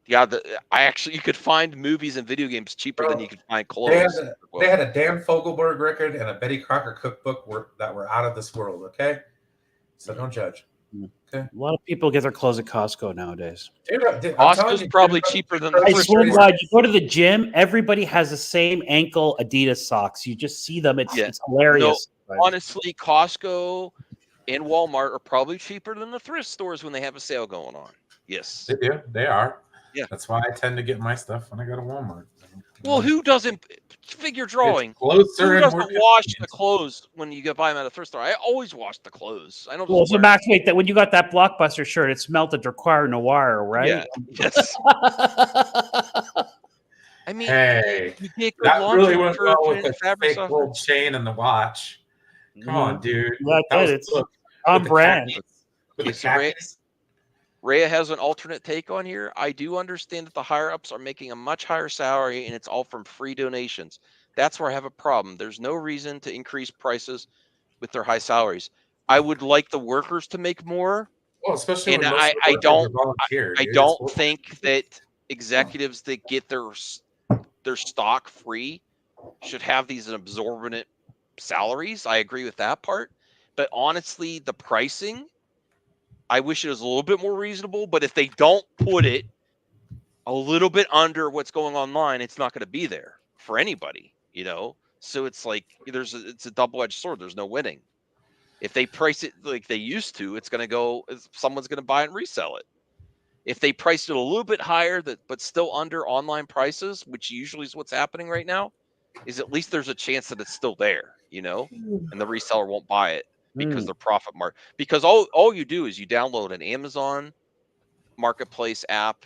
you could find movies and video games cheaper than you could find clothes. They had a Dan Fogelberg record and a Betty Crocker cookbook that were out of this world. Okay, so don't judge. Okay. A lot of people get their clothes at Costco nowadays. Costco's probably cheaper than the I thrift swear to store. God, you go to the gym, everybody has the same ankle Adidas socks. You just see them. It's hilarious. No, honestly, Costco and Walmart are probably cheaper than the thrift stores when they have a sale going on. Yes. They do. They are. Yeah. That's why I tend to get my stuff when I go to Walmart. Well, who doesn't figure drawing? It's closer Who and doesn't more wash convenient. the clothes when you buy them at a thrift store? I always wash the clothes. I don't. Well, so Max, wait, that when you got that Blockbuster shirt, it smelled of Require Noir, right? Yeah. Yes. I mean, Hey, you take a that really laundry went well with detergent, the fabric fake softener. gold chain and the watch. Come on, dude. Yeah, That was it's look, on with the brand. khakis. With Yes, the khakis. Rhea has an alternate take on here. I do understand that the higher ups are making a much higher salary and it's all from free donations. That's where I have a problem. There's no reason to increase prices with their high salaries. I would like the workers to make more. Well, especially And when most of the I workers don't are volunteer. I dude. don't It's- think that executives that get their stock free should have these exorbitant salaries. I agree with that part. But honestly, the pricing, I wish it was a little bit more reasonable. But if they don't put it a little bit under what's going online, it's not going to be there for anybody, So it's like it's a double-edged sword. There's no winning. If they price it like they used to, it's going to go. Someone's going to buy it and resell it. if they priced it a little bit higher, but still under online prices, which usually is what's happening right now, is at least there's a chance that it's still there, and the reseller won't buy it because Mm. their profit mark. Because all you do is you download an Amazon Marketplace app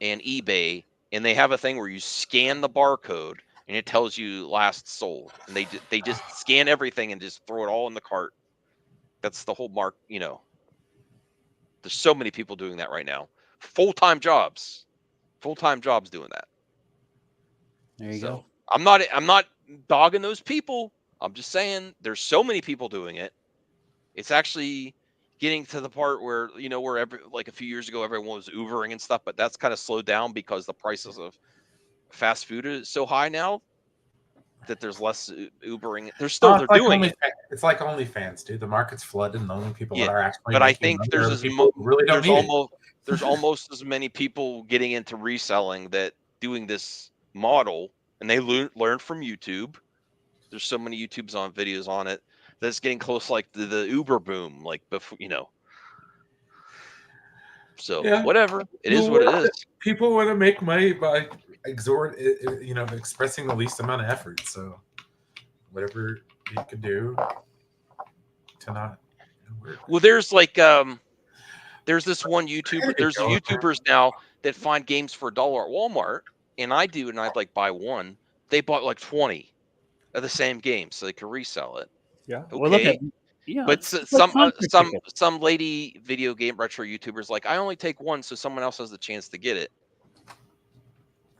and eBay, and they have a thing where you scan the barcode and it tells you last sold, and they just scan everything and just throw it all in the cart. That's the whole mark. There's so many people doing that right now. Full-time jobs doing that. There you So go. I'm not dogging those people. I'm just saying there's so many people doing it. It's actually getting to the part where where like a few years ago everyone was Ubering and stuff, but that's kind of slowed down because the prices of fast food is so high now that there's less Ubering. They're doing it. It's like OnlyFans, dude. The market's flooded, and the only people Yeah, that are actually but I making think money are the people who really don't need it. there's almost as many people getting into reselling that doing this model, and they learn from YouTube. There's so many YouTubes on videos on it that's getting close, like the Uber boom, like before, So Yeah. whatever, it is what it is. People want to make money by expressing the least amount of effort. So whatever you can do to not work. Well, there's this one YouTuber. There's YouTubers now that find games for $1 at Walmart, and I'd like buy one. They bought like 20 of the same game so they could resell it. Yeah. Okay. Well, look at But it's like some concert tickets. some lady video game retro YouTubers like, I only take one so someone else has the chance to get it.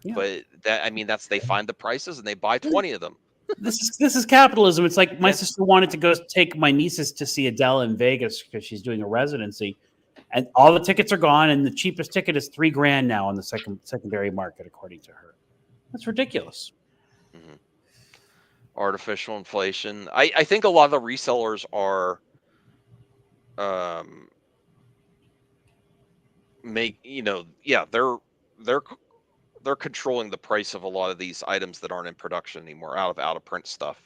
Yeah. But that's they find the prices and they buy 20 of them. This is capitalism. It's like my sister wanted to go take my nieces to see Adele in Vegas because she's doing a residency, and all the tickets are gone, and the cheapest ticket is $3,000 now on the secondary market, according to her. That's ridiculous. Mm-hmm. Artificial inflation. I think a lot of the resellers are they're controlling the price of a lot of these items that aren't in production anymore, out of print stuff,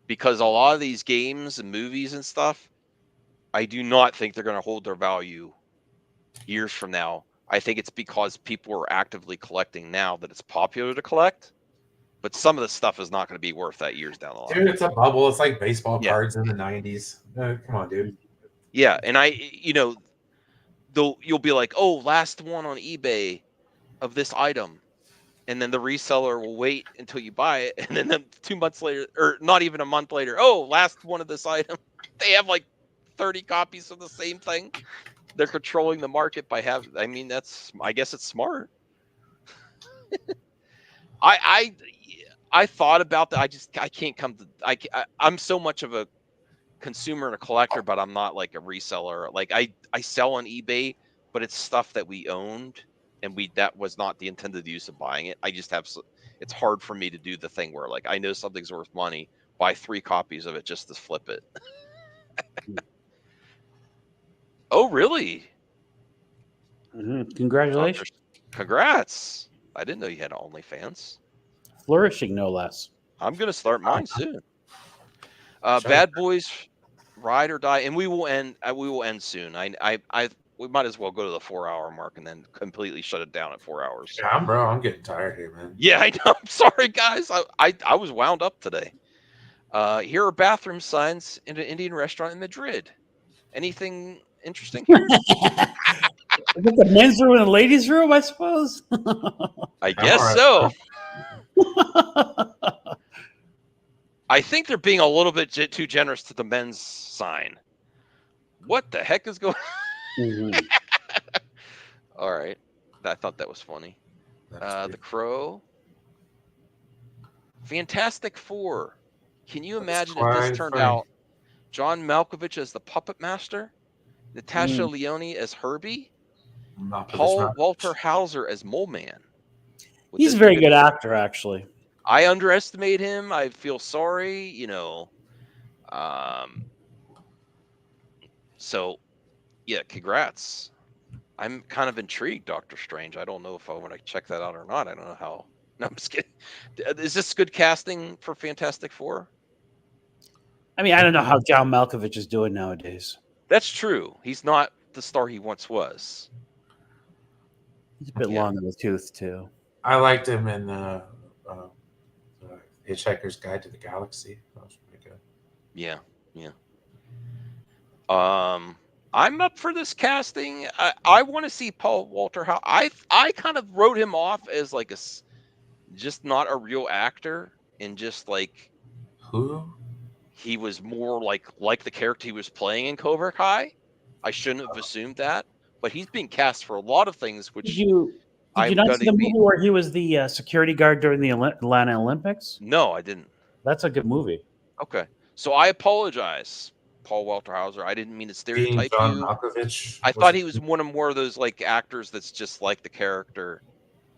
because a lot of these games and movies and stuff, I do not think they're going to hold their value years from now. I think it's because people are actively collecting now that it's popular to collect, but some of the stuff is not going to be worth that years down the line. Dude, it's a bubble. It's like baseball cards in the 90s. Come on, dude. Yeah, and you'll be like, oh, last one on eBay of this item, and then the reseller will wait until you buy it, and then 2 months later, or not even a month later, oh, last one of this item. They have like 30 copies of the same thing. They're controlling the market by having. I guess it's smart. I thought about that. I can't come to. I'm so much of a consumer and a collector, but I'm not like a reseller. Like I sell on eBay, but it's stuff that we owned, and that was not the intended use of buying it. I just have. It's hard for me to do the thing where like I know something's worth money, buy 3 copies of it just to flip it. Oh, really? Mm-hmm. Congratulations. Congrats. I didn't know you had OnlyFans. Flourishing, no less. I'm going to start mine soon. Bad Boys Ride or Die, and we will end soon. We might as well go to the 4-hour mark and then completely shut it down at 4 hours. Yeah, I'm getting tired here, man. Yeah, I know. I'm sorry, guys. I was wound up today. Here are bathroom signs in an Indian restaurant in Madrid. Anything interesting here? Is it the men's room and the ladies' room, I suppose? I guess so. I think they're being a little bit too generous to the men's sign. What the heck is going on? Mm-hmm. All right. I thought that was funny. The Crow. Fantastic Four. Can you imagine if this turned out John Malkovich as the puppet master, Natasha Lyonne as Herbie, Paul Walter Hauser as Mole Man? He's a very good actor, actually. I underestimate him. I feel sorry, So, yeah, congrats. I'm kind of intrigued, Doctor Strange. I don't know if I want to check that out or not. I don't know how. No, I'm just kidding. Is this good casting for Fantastic Four? I mean, I don't know how John Malkovich is doing nowadays. That's true. He's not the star he once was. He's a bit Yeah. long in the tooth too. I liked him in Hitchhiker's Guide to the Galaxy. That was pretty good. Yeah. I'm up for this casting. I want to see Paul Walter. How I kind of wrote him off as like just not a real actor, and just like Who? he was more like the character he was playing in Cobra Kai. I shouldn't have assumed that, but he's being cast for a lot of things, Did which you I'm not gonna see the be. movie where he was the security guard during the Atlanta Olympics? No, I didn't. That's a good movie. Okay, so I apologize, Paul Walter Hauser. I didn't mean to Being stereotype John you. Malkovich. I thought he was one of more of those like actors that's just like the character,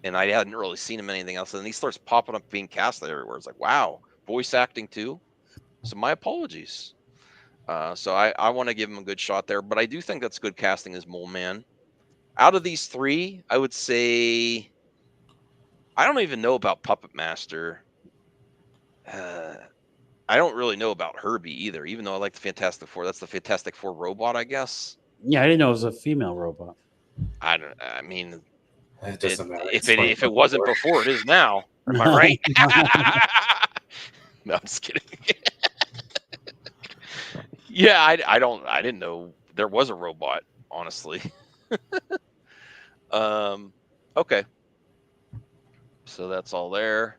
and I hadn't really seen him in anything else. And then he starts popping up being cast everywhere. It's like, wow, voice acting too. So my apologies. So I want to give him a good shot there, but I do think that's good casting as Mole Man. Out of these three, I would say I don't even know about Puppet Master. I don't really know about Herbie either, even though I like the Fantastic Four. That's the Fantastic Four robot, I guess. Yeah, I didn't know it was a female robot. I don't. I mean, It doesn't matter. if it wasn't before, it is now. Am I right? No, I'm just kidding. Yeah, I didn't know there was a robot, honestly. Okay. So that's all there.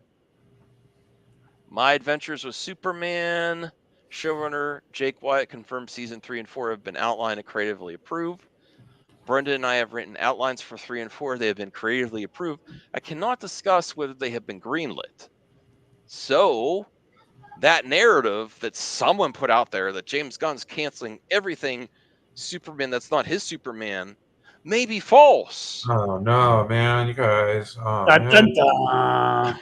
My Adventures with Superman. Showrunner Jake Wyatt confirmed season 3 and 4 have been outlined and creatively approved. Brenda and I have written outlines for 3 and 4. They have been creatively approved. I cannot discuss whether they have been greenlit. So that narrative that someone put out there that James Gunn's canceling everything Superman that's not his Superman may be false. Oh no, man, you guys. Oh Dun, dun, man. dun.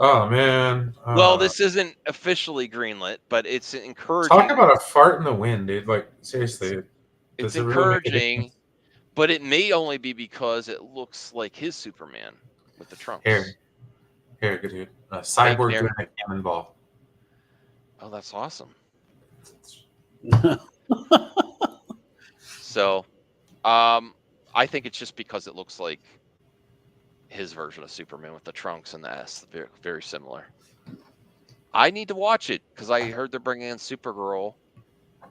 Oh man. Well, this isn't officially greenlit, but it's encouraging. Talk about a fart in the wind, dude. Like seriously, It's does it really make a encouraging, difference? but it may only be because it looks like his Superman with the trunks. Here, good dude. Cyborg you, doing a cannonball. Oh, that's awesome. So, I think it's just because it looks like his version of Superman with the trunks and the S. Very, very similar. I need to watch it because I heard they're bringing in Supergirl,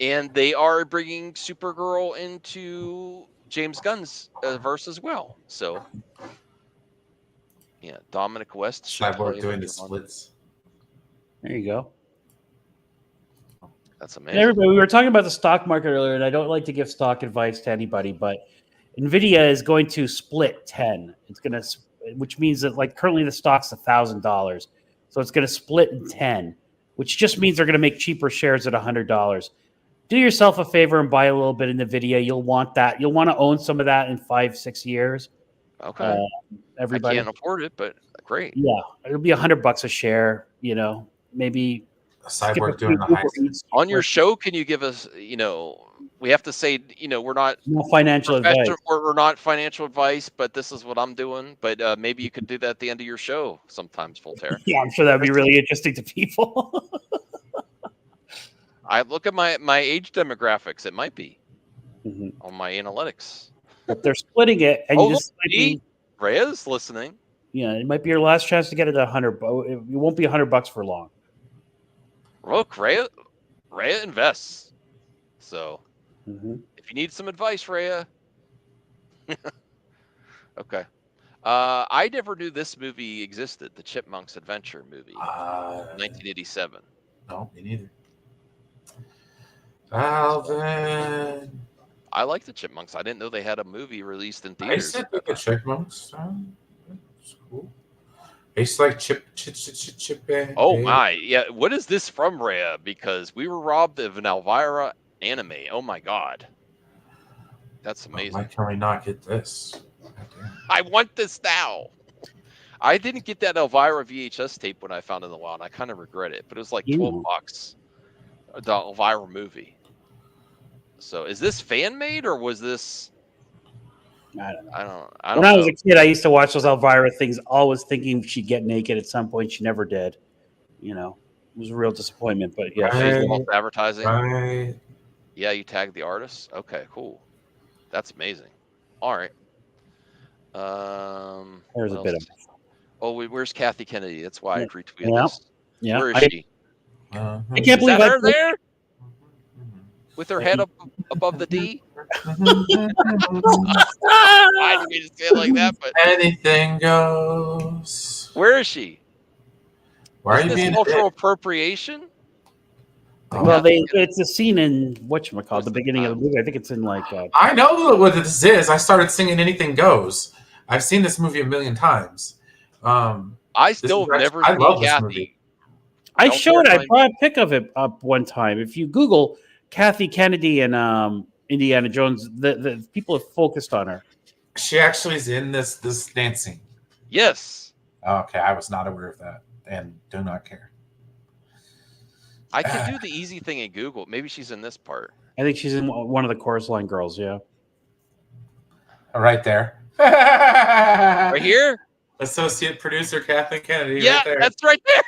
and they are bringing Supergirl into James Gunn's verse as well. So, yeah, Dominic West should play Cyborg doing the Wonder Woman. splits. There you go. That's And amazing. everybody, we were talking about the stock market earlier, and I don't like to give stock advice to anybody, but Nvidia is going to split 10. It's going to, which means that like currently the stock's $1,000, so it's going to split in 10, which just means they're going to make cheaper shares at $100. Do yourself a favor and buy a little bit in Nvidia. You'll want that. You'll want to own some of that in 5-6 years. Okay. Everybody, I can't afford it, but great. yeah, it'll be $100 a share. You know, maybe A skip cyborg a doing few the high. Uber Eats. On your show, can you give us, we have to say, we're not No financial advice. we're not financial advice, but this is what I'm doing. But maybe you could do that at the end of your show sometimes, Voltaire. Yeah, I'm sure that'd be really interesting to people. I look at my age demographics. It might be Mhm. on my analytics. But they're splitting it, and Oh, you just might be, Rhea's listening. yeah, it might be your last chance to get it at $100. It won't be $100 for long. Look, Rhea invests. So Mhm. if you need some advice, Rhea. Okay. I never knew this movie existed, the Chipmunks Adventure movie, 1987. No, me neither. Alvin. I like the Chipmunks. I didn't know they had a movie released in I theaters. said the Chipmunks. It's cool. It's like chip. Oh my, yeah. What is this from, Rhea? Because we were robbed of an Elvira anime. Oh my god, that's amazing. Why can we not get this? I want this now. I didn't get that Elvira VHS tape when I found it in the wild. I kind of regret it, but it was like $12. The Elvira movie. So is this fan made or was this? I don't know. I don't When I was know. a kid, I used to watch those Elvira things, always thinking she'd get naked at some point. She never did. You know, it was a real disappointment. But yeah, Right. False advertising. Right. Yeah, you tagged the artist. Okay, cool. That's amazing. All right. There's a what bit else? of Oh, where's Kathy Kennedy? That's why I retweeted yeah, this. yeah. Where is I she? can't Is believe that I her there with her head up above the D? I didn't mean to say it like that, but Anything goes. where is she? Why are Isn't you this being a cultural dick? appropriation? Oh. Well, Kathy Kennedy. it's a scene in whatchamacallit, Where's the the beginning of the time? movie. I think it's in like I know what this is. I started singing "Anything Goes." I've seen this movie a million times. I This still is have never I seen love this movie. Kathy. I Don't dare showed I tell me. brought a pic of it up one time. If you Google Kathy Kennedy and Indiana Jones, the people have focused on her. She actually is in this dance scene. Yes. Okay, I was not aware of that, and do not care. I could do the easy thing in Google. Maybe she's in this part. I think she's in one of the chorus line girls. Yeah. Right there. Right here? Associate producer Kathleen Kennedy, Yeah, right there. that's right there.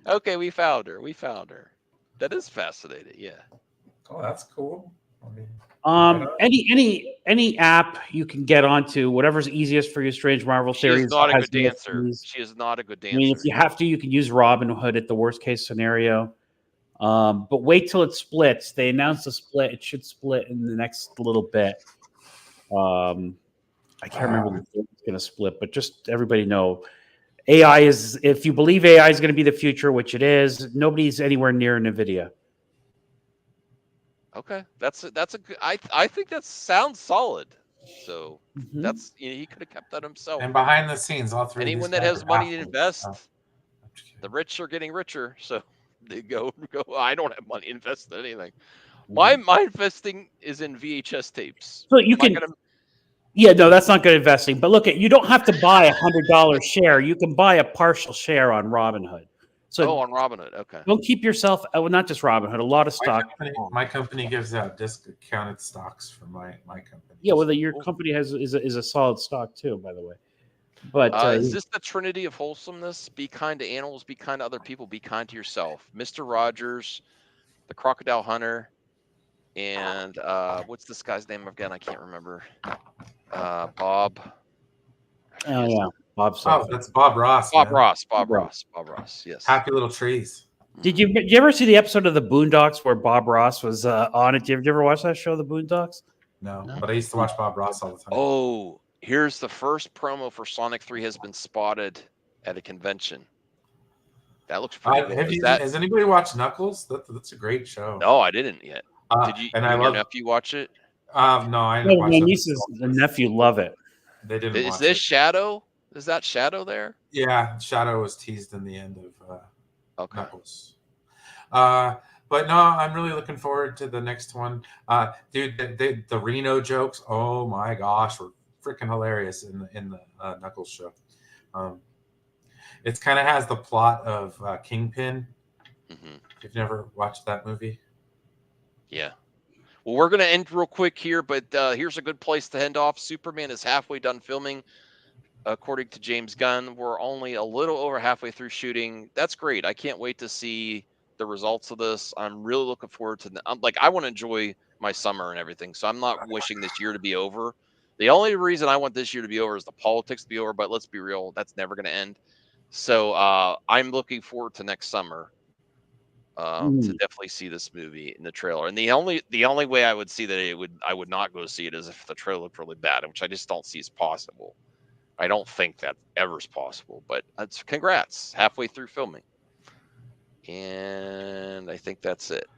Okay, we found her. We found her. That is fascinating. Yeah. Oh, that's cool. I mean, Any app you can get onto, whatever's easiest for you. Strange Marvel She is Theories not a has good dancer. USBs. She is not a good I mean, if dancer. you have to, you can use Robinhood at the worst case scenario. But wait till it splits. They announced a split. It should split in the next little bit. I can't remember when it's going to split, but just everybody know AI is, if you believe AI is going to be the future, which it is, nobody's anywhere near NVIDIA. Okay, that's a good. I think that sounds solid. So Mhm. that's he could have kept that himself. and behind the scenes, all three. Anyone of that these has guys are money to athletes. invest, Oh, I'm just kidding. the rich are getting richer. So they go. I don't have money to invest in anything. My investing is in VHS tapes. So you Am I can, gonna- yeah, no, that's not good investing. But look, you don't have to buy $100 share. You can buy a partial share on Robinhood. So on Robinhood. Okay. don't keep yourself. Well, not just Robinhood. A lot of stock. My company gives out discounted stocks for my company. Yeah, well, your company is a solid stock too, by the way. But Is this the trinity of wholesomeness? Be kind to animals, be kind to other people, be kind to yourself. Mr. Rogers, the Crocodile Hunter, and what's this guy's name again? I can't remember. Bob. oh yeah, Bob. Oh, that's Bob Ross. Bob man. Ross. Bob Ross. Yes. Happy Little Trees. Did you ever see the episode of the Boondocks where Bob Ross was on it? Did you ever watch that show, The Boondocks? No, but I used to watch Bob Ross all the time. Oh, here's the first promo for Sonic 3 has been spotted at a convention. That looks pretty cool. Has anybody watched Knuckles? That's a great show. No, I didn't yet. Did you? And you I and love your nephew watch it? No, I didn't watch My it. nieces and nephew love it. They didn't. Is watch this it. Shadow? Is that Shadow there? Yeah, Shadow was teased in the end of Okay. Knuckles. But no, I'm really looking forward to the next one. Dude, the Reno jokes, oh my gosh, were freaking hilarious in the Knuckles show. It kind of has the plot of Kingpin. Mm-hmm. If you've never watched that movie. Yeah. Well, we're going to end real quick here, but here's a good place to end off. Superman is halfway done filming. According to James Gunn, we're only a little over halfway through shooting. That's great. I can't wait to see the results of this. I'm really looking forward to I want to enjoy my summer and everything. So I'm not wishing this year to be over. The only reason I want this year to be over is the politics to be over, but let's be real, that's never going to end. So I'm looking forward to next summer to definitely see this movie in the trailer. And the only way I would see that I would not go see it is if the trailer looked really bad, which I just don't see as possible. I don't think that ever is possible, but it's congrats, halfway through filming. And I think that's it.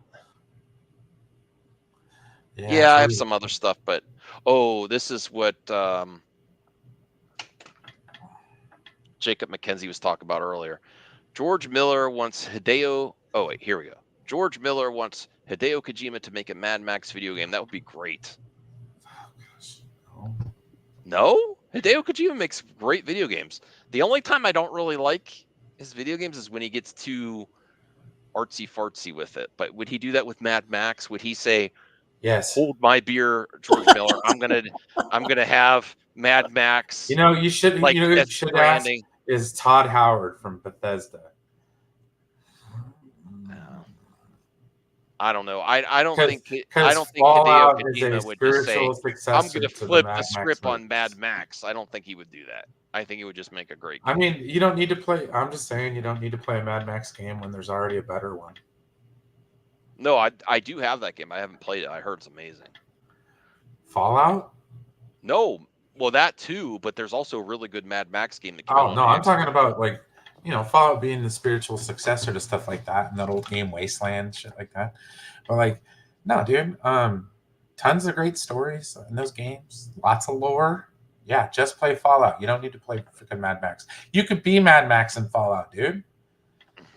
Yeah, I have some other stuff, but this is what Jacob McKenzie was talking about earlier. George Miller wants Hideo. Oh, wait, here we go. George Miller wants Hideo Kojima to make a Mad Max video game. That would be great. Oh, gosh. No? Hideo Kojima makes great video games. The only time I don't really like his video games is when he gets too artsy fartsy with it. But would he do that with Mad Max? Would he say, yes, hold my beer, George Miller. I'm gonna have Mad Max. You should like you should ask is Todd Howard from Bethesda. I don't know. I don't Because think because Hideo Fallout is a Kojima would just say, spiritual "I'm successor going to to the flip Mad the Max script on movies. Mad Max." I don't think he would do that. I think he would just make a great I game. mean, you don't need to play. I'm just saying, you don't need to play a Mad Max game when there's already a better one. No, I do have that game. I haven't played it. I heard it's amazing. Fallout? No, well that too, but there's also a really good Mad Max game that came out Oh on no, I'm Xbox. talking about like, Fallout being the spiritual successor to stuff like that, and that old game Wasteland, shit like that. But like, no, dude. Tons of great stories in those games. Lots of lore. Yeah, just play Fallout. You don't need to play freaking Mad Max. You could be Mad Max in Fallout, dude. You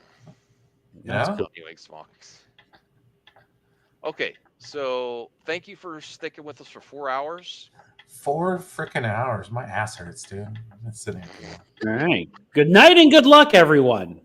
That's know? cool. Anyway, Smox. Okay, so thank you for sticking with us for 4 hours. 4 freaking hours. My ass hurts, dude. I'm sitting here. All right. Good night and good luck, everyone.